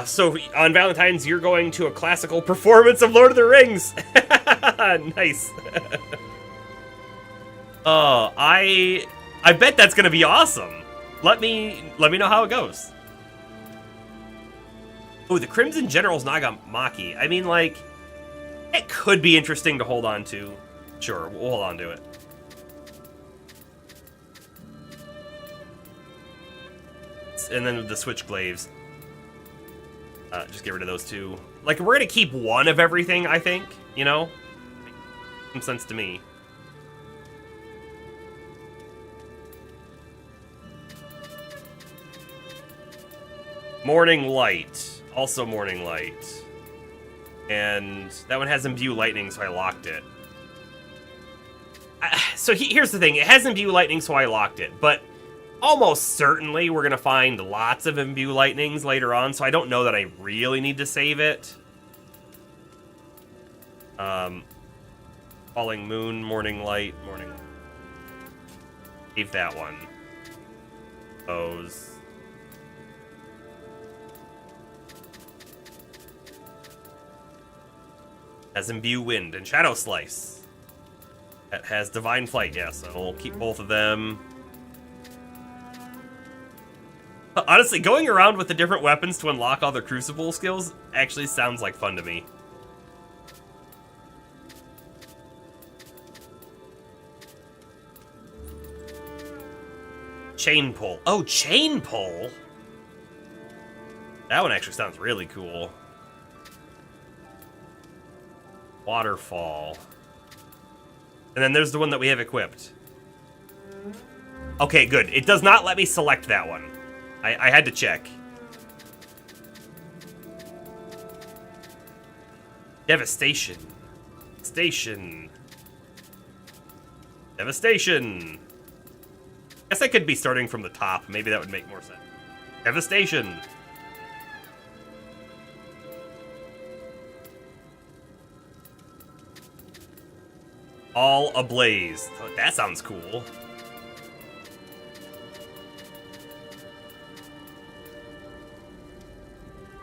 So on Valentine's, you're going to a classical performance of Lord of the Rings. Nice. I bet that's gonna be awesome. Let me know how it goes. Oh, the Crimson General's Nagamaki. I mean, like, it could be interesting to hold on to. Sure, we'll hold on to it. And then the Switch Glaives. Just get rid of those two. Like, we're gonna keep one of everything, I think, you know? Makes some sense to me. Morning Light. Also Morning Light. And that one has Imbue Lightning, so I locked it. So here's the thing. It has Imbue Lightning, so I locked it. But almost certainly we're going to find lots of Imbue Lightnings later on, so I don't know that I really need to save it. Falling Moon, Morning Light, Morning Light. Save that one. Those. Has Imbue Wind and Shadow Slice. That has Divine Flight, yeah, so we'll keep both of them. Honestly, going around with the different weapons to unlock all the Crucible skills actually sounds like fun to me. Chain Pull. Oh, Chain Pull? That one actually sounds really cool. Waterfall. And then there's the one that we have equipped. Okay, good. It does not let me select that one. I had to check. Devastation. Devastation. Guess I could be starting from the top. Maybe that would make more sense. Devastation. All Ablaze. Oh, that sounds cool.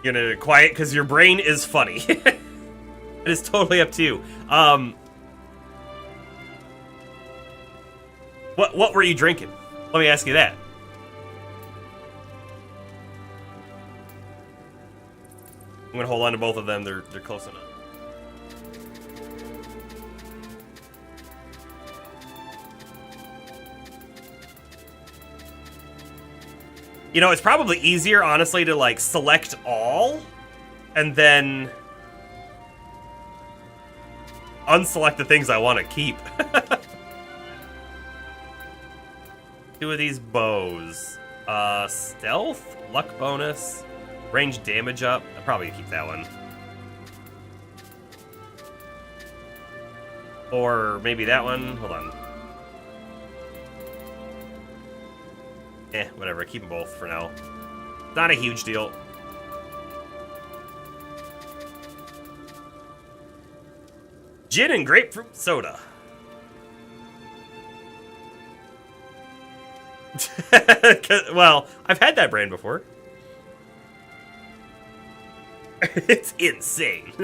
You're gonna quiet because your brain is funny. It is totally up to you. What were you drinking? Let me ask you that. I'm gonna hold on to both of them. They're close enough. You know, it's probably easier, honestly, to, like, select all, and then unselect the things I want to keep. Two of these bows. Stealth, luck bonus, range damage up. I'll probably keep that one. Or maybe that one. Hold on. Whatever. Keep them both for now. Not a huge deal. Gin and grapefruit soda. Well, I've had that brand before. It's insane.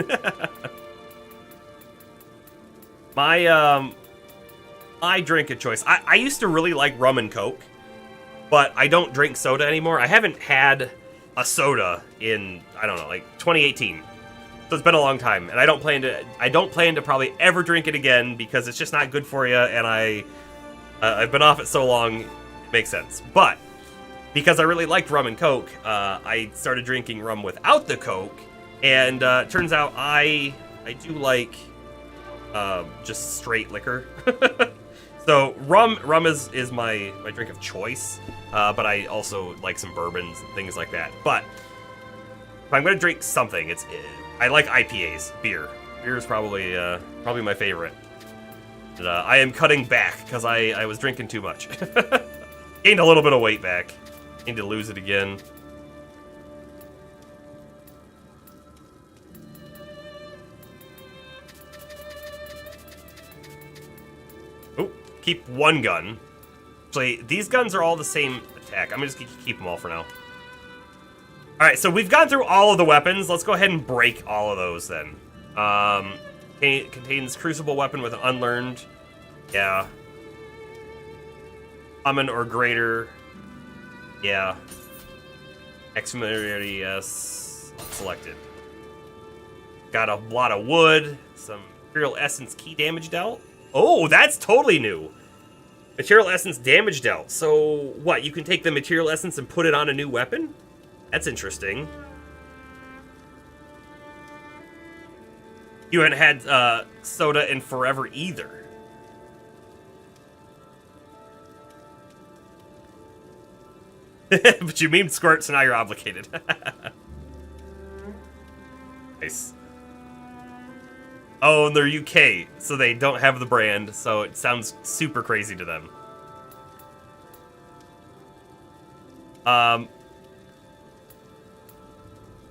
My drink of choice. I used to really like rum and Coke. But I don't drink soda anymore. I haven't had a soda in, I don't know, like 2018. So it's been a long time, and I don't plan to probably ever drink it again because it's just not good for you. And I've been off it so long, it makes sense. But because I really liked rum and Coke, I started drinking rum without the Coke, and turns out I do like just straight liquor. So rum is my drink of choice, but I also like some bourbons and things like that. But if I'm gonna drink something, I like IPAs, beer. Beer is probably my favorite. And, I am cutting back because I was drinking too much. Gained a little bit of weight back. Need to lose it again. Keep one gun. Actually, these guns are all the same attack. I'm just gonna keep them all for now. Alright, so we've gone through all of the weapons. Let's go ahead and break all of those then. Contains Crucible weapon with an unlearned. Yeah. Common or greater. Yeah. Ex-familiarity, yes. Selected. Got a lot of wood. Some Imperial Essence key damage dealt. Oh, that's totally new. Material Essence damage dealt. So, what, you can take the Material Essence and put it on a new weapon? That's interesting. You haven't had soda in forever either. But you memed Squirt, so now you're obligated. Nice. Oh, and they're UK, so they don't have the brand, so it sounds super crazy to them. I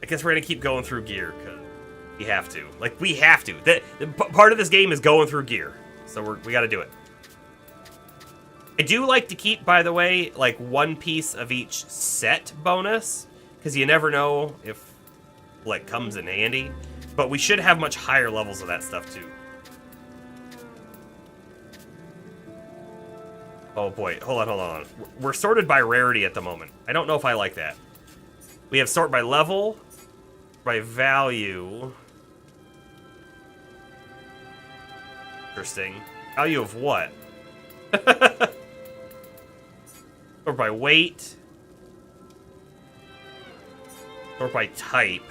guess we're gonna keep going through gear, because we have to. Like, we have to. Part of this game is going through gear, so we gotta do it. I do like to keep, by the way, like, one piece of each set bonus, because you never know if, like, comes in handy. But we should have much higher levels of that stuff, too. Oh, boy. Hold on. We're sorted by rarity at the moment. I don't know if I like that. We have sort by level, by value. Interesting. Value of what? Or by weight. Or by type.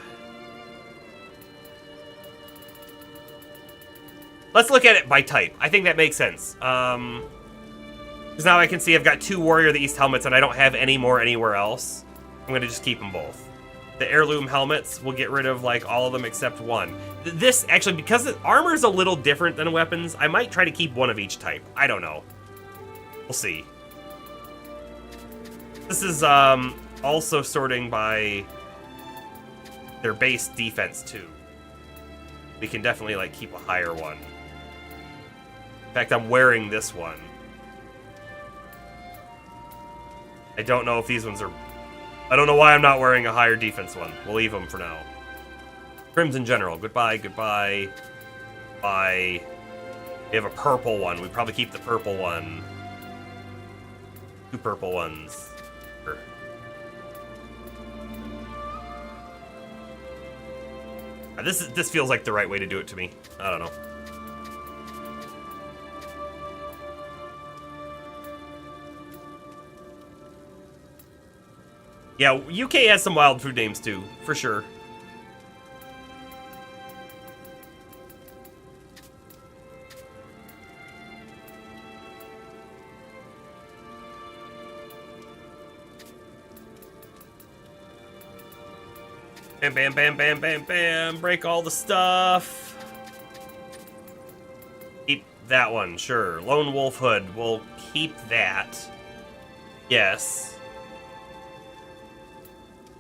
Let's look at it by type. I think that makes sense. Because now I can see I've got 2 Warrior of the East helmets and I don't have any more anywhere else. I'm going to just keep them both. The heirloom helmets, we'll get rid of, like, all of them except one. This, actually, because armor is a little different than weapons, I might try to keep one of each type. I don't know. We'll see. This is also sorting by their base defense, too. We can definitely, like, keep a higher one. In fact, I'm wearing this one. I don't know if these ones are... I don't know why I'm not wearing a higher defense one. We'll leave them for now. Crimson General. Goodbye, goodbye. Bye. We have a purple one. We probably keep the purple one. 2 purple ones. Sure. This feels like the right way to do it to me. I don't know. Yeah, UK has some wild food names too, for sure. Bam, bam, bam, bam, bam, bam. Break all the stuff. Keep that one, sure. Lone Wolf Hood, we'll keep that. Yes.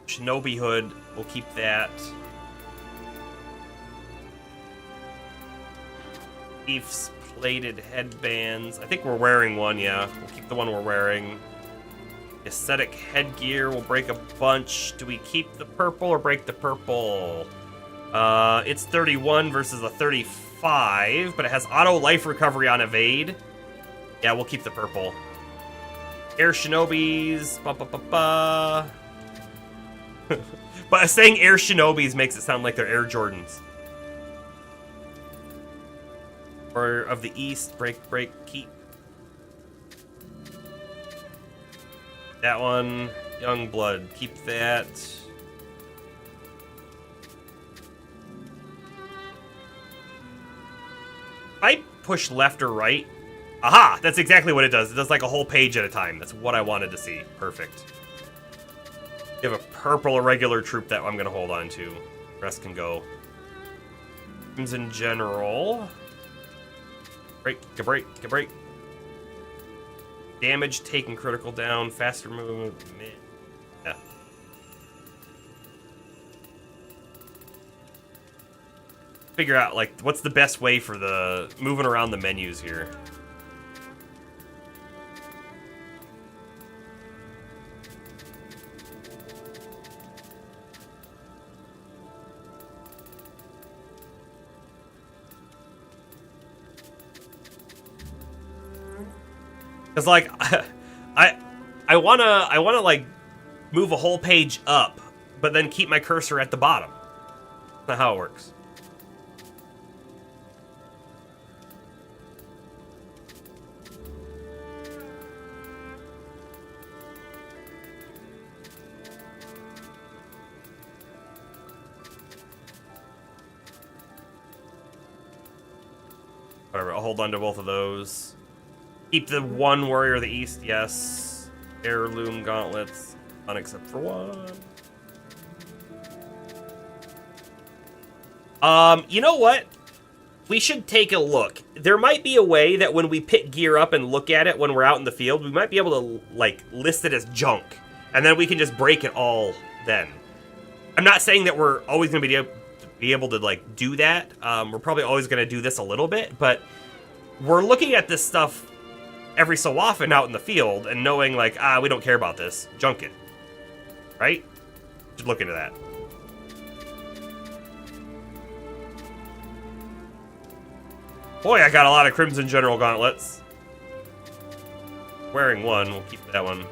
Shinobi Hood, we'll keep that. Chief's plated headbands. I think we're wearing one, yeah. We'll keep the one we're wearing. Aesthetic headgear, we'll break a bunch. Do we keep the purple or break the purple? It's 31 versus a 35, but it has auto life recovery on evade. Yeah, we'll keep the purple. Air Shinobis, ba-ba-ba-ba. But saying Air Shinobis makes it sound like they're Air Jordans. Or of the East, break, keep. That one, Young Blood, keep that. I push left or right. Aha! That's exactly what it does. It does like a whole page at a time. That's what I wanted to see. Perfect. You have a purple irregular troop that I'm going to hold on to. The rest can go. In general. Break. Damage taken, critical down, faster movement. Yeah. Figure out, like, what's the best way for the moving around the menus here. Cause like, I wanna like move a whole page up, but then keep my cursor at the bottom. That's not how it works. Whatever, I'll hold on to both of those. Keep the one Warrior of the East, yes. Heirloom gauntlets. on except for one. You know what? We should take a look. There might be a way that when we pick gear up and look at it when we're out in the field, we might be able to, like, list it as junk. And then we can just break it all then. I'm not saying that we're always going to be able to, like, do that. We're probably always going to do this a little bit, but we're looking at this stuff every so often out in the field and knowing, like, we don't care about this. Junk it. Right? Should look into that. Boy, I got a lot of Crimson General gauntlets. Wearing one, we'll keep that one.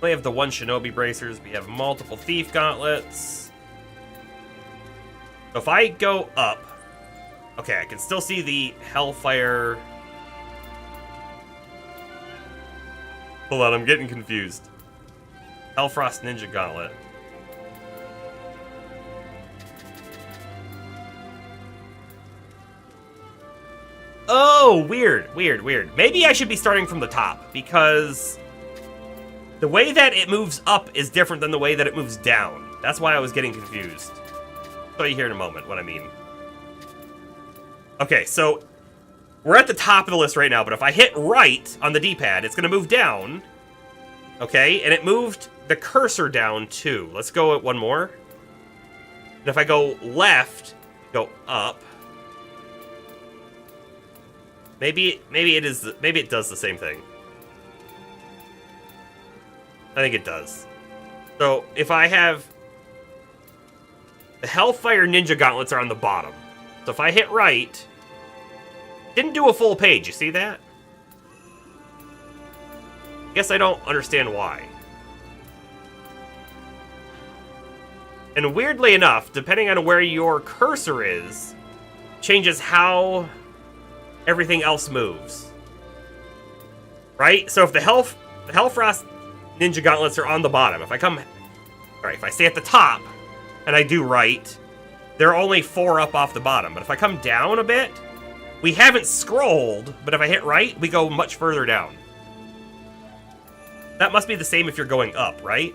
We have the one Shinobi bracers. We have multiple Thief gauntlets. So if I go up, okay, I can still see the Hellfire. Hold on, I'm getting confused. Hellfrost Ninja Gauntlet. Oh, weird. Maybe I should be starting from the top, because the way that it moves up is different than the way that it moves down. That's why I was getting confused. I'll show you here in a moment what I mean. Okay, so we're at the top of the list right now, but if I hit right on the D-pad, it's going to move down. Okay, and it moved the cursor down too. Let's go at one more. And if I go left, go up. Maybe it does the same thing. I think it does. So if I have the Hellfire Ninja Gauntlets are on the bottom. So if I hit right, didn't do a full page. You see that? Guess I don't understand why. And weirdly enough, depending on where your cursor is, changes how everything else moves. Right? So if the Hellfrost Ninja Gauntlets are on the bottom, if I stay at the top and I do right, they're only 4 up off the bottom. But if I come down a bit, we haven't scrolled, but if I hit right, we go much further down. That must be the same if you're going up, right?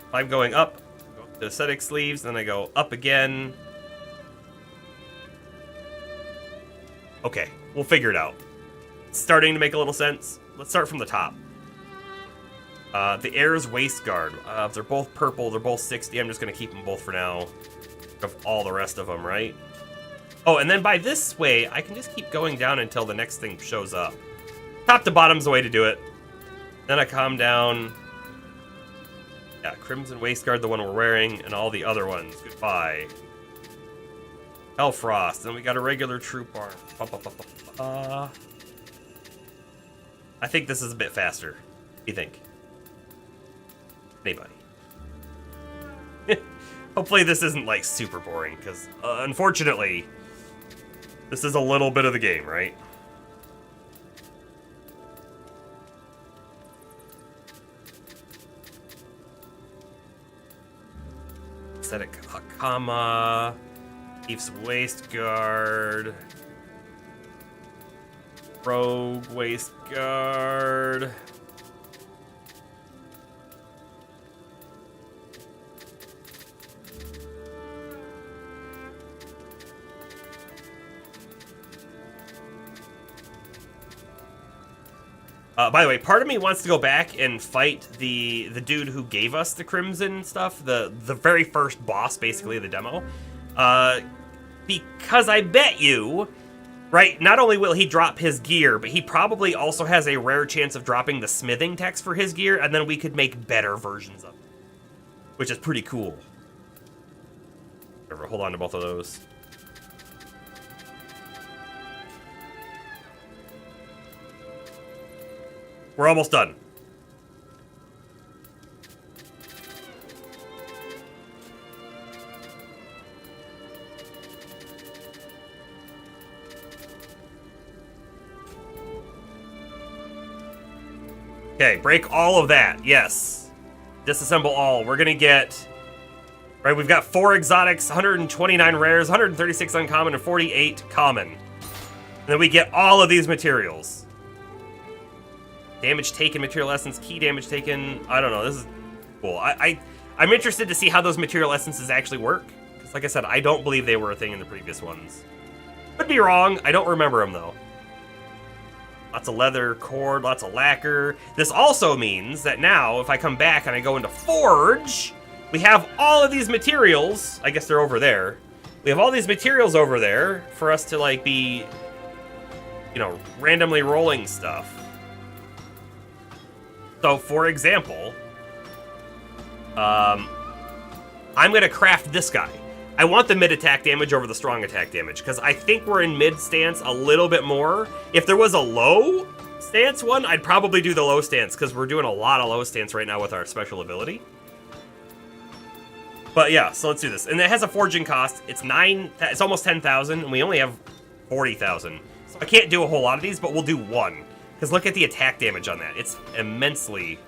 If I'm going up, go up to aesthetic sleeves, then I go up again. Okay, we'll figure it out. It's starting to make a little sense. Let's start from the top. The Air's Waist Guard. They're both purple, they're both 60. I'm just going to keep them both for now. Of all the rest of them, right? Oh, and then by this way, I can just keep going down until the next thing shows up. Top to bottom's the way to do it. Then I calm down. Yeah, Crimson Waist Guard, the one we're wearing, and all the other ones. Goodbye. Hellfrost. Then we got a regular troop arm. I think this is a bit faster. What do you think? Anybody? Hopefully this isn't, like, super boring, because, unfortunately, this is a little bit of the game, right? Aesthetic Hakama, Thief's Waist Guard, Rogue Waist Guard. By the way, part of me wants to go back and fight the dude who gave us the Crimson stuff, the very first boss, basically, of the demo. Because I bet you, right, not only will he drop his gear, but he probably also has a rare chance of dropping the smithing text for his gear, and then we could make better versions of it. Which is pretty cool. Hold on to both of those. We're almost done. Okay, break all of that. Yes. disassemble all. We're gonna get, right, we've got 4 exotics, 129 rares, 136 uncommon, and 48 common. And then we get all of these materials. Damage taken, material essence, key damage taken. I don't know, this is cool. I'm interested to see how those material essences actually work. Because like I said, I don't believe they were a thing in the previous ones. Could be wrong, I don't remember them though. Lots of leather cord, lots of lacquer. This also means that now, if I come back and I go into Forge, we have all of these materials. I guess they're over there. We have all these materials over there for us to, like, be, you know, randomly rolling stuff. So, for example, I'm going to craft this guy. I want the mid attack damage over the strong attack damage, because I think we're in mid stance a little bit more. If there was a low stance one, I'd probably do the low stance, because we're doing a lot of low stance right now with our special ability. But yeah, so let's do this. And it has a forging cost. It's almost 10,000, and we only have 40,000. So I can't do a whole lot of these, but we'll do one. Because look at the attack damage on that. It's immensely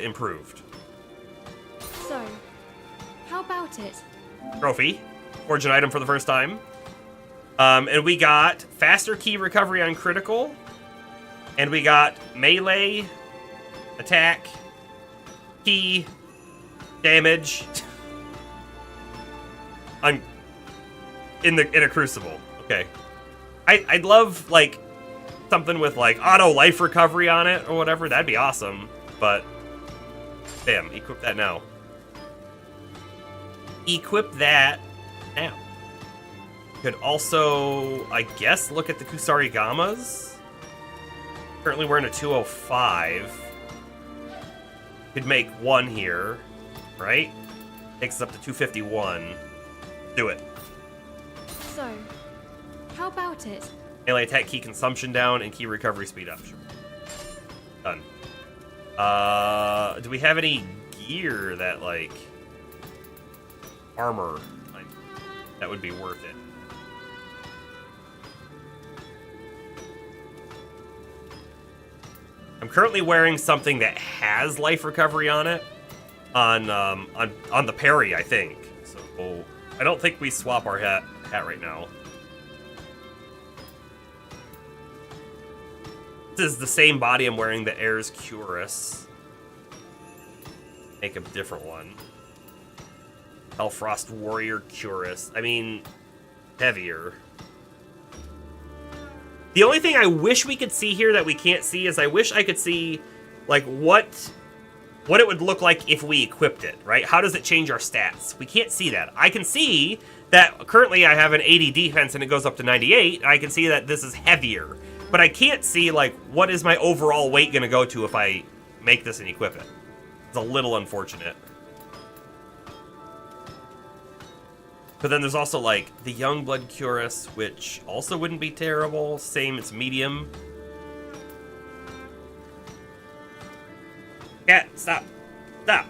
improved. So, how about it? Trophy. Forge an item for the first time. And we got faster key recovery on critical. And we got melee, attack, key, damage. In a crucible. Okay. I'd love, like, something with, like, auto life recovery on it or whatever. That'd be awesome. But, bam, equip that now. Equip that now. Could also, I guess, look at the Kusarigamas. Currently we're in a 205. Could make one here, right? Takes us up to 251. Do it. So, how about it? Melee attack key consumption down and key recovery speed up. Sure. Done. Do we have any gear that, like, armor, like, that would be worth it? I'm currently wearing something that has life recovery on it, on the parry, I think. So I don't think we swap our hat right now. This is the same body I'm wearing, the Air's Cuirass. Make a different one. Hellfrost Warrior Cuirass. I mean, heavier. The only thing I wish we could see here that we can't see is I wish I could see, like, what it would look like if we equipped it, right? How does it change our stats? We can't see that. I can see that currently I have an 80 defense and it goes up to 98. I can see that this is heavier. But I can't see, like, what is my overall weight going to go to if I make this and equip it. It's a little unfortunate. But then there's also, like, the Youngblood Cuirass, which also wouldn't be terrible. Same, it's medium. Cat, stop. Stop.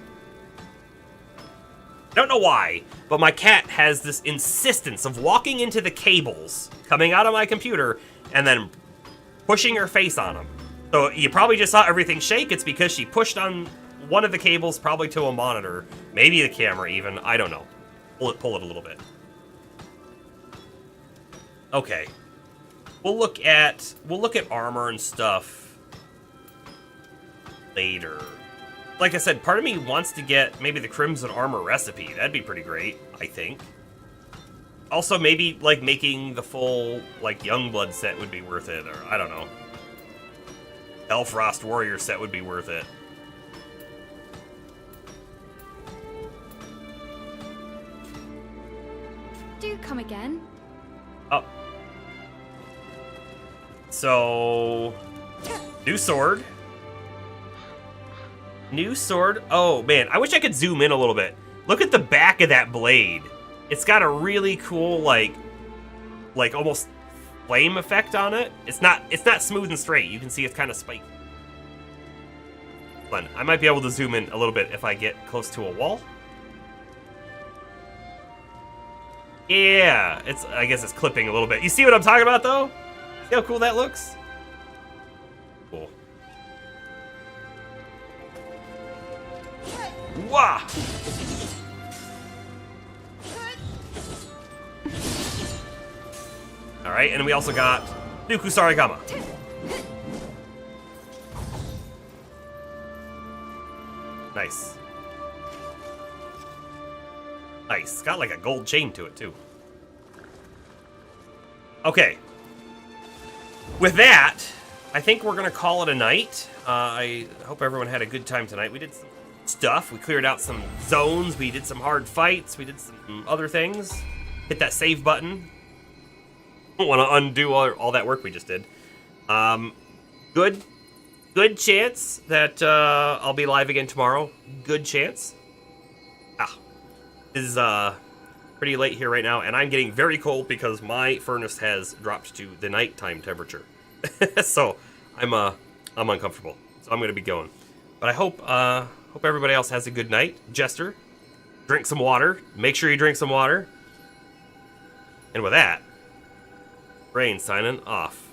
I don't know why, but my cat has this insistence of walking into the cables coming out of my computer and then pushing her face on them. So you probably just saw everything shake. It's because she pushed on one of the cables, probably to a monitor, maybe the camera even. I don't know. Pull it a little bit. Okay. We'll look at armor and stuff later. Like I said, part of me wants to get maybe the Crimson Armor recipe. That'd be pretty great, I think. Also, maybe, like, making the full, like, Youngblood set would be worth it, or I don't know. Hellfrost Warrior set would be worth it. Do come again. Oh. So, new sword. New sword. Oh, man. I wish I could zoom in a little bit. Look at the back of that blade. It's got a really cool, like almost flame effect on it. It's not smooth and straight. You can see it's kind of spiky. Hold on. I might be able to zoom in a little bit if I get close to a wall. Yeah, I guess it's clipping a little bit. You see what I'm talking about, though? See how cool that looks? Cool. Wah! Alright, and we also got Nuku Sarigama. Nice. Nice. Got like a gold chain to it, too. Okay. With that, I think we're going to call it a night. I hope everyone had a good time tonight. We did some stuff. We cleared out some zones. We did some hard fights. We did some other things. Hit that save button. Don't want to undo all that work we just did. Good chance that I'll be live again tomorrow. Good chance. This is pretty late here right now, and I'm getting very cold because my furnace has dropped to the nighttime temperature. So I'm uncomfortable. So I'm gonna be going. But I hope everybody else has a good night. Jester, drink some water. Make sure you drink some water. And with that, Rain signing off.